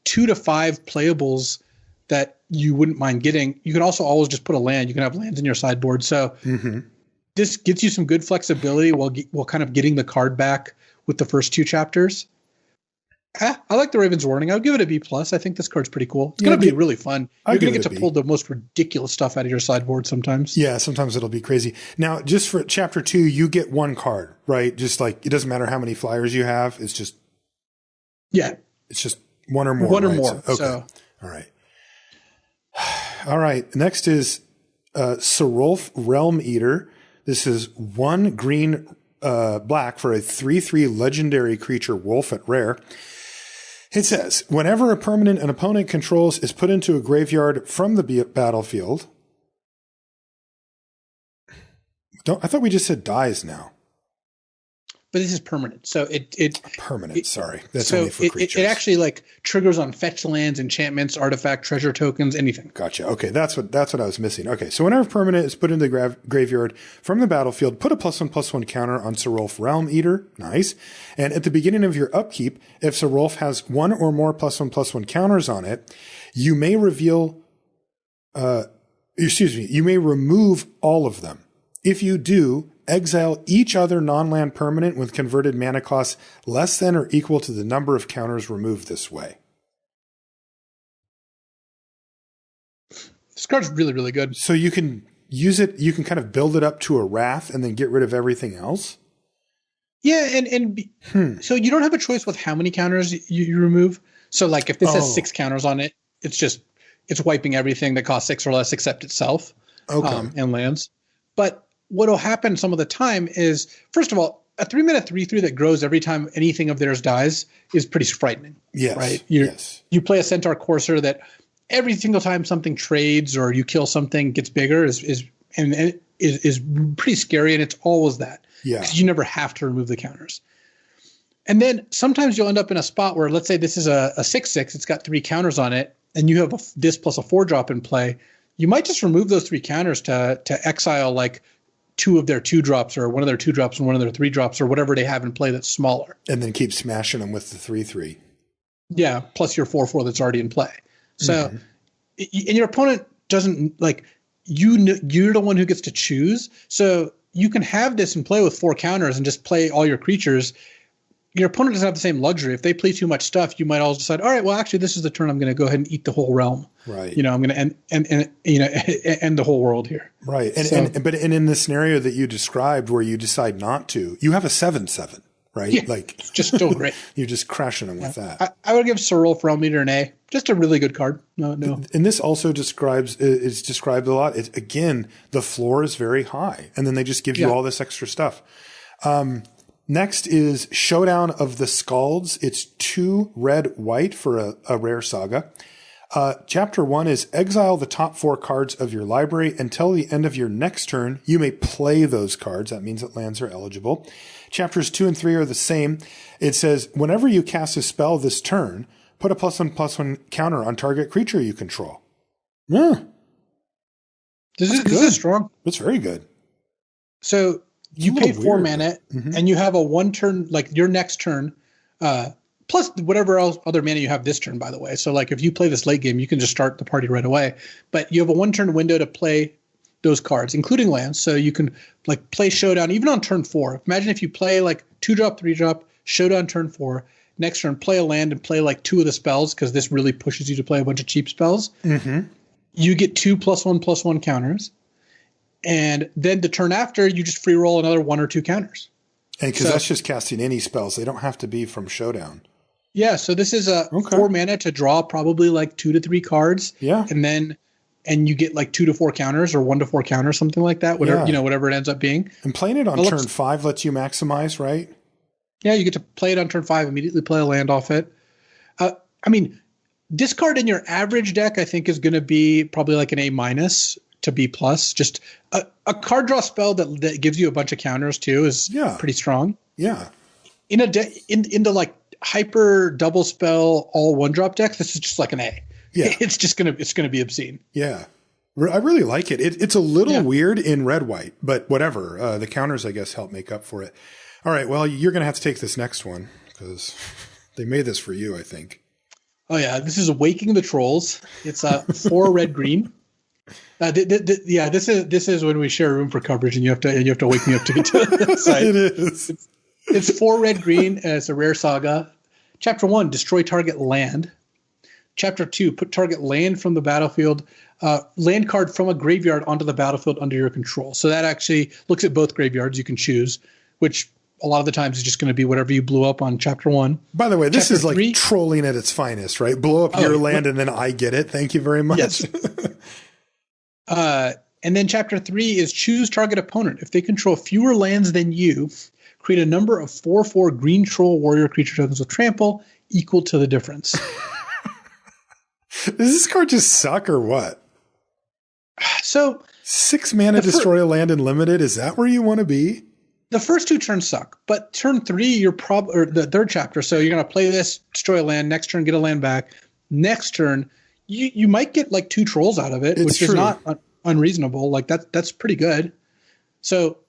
S2: 2 to 5 playables that you wouldn't mind getting. You can also always just put a land. You can have lands in your sideboard. So this gives you some good flexibility while kind of getting the card back with the first 2 chapters. I like the Raven's Warning. I'll give it a B+. I think this card's pretty cool. It's going to be really fun. You're going to get to pull the most ridiculous stuff out of your sideboard sometimes.
S1: Yeah, sometimes it'll be crazy. Now, just for chapter 2, you get 1 card, right? Just like, it doesn't matter how many flyers you have. It's just...
S2: Yeah.
S1: It's just 1 or more.
S2: 1 or more.
S1: So, okay.
S2: So.
S1: All right. All right. Next is Serulf Realm Eater. This is 1 green black for a 3/3 legendary creature wolf at rare. It says, whenever a permanent an opponent controls is put into a graveyard from the battlefield, I thought we just said dies now.
S2: But this is permanent. So it
S1: permanent. Sorry. That's
S2: so
S1: only for creatures.
S2: It actually like triggers on fetch lands, enchantments, artifact, treasure tokens, anything.
S1: Gotcha. Okay. That's what I was missing. Okay. So whenever permanent is put into the graveyard from the battlefield, put a +1/+1 counter on Serulf Realm Eater. Nice. And at the beginning of your upkeep, if Serulf has one or more +1/+1 counters on it, you may you may remove all of them. If you do, exile each other non-land permanent with converted mana costs less than or equal to the number of counters removed this way.
S2: This card's really, really good.
S1: So you can use it, you can kind of build it up to a wrath and then get rid of everything else?
S2: Yeah, so you don't have a choice with how many counters you remove. So like if this has 6 counters on it, it's wiping everything that costs 6 or less except itself and lands. But what will happen some of the time is, first of all, a 3-mana 3/3 that grows every time anything of theirs dies is pretty frightening.
S1: Yes.
S2: Right?
S1: Yes.
S2: You play a Centaur Courser that every single time something trades or you kill something gets bigger is pretty scary, and it's always that.
S1: Yeah.
S2: Because you never have to remove the counters. And then sometimes you'll end up in a spot where, let's say this is a 6/6, it's got 3 counters on it, and you have this plus a 4-drop in play. You might just remove those 3 counters to exile like 2 of their 2-drops or one of their 2-drops and one of their 3-drops or whatever they have in play that's smaller.
S1: And then keep smashing them with the 3/3.
S2: Yeah, plus your 4/4 that's already in play. So, and your opponent doesn't like you're the one who gets to choose. So you can have this and play with 4 counters and just play all your creatures. Your opponent doesn't have the same luxury. If they play too much stuff, you might also decide, all right, well, actually, this is the turn I'm going to go ahead and eat the whole realm.
S1: Right.
S2: I'm going to end the whole world here.
S1: Right. But in the scenario that you described where you decide not to, you have a 7/7, right?
S2: Yeah,
S1: like
S2: it's just still great.
S1: You're just crashing them with that.
S2: I would give Serulf Realm Eater an A. Just a really good card. No.
S1: And this also is described a lot. Again, the floor is very high, and then they just give you all this extra stuff. Next is Showdown of the Scalds. It's 2 red-white for a rare saga. Chapter 1 is exile the top 4 cards of your library until the end of your next turn. You may play those cards. That means that lands are eligible. Chapters 2 and 3 are the same. It says, whenever you cast a spell this turn, put a +1/+1 counter on target creature you control. Yeah.
S2: This is strong.
S1: It's very good.
S2: So you pay 4 mana and you have a 1 turn, like your next turn, plus whatever else other mana you have this turn, by the way. So like if you play this late game, you can just start the party right away. But you have a 1 turn window to play those cards, including lands. So you can like play Showdown even on turn 4. Imagine if you play like 2-drop, 3-drop, Showdown turn 4. Next turn, play a land and play like 2 of the spells because this really pushes you to play a bunch of cheap spells. You get 2 +1/+1 counters. And then the turn after, you just free roll another 1 or 2 counters.
S1: And because that's just casting any spells. They don't have to be from Showdown.
S2: Yeah, so this is a 4 mana to draw probably like 2 to 3 cards.
S1: Yeah.
S2: And you get like 2 to 4 counters or 1 to 4 counters, something like that, whatever, whatever it ends up being.
S1: And playing it on turn 5 lets you maximize, right?
S2: Yeah, you get to play it on turn 5, immediately play a land off it. Discard in your average deck, I think, is going to be probably like an A- to B+. Just a card draw spell that gives you a bunch of counters too is pretty strong.
S1: Yeah.
S2: In the like hyper double spell all 1-drop decks, this is just like an A.
S1: Yeah.
S2: It's gonna be obscene.
S1: Yeah. I really like it. It's a little weird in red-white, but whatever. The counters, I guess, help make up for it. All right. Well, you're going to have to take this next one because they made this for you, I think.
S2: Oh yeah, this is Waking the Trolls. It's 4 red-green. This is when we share a room for coverage, and you have to wake me up to get to the site.
S1: It is.
S2: It's 4 red-green. It's a rare saga. Chapter 1: destroy target land. Chapter 2: put target land from the battlefield, land card from a graveyard onto the battlefield under your control. So that actually looks at both graveyards. You can choose, which a lot of the times is just going to be whatever you blew up on Chapter 1.
S1: By the way, this
S2: Chapter
S1: is like
S2: 3,
S1: trolling at its finest, right? Blow up your land and then I get it. Thank you very much.
S2: Yes. And then Chapter 3 is choose target opponent. If they control fewer lands than you, create a number of 4/4 green troll warrior creature tokens with trample equal to the difference.
S1: Does this card just suck or what?
S2: So
S1: 6 mana destroy a land in limited. Is that where you want to be?
S2: The first 2 turns suck, but turn 3, you're or the third chapter. So you're going to play this, destroy a land. Next turn, get a land back. Next turn, you might get like 2 trolls out of it, which is not unreasonable. Like that's pretty good. So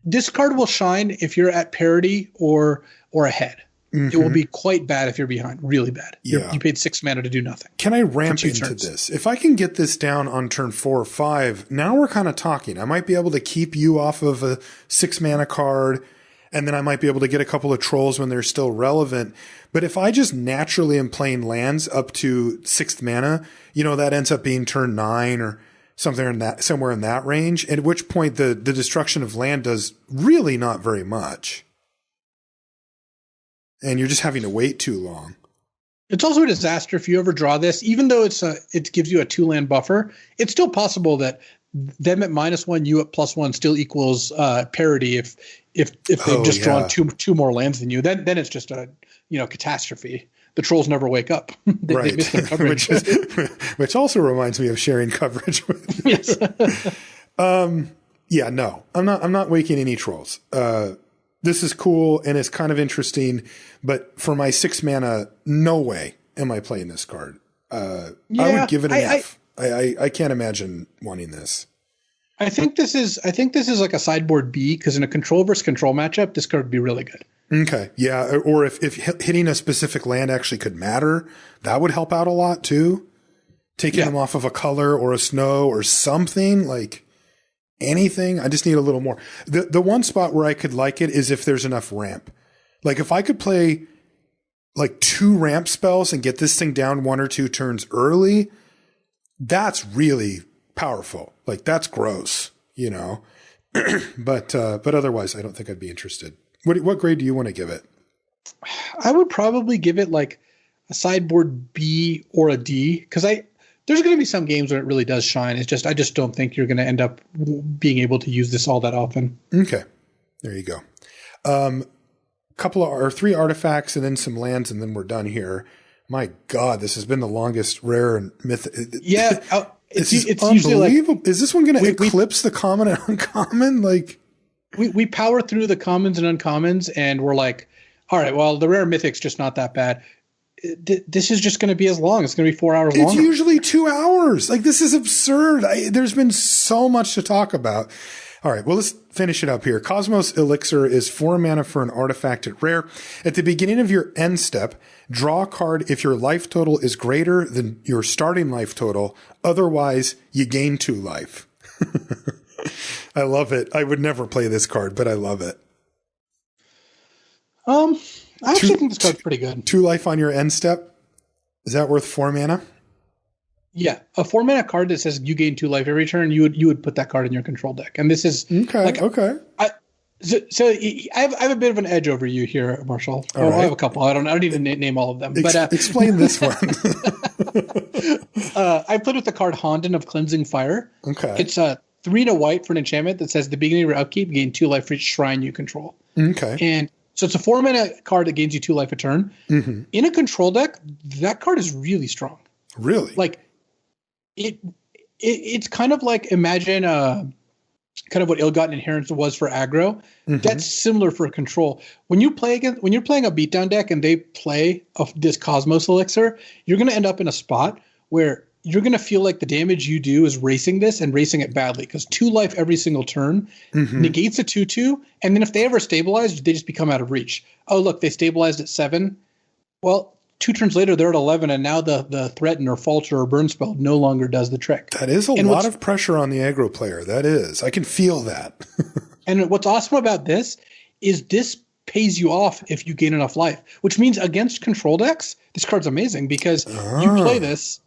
S2: this card will shine if you're at parity or ahead. It will be quite bad if you're behind, really bad.
S1: Yeah.
S2: You paid 6 mana to do nothing.
S1: Can I ramp into this? If I can get this down on turn 4 or 5, now we're kind of talking. I might be able to keep you off of a 6 mana card, and then I might be able to get a couple of trolls when they're still relevant. But if I just naturally am playing lands up to 6th mana, that ends up being turn 9 or somewhere in that range, at which point the destruction of land does really not very much. And you're just having to wait too long.
S2: It's also a disaster if you ever draw this, even though it gives you a 2-land buffer. It's still possible that them at -1, you at +1 still equals parity if they've just drawn two more lands than you. Then it's just a catastrophe. The trolls never wake up. They miss their coverage.
S1: which also reminds me of sharing coverage with you.
S2: Yes.
S1: Yeah, no, I'm not waking any trolls. This is cool and it's kind of interesting, but for my 6 mana, no way am I playing this card. I would give it an F. I can't imagine wanting this.
S2: I think this is like a sideboard B, because in a control versus control matchup, this card would be really good.
S1: Okay, yeah, or if hitting a specific land actually could matter, that would help out a lot too. Taking them off of a color or a snow or something like. Anything. I just need a little more. The one spot where I could like it is if there's enough ramp. Like if I could play like 2 ramp spells and get this thing down 1 or 2 turns early, that's really powerful. Like that's gross, but otherwise I don't think I'd be interested. What grade do you want to give it?
S2: I would probably give it like a sideboard B or a D, because there's going to be some games where it really does shine. I just don't think you're going to end up being able to use this all that often.
S1: Okay. There you go. 3 artifacts and then some lands, and then we're done here. My God, this has been the longest rare and myth.
S2: Yeah.
S1: It's unbelievable. Like, is this one going to eclipse the common and uncommon? Like
S2: we power through the commons and uncommons, and we're like, all right, well, the rare mythic's just not that bad. This is just going to be as long. It's going to be 4 hours long.
S1: It's usually 2 hours. Like, this is absurd. There's been so much to talk about. All right, well, let's finish it up here. Cosmos Elixir is 4 mana for an artifact at rare. At the beginning of your end step, draw a card if your life total is greater than your starting life total. Otherwise, you gain 2 life. I love it. I would never play this card, but I love it.
S2: I actually think this card's pretty good.
S1: 2 life on your end step. Is that worth 4 mana?
S2: Yeah, a 4 mana card that says you gain 2 life every turn. You would put that card in your control deck, and this is
S1: okay.
S2: So I have a bit of an edge over you here, Marshall. Right. I have a couple. I don't need to name all of them. But
S1: explain this one.
S2: I played with the card Honden of Cleansing Fire.
S1: Okay,
S2: it's 3 and a white for an enchantment that says at the beginning of your upkeep, gain 2 life for each shrine you control.
S1: Okay,
S2: and so it's a 4 mana card that gains you 2 life a turn. Mm-hmm. In a control deck, that card is really strong.
S1: Really?
S2: Like it's kind of like, imagine kind of what Ill-Gotten Inheritance was for aggro. Mm-hmm. That's similar for control. When you're playing a beatdown deck and they play this Cosmos Elixir, you're going to end up in a spot where you're going to feel like the damage you do is racing this and racing it badly, because 2 life every single turn negates a 2/2. And then if they ever stabilize, they just become out of reach. Oh, look, they stabilized at 7. Well, 2 turns later, they're at 11. And now the threaten or falter or burn spell no longer does the trick.
S1: That is a lot of pressure on the aggro player. That is. I can feel that.
S2: And what's awesome about this is this pays you off if you gain enough life, which means against control decks, this card's amazing, because you play this.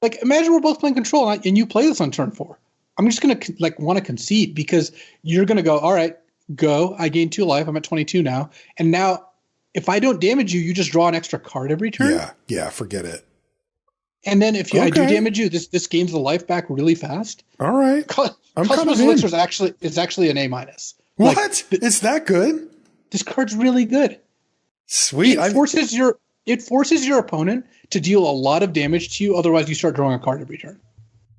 S2: Like, imagine we're both playing control and you play this on turn 4. I'm just going to want to concede, because you're going to go, all right, go. I gain 2 life. I'm at 22 now. And now if I don't damage you, you just draw an extra card every turn.
S1: Yeah, forget it.
S2: And then if I do damage you, this gains the life back really fast.
S1: All right.
S2: Cosmos Elixir is actually an A-.
S1: What? Like, it's that good?
S2: This card's really good.
S1: Sweet.
S2: It forces your opponent to deal a lot of damage to you. Otherwise, you start drawing a card every turn.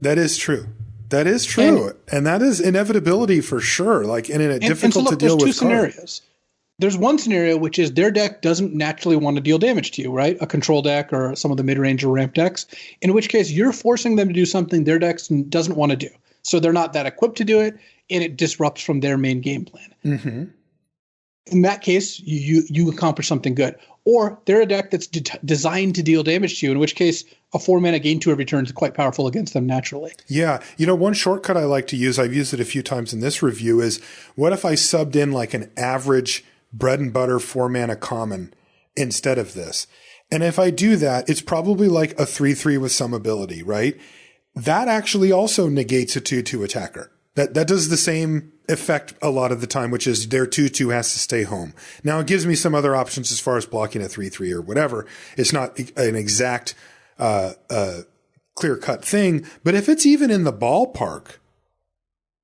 S1: That is true. That is true. And that is inevitability for sure. Like, and in a difficult to deal with.
S2: There's two scenarios. There's one scenario, which is their deck doesn't naturally want to deal damage to you, right? A control deck or some of the mid-range or ramp decks, in which case you're forcing them to do something their deck doesn't want to do. So they're not that equipped to do it, and it disrupts from their main game plan.
S1: Mm-hmm.
S2: In that case, you accomplish something good. Or they're a deck that's designed to deal damage to you, in which case a 4-mana gain 2 every turn is quite powerful against them naturally.
S1: Yeah. You know, one shortcut I like to use, I've used it a few times in this review, is what if I subbed in like an average bread and butter 4-mana common instead of this? And if I do that, it's probably like a 3/3 with some ability, right? That actually also negates a 2/2 attacker. That does the same effect a lot of the time, which is their 2/2 has to stay home. Now it gives me some other options as far as blocking a 3/3 or whatever. It's not an exact, clear cut thing, but if it's even in the ballpark,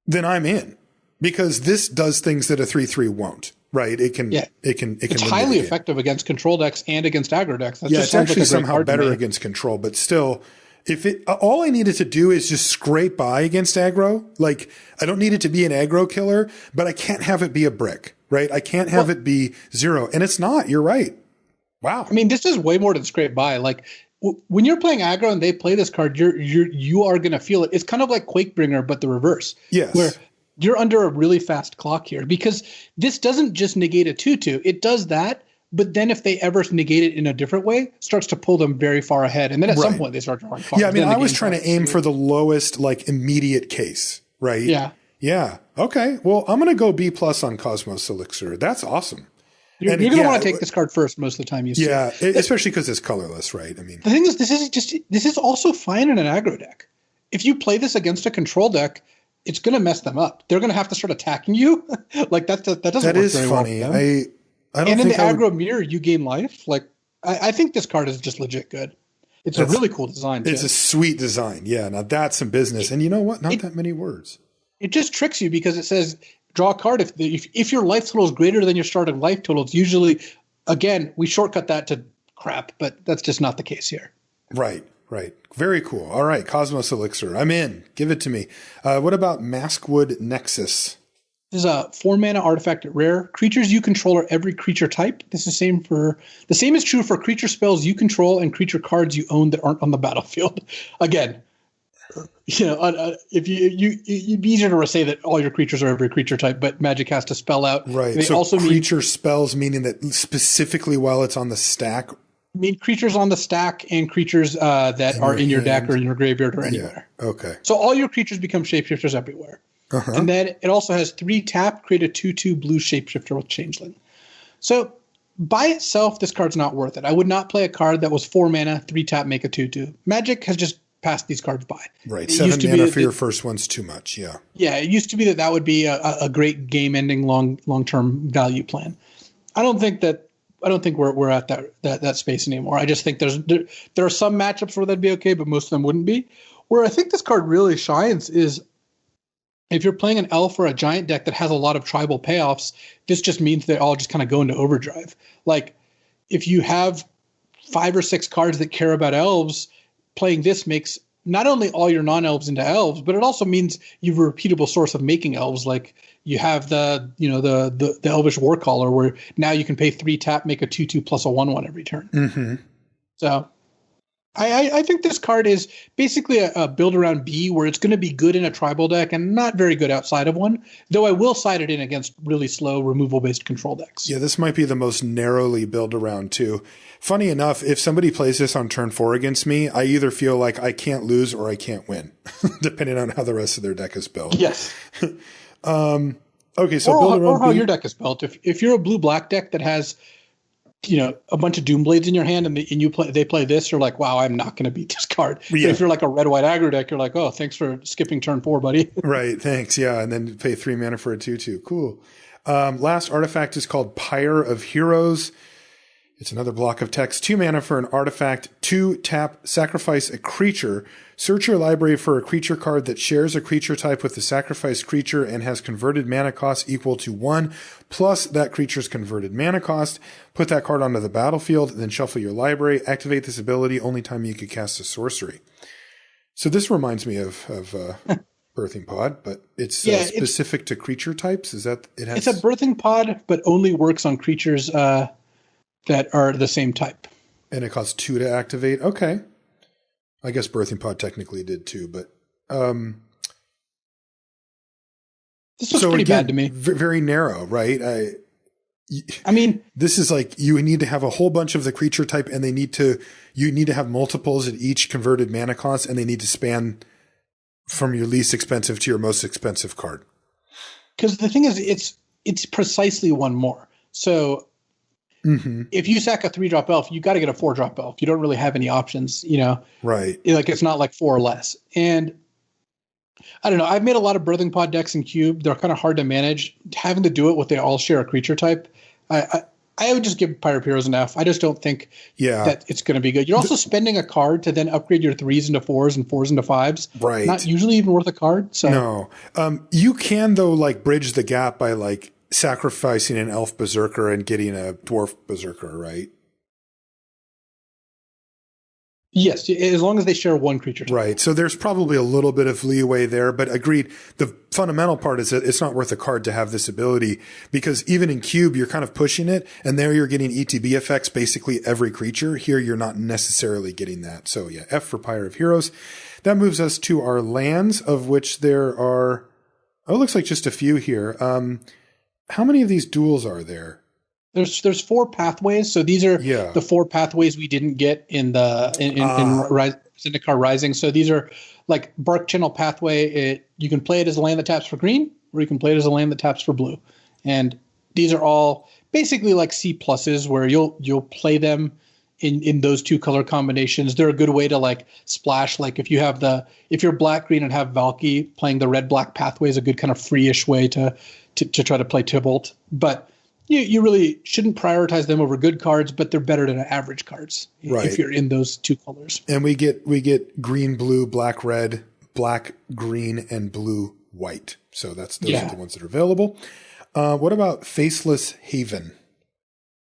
S1: then I'm in, because this does things that a 3/3 won't. Right. It can. It's
S2: highly effective against control decks and against aggro decks. That
S1: it's actually somehow better against control, but still, if it, all I needed to do is just scrape by against aggro. Like, I don't need it to be an aggro killer, but I can't have it be a brick, right? I can't have it be 0. And it's not, you're right. Wow.
S2: I mean, this is way more than scrape by. Like, when you're playing aggro and they play this card, you are going to feel it. It's kind of like Quakebringer, but the reverse.
S1: Yes.
S2: Where you're under a really fast clock here, because this doesn't just negate a 2/2. It does that, but then if they ever negate it in a different way, starts to pull them very far ahead. And then at some point they start drawing cards.
S1: Yeah, I mean, I was trying to aim for the lowest, like, immediate case, right?
S2: Yeah.
S1: Yeah. Okay. Well, I'm going to go B+ on Cosmos Elixir. That's awesome.
S2: You're going to want to take this card first most of the time you see it.
S1: Especially because it's colorless, right? I mean,
S2: the thing is, this is also fine in an aggro deck. If you play this against a control deck, it's going to mess them up. They're going to have to start attacking you. Like that doesn't work very
S1: funny.
S2: well.
S1: I don't
S2: and
S1: think
S2: in the aggro mirror, you gain life. Like, I think this card is just legit good. It's a really cool design.
S1: It's a sweet design. Yeah. Now that's some business. And you know what? Not that many words.
S2: It just tricks you because it says draw a card if your life total is greater than your starting life total. It's usually, again, we shortcut that to crap, but that's just not the case here.
S1: Right. Very cool. All right. Cosmos Elixir. I'm in. Give it to me. What about Maskwood Nexus?
S2: This is a 4-mana artifact at rare. Creatures you control are every creature type. This is the same is true for creature spells you control and creature cards you own that aren't on the battlefield. Again, if you'd be easier to say that all your creatures are every creature type, but Magic has to spell out.
S1: Right. They so also creature spells, meaning that specifically while it's on the stack.
S2: I mean, creatures on the stack and creatures that are in your deck or in your graveyard or anywhere.
S1: Yeah. Okay.
S2: So all your creatures become shapeshifters everywhere. Uh-huh. And then it also has 3 tap, create a 2/2 blue shapeshifter with Changeling. So by itself, this card's not worth it. I would not play a card that was 4 mana, 3 tap, make a 2/2. Magic has just passed these cards by.
S1: Right. 7 mana for your first one's too much. Yeah.
S2: Yeah. It used to be that would be a great game-ending long-term value plan. I don't think we're at that space anymore. I just think there are some matchups where that'd be okay, but most of them wouldn't be. Where I think this card really shines is if you're playing an elf or a giant deck that has a lot of tribal payoffs, this just means they all just kind of go into overdrive. Like, if you have 5 or 6 cards that care about elves, playing this makes not only all your non-elves into elves, but it also means you have a repeatable source of making elves. Like, you have the Elvish Warcaller, where now you can pay 3 tap, make a 2/2 plus a 1/1 every turn.
S1: Mm-hmm.
S2: So I think this card is basically a build around B, where it's going to be good in a tribal deck and not very good outside of one, though I will side it in against really slow removal-based control decks.
S1: Yeah, this might be the most narrowly build around too. Funny enough, if somebody plays this on turn 4 against me, I either feel like I can't lose or I can't win, depending on how the rest of their deck is built.
S2: Yes.
S1: Okay, so
S2: build around or how your deck is built. If you're a blue-black deck that has a bunch of Doomblades in your hand and they play this, you're like, wow, I'm not going to beat this card. Yeah. But if you're like a red-white aggro deck, you're like, oh, thanks for skipping turn 4, buddy.
S1: Right, thanks. Yeah, and then pay 3 mana for a 2/2. Cool. Last artifact is called Pyre of Heroes. It's another block of text. 2 mana for an artifact. 2 tap, sacrifice a creature. Search your library for a creature card that shares a creature type with the sacrificed creature and has converted mana cost equal to 1 plus that creature's converted mana cost. Put that card onto the battlefield, then shuffle your library. Activate this ability only time you could cast a sorcery. So this reminds me of birthing pod, but it's specific to creature types. Is that it has?
S2: It's a birthing pod, but only works on creatures that are the same type.
S1: And it costs 2 to activate. Okay, I guess birthing pod technically did too, but
S2: this looks pretty bad to me.
S1: Very narrow, right?
S2: I mean,
S1: this is like you need to have a whole bunch of the creature type, and you need to have multiples at each converted mana cost, and they need to span from your least expensive to your most expensive card.
S2: Because the thing is, it's precisely one more. So if you sack a 3-drop elf, you got to get a 4-drop elf. You don't really have any options,
S1: Right.
S2: Like it's not like 4 or less. And I don't know. I've made a lot of birthing pod decks in Cube. They're kind of hard to manage. Having to do it with they all share a creature type. I would just give Pirate Heroes an F. I just don't think that it's going to be good. You're also spending a card to then upgrade your 3s into 4s and 4s into 5s.
S1: Right.
S2: Not usually even worth a card. So
S1: no. You can though like bridge the gap by like sacrificing an elf berserker and getting a dwarf berserker, right?
S2: Yes, as long as they share one creature type.
S1: Right. So there's probably a little bit of leeway there, but agreed. The fundamental part is that it's not worth a card to have this ability, because even in Cube, you're kind of pushing it, and there you're getting ETB effects, basically every creature. Here, you're not necessarily getting that. So yeah, F for Pirate of Heroes. That moves us to our lands, of which there are, it looks like just a few here. How many of these duels are there?
S2: There's 4 pathways, so these are the 4 pathways we didn't get in Zendikar Rising. So these are like Bark Channel pathway. You can play it as a land that taps for green, or you can play it as a land that taps for blue. And these are all basically like C pluses, where you'll play them in those 2 color combinations. They're a good way to like splash. Like if you're black green and have Valky, playing the red black pathway is a good kind of free-ish way to try to play Tybalt. But you really shouldn't prioritize them over good cards, but they're better than average cards if you're in those 2 colors.
S1: And we get green, blue, black, red, black, green, and blue, white. So those are the ones that are available. What about Faceless Haven?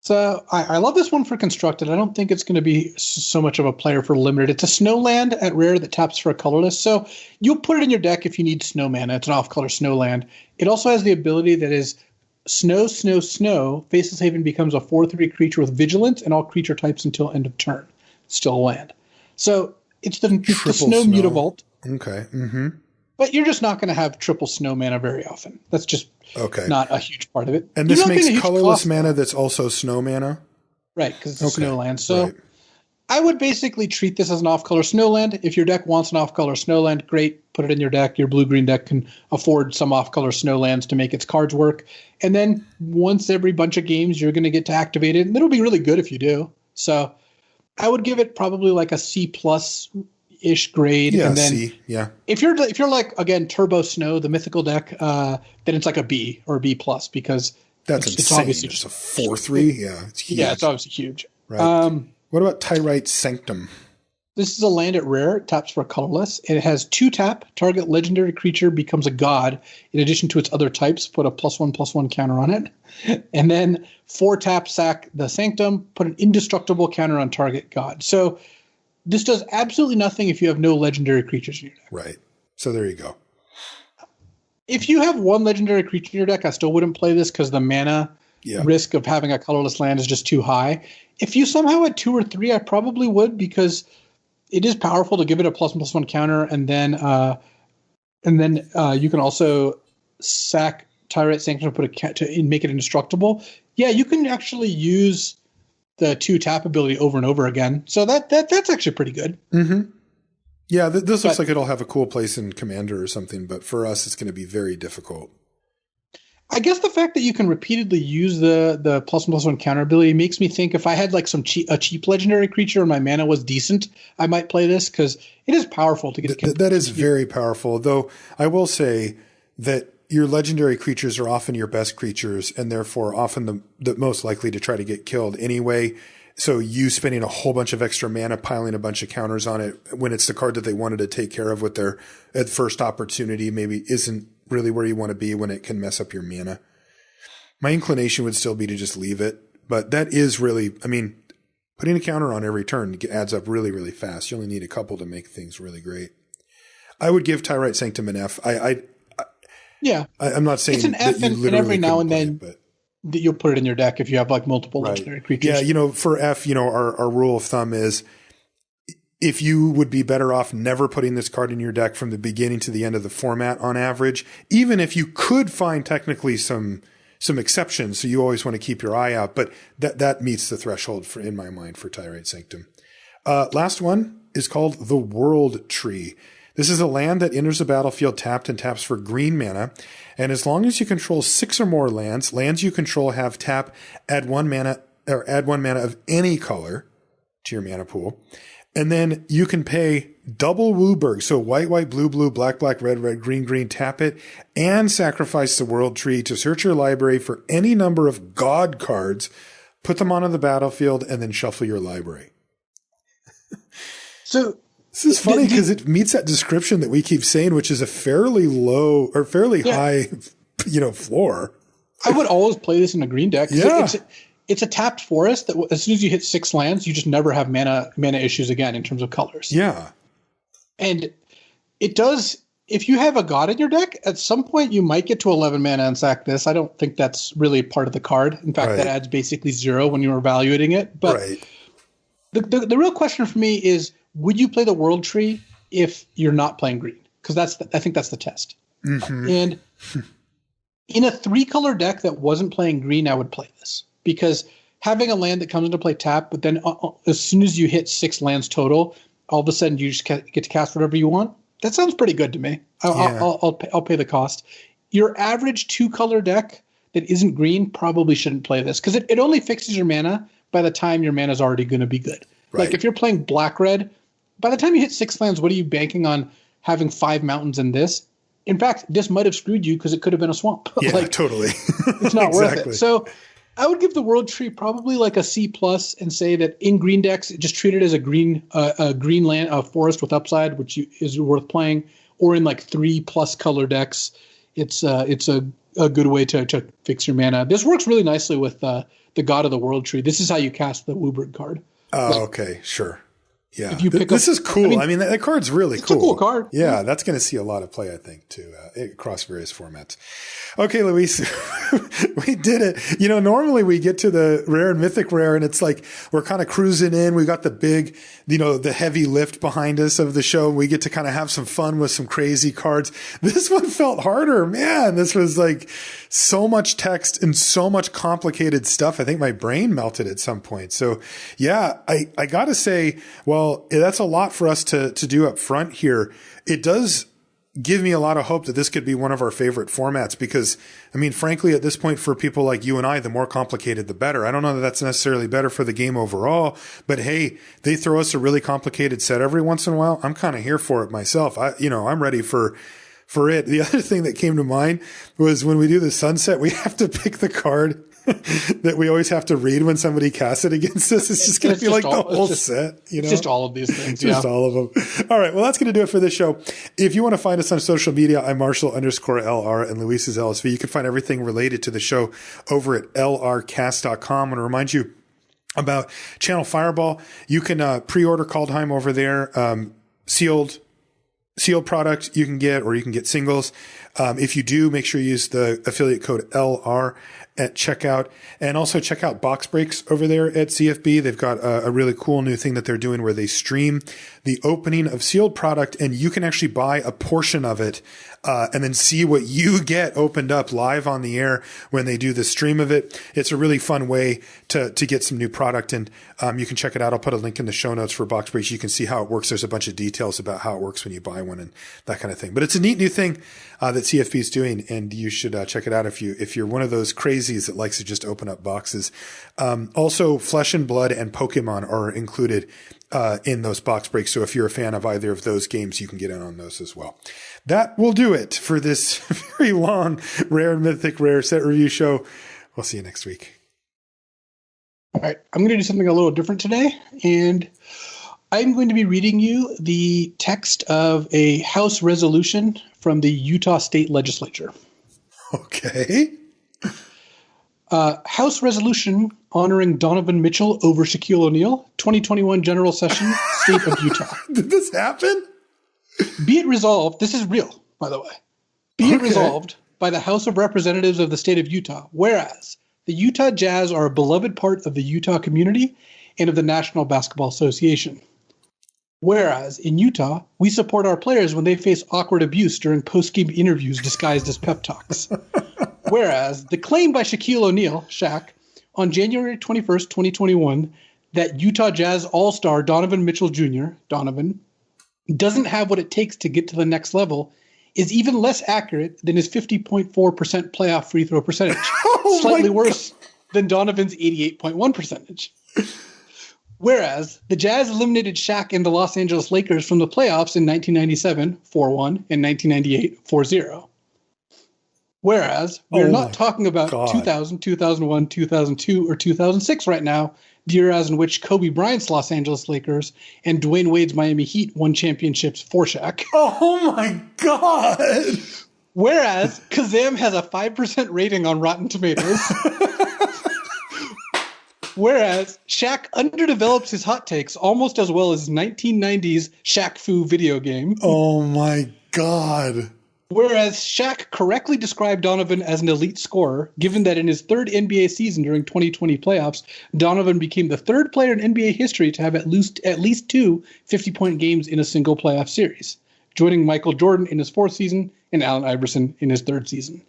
S2: So I love this one for Constructed. I don't think it's going to be so much of a player for Limited. It's a snow land at rare that taps for a colorless. So you'll put it in your deck if you need snow mana. It's an off-color snow land. It also has the ability that is snow, snow, snow. Faceless Haven becomes a 4/3 creature with vigilance and all creature types until end of turn. It's still a land. So it's the snow Mutavault.
S1: Okay. Mm-hmm.
S2: But you're just not going to have triple snow mana very often. That's just not a huge part of it.
S1: And this makes colorless mana that's also snow mana?
S2: Right, because it's a snow land. So I would basically treat this as an off-color snow land. If your deck wants an off-color snow land, great, put it in your deck. Your blue-green deck can afford some off-color snow lands to make its cards work. And then once every bunch of games, you're going to get to activate it. And it'll be really good if you do. So I would give it probably like a C+ ish grade.
S1: Yeah,
S2: and then
S1: C. Yeah.
S2: If you're like, again, Turbo Snow, the mythical deck, then it's like a B or a B+, because
S1: that's insane. It's obviously just a 4/3. Yeah, it's huge.
S2: Yeah, it's obviously huge.
S1: Right. What about Tyrite Sanctum?
S2: This is a land at rare. It taps for a colorless. It has 2 tap. Target legendary creature becomes a god. In addition to its other types, put a +1/+1 counter on it. And then 4 tap, sack the Sanctum, put an indestructible counter on target god. So this does absolutely nothing if you have no legendary creatures in your deck.
S1: Right. So there you go.
S2: If you have 1 legendary creature in your deck, I still wouldn't play this because the mana risk of having a colorless land is just too high. If you somehow had 2 or 3, I probably would, because it is powerful to give it a +1/+1 counter, and then you can also sack Tyrite Sanctum to make it indestructible. Yeah, you can actually use the 2 tap ability over and over again. So that's actually pretty good.
S1: Mm-hmm. Yeah, this looks like it'll have a cool place in Commander or something, but for us, it's going to be very difficult.
S2: I guess the fact that you can repeatedly use the +1/+1 counter ability makes me think if I had like a cheap legendary creature and my mana was decent, I might play this, because it is powerful to get.
S1: That is very powerful, though. I will say that your legendary creatures are often your best creatures, and therefore often the most likely to try to get killed anyway. So you spending a whole bunch of extra mana, piling a bunch of counters on it when it's the card that they wanted to take care of with their at first opportunity, maybe isn't really where you want to be when it can mess up your mana. My inclination would still be to just leave it, but that is really, I mean, putting a counter on every turn adds up really, really fast. You only need a couple to make things really great. I would give Tyrite Sanctum an F. I'm not saying
S2: it's an F, and every now and then you'll put it in your deck if you have like multiple legendary creatures.
S1: Yeah, for F, our rule of thumb is if you would be better off never putting this card in your deck from the beginning to the end of the format on average, even if you could find technically some exceptions, so you always want to keep your eye out, but that meets the threshold in my mind for Tyrite Sanctum. Last one is called the World Tree. This is a land that enters the battlefield tapped and taps for green mana. And as long as you control 6 or more lands you control have tap, add 1 mana of any color to your mana pool. And then you can pay double Wooburg. So white, blue, black, red, green, tap it and sacrifice the World Tree to search your library for any number of God cards, put them onto the battlefield, and then shuffle your library.
S2: So
S1: this is funny because it meets that description that we keep saying, which is a fairly low or fairly high, floor.
S2: I would always play this in a green deck.
S1: Yeah.
S2: It's a tapped forest that as soon as you hit 6 lands, you just never have mana issues again in terms of colors.
S1: Yeah.
S2: And it does, if you have a god in your deck, at some point you might get to 11 mana and sack this. I don't think that's really part of the card. In fact, that adds basically 0 when you're evaluating it. But the real question for me is, would you play the World Tree if you're not playing green? Because I think that's the test. Mm-hmm. And in a 3-color deck that wasn't playing green, I would play this. Because having a land that comes into play tap, but then as soon as you hit 6 lands total, all of a sudden you just get to cast whatever you want. That sounds pretty good to me. I'll pay the cost. Your average 2-color deck that isn't green probably shouldn't play this because it only fixes your mana by the time your mana is already going to be good. Right. Like if you're playing black-red, by the time you hit 6 lands, what are you banking on having 5 mountains in this? In fact, this might have screwed you because it could have been a swamp.
S1: Yeah, totally.
S2: It's not worth it. So I would give the World Tree probably like a C+ and say that in green decks, just treat it as a green land, a forest with upside, which is worth playing. Or in like 3+ color decks, it's a good way to fix your mana. This works really nicely with the God of the World Tree. This is how you cast the Wooburg card.
S1: Oh, okay, sure. Yeah,
S2: if you pick
S1: this is cool. I mean, that card's really cool.
S2: It's a cool card.
S1: Yeah, that's going to see a lot of play, I think, too, across various formats. Okay, Luis, we did it. Normally we get to the rare and mythic rare, and it's like we're kind of cruising in. We got the big, the heavy lift behind us of the show. We get to kind of have some fun with some crazy cards. This one felt harder, man. This was like so much text and so much complicated stuff. I think my brain melted at some point. So yeah, I got to say, well, that's a lot for us to do up front here. It does give me a lot of hope that this could be one of our favorite formats because, I mean, frankly, at this point for people like you and I, the more complicated, the better. I don't know that that's necessarily better for the game overall, but hey, they throw us a really complicated set every once in a while. I'm kind of here for it myself. I'm ready for it. The other thing that came to mind was when we do the sunset, we have to pick the card that we always have to read when somebody casts it against us. It's just going to be like the whole set,
S2: It's just all of these things.
S1: Just all of them. All right. Well, that's going to do it for this show. If you want to find us on social media, I'm Marshall_LR and Luis is LSV. You can find everything related to the show over at lrcast.com. I want to remind you about Channel Fireball. You can pre-order Kaldheim over there. Sealed product you can get, or you can get singles. If you do, make sure you use the affiliate code LR at checkout, and also check out Box Breaks over there at CFB. They've got a really cool new thing that they're doing where they stream the opening of sealed product, and you can actually buy a portion of it and then see what you get opened up live on the air when they do the stream of it. It's a really fun way to get some new product, and you can check it out. I'll put a link in the show notes for Box Breaks. You can see how it works. There's a bunch of details about how it works when you buy one and that kind of thing. But it's a neat new thing that CFB is doing, and you should check it out if you're one of those crazies that likes to just open up boxes. Also, Flesh and Blood and Pokemon are included in those Box Breaks. So if you're a fan of either of those games, you can get in on those as well. That will do it for this very long Rare and Mythic Rare set review show. We'll see you next week.
S2: All right. I'm going to do something a little different today, and I'm going to be reading you the text of a House resolution from the Utah State Legislature.
S1: Okay.
S2: House resolution honoring Donovan Mitchell over Shaquille O'Neal, 2021 General Session, State of Utah.
S1: Did this happen?
S2: Be it resolved, this is real, by the way. Be it resolved by the House of Representatives of the state of Utah, whereas the Utah Jazz are a beloved part of the Utah community and of the National Basketball Association. Whereas in Utah, we support our players when they face awkward abuse during post-game interviews disguised as pep talks. Whereas the claim by Shaquille O'Neal, Shaq, on January 21st, 2021, that Utah Jazz All-Star Donovan Mitchell Jr., Donovan, doesn't have what it takes to get to the next level is even less accurate than his 50.4% playoff free throw percentage, slightly worse than Donovan's 88.1 percentage. Whereas the Jazz eliminated Shaq and the Los Angeles Lakers from the playoffs in 1997, 4-1, and 1998, 4-0. Whereas we're not talking about 2000, 2001, 2002, or 2006 right now, the years in which Kobe Bryant's Los Angeles Lakers and Dwayne Wade's Miami Heat won championships for Shaq.
S1: Oh my God.
S2: Whereas Kazam has a 5% rating on Rotten Tomatoes. Whereas Shaq underdevelops his hot takes almost as well as 1990s Shaq Fu video game.
S1: Oh my God.
S2: Whereas Shaq correctly described Donovan as an elite scorer, given that in his third NBA season during 2020 playoffs, Donovan became the third player in NBA history to have at least two 50-point games in a single playoff series, joining Michael Jordan in his fourth season and Allen Iverson in his third season.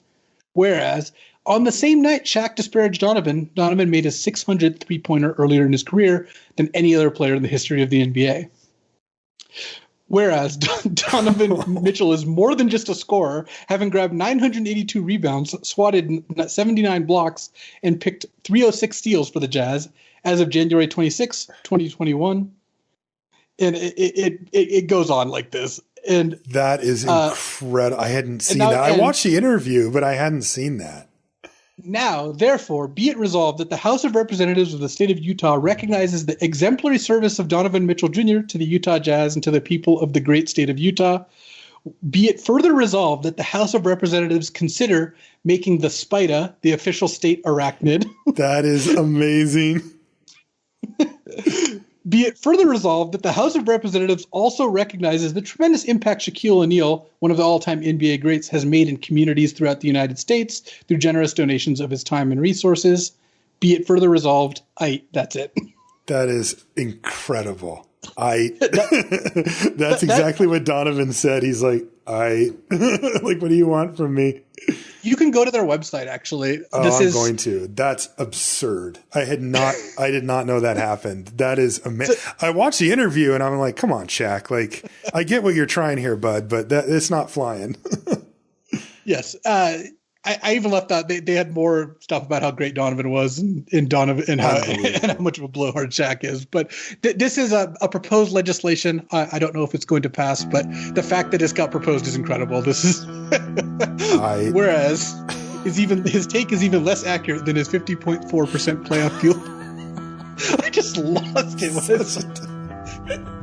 S2: Whereas on the same night Shaq disparaged Donovan made a 600 three-pointer earlier in his career than any other player in the history of the NBA. Whereas Donovan Mitchell is more than just a scorer, having grabbed 982 rebounds, swatted 79 blocks, and picked 306 steals for the Jazz as of January 26, 2021. And it goes on like this. And
S1: that is incredible. I hadn't seen that. I watched the interview, but I hadn't seen that.
S2: Now, therefore, be it resolved that the House of Representatives of the state of Utah recognizes the exemplary service of Donovan Mitchell Jr. to the Utah Jazz and to the people of the great state of Utah. Be it further resolved that the House of Representatives consider making the Spida the official state arachnid.
S1: That is amazing.
S2: Be it further resolved that the House of Representatives also recognizes the tremendous impact Shaquille O'Neal, one of the all-time NBA greats, has made in communities throughout the United States through generous donations of his time and resources. Be it further resolved. That's it.
S1: That is incredible. That's exactly what Donovan said. He's like, like, what do you want from me?
S2: You can go to their website, actually.
S1: I'm going to. That's absurd. I did not know that happened. That is amazing. I watched the interview and I'm like, come on, Shaq. Like, I get what you're trying here, bud, but it's not flying.
S2: Yes. I even left out, they had more stuff about how great Donovan was and Donovan and how much of a blowhard Shaq is. But this is a proposed legislation. I don't know if it's going to pass, but the fact that it's got proposed is incredible. This is whereas his take is even less accurate than his 50.4% playoff field. I just lost it.